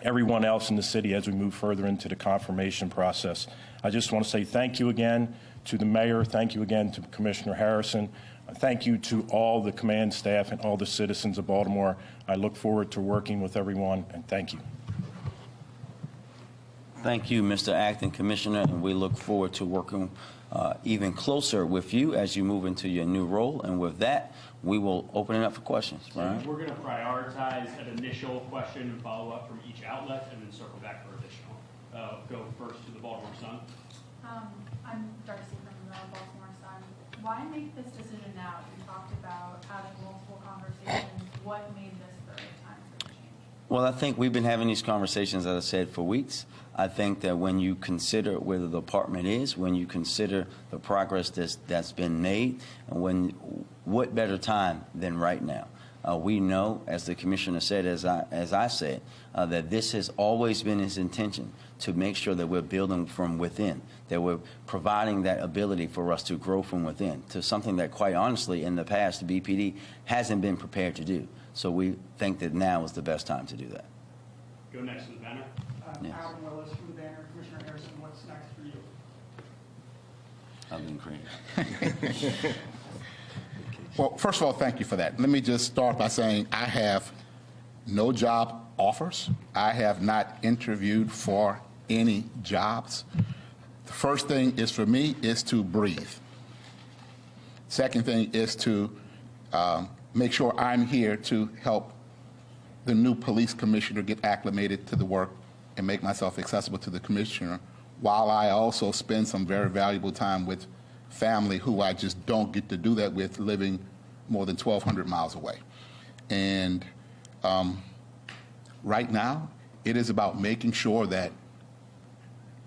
everyone else in the city as we move further into the confirmation process. I just want to say thank you again to the mayor, thank you again to Commissioner Harrison, thank you to all the command staff and all the citizens of Baltimore. I look forward to working with everyone, and thank you. Thank you, Mr. Acting Commissioner, and we look forward to working even closer with you as you move into your new role. And with that, we will open it up for questions. Right? We're going to prioritize an initial question and follow-up from each outlet, and then circle back for additional. Go first to the Baltimore Sun. I'm Darcy from the Baltimore Sun. Why make this decision now? You talked about having multiple conversations. What made this the right time for the change? Well, I think we've been having these conversations, as I said, for weeks. I think that when you consider where the department is, when you consider the progress that's been made, and what better time than right now? We know, as the commissioner said, as I said, that this has always been his intention to make sure that we're building from within, that we're providing that ability for us to grow from within, to something that, quite honestly, in the past, the BPD hasn't been prepared to do. So we think that now is the best time to do that. Go next to the banner. Yes. Alan Willis from the banner. Commissioner Harrison, what's next for you? I've been creative. Well, first of all, thank you for that. Let me just start by saying I have no job offers. I have not interviewed for any jobs. The first thing is for me is to breathe. Second thing is to make sure I'm here to help the new police commissioner get acclimated to the work and make myself accessible to the commissioner, while I also spend some very valuable time with family who I just don't get to do that with, living more than 1,200 miles away. And right now, it is about making sure that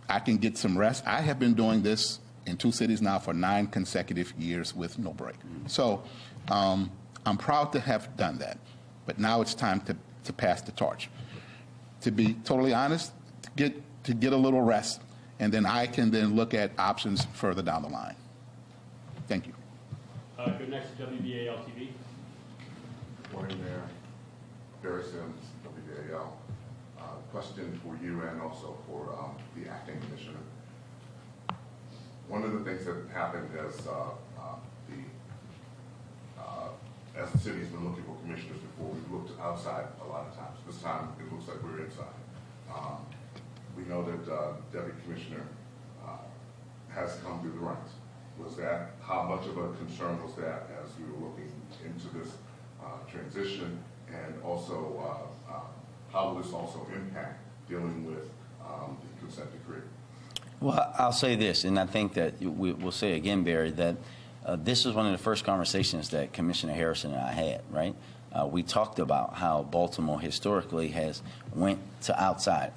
I can get some rest. I have been doing this in 2 cities now for 9 consecutive years with no break. So I'm proud to have done that. But now it's time to pass the torch. To be totally honest, to get a little rest, and then I can then look at options further down the line. Thank you. Go next to WBAL-TV. Good morning, Mayor. Barry Sims, WBAL. Question for you and also for the acting commissioner. One of the things that happened as the city's been looking for commissioners before, we've looked outside a lot of times. This time, it looks like we're inside. We know that Deputy Commissioner has come through the ranks. Was that, how much of a concern was that as we were looking into this transition, and also how will this also impact dealing with the consent decree? Well, I'll say this, and I think that we'll say again, Barry, that this was one of the first conversations that Commissioner Harrison and I had, right? We talked about how Baltimore historically has went to outside.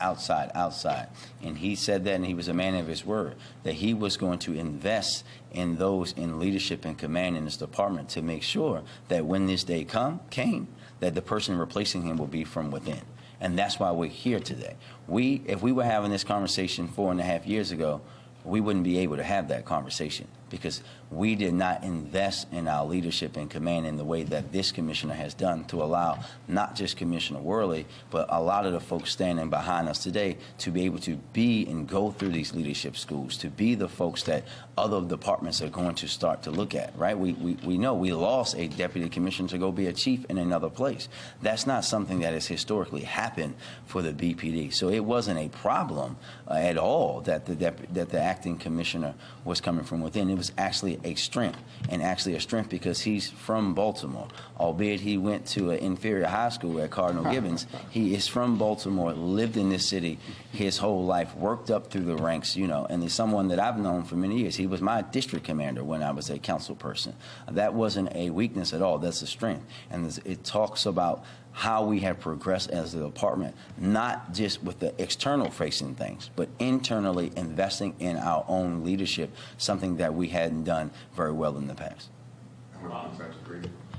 And he said that, and he was a man of his word, that he was going to invest in those in leadership and command in this department to make sure that when this day came, that the person replacing him will be from within. And that's why we're here today. If we were having this conversation 4.5 years ago, we wouldn't be able to have that conversation because we did not invest in our leadership and command in the way that this commissioner has done to allow not just Commissioner Worley, but a lot of the folks standing behind us today to be able to be and go through these leadership schools, to be the folks that other departments are going to start to look at, right? We know we lost a deputy commissioner to go be a chief in another place. That's not something that has historically happened for the BPD. So it wasn't a problem at all that the acting commissioner was coming from within. It was actually a strength, and actually a strength because he's from Baltimore. Albeit he went to an inferior high school at Cardinal Gibbons, he is from Baltimore, lived in this city his whole life, worked up through the ranks, you know, and he's someone that I've known for many years. He was my district commander when I was a council person. That wasn't a weakness at all. That's a strength. And it talks about how we have progressed as a department, not just with the external facing things, but internally investing in our own leadership, something that we hadn't done very well in the past.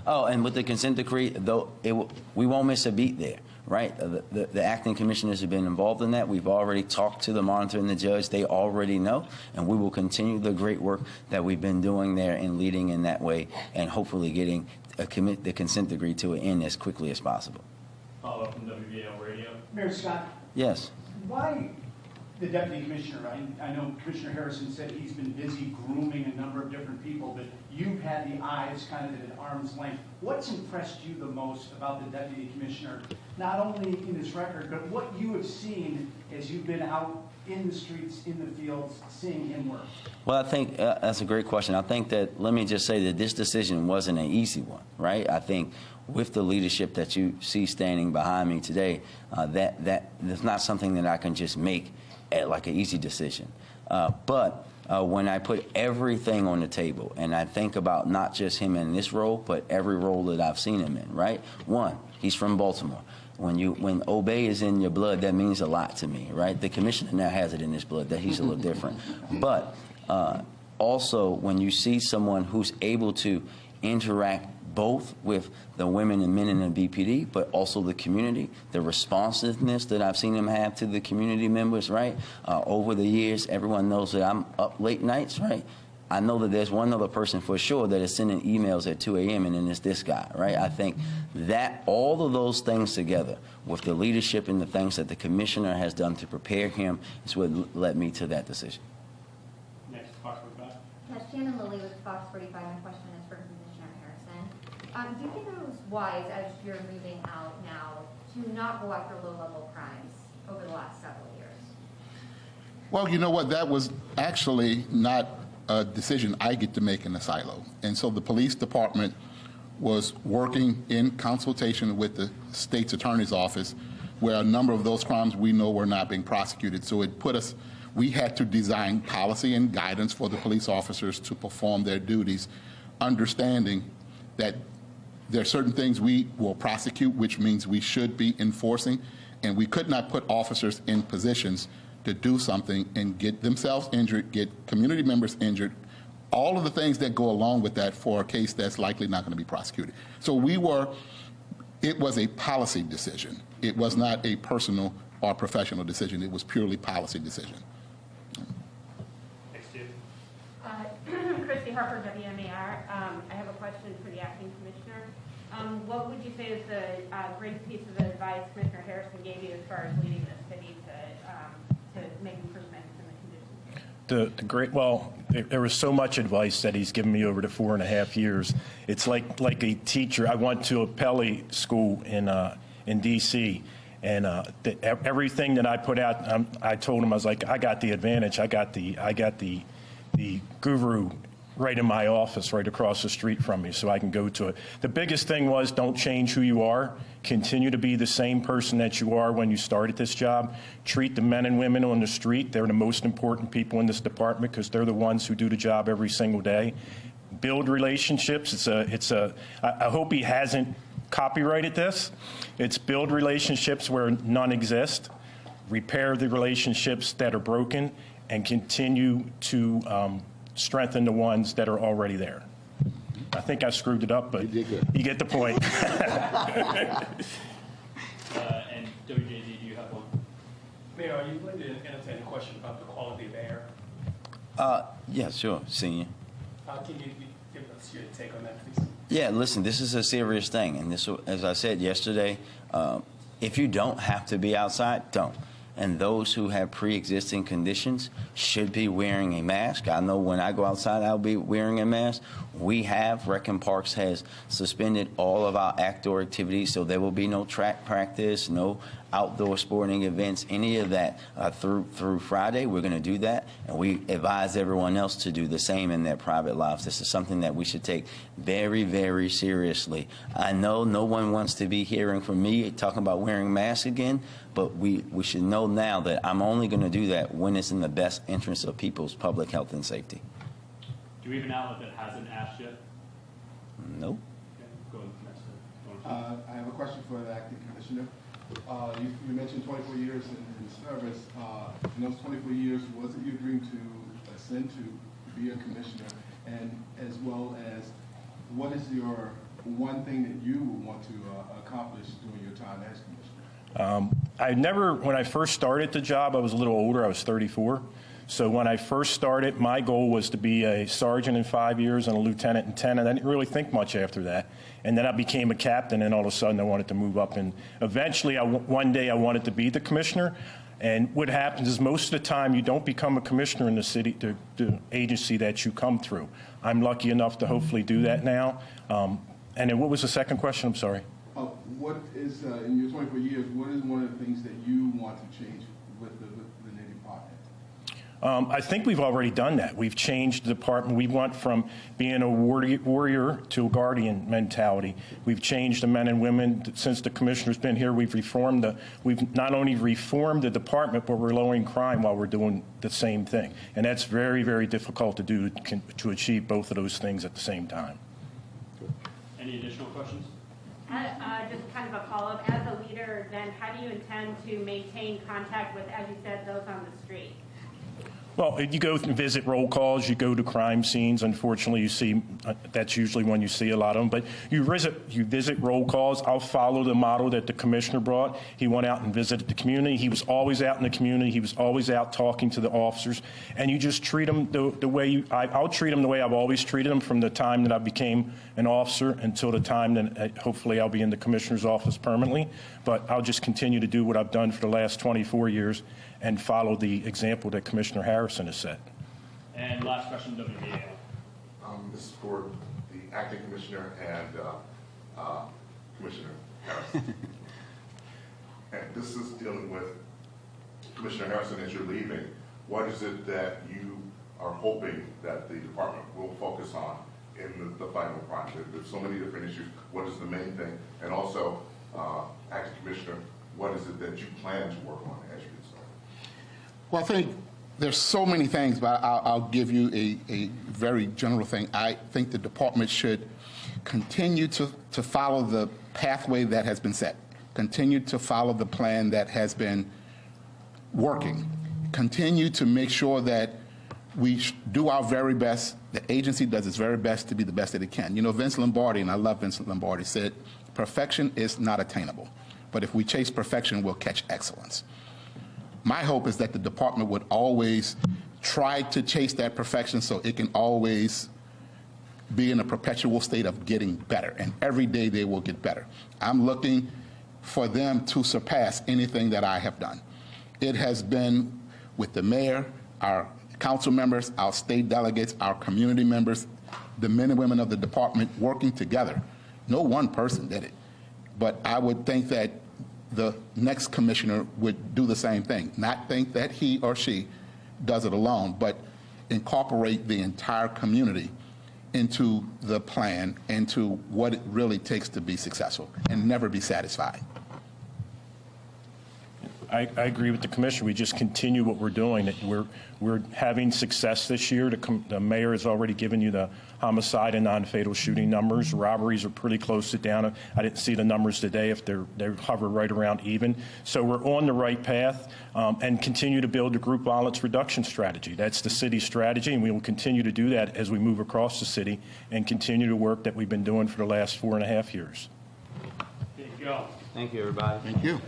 Oh, and with the consent decree, though, we won't miss a beat there, right? The acting commissioners have been involved in that. We've already talked to the monitor and the judge. They already know, and we will continue the great work that we've been doing there and leading in that way, and hopefully getting the consent decree to an end as quickly as possible. Follow up from WBFF Radio. Mayor Scott. Yes. Why the deputy commissioner? I know Commissioner Harrison said he's been busy grooming a number of different people, but you've had the eyes kind of at an arm's length. What's impressed you the most about the deputy commissioner, not only in his record, but what you have seen as you've been out in the streets, in the fields, seeing him work? Well, I think that's a great question. I think that, let me just say that this decision wasn't an easy one, right? I think with the leadership that you see standing behind me today, that's not something that I can just make at like an easy decision. But when I put everything on the table and I think about not just him in this role, but every role that I've seen him in, right? One, he's from Baltimore. When obey is in your blood, that means a lot to me, right? The commissioner now has it in his blood. That he's a little different. But also, when you see someone who's able to interact both with the women and men in the BPD, but also the community, the responsiveness that I've seen him have to the community members, right? Over the years, everyone knows that I'm up late nights, right? I know that there's one other person for sure that is sending emails at 2 a.m. and then it's this guy, right? I think that all of those things together with the leadership and the things that the commissioner has done to prepare him is what led me to that decision. Next, FOX45. Yes, Shannon Lilly with FOX45. My question is for Commissioner Harrison. Do you think it was wise, as you're moving out now, to not go after low-level crimes over the last several years? Well, you know what? That was actually not a decision I get to make in a silo. And so the police department was working in consultation with the state's attorney's office, where a number of those crimes we know were not being prosecuted. So it put us, we had to design policy and guidance for the police officers to perform their duties, understanding that there are certain things we will prosecute, which means we should be enforcing, and we could not put officers in positions to do something and get themselves injured, get community members injured, all of the things that go along with that for a case that's likely not going to be prosecuted. So it was a policy decision. It was not a personal or professional decision. It was purely policy decision. Next, Steve. Christy Harper, WMAR. I have a question for the acting commissioner. What would you say is the greatest piece of advice Commissioner Harrison gave you as far as leading the city to make improvements in the conditions? There was so much advice that he's given me over the 4.5 years. It's like a teacher. I went to a Pele school in D.C., and everything that I put out, I told him, I was like, I got the advantage. I got the guru right in my office, right across the street from me, so I can go to it. The biggest thing was, don't change who you are. Continue to be the same person that you are when you started this job. Treat the men and women on the street. They're the most important people in this department because they're the ones who do the job every single day. Build relationships. I hope he hasn't copyrighted this. It's build relationships where none exist. Repair the relationships that are broken, and continue to strengthen the ones that are already there. I think I screwed it up, but you get the point. And WJZ, do you have one? Mayor, are you going to entertain a question about the quality of air? Yeah, sure, Senior. Can you give us your take on that, please? Yeah, listen, this is a serious thing. And this, as I said yesterday, if you don't have to be outside, don't. And those who have pre-existing conditions should be wearing a mask. I know when I go outside, I'll be wearing a mask. We have, Rec Parks has suspended all of our outdoor activities, so there will be no track practice, no outdoor sporting events, any of that through Friday. We're going to do that, and we advise everyone else to do the same in their private lives. This is something that we should take very, very seriously. I know no one wants to be hearing from me talking about wearing masks again, but we should know now that I'm only going to do that when it's in the best interest of people's public health and safety. Do we have an outlet that hasn't asked yet? Nope. Okay, go next. I have a question for the acting commissioner. You mentioned 24 years in service. In those 24 years, was it your dream to ascend to be a commissioner? And as well as, what is your one thing that you would want to accomplish during your time as commissioner? I never, when I first started the job, I was a little older. I was 34. So when I first started, my goal was to be a sergeant in 5 years and a lieutenant in 10, and I didn't really think much after that. And then I became a captain, and all of a sudden I wanted to move up. And eventually, one day I wanted to be the commissioner. And what happens is most of the time you don't become a commissioner in the city, the agency that you come through. I'm lucky enough to hopefully do that now. And then what was the second question? I'm sorry. What is, in your 24 years, what is one of the things that you want to change with the Navy department? I think we've already done that. We've changed the department. We went from being a warrior to a guardian mentality. We've changed the men and women. Since the commissioner's been here, we've not only reformed the department, but we're lowering crime while we're doing the same thing. And that's very, very difficult to do, to achieve both of those things at the same time. Any additional questions? Just kind of a follow-up. As a leader, then, how do you intend to maintain contact with, as you said, those on the street? Well, you go and visit roll calls, you go to crime scenes. Unfortunately, you see that's usually when you see a lot of them. But you visit roll calls. I'll follow the model that the commissioner brought. He went out and visited the community. He was always out in the community. He was always out talking to the officers. And you just treat them the way I'll treat them the way I've always treated them from the time that I became an officer until the time that hopefully I'll be in the commissioner's office permanently. But I'll just continue to do what I've done for the last 24 years and follow the example that Commissioner Harrison has set. And last question, WBFF. This is for the acting commissioner and Commissioner Harrison. And this is dealing with Commissioner Harrison as you're leaving. What is it that you are hoping that the department will focus on in the fight on crime? There's so many different issues. What is the main thing? And also, acting commissioner, what is it that you plan to work on as you get started? Well, I think there's so many things, but I'll give you a very general thing. I think the department should continue to follow the pathway that has been set, continue to follow the plan that has been working, continue to make sure that we do our very best. The agency does its very best to be the best that it can. You know, Vince Lombardi, and I love Vince Lombardi, said, perfection is not attainable, but if we chase perfection, we'll catch excellence. My hope is that the department would always try to chase that perfection so it can always be in a perpetual state of getting better, and every day they will get better. I'm looking for them to surpass anything that I have done. It has been with the mayor, our council members, our state delegates, our community members, the men and women of the department working together. No one person did it, but I would think that the next commissioner would do the same thing, not think that he or she does it alone, but incorporate the entire community into the plan, into what it really takes to be successful, and never be satisfied. I agree with the commissioner. We just continue what we're doing. We're having success this year. The mayor has already given you the homicide and non-fatal shooting numbers. Robberies are pretty close to down. I didn't see the numbers today. If they hover right around even. So we're on the right path and continue to build a group violence reduction strategy. That's the city's strategy, and we will continue to do that as we move across the city and continue the work that we've been doing for the last 4.5 years. There you go. Thank you, everybody. Thank you.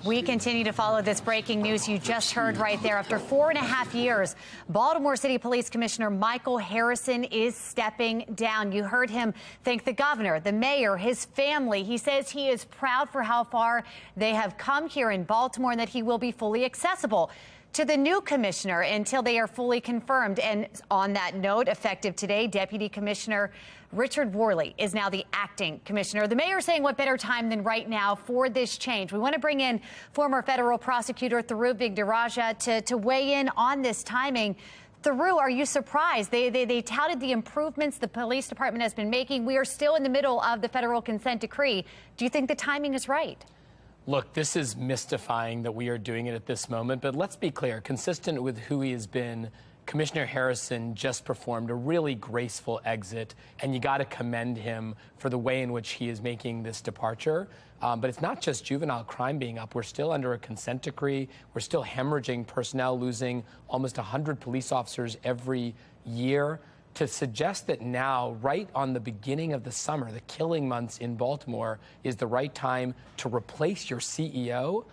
We continue to follow this breaking news you just heard right there. After 4.5 years, Baltimore City Police Commissioner Michael Harrison is stepping down. You heard him thank the governor, the mayor, his family. He says he is proud for how far they have come here in Baltimore and that he will be fully accessible to the new commissioner until they are fully confirmed. And on that note, effective today, Deputy Commissioner Richard Worley is now the acting commissioner. The mayor saying what better time than right now for this change. We want to bring in former federal prosecutor Tharu Bigdaraja to weigh in on this timing. Tharu, are you surprised? They touted the improvements the police department has been making. We are still in the middle of the federal consent decree. Do you think the timing is right? Look, this is mystifying that we are doing it at this moment, but let's be clear, consistent with who he has been, Commissioner Harrison just performed a really graceful exit, and you got to commend him for the way in which he is making this departure. But it's not just juvenile crime being up. We're still under a consent decree. We're still hemorrhaging personnel, losing almost 100 police officers every year. To suggest that now, right on the beginning of the summer, the killing months in Baltimore, is the right time to replace your CEO,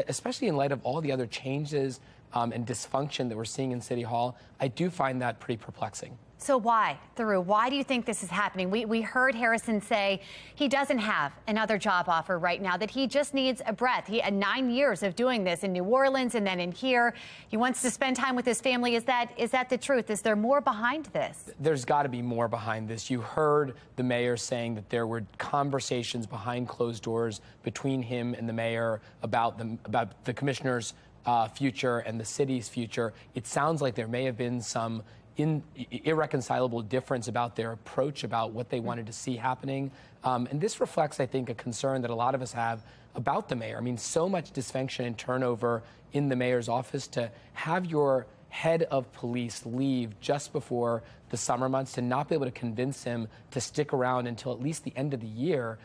especially in light of all the other changes and dysfunction that we're seeing in City Hall, I do find that pretty perplexing. So why, Tharu? Why do you think this is happening? We heard Harrison say he doesn't have another job offer right now, that he just needs a breath. He had 9 years of doing this in New Orleans and then in here. He wants to spend time with his family. Is that the truth? Is there more behind this? There's got to be more behind this. You heard the mayor saying that there were conversations behind closed doors between him and the mayor about the commissioner's future and the city's future. It sounds like there may have been some irreconcilable difference about their approach, about what they wanted to see happening. And this reflects, I think, a concern that a lot of us have about the mayor. I mean, so much dysfunction and turnover in the mayor's office. To have your head of police leave just before the summer months, to not be able to convince him to stick around until at least the end of the year,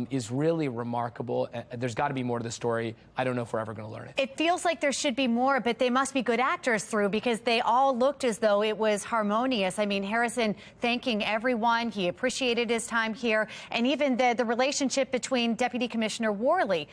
is really remarkable. There's got to be more to the story. I don't know if we're ever going to learn it. It feels like there should be more, but they must be good actors, through, because they all looked as though it was harmonious. I mean, Harrison thanking everyone. He appreciated his time here. And even the relationship between Deputy Commissioner Worley,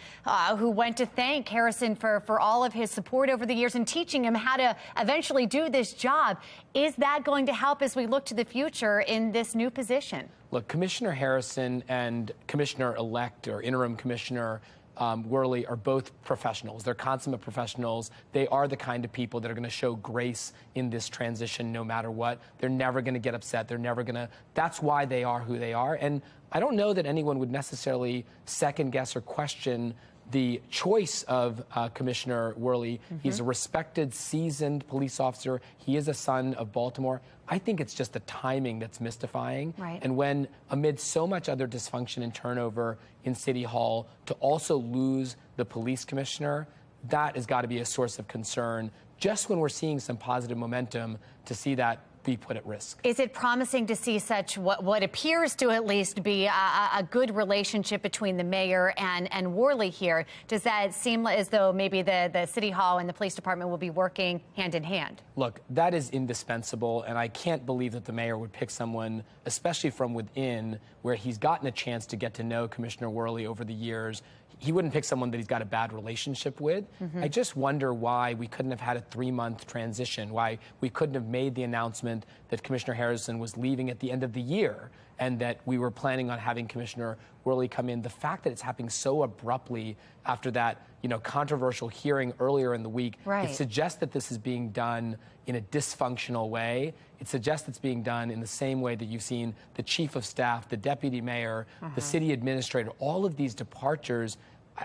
who went to thank Harrison for all of his support over the years and teaching him how to eventually do this job. Is that going to help as we look to the future in this new position? Look, Commissioner Harrison and Commissioner-elect or interim Commissioner Worley are both professionals. They're consummate professionals. They are the kind of people that are going to show grace in this transition no matter what. They're never going to get upset. They're never going to. That's why they are who they are. And I don't know that anyone would necessarily second guess or question the choice of Commissioner Worley. He's a respected, seasoned police officer. He is a son of Baltimore. I think it's just the timing that's mystifying. Right. And when, amid so much other dysfunction and turnover in City Hall, to also lose the police commissioner, that has got to be a source of concern. Just when we're seeing some positive momentum, to see that be put at risk. Is it promising to see such what appears to at least be a good relationship between the mayor and Worley here? Does that seem as though maybe the City Hall and the police department will be working hand in hand? Look, that is indispensable, and I can't believe that the mayor would pick someone, especially from within, where he's gotten a chance to get to know Commissioner Worley over the years. He wouldn't pick someone that he's got a bad relationship with. I just wonder why we couldn't have had a 3-month transition, why we couldn't have made the announcement that Commissioner Harrison was leaving at the end of the year and that we were planning on having Commissioner Worley come in. The fact that it's happening so abruptly after that, controversial hearing earlier in the week, it suggests that this is being done in a dysfunctional way. It suggests it's being done in the same way that you've seen the chief of staff, the deputy mayor, the city administrator, all of these departures.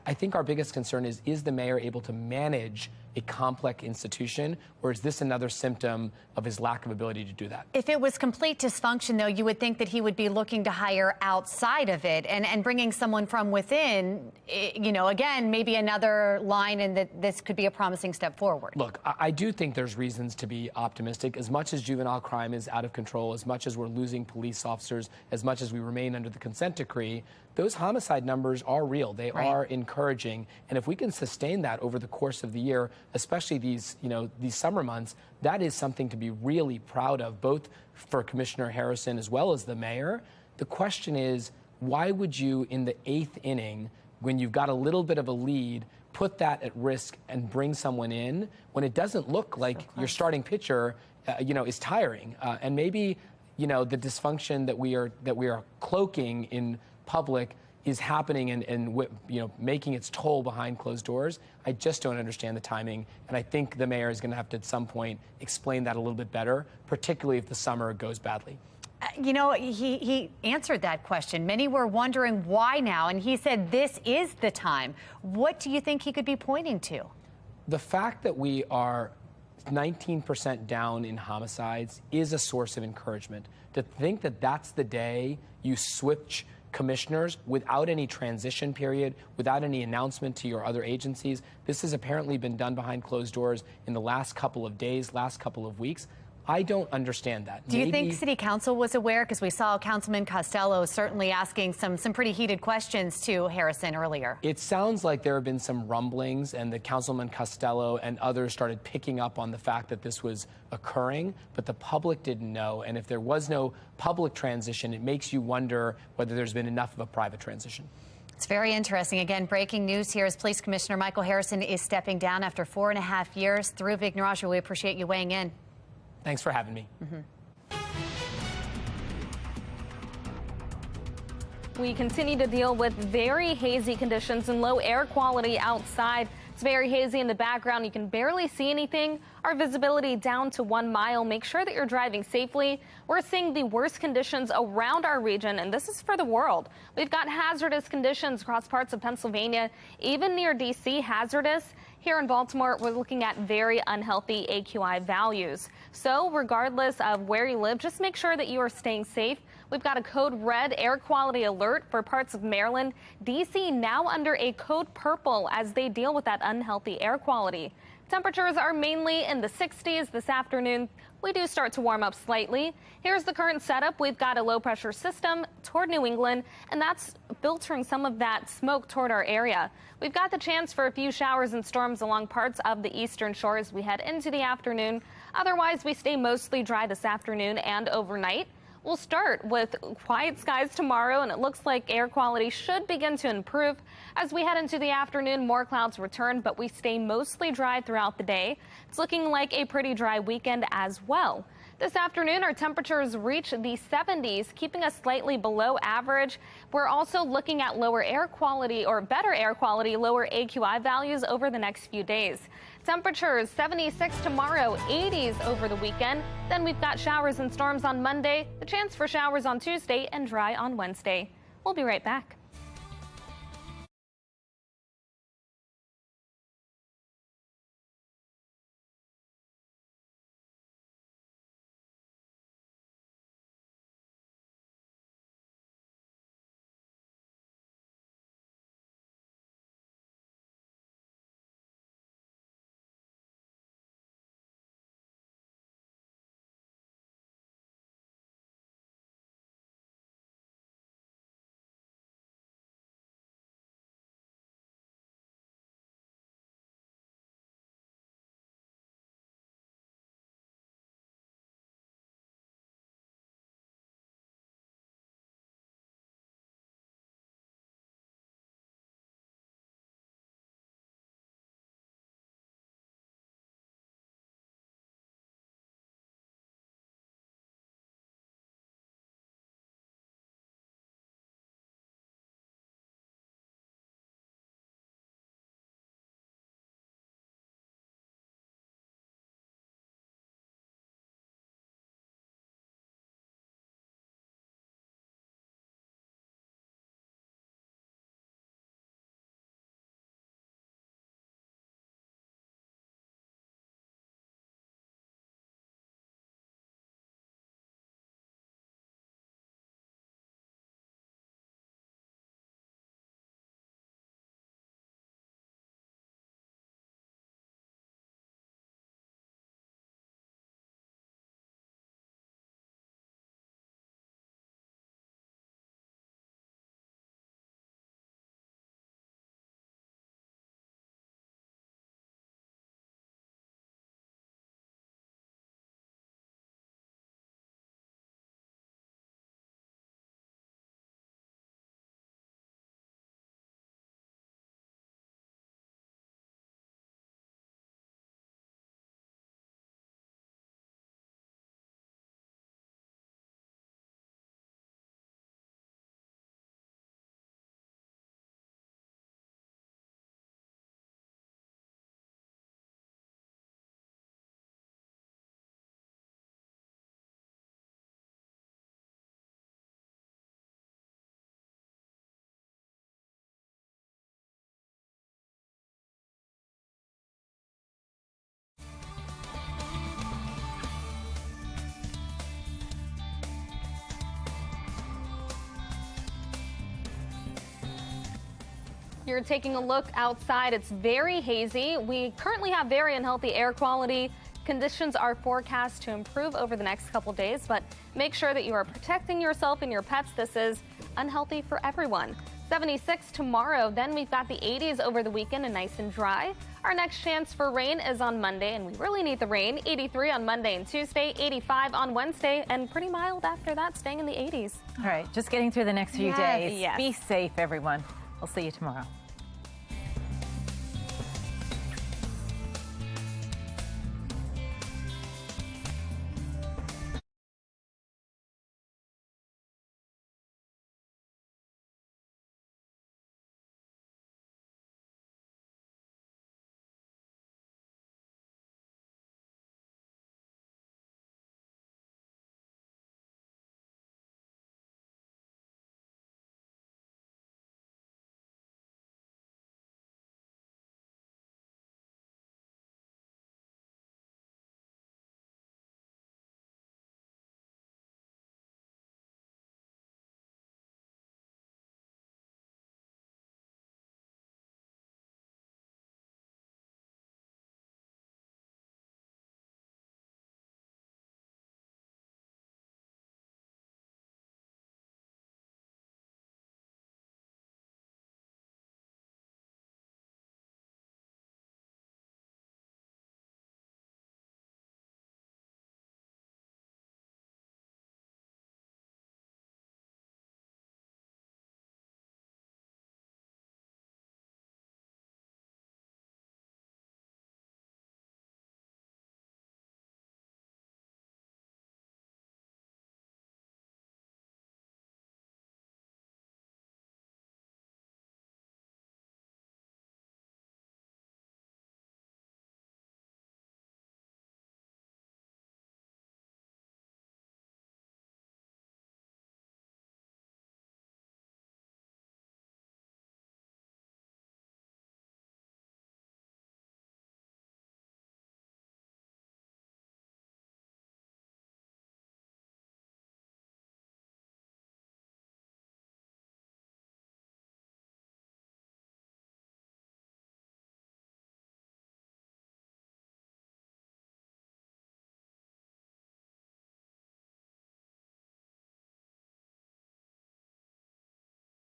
I think our biggest concern is the mayor able to manage a complex institution, or is this another symptom of his lack of ability to do that? If it was complete dysfunction, though, you would think that he would be looking to hire outside of it and bringing someone from within, you know, again, maybe another line and that this could be a promising step forward. Look, I do think there's reasons to be optimistic. As much as juvenile crime is out of control, as much as we're losing police officers, as much as we remain under the consent decree, those homicide numbers are real. They are encouraging. And if we can sustain that over the course of the year, especially these summer months, that is something to be really proud of, both for Commissioner Harrison as well as the mayor. The question is, why would you, in the 8th inning, when you've got a little bit of a lead, put that at risk and bring someone in when it doesn't look like your starting pitcher, is tiring? And maybe, the dysfunction that we are cloaking in public is happening and making its toll behind closed doors. I just don't understand the timing, and I think the mayor is going to have to, at some point, explain that a little bit better, particularly if the summer goes badly. He answered that question. Many were wondering why now, and he said this is the time. What do you think he could be pointing to? The fact that we are 19% down in homicides is a source of encouragement. To think that that's the day you switch commissioners without any transition period, without any announcement to your other agencies. This has apparently been done behind closed doors in the last couple of days, last couple of weeks. I don't understand that. Do you think City Council was aware? Because we saw Councilman Costello certainly asking some pretty heated questions to Harrison earlier. It sounds like there have been some rumblings, and that Councilman Costello and others started picking up on the fact that this was occurring, but the public didn't know. And if there was no public transition, it makes you wonder whether there's been enough of a private transition. It's very interesting. Again, breaking news here as Police Commissioner Michael Harrison is stepping down after 4.5 years. Through Vignarajah, we appreciate you weighing in. Thanks for having me. We continue to deal with very hazy conditions and low air quality outside. It's very hazy in the background. You can barely see anything. Our visibility down to 1 mile. Make sure that you're driving safely. We're seeing the worst conditions around our region, and this is for the world. We've got hazardous conditions across parts of Pennsylvania, even near D.C. hazardous. Here in Baltimore, we're looking at very unhealthy AQI values. So regardless of where you live, just make sure that you are staying safe. We've got a code red air quality alert for parts of Maryland. D.C. now under a code purple as they deal with that unhealthy air quality. Temperatures are mainly in the 60s this afternoon. We do start to warm up slightly. Here's the current setup. We've got a low pressure system toward New England, and that's filtering some of that smoke toward our area. We've got the chance for a few showers and storms along parts of the eastern shore as we head into the afternoon. Otherwise, we stay mostly dry this afternoon and overnight. We'll start with quiet skies tomorrow, and it looks like air quality should begin to improve. As we head into the afternoon, more clouds return, but we stay mostly dry throughout the day. It's looking like a pretty dry weekend as well. This afternoon, our temperatures reach the 70s, keeping us slightly below average. We're also looking at lower air quality, or better air quality, lower AQI values over the next few days. Temperatures 76 tomorrow, 80s over the weekend. Then we've got showers and storms on Monday, the chance for showers on Tuesday, and dry on Wednesday. We'll be right back. You're taking a look outside. It's very hazy. We currently have very unhealthy air quality. Conditions are forecast to improve over the next couple days, but make sure that you are protecting yourself and your pets. This is unhealthy for everyone. 76 tomorrow. Then we've got the 80s over the weekend and nice and dry. Our next chance for rain is on Monday, and we really need the rain. 83 on Monday and Tuesday, 85 on Wednesday, and pretty mild after that, staying in the 80s. All right, just getting through the next few days. Yes. Be safe, everyone. We'll see you tomorrow.